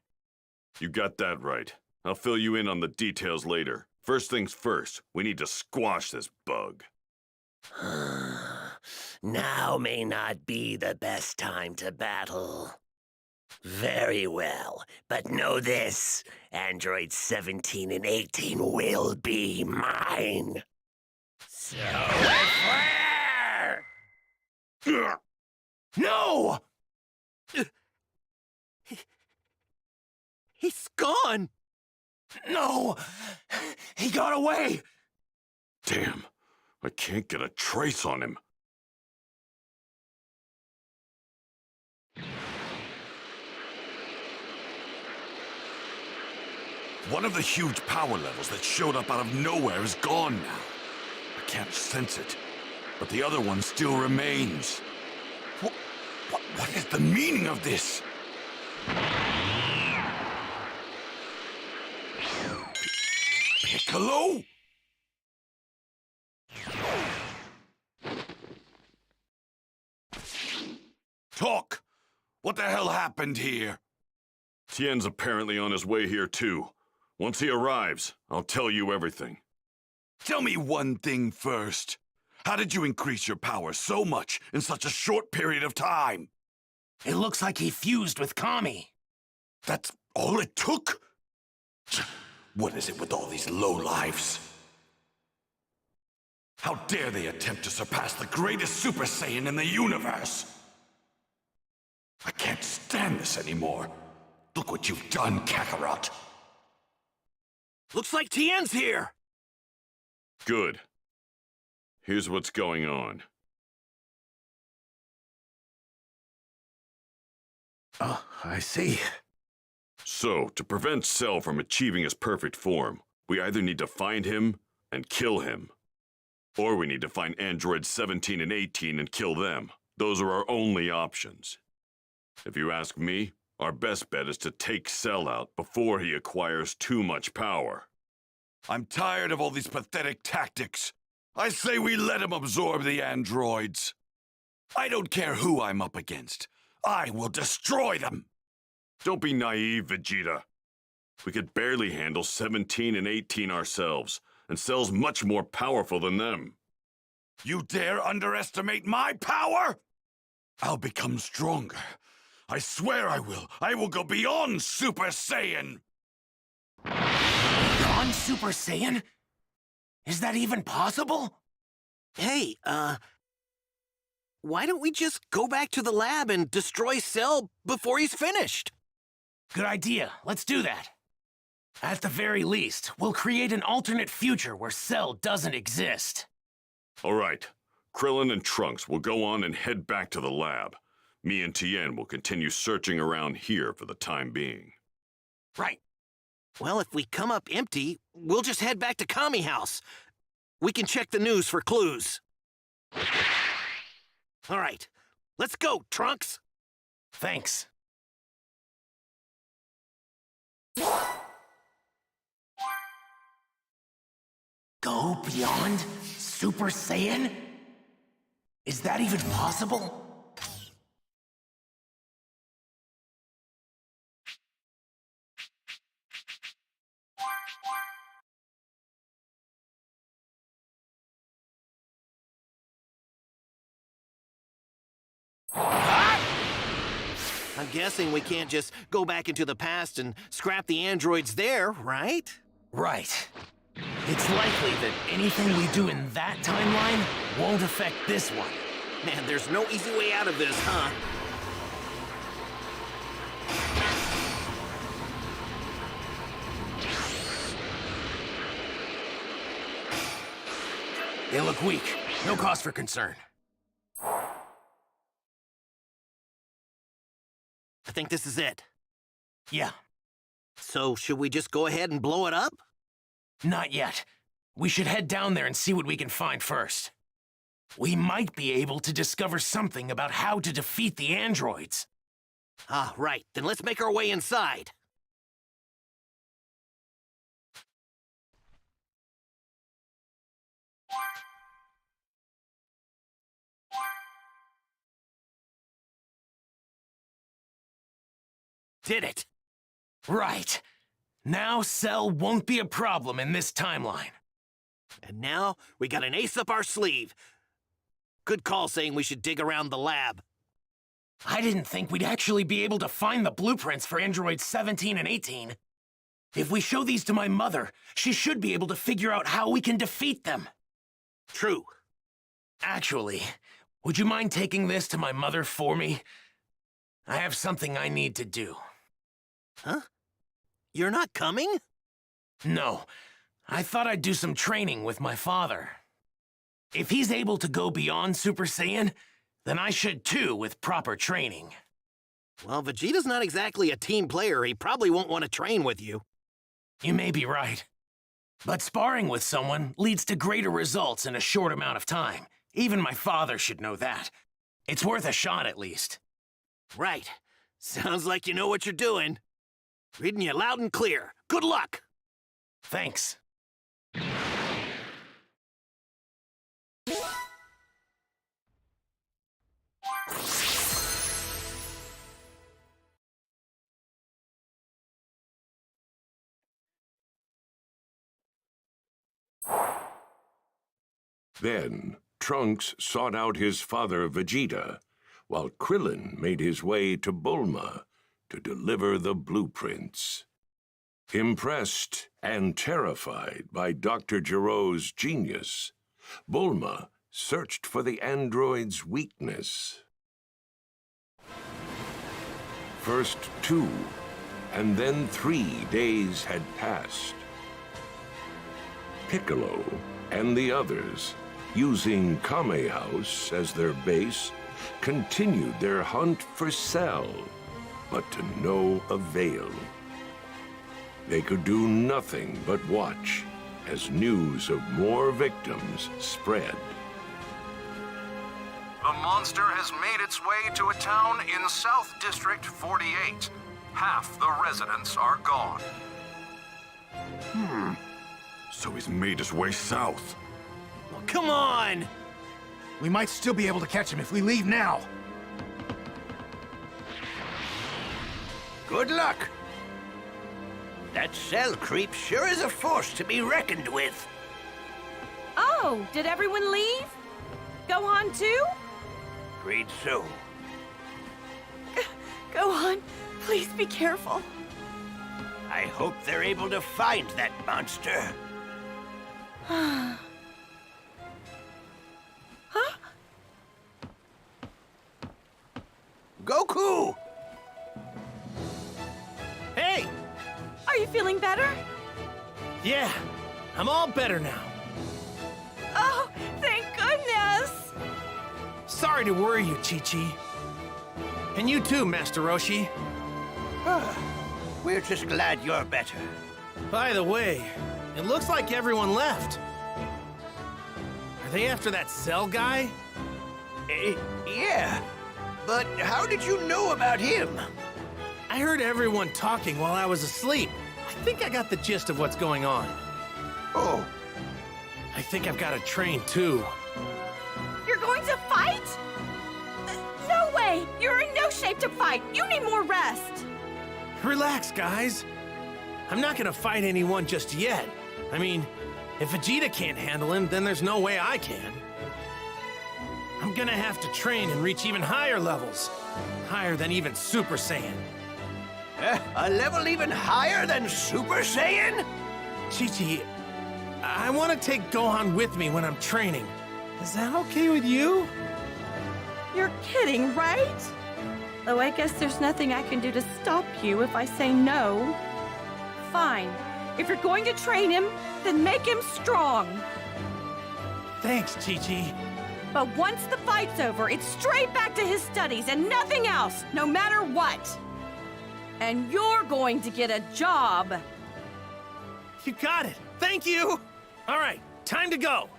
You got that right. I'll fill you in on the details later. First things first, we need to squash this bug. Now may not be the best time to battle. Very well, but know this. Androids 17 and 18 will be mine. So No! He's gone! No! He got away! Damn, I can't get a trace on him. One of the huge power levels that showed up out of nowhere is gone now. I can't sense it, but the other one still remains. What is the meaning of this? Piccolo? Talk! What the hell happened here? Tien's apparently on his way here too. Once he arrives, I'll tell you everything. Tell me one thing first. How did you increase your power so much in such a short period of time? It looks like he fused with Kami. That's all it took? What is it with all these lowlives? How dare they attempt to surpass the greatest Super Saiyan in the universe? I can't stand this anymore. Look what you've done, Kakarot. Looks like Tien's here! Good. Here's what's going on. Oh, I see. So, to prevent Cell from achieving his perfect form, we either need to find him and kill him, or we need to find androids 17 and 18 and kill them. Those are our only options. If you ask me, our best bet is to take Cell out before he acquires too much power. I'm tired of all these pathetic tactics. I say we let him absorb the androids. I don't care who I'm up against. I will destroy them. Don't be naive, Vegeta. We could barely handle 17 and 18 ourselves, and Cell's much more powerful than them. You dare underestimate my power? I'll become stronger. I swear I will. I will go beyond Super Saiyan. Beyond Super Saiyan? Is that even possible? Hey, why don't we just go back to the lab and destroy Cell before he's finished? Good idea. Let's do that. At the very least, we'll create an alternate future where Cell doesn't exist. All right. Krillin and Trunks will go on and head back to the lab. Me and Tien will continue searching around here for the time being. Right. Well, if we come up empty, we'll just head back to Kami House. We can check the news for clues. All right. Let's go, Trunks. Thanks. Go beyond Super Saiyan? Is that even possible? I'm guessing we can't just go back into the past and scrap the androids there, right? Right. It's likely that anything we do in that timeline won't affect this one. Man, there's no easy way out of this, huh? They look weak. No cause for concern. I think this is it. Yeah. So, should we just go ahead and blow it up? Not yet. We should head down there and see what we can find first. We might be able to discover something about how to defeat the androids. Ah, right. Then let's make our way inside. Did it. Right. Now Cell won't be a problem in this timeline. And now we got an ace up our sleeve. Good call saying we should dig around the lab. I didn't think we'd actually be able to find the blueprints for androids 17 and 18. If we show these to my mother, she should be able to figure out how we can defeat them. True. Actually, would you mind taking this to my mother for me? I have something I need to do. Huh? You're not coming? No. I thought I'd do some training with my father. If he's able to go beyond Super Saiyan, then I should too with proper training. Well, Vegeta's not exactly a team player. He probably won't want to train with you. You may be right. But sparring with someone leads to greater results in a short amount of time. Even my father should know that. It's worth a shot at least. Right. Sounds like you know what you're doing. Reading you loud and clear. Good luck! Thanks. Then, Trunks sought out his father Vegeta, while Krillin made his way to Bulma to deliver the blueprints. Impressed and terrified by Dr. Giro's genius, Bulma searched for the android's weakness. First 2, and then 3 days had passed. Piccolo and the others, using Kame House as their base, continued their hunt for Cell, but to no avail. They could do nothing but watch as news of more victims spread. The monster has made its way to a town in South District 48. Half the residents are gone. So he's made his way south. Oh, come on! We might still be able to catch him if we leave now. Good luck. That Cell creep sure is a force to be reckoned with. Oh, did everyone leave? Gohan too? Agreed so. Gohan, please be careful. I hope they're able to find that monster. Huh? Goku! Hey! Are you feeling better? Yeah, I'm all better now. Oh, thank goodness! Sorry to worry you, Chi-Chi. And you too, Master Roshi. We're just glad you're better. By the way, it looks like everyone left. Are they after that Cell guy? Yeah, but how did you know about him? I heard everyone talking while I was asleep. I think I got the gist of what's going on. Oh. I think I've got to train too. You're going to fight? No way! You're in no shape to fight! You need more rest! Relax, guys. I'm not gonna fight anyone just yet. I mean, if Vegeta can't handle him, then there's no way I can. I'm gonna have to train and reach even higher levels. Higher than even Super Saiyan. A level even higher than Super Saiyan? Chi-Chi, I want to take Gohan with me when I'm training. Is that okay with you? You're kidding, right? Though I guess there's nothing I can do to stop you if I say no. Fine. If you're going to train him, then make him strong. Thanks, Chi-Chi. But once the fight's over, it's straight back to his studies and nothing else, no matter what. And you're going to get a job. You got it. Thank you. All right, time to go.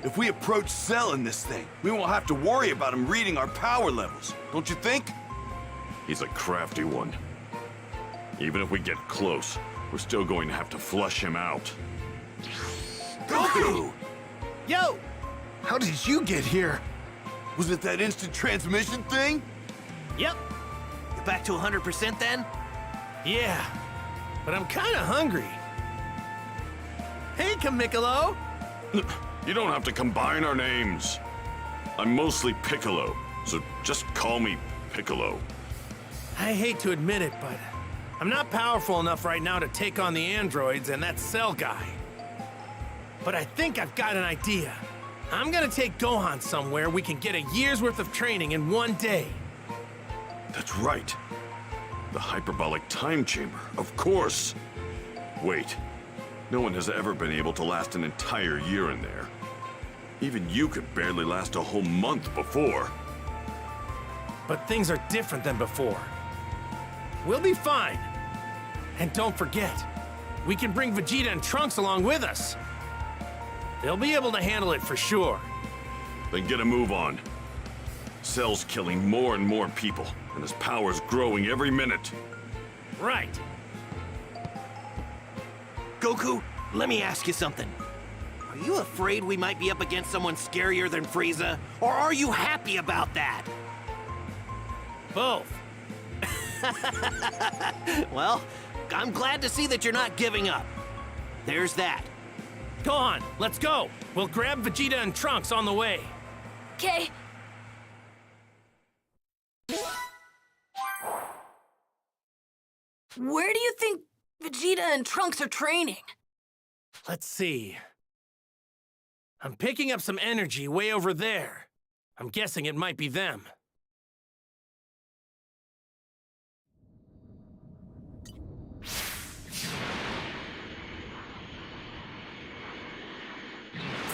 If we approach Cell in this thing, we won't have to worry about him reading our power levels, don't you think? He's a crafty one. Even if we get close, we're still going to have to flush him out. Goku! Yo! How did you get here? Was it that instant transmission thing? Yep. You back to 100% then? Yeah, but I'm kinda hungry. Hey, Kamikolo! You don't have to combine our names. I'm mostly Piccolo, so just call me Piccolo. I hate to admit it, but I'm not powerful enough right now to take on the androids and that Cell guy. But I think I've got an idea. I'm gonna take Gohan somewhere we can get a year's worth of training in one day. That's right. The hyperbolic time chamber, of course. Wait, no one has ever been able to last an entire year in there. Even you could barely last a whole month before. But things are different than before. We'll be fine. And don't forget, we can bring Vegeta and Trunks along with us. They'll be able to handle it for sure. Then get a move on. Cell's killing more and more people, and his power's growing every minute. Right. Goku, let me ask you something. Are you afraid we might be up against someone scarier than Frieza? Or are you happy about that? Both. Well, I'm glad to see that you're not giving up. There's that. Gohan, let's go. We'll grab Vegeta and Trunks on the way. Okay. Where do you think Vegeta and Trunks are training? Let's see. I'm picking up some energy way over there. I'm guessing it might be them.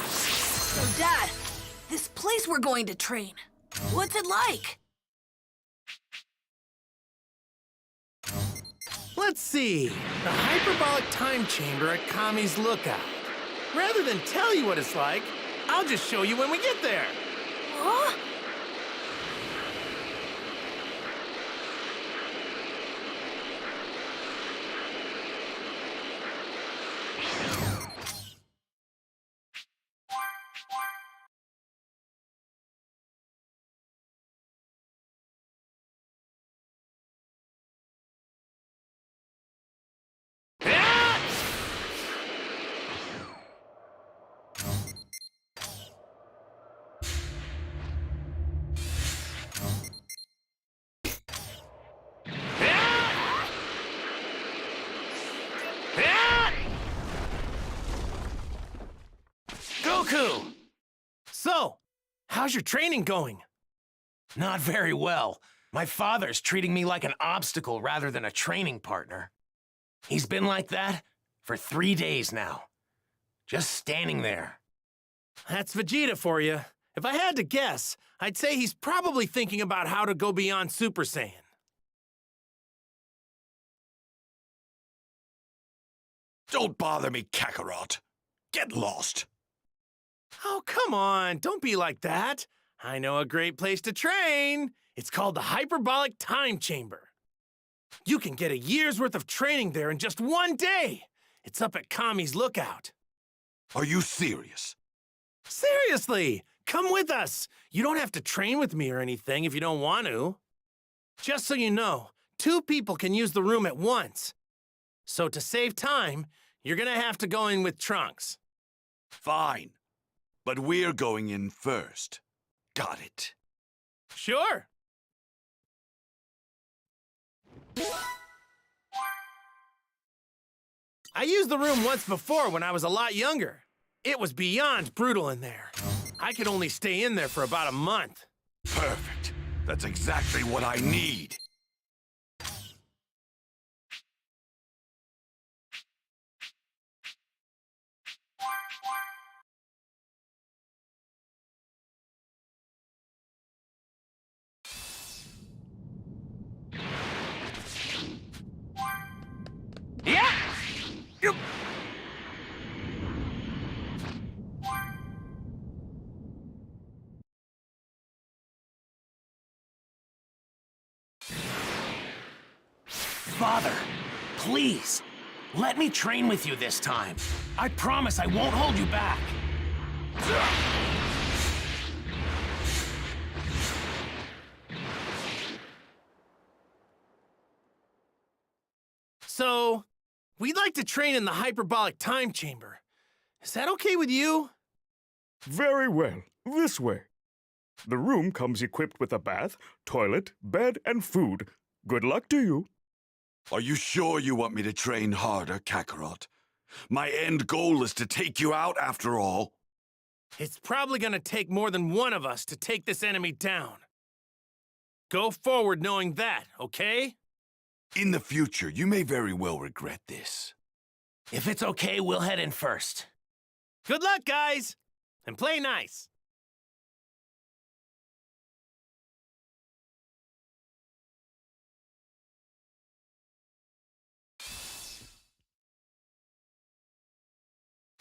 So, Dad, this place we're going to train, what's it like? Let's see. The hyperbolic time chamber at Kami's Lookout. Rather than tell you what it's like, I'll just show you when we get there. Huh? Goku! how's your training going? Not very well. My father's treating me like an obstacle rather than a training partner. He's been like that for 3 days now. Just standing there. That's Vegeta for you. If I had to guess, I'd say he's probably thinking about how to go beyond Super Saiyan. Don't bother me, Kakarot. Get lost. Oh, come on. Don't be like that. I know a great place to train. It's called the Hyperbolic Time Chamber. You can get a year's worth of training there in just 1 day. It's up at Kami's Lookout. Are you serious? Seriously, come with us. You don't have to train with me or anything if you don't want to. Just so you know, 2 people can use the room at once. So to save time, you're gonna have to go in with Trunks. Fine. But we're going in first. Got it. Sure. I used the room once before when I was a lot younger. It was beyond brutal in there. I could only stay in there for about a month. Perfect. That's exactly what I need. Yeah! Yep. Father, please, let me train with you this time. I promise I won't hold you back. So, we'd like to train in the Hyperbolic Time Chamber. Is that okay with you? Very well. This way. The room comes equipped with a bath, toilet, bed, and food. Good luck to you. Are you sure you want me to train harder, Kakarot? My end goal is to take you out after all. It's probably gonna take more than one of us to take this enemy down. Go forward knowing that, okay? In the future, you may very well regret this. If it's okay, we'll head in first. Good luck, guys! And play nice.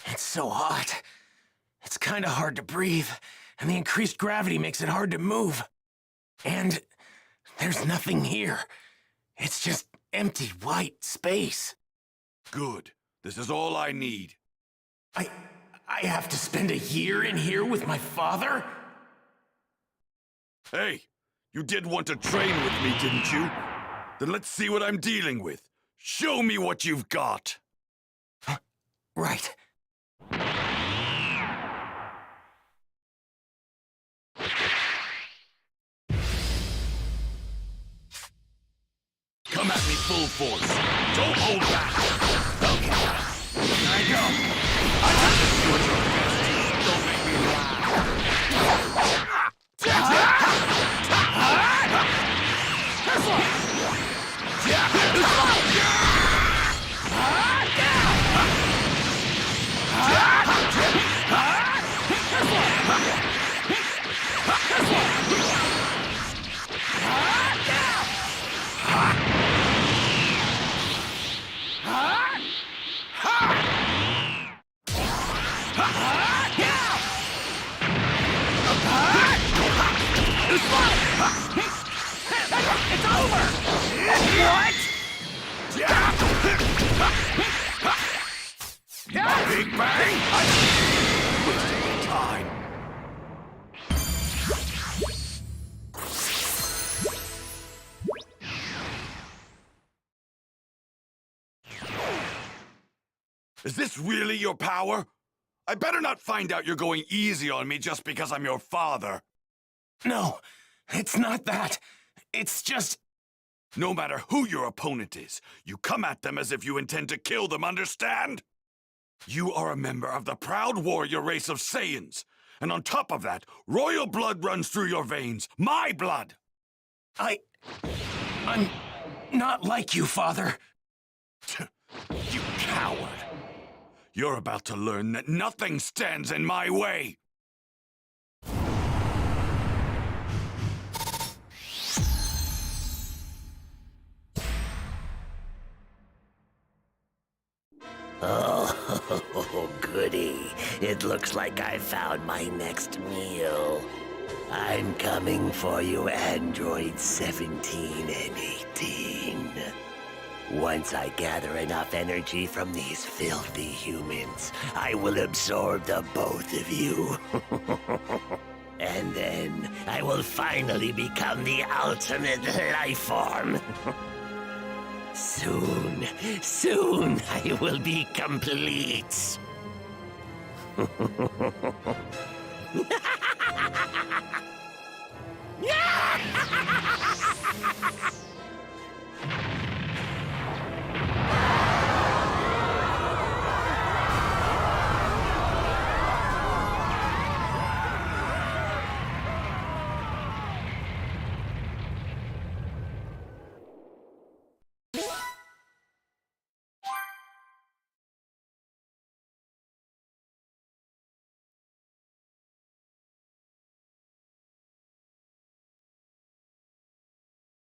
It's so hot. It's kinda hard to breathe, and the increased gravity makes it hard to move. And there's nothing here. It's just empty white space. Good. This is all I need. I have to spend a year in here with my father? Hey, you did want to train with me, didn't you? Then let's see what I'm dealing with. Show me what you've got. Right. Come at me full force. Don't hold back. Okay. There I go. I have to see what your best is. Don't make me It's over! What? Big bang! Wasting time. Is this really your power? I better not find out you're going easy on me just because I'm your father. No, it's not that. It's just... No matter who your opponent is, you come at them as if you intend to kill them, understand? You are a member of the proud warrior race of Saiyans, And on top of that, royal blood runs through your veins. My blood! I'm not like you, Father. You coward! You're about to learn that nothing stands in my way! Oh, goody. It looks like I found my next meal. I'm coming for you, androids 17 and 18. Once I gather enough energy from these filthy humans, I will absorb the both of you. And then I will finally become the ultimate life form. Soon I will be complete.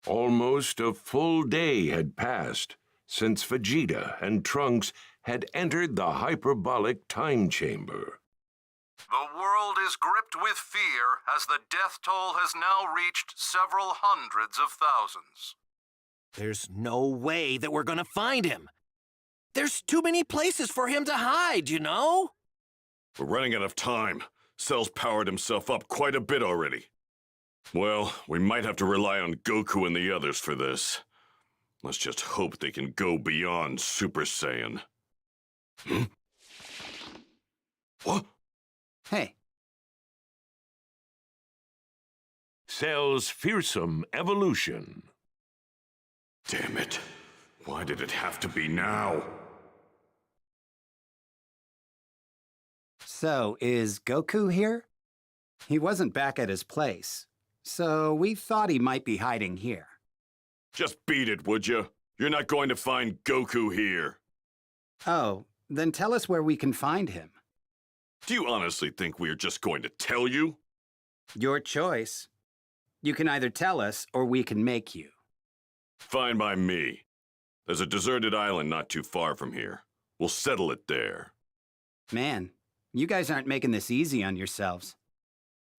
Almost a full day had passed since Vegeta and Trunks had entered the hyperbolic time chamber. The world is gripped with fear as the death toll has now reached several hundreds of thousands. There's no way that we're gonna find him. There's too many places for him to hide, you know? We're running out of time. Cell's powered himself up quite a bit already. Well, we might have to rely on Goku and the others for this. Let's just hope they can go beyond Super Saiyan. What? Hey. Cell's fearsome evolution. Damn it. Why did it have to be now? So, is Goku here? He wasn't back at his place, so we thought he might be hiding here. Just beat it, would you? You're not going to find Goku here. Oh, then tell us where we can find him. Do you honestly think we're just going to tell you? Your choice. You can either tell us, or we can make you. Fine by me. There's a deserted island not too far from here. We'll settle it there. Man, you guys aren't making this easy on yourselves.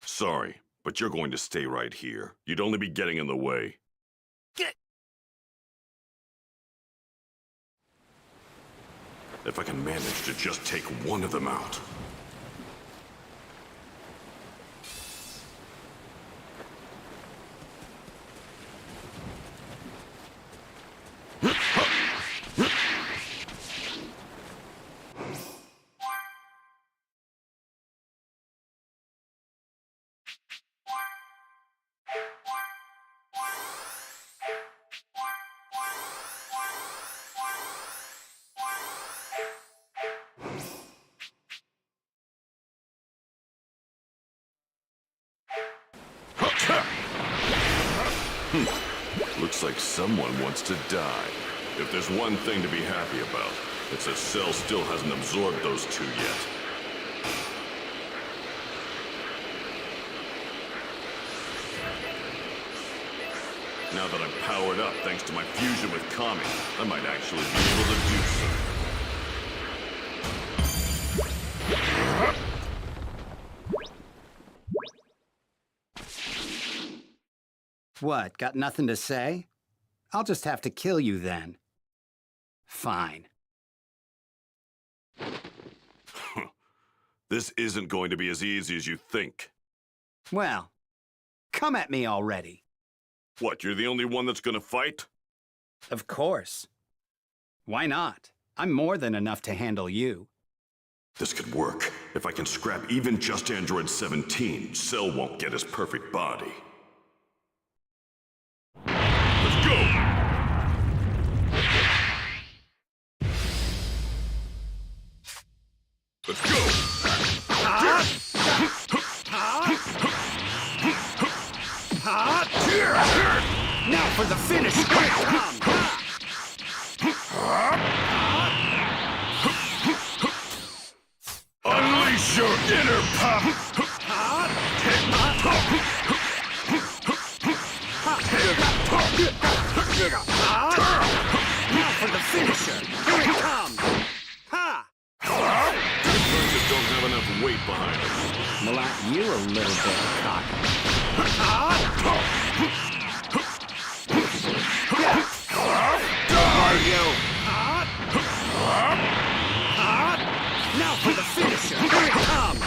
Sorry, but you're going to stay right here. You'd only be getting in the way. If I can manage to just take one of them out. Looks like someone wants to die. If there's one thing to be happy about, it's that Cell still hasn't absorbed those two yet. Now that I'm powered up thanks to my fusion with Kami, I might actually be able to do so. What, got nothing to say? I'll just have to kill you then. Fine. This isn't going to be as easy as you think. Well, come at me already. What, you're the only one that's gonna fight? Of course. Why not? I'm more than enough to handle you. This could work. If I can scrap even just Android 17, Cell won't get his perfect body. Let's go! Let's go! for the finish! Here it comes! Unleash your inner power! Now for the finisher! Here it comes! Ha! Your punches don't have enough weight behind them. Well, aren't you a little bit cocky? Are you? Now for the finisher! Here it comes!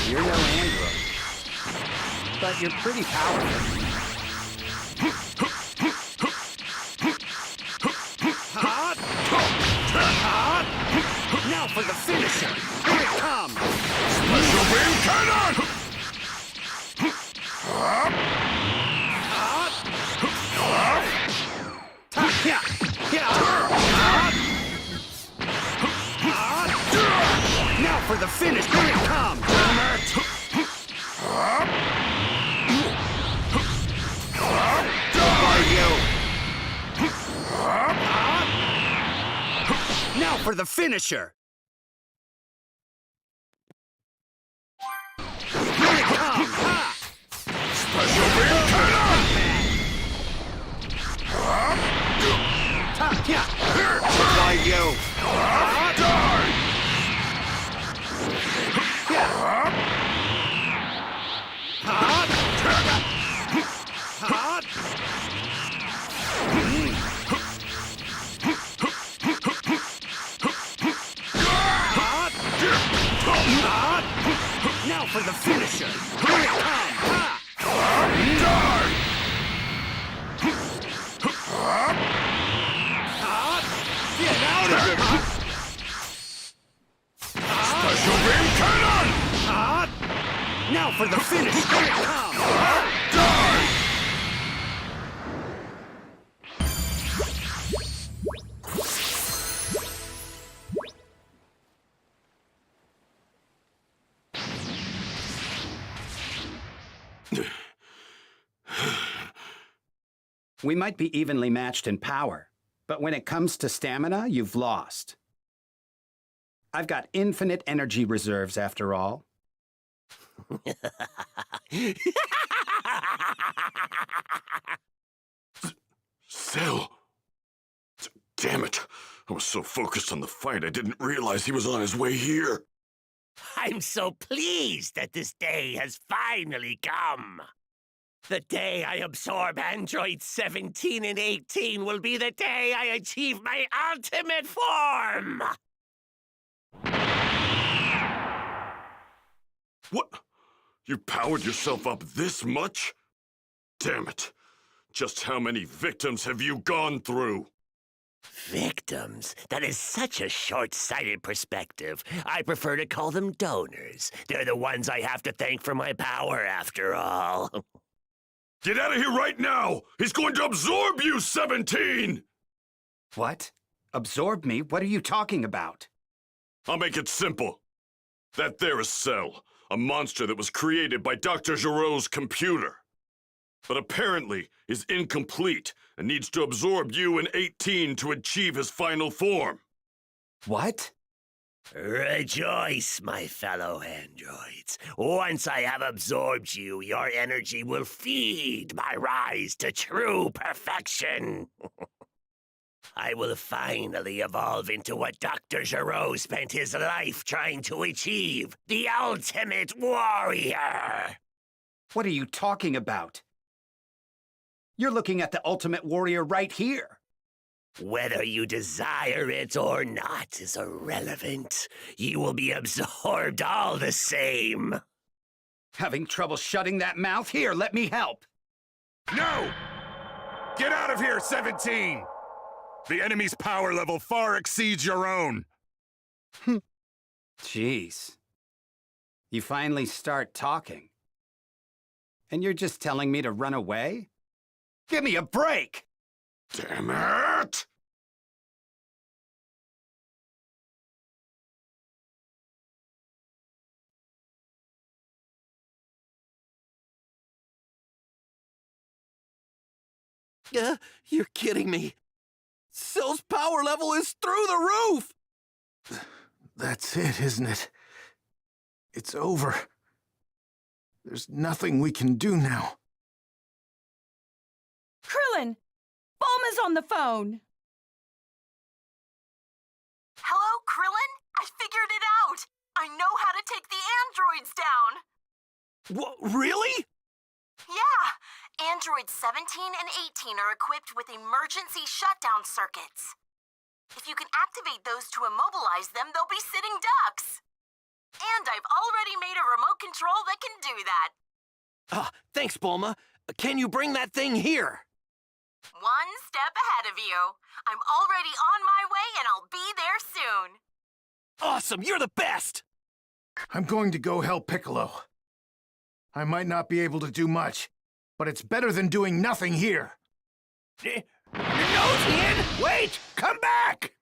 You're no android, but you're pretty powerful. Now for the finisher! Here it comes! Special beam cannon! Now for the finish! Here it comes! Are you? Now for the finisher! Here it comes! Special beam cannon! Are you? Now for the finisher! Here it comes! Get out of it! Special beam cannon! Now for the finish! Here it comes! We might be evenly matched in power, but when it comes to stamina, you've lost. I've got infinite energy reserves after all. Cell! Damn it! I was so focused on the fight, I didn't realize he was on his way here. I'm so pleased that this day has finally come. The day I absorb androids 17 and 18 will be the day I achieve my ultimate form! What? You powered yourself up this much? Damn it. Just how many victims have you gone through? Victims? That is such a short-sighted perspective. I prefer to call them donors. They're the ones I have to thank for my power, after all. Get out of here right now! He's going to absorb you, 17! What? Absorb me? What are you talking about? I'll make it simple. That there is Cell, a monster that was created by Dr. Giroux's computer. But apparently is incomplete and needs to absorb you and 18 to achieve his final form. What? Rejoice, my fellow androids. Once I have absorbed you, your energy will feed my rise to true perfection. I will finally evolve into what Dr. Giroux spent his life trying to achieve, the ultimate warrior. What are you talking about? You're looking at the ultimate warrior right here. Whether you desire it or not is irrelevant. You will be absorbed all the same. Having trouble shutting that mouth? Here, let me help. No! Get out of here, 17! The enemy's power level far exceeds your own. Jeez. You finally start talking. And you're just telling me to run away? Give me a break! Damn it! You're kidding me. Cell's power level is through the roof! That's it, isn't it? It's over. There's nothing we can do now. Krillin! Bulma's on the phone! Hello, Krillin? I figured it out! I know how to take the androids down! What, really? Yeah! Androids 17 and 18 are equipped with emergency shutdown circuits. If you can activate those to immobilize them, they'll be sitting ducks! And I've already made a remote control that can do that. Thanks, Bulma. Can you bring that thing here? One step ahead of you. I'm already on my way and I'll be there soon. Awesome, you're the best! I'm going to go help Piccolo. I might not be able to do much, but it's better than doing nothing here. Notian! Wait! Come back!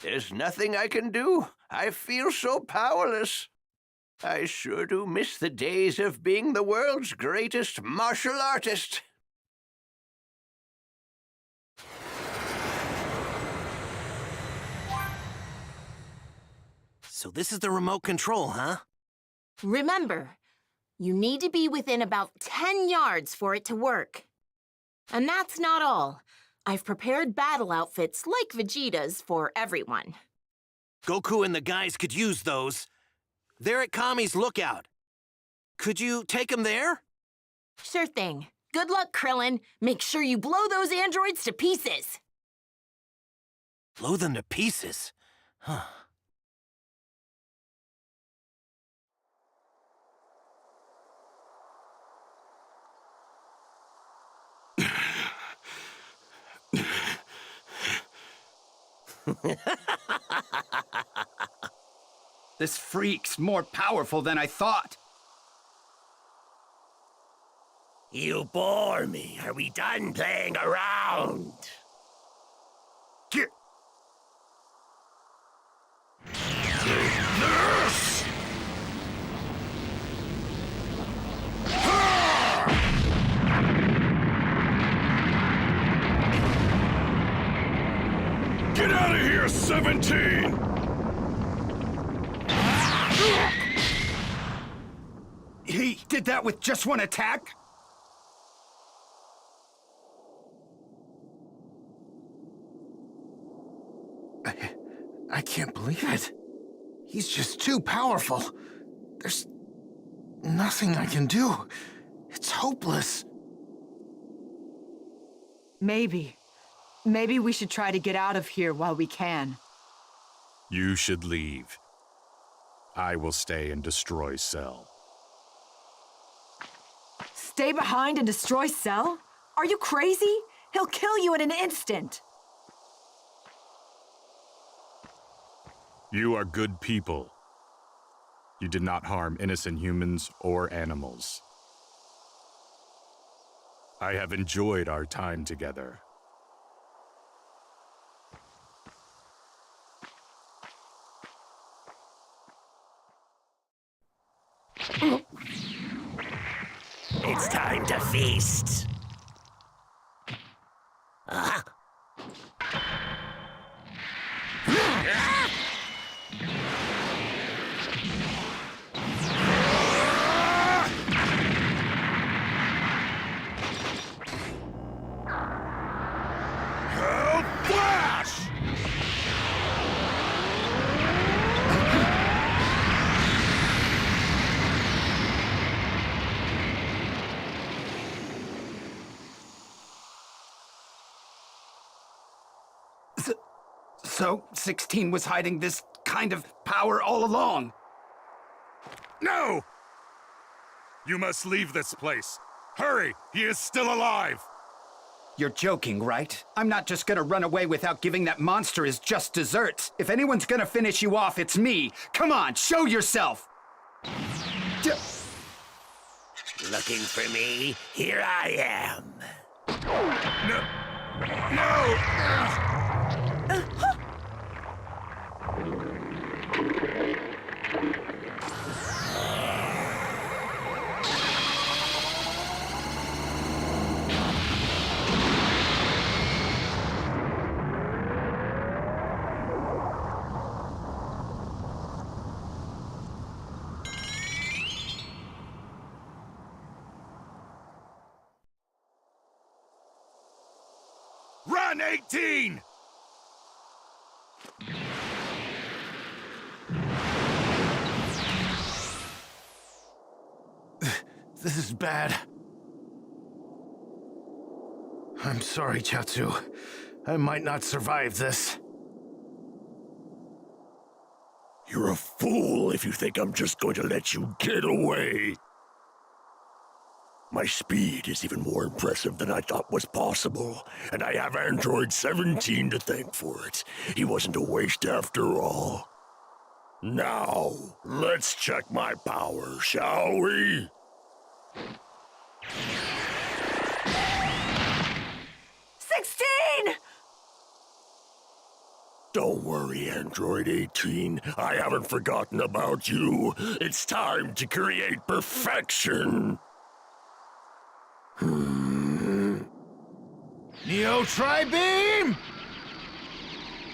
There's nothing I can do. I feel so powerless. I sure do miss the days of being the world's greatest martial artist. So this is the remote control, huh? Remember, you need to be within about 10 yards for it to work. And that's not all. I've prepared battle outfits like Vegeta's for everyone. Goku and the guys could use those. They're at Kami's lookout. Could you take them there? Sure thing. Good luck, Krillin. Make sure you blow those androids to pieces. Blow them to pieces? Huh. This freak's more powerful than I thought. You bore me. Are we done playing around? Get this! Get out of here, 17! He did that with just one attack? I can't believe it. He's just too powerful. There's nothing I can do. It's hopeless. Maybe we should try to get out of here while we can. You should leave. I will stay and destroy Cell. Stay behind and destroy Cell? Are you crazy? He'll kill you in an instant. You are good people. You did not harm innocent humans or animals. I have enjoyed our time together. It's time to feast. So, 16 was hiding this kind of power all along. No! You must leave this place. Hurry! He is still alive! You're joking, right? I'm not just gonna run away without giving that monster his just desserts. If anyone's gonna finish you off, it's me. Come on, show yourself! Looking for me? Here I am. No! No! on, 18! This is bad. I'm sorry, Chatsu. I might not survive this. You're a fool if you think I'm just going to let you get away. My speed is even more impressive than I thought was possible, and I have Android 17 to thank for it. He wasn't a waste after all. Now, let's check my power, shall we? 16! Don't worry, Android 18. I haven't forgotten about you. It's time to create perfection. Neo Tri-Beam!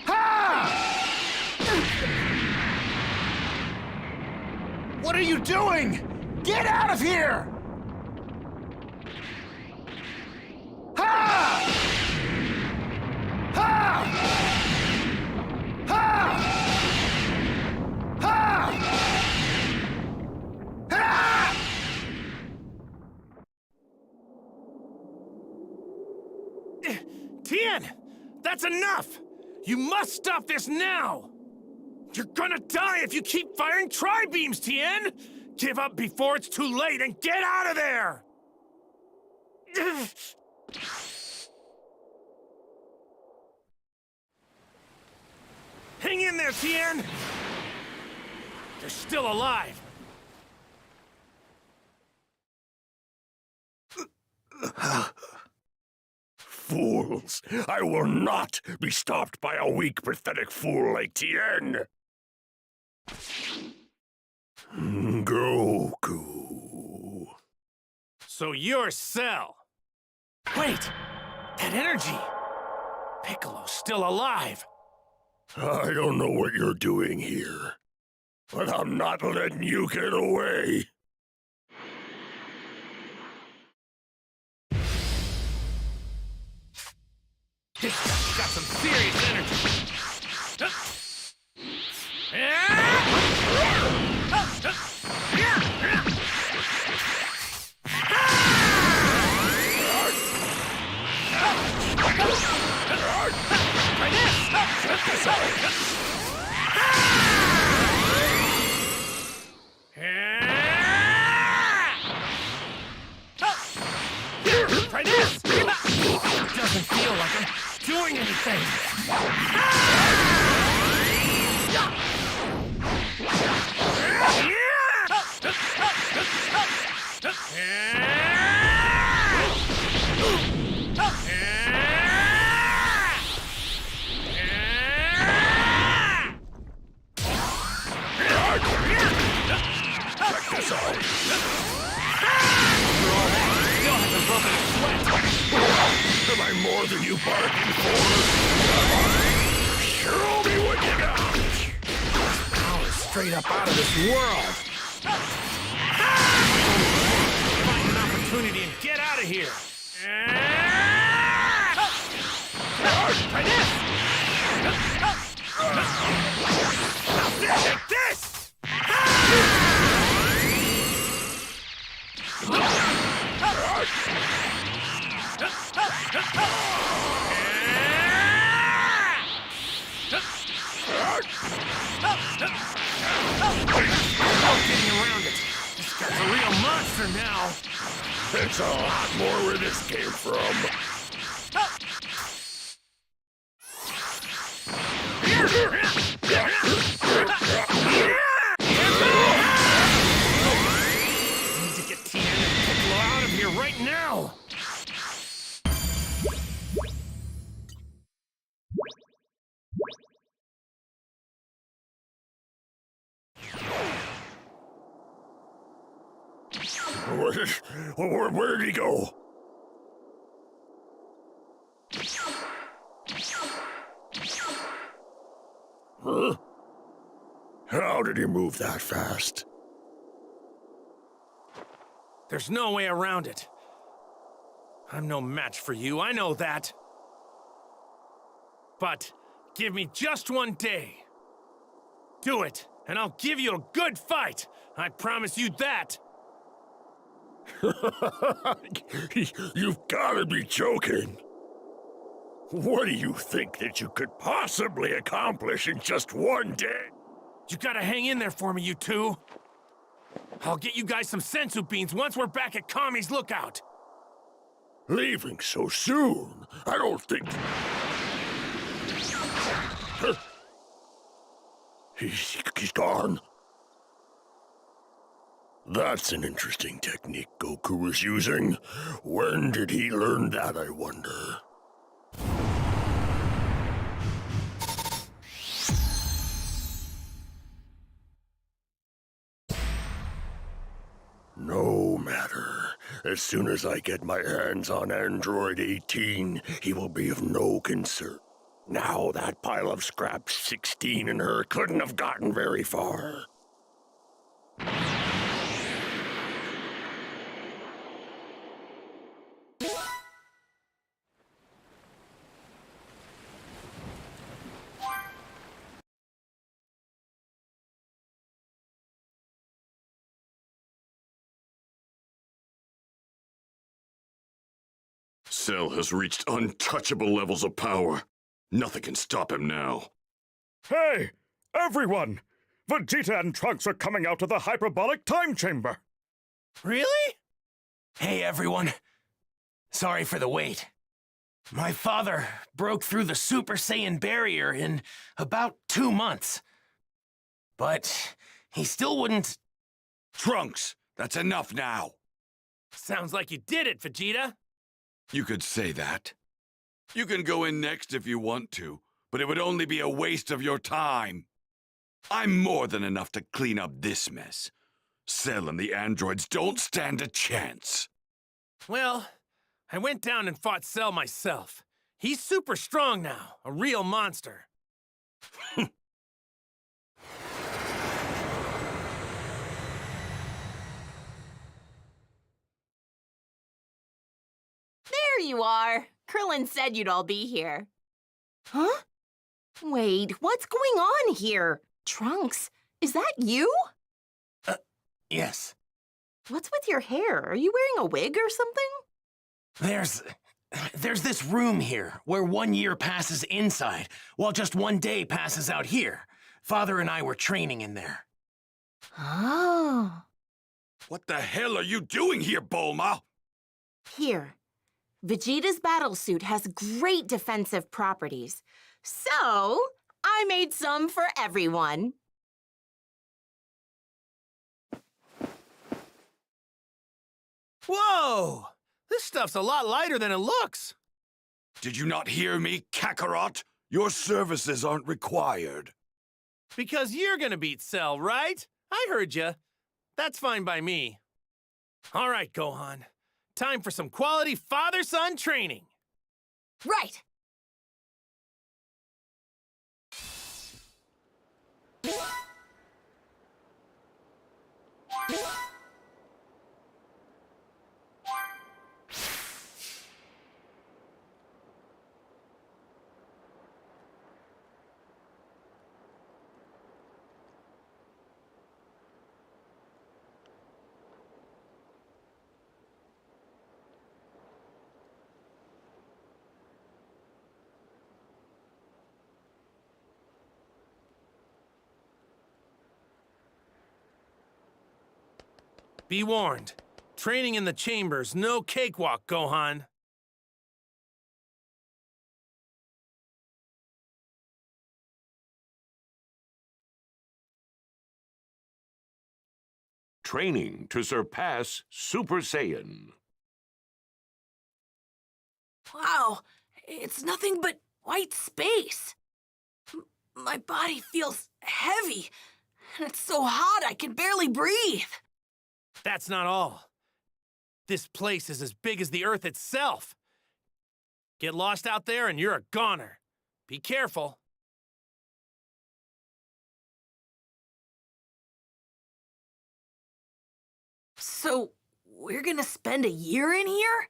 Ha! What are you doing? Get out of here! Ha! Ha! Ha! Ha! Ha! Tien! That's enough! You must stop this now! You're gonna die if you keep firing tri-beams, Tien! Give up before it's too late and get out of there! Hang in there, Tien! They're still alive! Fools! I will not be stopped by a weak, pathetic fool like Tien! Goku. So you're Cell. Wait! That energy! Piccolo's still alive! I don't know what you're doing here, but I'm not letting you get away. This guy's got some serious energy! Try this! Doesn't feel like I'm doing anything! Am I more than you bargained for? Show me what you got! Power straight up out of this world! Find an opportunity and get out of here! Try this! Take this! Getting around it. This guy's a real monster now. It's a lot more where this came from. I need to get Tien and Piccolo out of here right now. Where'd he go? Huh? How did he move that fast? There's no way around it. I'm no match for you, I know that. But give me just one day. Do it, and I'll give you a good fight. I promise you that. You've gotta be joking. What do you think that you could possibly accomplish in just one day? You gotta hang in there for me, you two. I'll get you guys some sensu beans once we're back at Kami's lookout. Leaving so soon? I don't think... He's gone. That's an interesting technique Goku is using. When did he learn that, I wonder? No matter. As soon as I get my hands on Android 18, he will be of no concern. Now that pile of scrap 16 and her couldn't have gotten very far. Cell has reached untouchable levels of power. Nothing can stop him now. Hey, everyone! Vegeta and Trunks are coming out of the hyperbolic time chamber. Really? Hey, everyone. Sorry for the wait. My father broke through the Super Saiyan barrier in about 2 months. But he still wouldn't... Trunks, that's enough now. Sounds like you did it, Vegeta. You could say that. You can go in next if you want to, but it would only be a waste of your time. I'm more than enough to clean up this mess. Cell and the androids don't stand a chance. Well, I went down and fought Cell myself. He's super strong now, a real monster. There you are. Krillin said you'd all be here. Huh? Wait, what's going on here? Trunks, is that you? Yes. What's with your hair? Are you wearing a wig or something? There's this room here where 1 year passes inside, while just 1 day passes out here. Father and I were training in there. Oh. What the hell are you doing here, Bulma? Here. Vegeta's battlesuit has great defensive properties. So, I made some for everyone. Whoa! This stuff's a lot lighter than it looks. Did you not hear me, Kakarot? Your services aren't required. Because you're gonna beat Cell, right? I heard you. That's fine by me. All right, Gohan. Time for some quality father-son training. Right. Be warned. Training in the chambers, no cakewalk, Gohan. Training to surpass Super Saiyan. Wow, it's nothing but white space. My body feels heavy, and it's so hot I can barely breathe. That's not all. This place is as big as the Earth itself. Get lost out there and you're a goner. Be careful. So, we're gonna spend a year in here?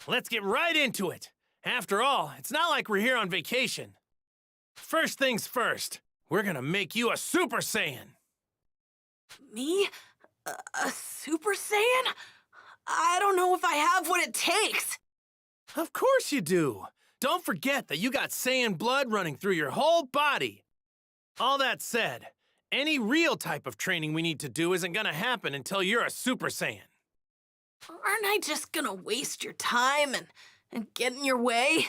Let's get right into it. After all, it's not like we're here on vacation. First things first, we're gonna make you a Super Saiyan. Me? A Super Saiyan? I don't know if I have what it takes. Of course you do. Don't forget that you got Saiyan blood running through your whole body. All that said, any real type of training we need to do isn't gonna happen until you're a Super Saiyan. Aren't I just gonna waste your time and get in your way?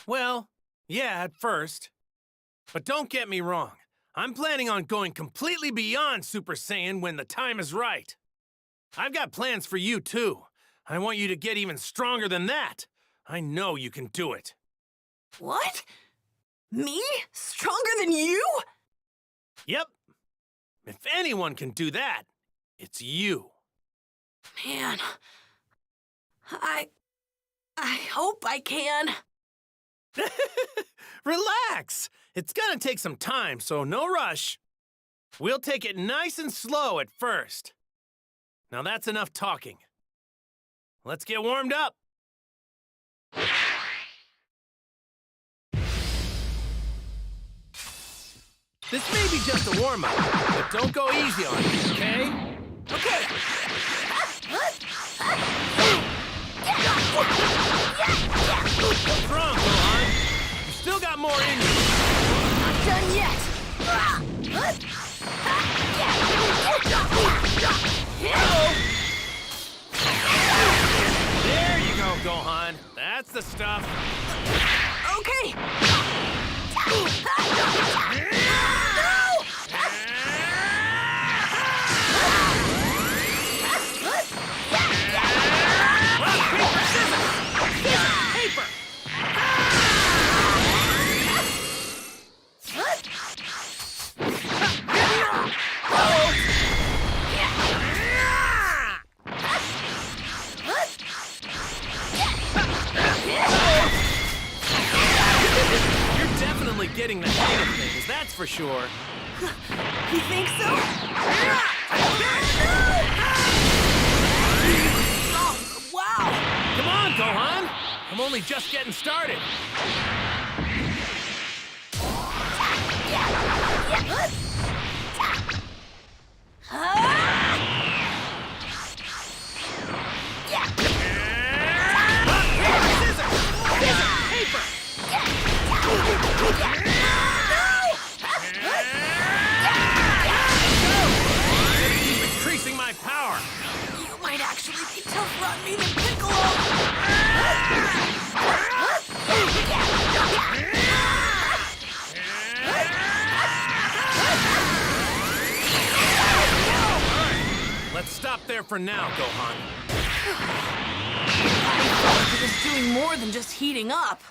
Well, yeah, at first. But don't get me wrong. I'm planning on going completely beyond Super Saiyan when the time is right. I've got plans for you, too. I want you to get even stronger than that. I know you can do it. What? Me? Stronger than you? Yep. If anyone can do that, it's you. Man, I hope I can. Relax. It's gonna take some time, so no rush. We'll take it nice and slow at first. Now that's enough talking. Let's get warmed up. This may be just a warm-up, but don't go easy on me, okay? Okay. What's wrong, Gohan? You still got more in you. Not done yet. There you go, Gohan. That's the stuff. Okay. You're definitely getting the hang of things, that's for sure. You think so? Oh, wow! Come on, Gohan! I'm only just getting started. Increasing my power. You might actually be tougher on me than Piccolo. Let's stop there for now, Gohan. It was doing more than just heating up.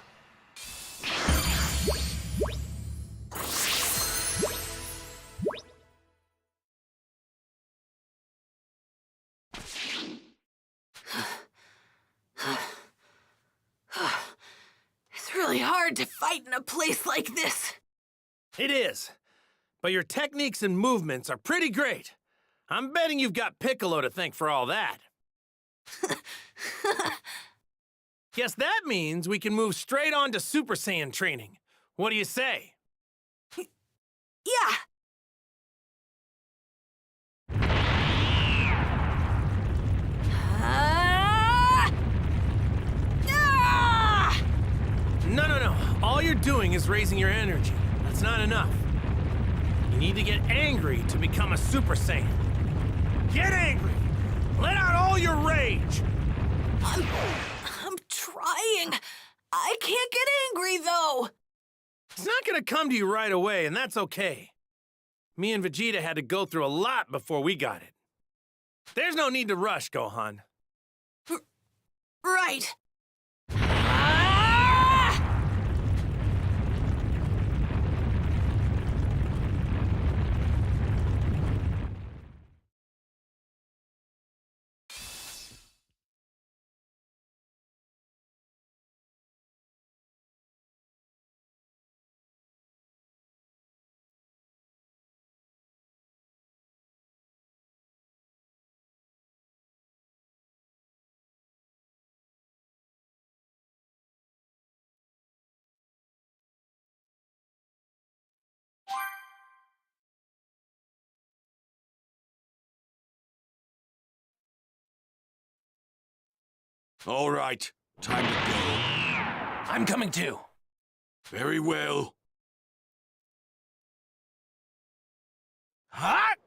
It's really hard to fight in a place like this. It is. But your techniques and movements are pretty great. I'm betting you've got Piccolo to thank for all that. Guess that means we can move straight on to Super Saiyan training. What do you say? Yeah. No. All you're doing is raising your energy. That's not enough. You need to get angry to become a Super Saiyan. Get angry! Let out all your rage! I'm trying. I can't get angry, though. It's not gonna come to you right away, and that's okay. Me and Vegeta had to go through a lot before we got it. There's no need to rush, Gohan. Right. All right, time to go. I'm coming too. Very well. Hot!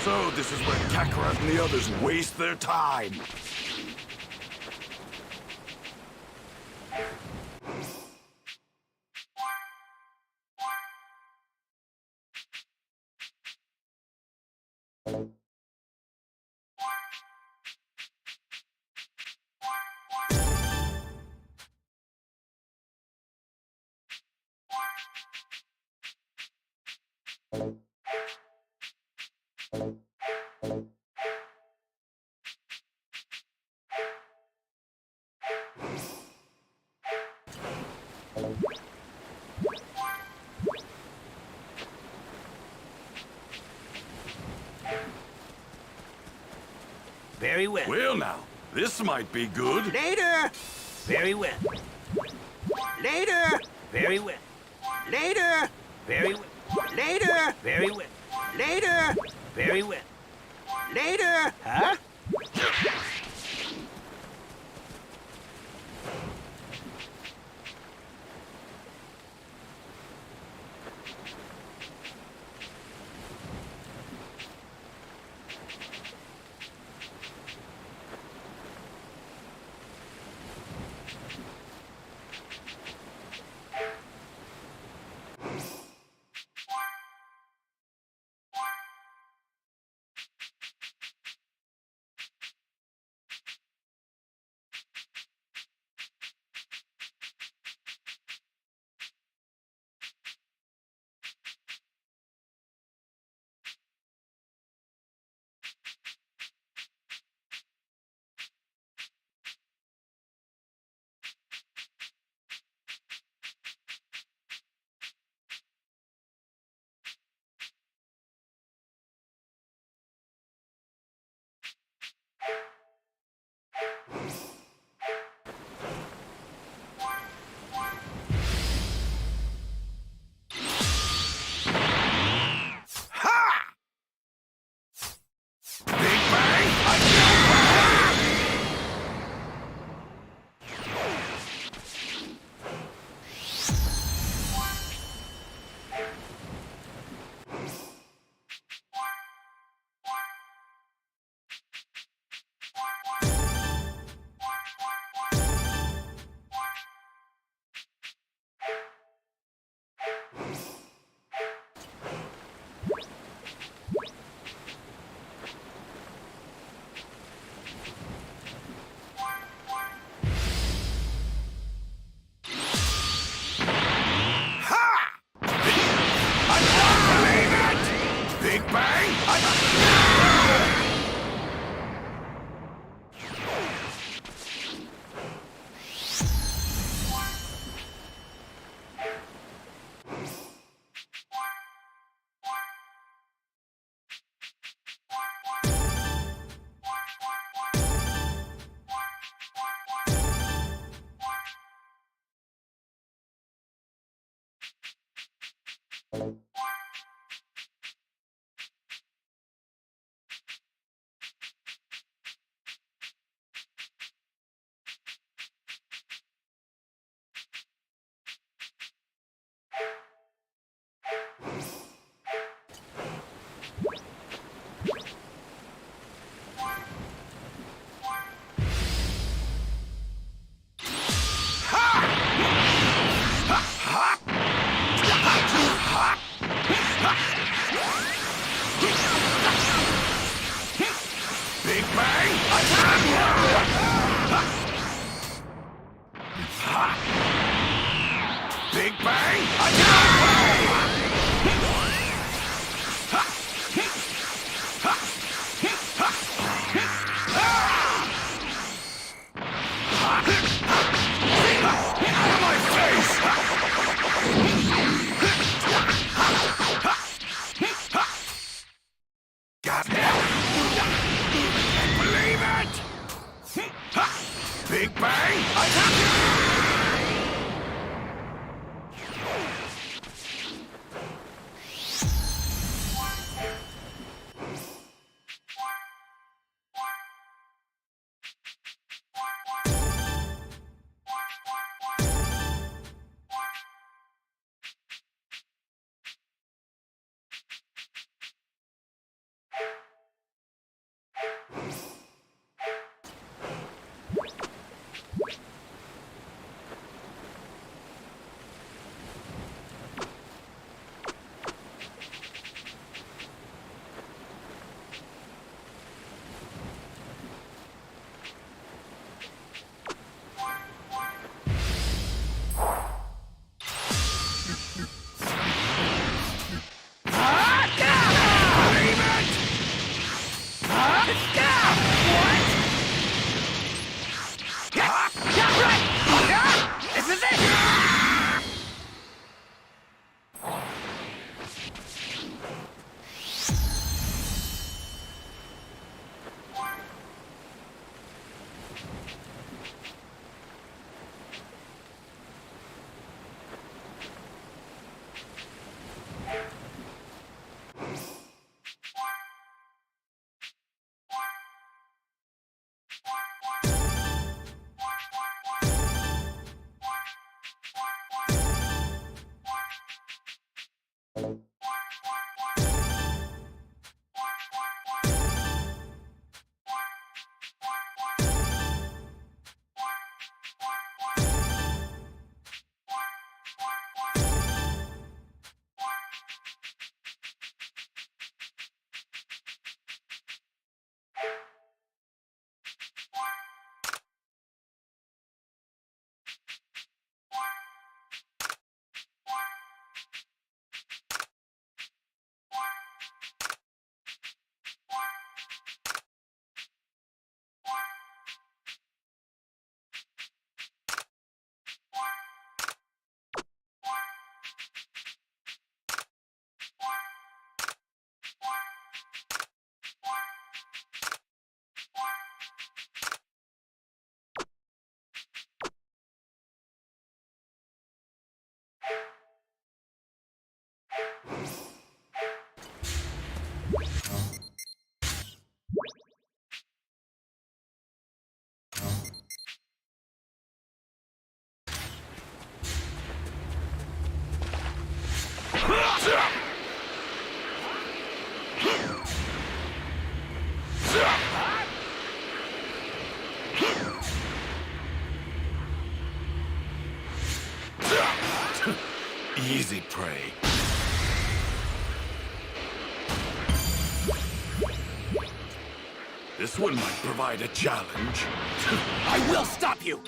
So this is where Kakarot and the others waste their time. Very well. Well now, this might be good. Later! Very well. Later! Very well. Later! Very well. Later! Very well. Later! Very well. Later! Huh? Easy prey. This one might provide a challenge. I will stop you!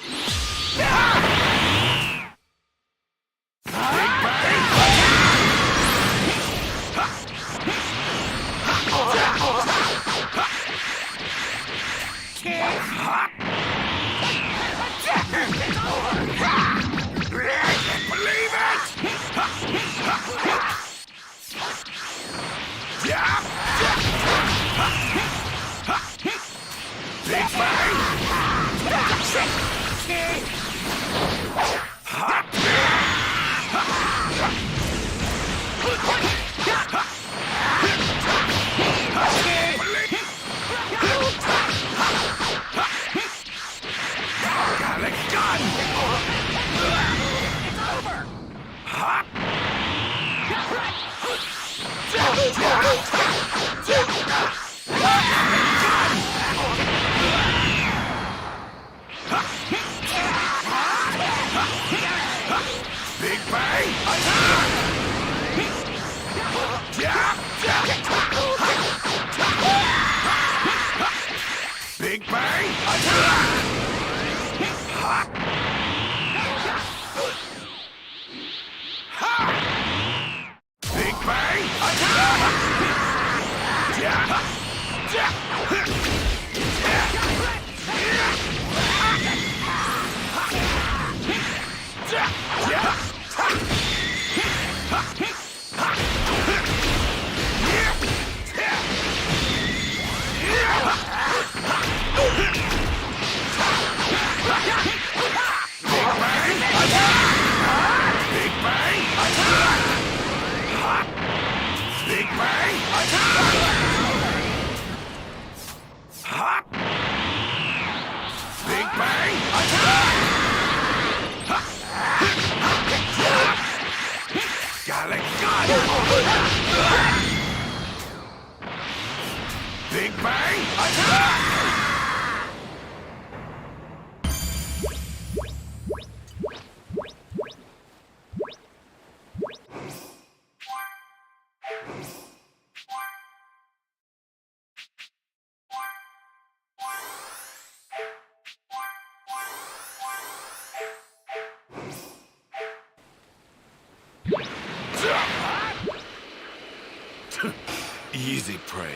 Easy prey.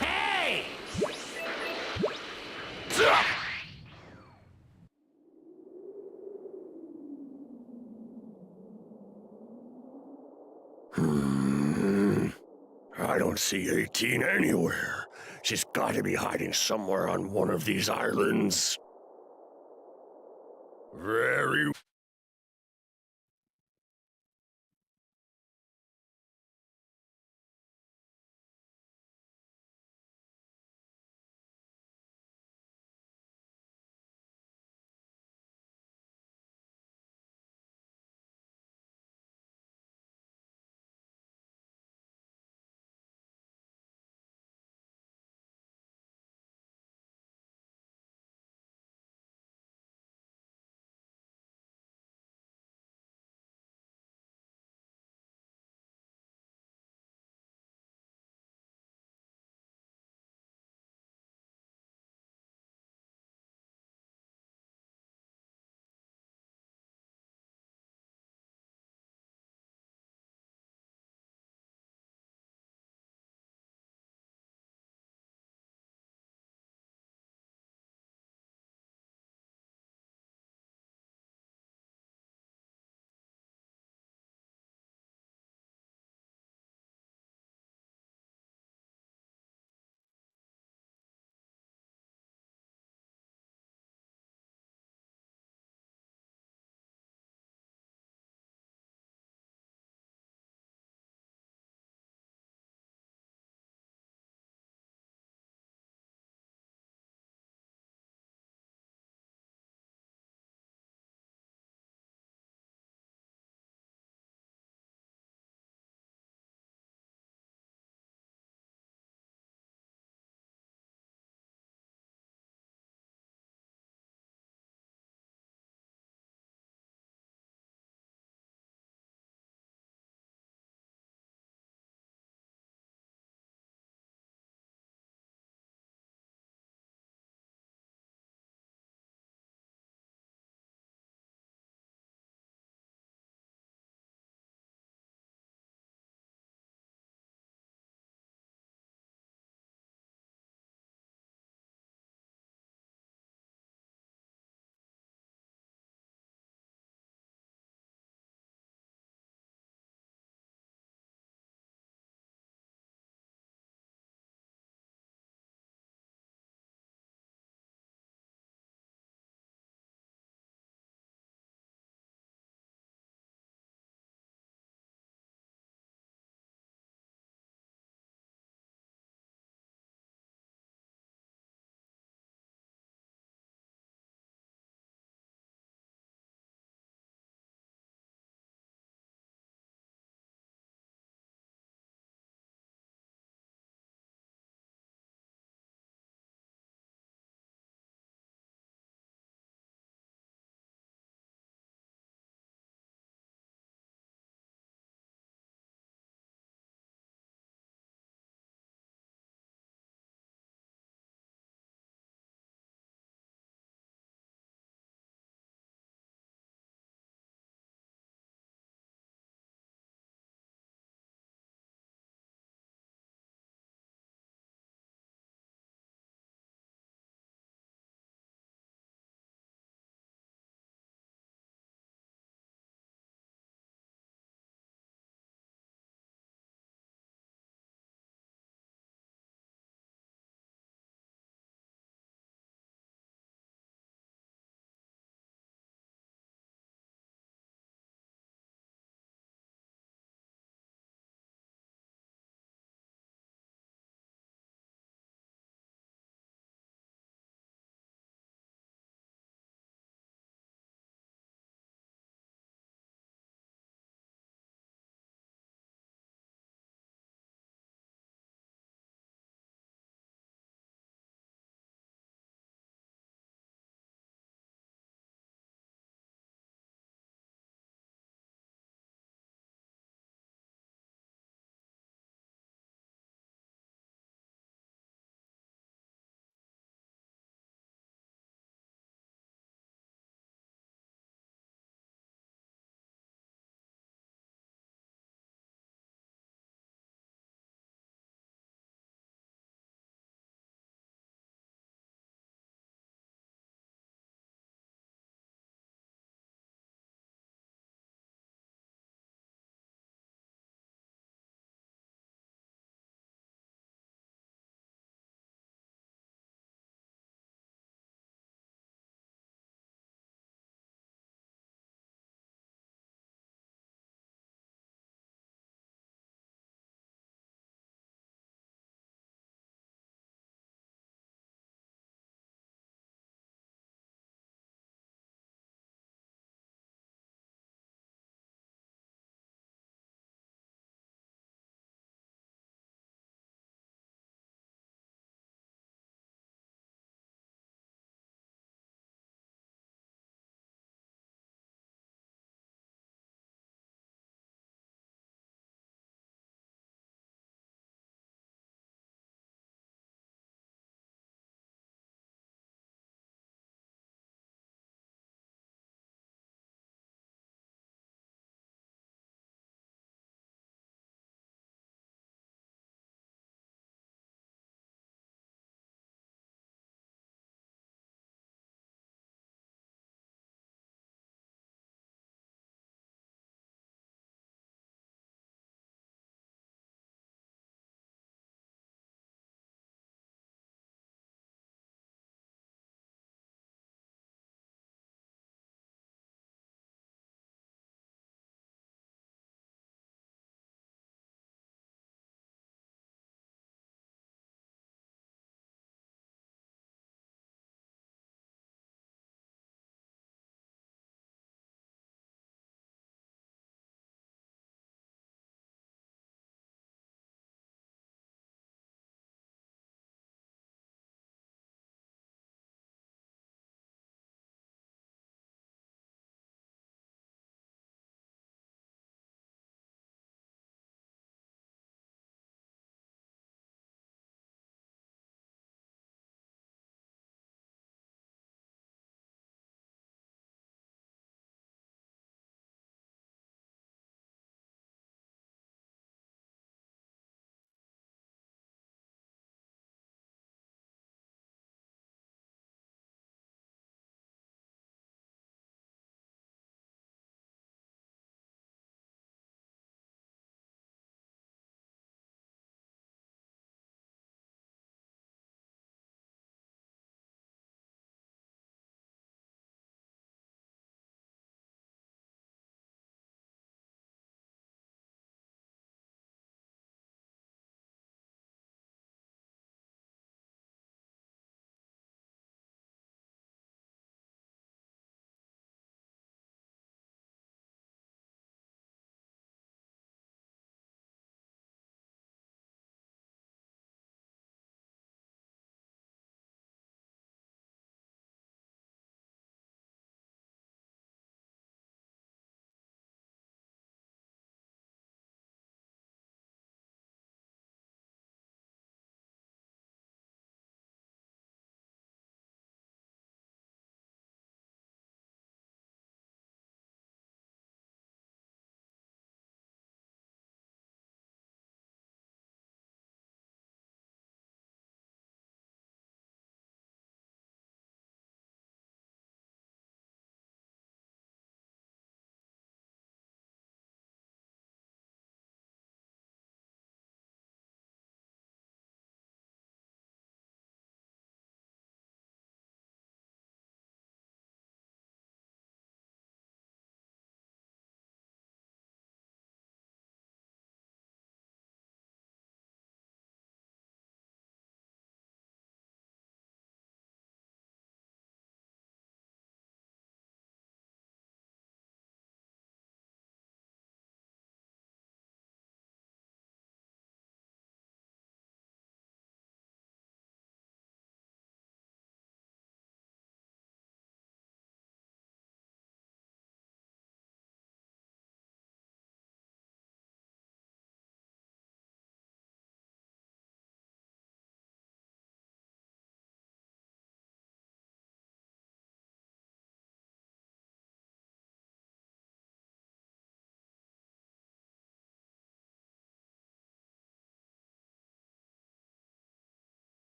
Hey! I don't see 18 anywhere. She's got to be hiding somewhere on one of these islands. Very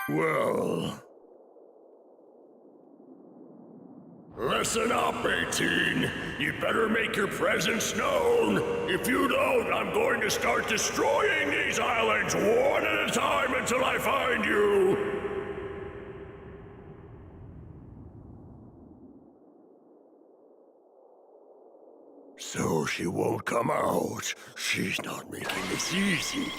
Well... Listen up, 18. You better make your presence known. If you don't, I'm going to start destroying these islands one at a time until I find you. So she won't come out. She's not making this easy.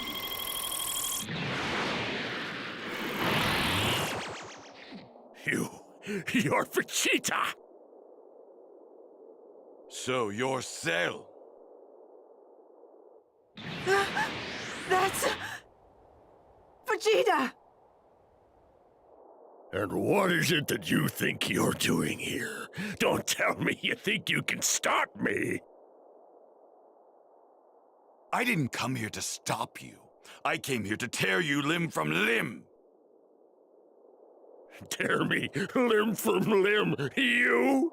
You're Vegeta! So you're Cell. That's... Vegeta! And what is it that you think you're doing here? Don't tell me you think you can stop me! I didn't come here to stop you. I came here to tear you limb from limb. Tear me limb from limb, you?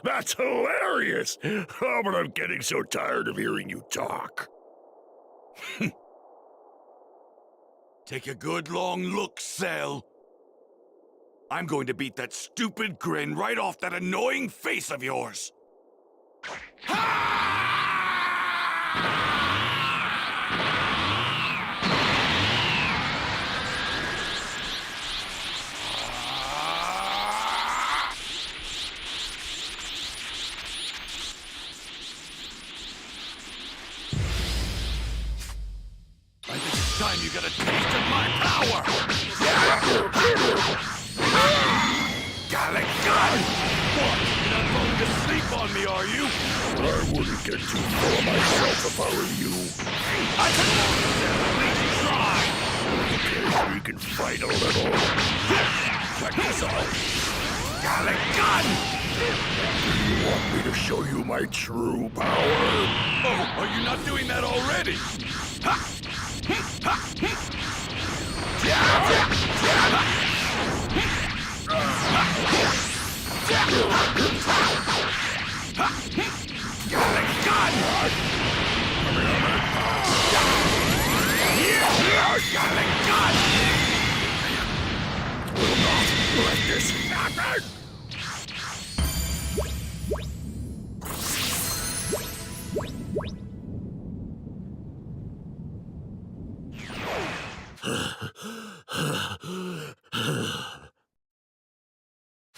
That's hilarious! Oh, but I'm getting so tired of hearing you talk. Take a good long look, Cell. I'm going to beat that stupid grin right off that annoying face of yours. I think it's time you got a taste of my power! Gallic gun! What? You're not going to sleep on me, are you? I wouldn't get too full of myself if I were you. I can at least try! Okay, we can fight a little. Check this out. Gallic gun! Do you want me to show you my true power? Oh, are you not doing that already? Ha! Will not let this happen!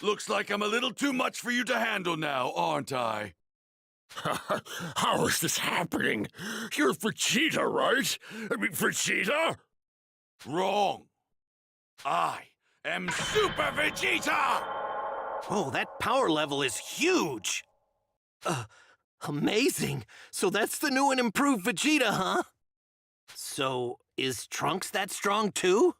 Looks like I'm a little too much for you to handle now, aren't I? How is this happening? You're Vegeta, right? I mean, Vegeta? Wrong. I am Super Vegeta! Oh, that power level is huge! Amazing! So that's the new and improved Vegeta, huh? So, is Trunks that strong too?